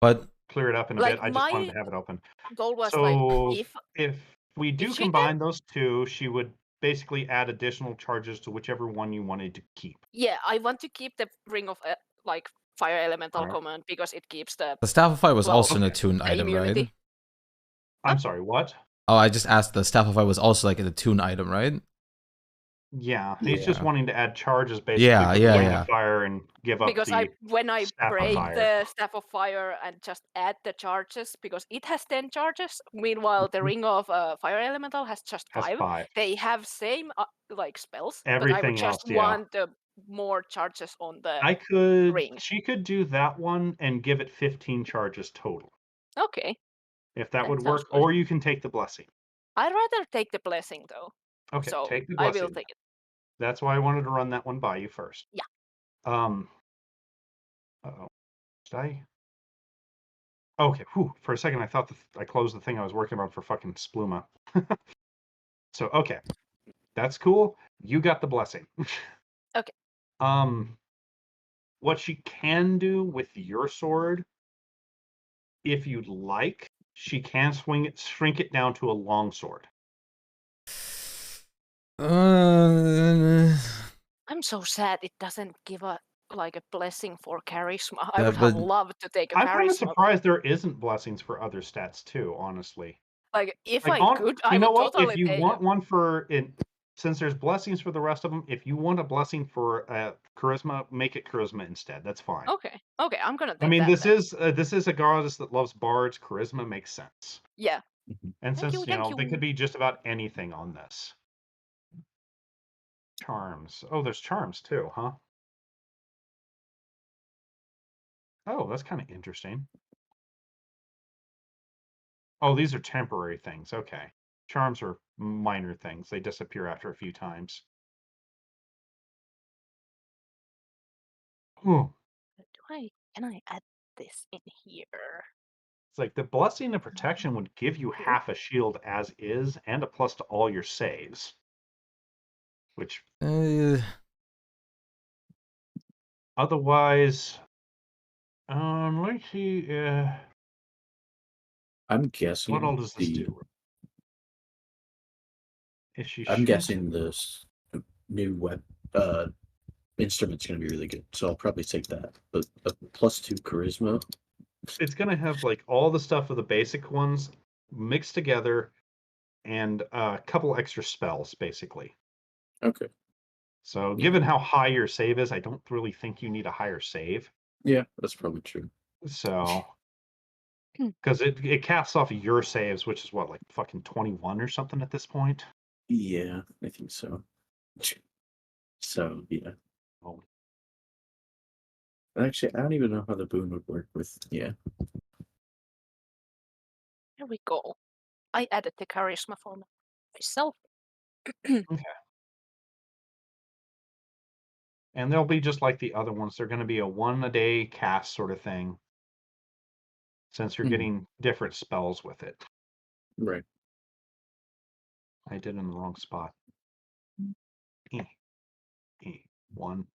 But clear it up in a Like, bit. I just wanted my to have it open. goal was like, So if we do she combine those two, she would basically add additional charges to whichever one you wanted to keep. yeah, I want to keep the ring of like fire elemental Alright. command because it keeps the the Staff of Fire was Well, also an okay. attuned item, immunity. right? I'm sorry, what? Oh, I just asked. The Staff of Fire was also like an attuned item, right? Yeah, he's just Yeah. wanting to add charges basically Yeah, for the yeah, Ring yeah. of Fire and give up Because the when I Staff of break Fire. the staff of fire and just add the charges because it has 10 charges. Meanwhile, the Mhm. ring of fire elemental has just Has 5. 5. They have same like spells, but I would Everything just else, yeah. want the more charges on the ring. She could do that one and give it 15 charges total, Okay, if that that would sounds work. good. Or you can take the blessing. I'd rather take the blessing though, Okay, so take the I blessing. will take it. That's why I wanted to run that one by you first. Yeah. Uh-oh. Did I? Okay, whew. For a second I thought I closed the thing I was working on for fucking Spluma. So, okay. That's cool. You got the blessing. Okay. What she can do with your sword, if you'd like, she can shrink it down to a long sword. I'm so sad it doesn't give a blessing for charisma. I Yeah, would have but- loved to take a I'm kind of charisma. surprised there isn't blessings for other stats too, honestly. Like if Like, I could, I you know would what? totally If you take want it. one since there's blessings for the rest of them, if you want a blessing for charisma, make it charisma instead. That's fine. Okay, I'm gonna take I mean, that then. this is a goddess that loves bards. Charisma makes sense. Yeah. And Thank since you, thank they you. could be just about anything on this. Charms. Oh, there's charms too, huh? Oh, that's kind of interesting. Oh, these are temporary things. Okay. Charms are minor things. They disappear after a few times. Ooh. Can I add this in here? It's like the blessing of protection would give you Cool. half a shield as is and a plus to all your saves. Which otherwise, let's see. I'm guessing What all does this do? Is she I'm shrink- guessing this new instrument's going to be really good, so I'll probably take that. But a +2 charisma. It's gonna have like all the stuff of the basic ones mixed together, and a couple extra spells, basically. Okay. So, given how high your save is, I don't really think you need a higher save. Yeah, that's probably true. So, because it casts off of your saves, which is what, like fucking 21 or something at this point. Yeah, I think so. So yeah. Oh. Actually, I don't even know how the boon would work with. Yeah. Here we go. I added the charisma for myself. And they'll be just like the other ones. They're going to be a 1 a day cast sort of thing, since you're Mhm. getting different spells with it. Right. I did in the wrong spot. 1.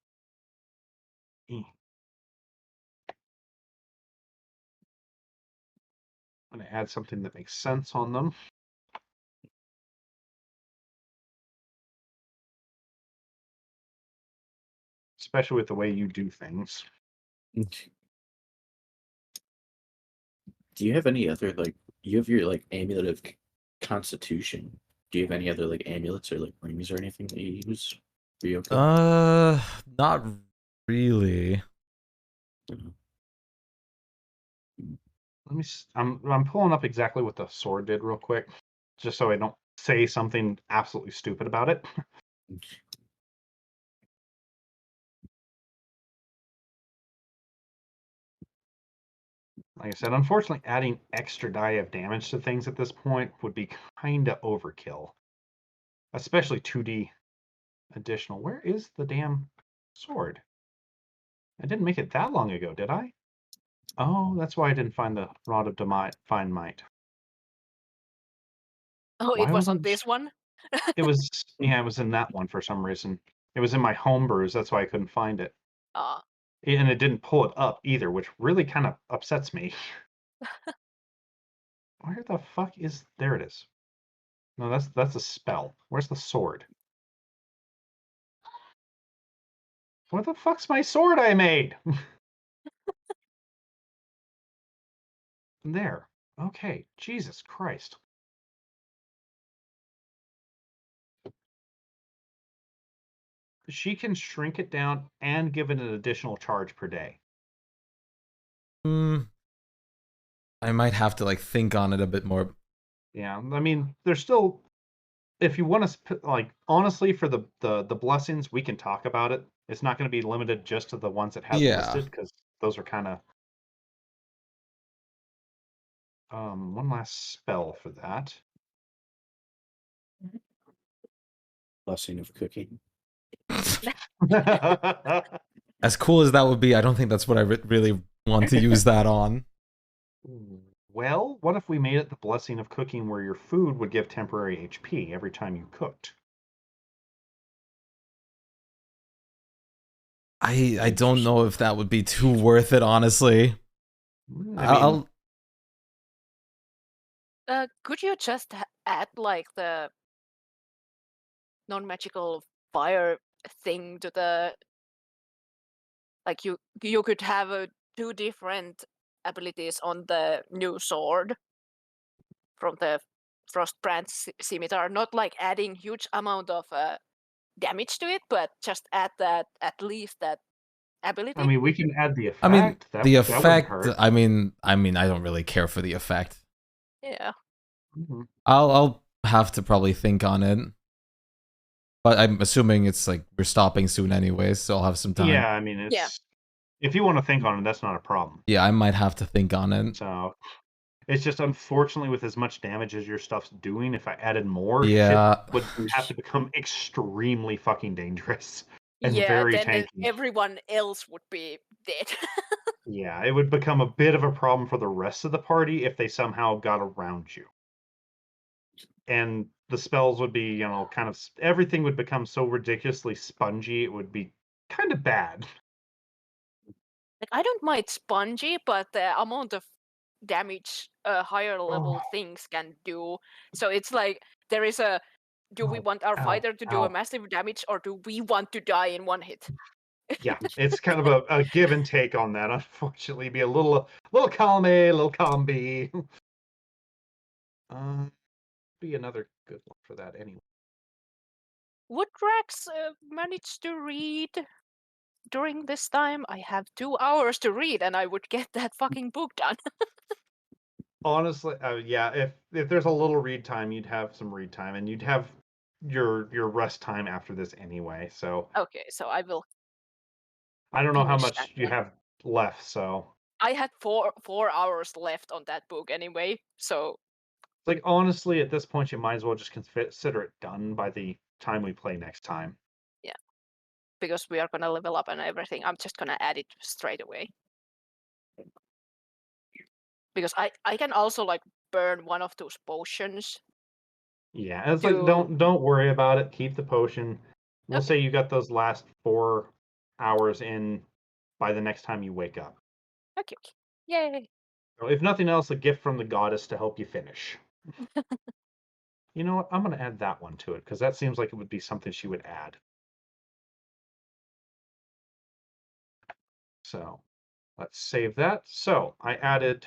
I'm going to add something that makes sense on them. Especially with the way you do things. Do you have any other you have your amulet of constitution? Do you have any other amulets or rings or anything that you use? Not really. Let me. I'm pulling up exactly what the sword did real quick, just so I don't say something absolutely stupid about it. Like I said, unfortunately, adding extra die of damage to things at this point would be kind of overkill, especially 2D additional. Where is the damn sword? I didn't make it that long ago, did I? Oh, that's why I didn't find the Rod of Fine Might. Oh, Why it was on wasn't this one? it was yeah, it was in that one for some reason. It was in my homebrews, that's why I couldn't find it. Ah, And it didn't pull it up either, which really kind of upsets me. Where the fuck is there it is. No, that's a spell. Where's the sword? Where the fuck's my sword I made? There. Okay. Jesus Christ. She can shrink it down and give it an additional charge per day. I might have to like think on it a bit more. Yeah, I mean, there's still, if you want to, like, honestly, for the blessings, we can talk about it. It's not going to be limited just to the ones it has Yeah. listed, because those are kind of, one last spell for that. Blessing of cooking. As cool as that would be, I don't think that's what I really want to use that on. Well, what if we made it the blessing of cooking where your food would give temporary HP every time you cooked? I don't know if that would be too worth it, honestly. I mean, could you just add like the non-magical fire thing to the, like you could have two different abilities on the new sword from the Frostbrand scimitar, not like adding huge amount of damage to it, but just add that, at least that ability. I mean, we can add the effect. I mean, that the wouldn't effect. hurt. I mean, I don't really care for the effect. Yeah. Mhm. I'll have to probably think on it. But I'm assuming it's like we're stopping soon anyways, so I'll have some time. Yeah, I mean, it's if you want to think on it, that's not a problem. Yeah, I might have to think on it. So it's just unfortunately with as much damage as your stuff's doing, if I added more, Yeah. shit would have to become extremely fucking dangerous and Yeah, very then tanky. everyone else would be dead. Yeah, it would become a bit of a problem for the rest of the party if they somehow got around you. And the spells would be, kind of everything would become so ridiculously spongy, it would be kind of bad. Like, I don't mind spongy, but the amount of damage higher level things can do. So it's like there is a, do we want our fighter to do a massive damage, or do we want to die in one hit? Yeah, it's kind of a give and take on that. Unfortunately, be a little column A, a little column B. Be another good one for that anyway. Would Drax manage to read during this time? I have 2 hours to read, and I would get that fucking book done. Honestly, yeah. If there's a little read time, you'd have some read time, and you'd have your rest time after this anyway. So Okay, so I will. I don't know how finish that much you then. have left. So I had 4 hours left on that book anyway, so like honestly, at this point, you might as well just consider it done by the time we play next time. yeah, because we are gonna level up and everything, I'm just gonna add it straight away. Because I can also like burn one of those potions. Yeah, it's like don't worry about it. Keep the potion. We'll say you got those last 4 hours in by the next time you wake up. Okay. Yay. So if nothing else, a gift from the goddess to help you finish. You know what? I'm going to add that one to it because that seems like it would be something she would add. So let's save that. So I added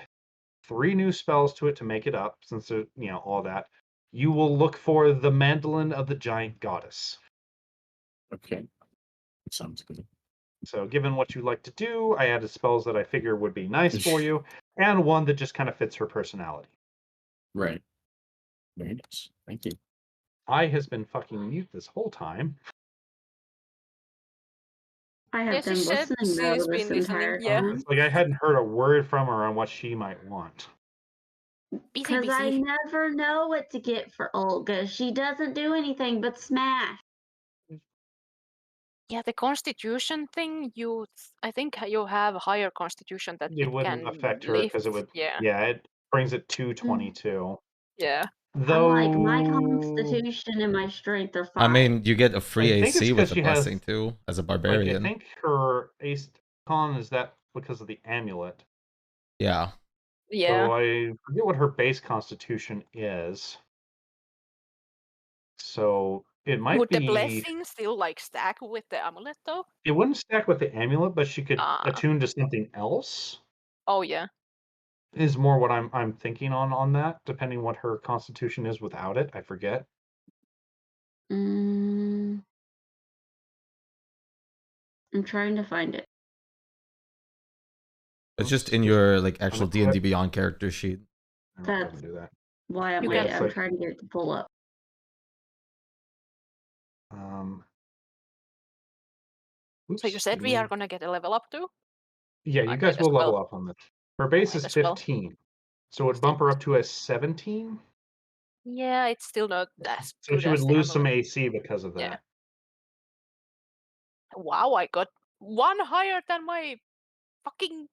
3 new spells to it to make it up since it, all that. You will look for the Mandolin of the Giant Goddess. Okay. Sounds good. So given what you like to do, I added spells that I figure would be nice for you, and one that just kind of fits her personality. Right. Very nice. Thank you. I has been fucking mute this whole time. I have Yeah, she been said listening though she's this been listening, entire yeah. time. It's like I hadn't heard a word from her on what she might want. Because I never know what to get for Olga. She doesn't do anything but smash. Yeah, the constitution thing, I think you have a higher constitution that It it wouldn't can affect her lift. because it would. Yeah, Yeah, it brings it to 22. yeah. I'm like, my Though constitution and my strength are I fine. mean, you get a free I think it's AC with because the she has blessing too, as a I barbarian. think her ace con is that because of the amulet. Yeah. Yeah. So I forget what her base constitution is. So it might Would the be. blessing still like stack with the amulet though? It wouldn't stack with the amulet, but she could Ah. attune to something else. Oh yeah. Is more what I'm thinking on that, depending what her constitution is without it. I forget. I'm trying to find it. It's just Let's in just- your like actual I'm gonna- D&D Beyond character sheet. I don't know if I That's- can do that. Why I'm You waiting. can- I'm like- trying to get it to pull up. So you Oops, said we are gonna get a level up too? Yeah, you I guys might as will level well. up on this. Her base Might is as well. 15, so it would bump her up to a 17. Yeah, it's still not as So good she would as the lose some amulet. AC because of Yeah. that. Wow, I got one higher than my fucking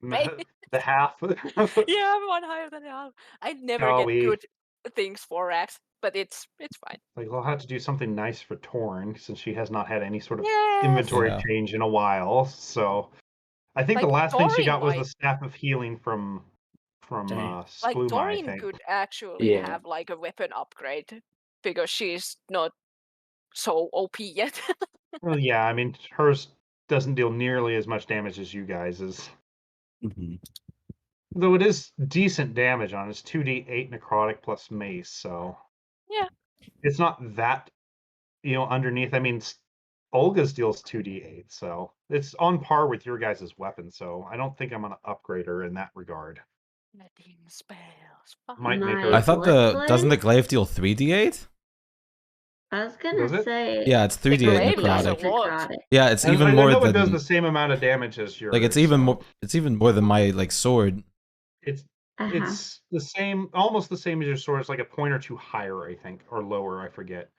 base. The half. Yeah, I'm one higher than the half. I never get Golly. good things for Rax, but it's fine. Like we'll have to do something nice for Torn since she has not had any sort of Yes. inventory Yeah. change in a while. So I think the Like, last thing she Thorin got was might- the staff of healing from Dang. Like Spluma, I Thorin think. could actually Yeah. have like a weapon upgrade because she's not so OP yet. Well, yeah, I mean hers doesn't deal nearly as much damage as you guys's. Mhm. Though it is decent damage on it. It's 2d8 necrotic plus mace, so Yeah. it's not that underneath. I mean Olga's deals 2d8, so it's on par with your guys' weapon, so I don't think I'm gonna upgrade her in that regard. Letting spells. Might make My her I thought blood doesn't the glaive? glaive deal 3d8? I was gonna Does it? say. Yeah, it's 3d8 glaive does a necrotic. lot. Yeah, it's And even I more know than it does the same amount of damage as yours. like it's even so more. It's even more than my like sword. It's Uh-huh. it's the same, almost the same as your sword. It's like a point or two higher, I think, or lower. I forget.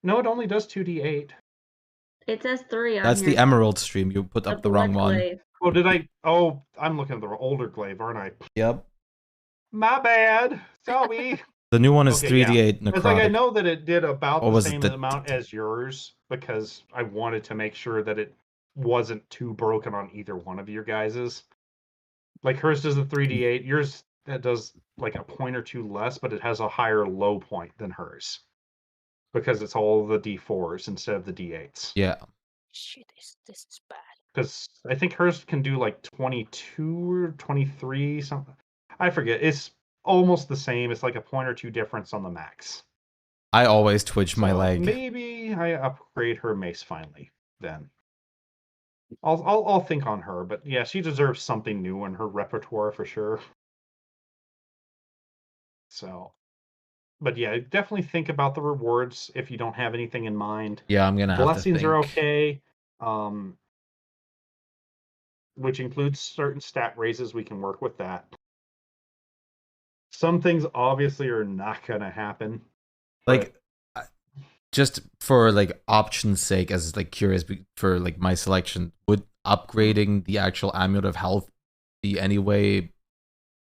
No, it only does 2d8. It says 3 on That's here. the emerald stream. You put up the wrong blood one. glaive. Oh, did I? Oh, I'm looking at the older glaive, aren't I? Yep. My bad. Sorry. The new one is Okay, yeah. 3d8 It's like I necrotic. know that it did about Or the was it same the- amount as yours because I wanted to make sure that it wasn't too broken on either one of your guys's. Like hers does the 3d8, yours that does like a point or two less, but it has a higher low point than hers because it's all the d4s instead of the d8s. Yeah. Shit, this is bad. Because I think hers can do like 22 or 23 something. I forget. It's almost the same. It's like a point or two difference on the max. I always twitch my So leg. maybe I upgrade her mace finally. Then I'll think on her. But yeah, she deserves something new in her repertoire for sure. So, but yeah, definitely think about the rewards if you don't have anything in mind. Yeah, I'm gonna have Blessings to are think. okay. Which includes certain stat raises. We can work with that. Some things obviously are not gonna happen. Like, just for like option's sake, as like curious for like my selection, would upgrading the actual amulet of health be any way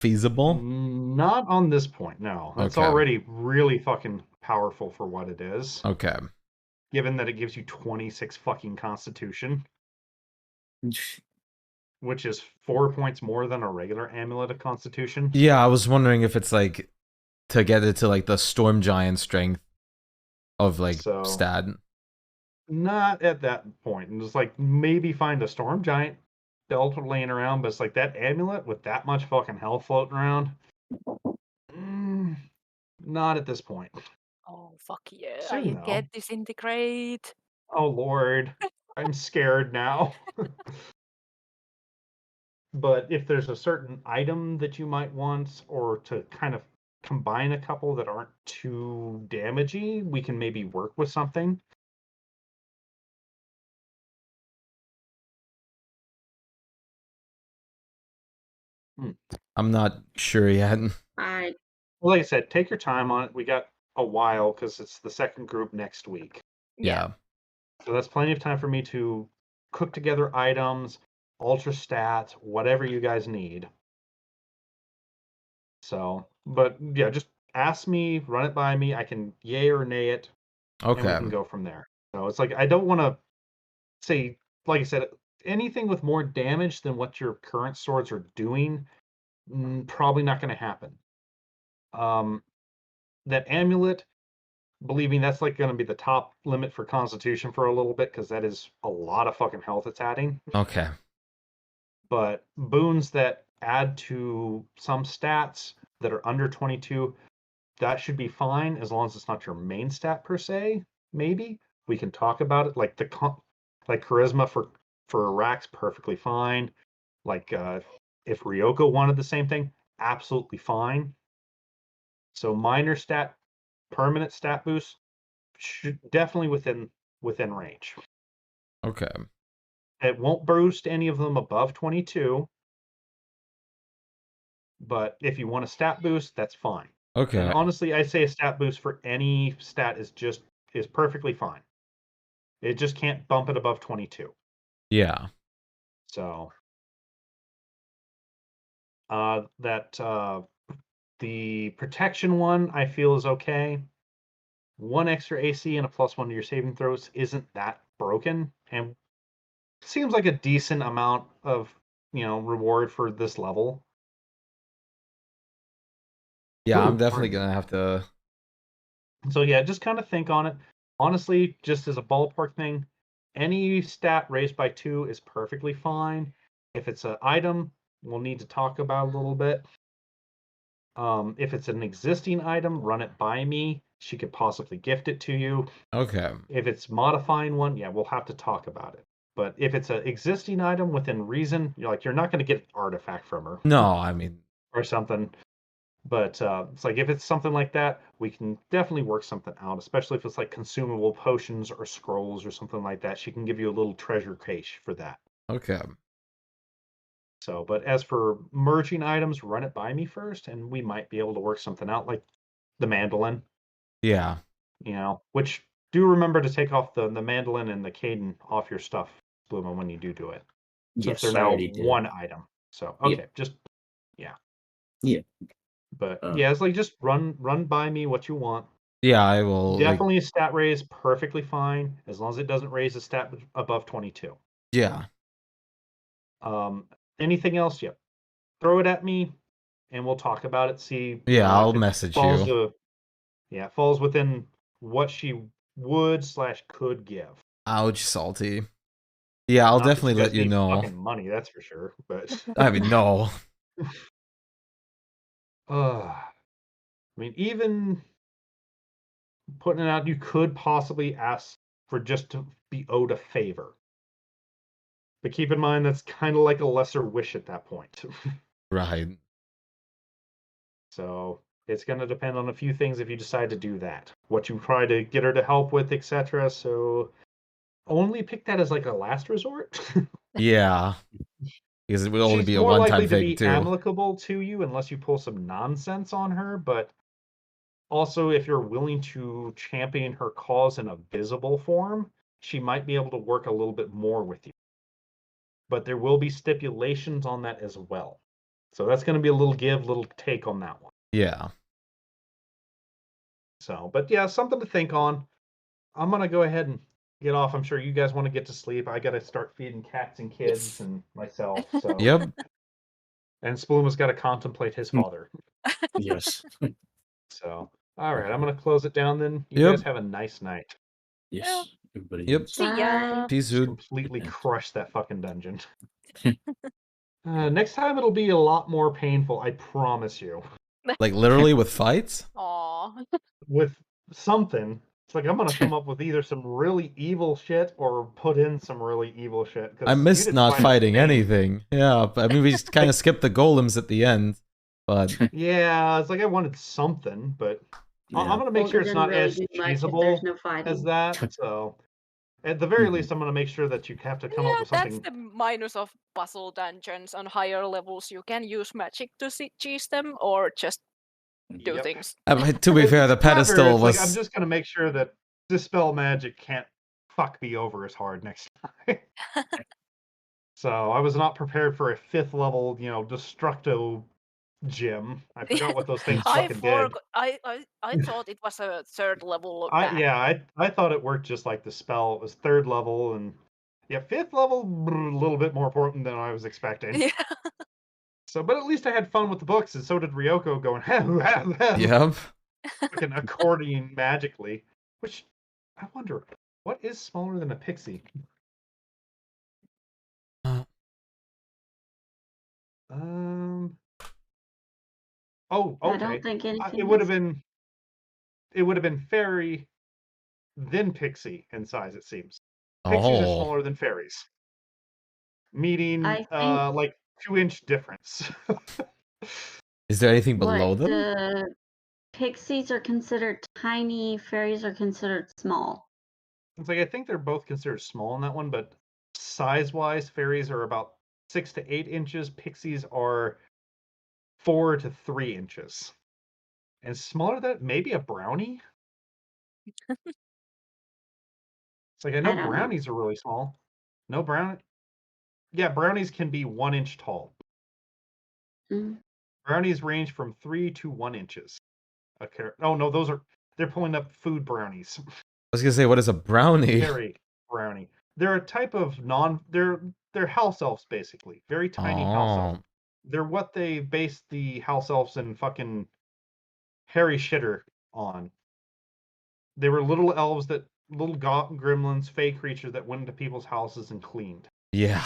feasible? Not on this point, no. It's Okay. already really fucking powerful for what it is. Okay. Given that it gives you 26 fucking constitution, which is 4 points more than a regular amulet of constitution. Yeah, I was wondering if it's like to get it to like the storm giant strength of like So- stat. Not at that point. And just like maybe find a storm giant belt laying around, but it's like that amulet with that much fucking health floating around. Not at this point. Oh fuck yeah! Soon, I though. get disintegrate. Oh Lord, I'm scared now. But if there's a certain item that you might want, or to kind of combine a couple that aren't too damagey, we can maybe work with something. I'm not sure yet. I Like I said, take your time on it. We got a while because it's the second group next week. Yeah. So that's plenty of time for me to cook together items, ultra stats, whatever you guys need. So, but yeah, just ask me, run it by me. I can yay or nay it, and we Okay. can go from there. So it's like I don't want to say, like I said, anything with more damage than what your current swords are doing, probably not going to happen. That amulet, believing that's like going to be the top limit for Constitution for a little bit because that is a lot of fucking health it's adding. Okay. But boons that add to some stats that are under 22, that should be fine as long as it's not your main stat per se. Maybe we can talk about it. Like like charisma for Rax, perfectly fine. Like if Ryoko wanted the same thing, absolutely fine. So minor stat, permanent stat boost, should definitely within range. Okay. It won't boost any of them above 22. But if you want a stat boost, that's fine. Okay. And honestly, I say a stat boost for any stat is perfectly fine. It just can't bump it above 22. Yeah. So the protection one I feel is okay. 1 extra AC and a +1 to your saving throws isn't that broken, and seems like a decent amount of reward for this level. Yeah, Ooh, I'm definitely pardon me. gonna have to. So yeah, just kind of think on it. Honestly, just as a ballpark thing, any stat raised by 2 is perfectly fine. If it's an item, we'll need to talk about a little bit. If it's an existing item, run it by me. She could possibly gift it to you. Okay. If it's modifying one, yeah, we'll have to talk about it. But if it's an existing item within reason, you're not going to get an artifact from her No, I mean, or something. But it's like if it's something like that, we can definitely work something out, especially if it's like consumable potions or scrolls or something like that. She can give you a little treasure cache for that. okay. So, but as for merging items, run it by me first, and we might be able to work something out, like the mandolin, Yeah. which do remember to take off the mandolin and the Caden off your stuff, Bluma, when you do it. Since Yes, they're I now already did. one item. So, Yep. okay, just, yeah. Yeah. But yeah, it's like just run by me what you want. Yeah, I will. Definitely a stat raise, perfectly fine, as long as it doesn't raise a stat above 22. Yeah. Anything else? Yep. Throw it at me, and we'll talk about it. See. Yeah, I'll if it message falls you. falls within what she would/could give. Ouch, salty. Yeah, I'll Not that definitely you guys let you need know. fucking money, that's for sure. But I mean, no. I mean, even putting it out, you could possibly ask for just to be owed a favor. But keep in mind, that's kind of like a lesser wish at that point. Right. So it's going to depend on a few things if you decide to do that. What you try to get her to help with, etc. So only pick that as like a last resort. Yeah. Because it would only She's be a more likely one-time to thing, be too. amicable to you unless you pull some nonsense on her. But also, if you're willing to champion her cause in a visible form, she might be able to work a little bit more with you. But there will be stipulations on that as well. So that's going to be a little give, little take on that one. Yeah. So, but yeah, something to think on. I'm going to go ahead and get off. I'm sure you guys want to get to sleep. I got to start feeding cats and kids and myself. So, Yep. and Spluma's got to contemplate his father. Yes. So, all right, I'm going to close it down then. You Yep. guys have a nice night. Yes. Everybody. Yep. is- See ya. Peace, Just dude. completely Yeah. crush that fucking dungeon. Next time it'll be a lot more painful, I promise you. Like, literally with fights? Aw. With something, it's like I'm gonna come up with either some really evil shit or put in some really evil shit. 'Cause I you missed didn't not find a fighting thing. anything. Yeah, but I mean, we just kind of skipped the golems at the end. But Yeah, it's like I wanted something, but I'm Yeah. gonna make Well, sure it it's didn't not really as do much if cheesable there's no as fighting. that. So, at the very Mhm. least, I'm gonna make sure that you have to come up Yeah, with that's something. the minus of puzzle dungeons. On higher levels, you can use magic to cheese them or just do Yep. things. to be fair, the However, pedestal it's like I'm was. just gonna make sure that dispel magic can't fuck me over as hard next time. So I was not prepared for a 5th level, Destructo gym. I forgot what those things fucking did. I thought it was a 3rd level back. I thought it worked just like the spell. It was 3rd level, and 5th level, a little bit more important than I was expecting. Yeah. So, but at least I had fun with the books, and so did Ryoko going, Yep. fucking accordion magically. Which, I wonder, what is smaller than a pixie? Oh, okay. I don't think anything. It would have been fairy, then pixie in size. It seems pixies are Oh, smaller than fairies, meaning I think like 2-inch difference. is there anything below what them? the pixies are considered tiny, fairies are considered small. It's like I think they're both considered small in that one, but size-wise, fairies are about 6 to 8 inches. Pixies are 4 to 3 inches, and smaller than that, maybe a brownie. It's like I know I don't know. brownies are really small. No brown. Yeah, brownies can be 1 inch tall. Mm. Brownies range from 3 to 1 inches. Oh no, they're pulling up food brownies. I was gonna say, what is a brownie? Fairy brownie. They're a type of they're house elves basically. Very tiny house elves. Oh, They're what they based the house elves in fucking Harry Shitter on. They were little elves little gremlins, fey creatures that went into people's houses and cleaned. yeah.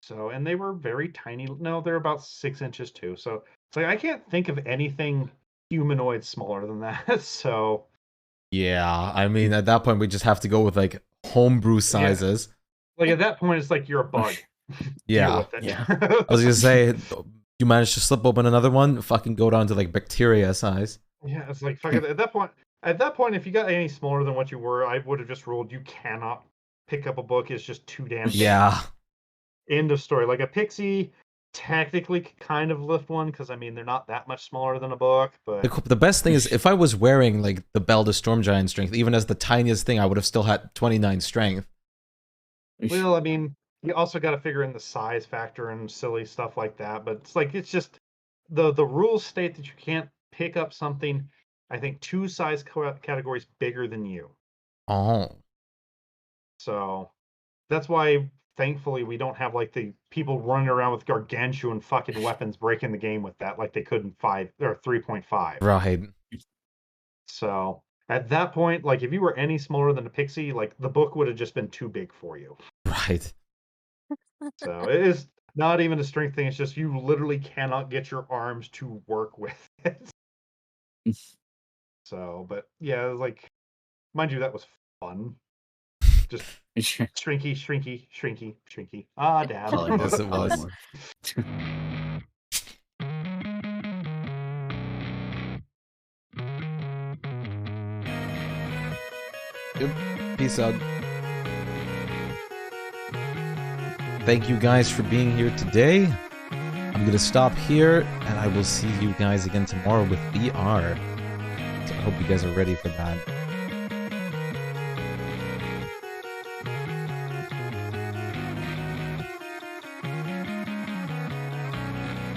So, and they were very tiny. No, they're about 6 inches too. So it's like I can't think of anything humanoid smaller than that. So Yeah, I mean, at that point, we just have to go with like homebrew sizes. like at that point, it's like you're a bug. Yeah. Deal with it. Yeah. I was gonna say, you managed to slip open another one, fucking go down to like bacteria size. Yeah, it's like fuck it. At that point, if you got any smaller than what you were, I would have just ruled you cannot pick up a book. It's just too damn big. Yeah. End of story. Like a pixie technically could kind of lift one because I mean they're not that much smaller than a book, but The best thing is, if I was wearing like the Bell Storm Giant strength, even as the tiniest thing, I would have still had 29 strength. well, I mean, you also got to figure in the size factor and silly stuff like that. But it's just the rules state that you can't pick up something. I think 2 size categories bigger than you. Oh. So that's why, thankfully, we don't have like the people running around with gargantuan fucking weapons breaking the game with that like they could in 5 or 3.5. Right. So at that point, like if you were any smaller than a pixie, like the book would have just been too big for you. Right. So it is not even a strength thing. It's just you literally cannot get your arms to work with it. So, but yeah, like, mind you, that was fun. Just shrinky. Ah, dab. Probably Yes, it probably was. more. Yep. Peace out. Thank you guys for being here today. I'm gonna stop here, and I will see you guys again tomorrow with VR. So I hope you guys are ready for that.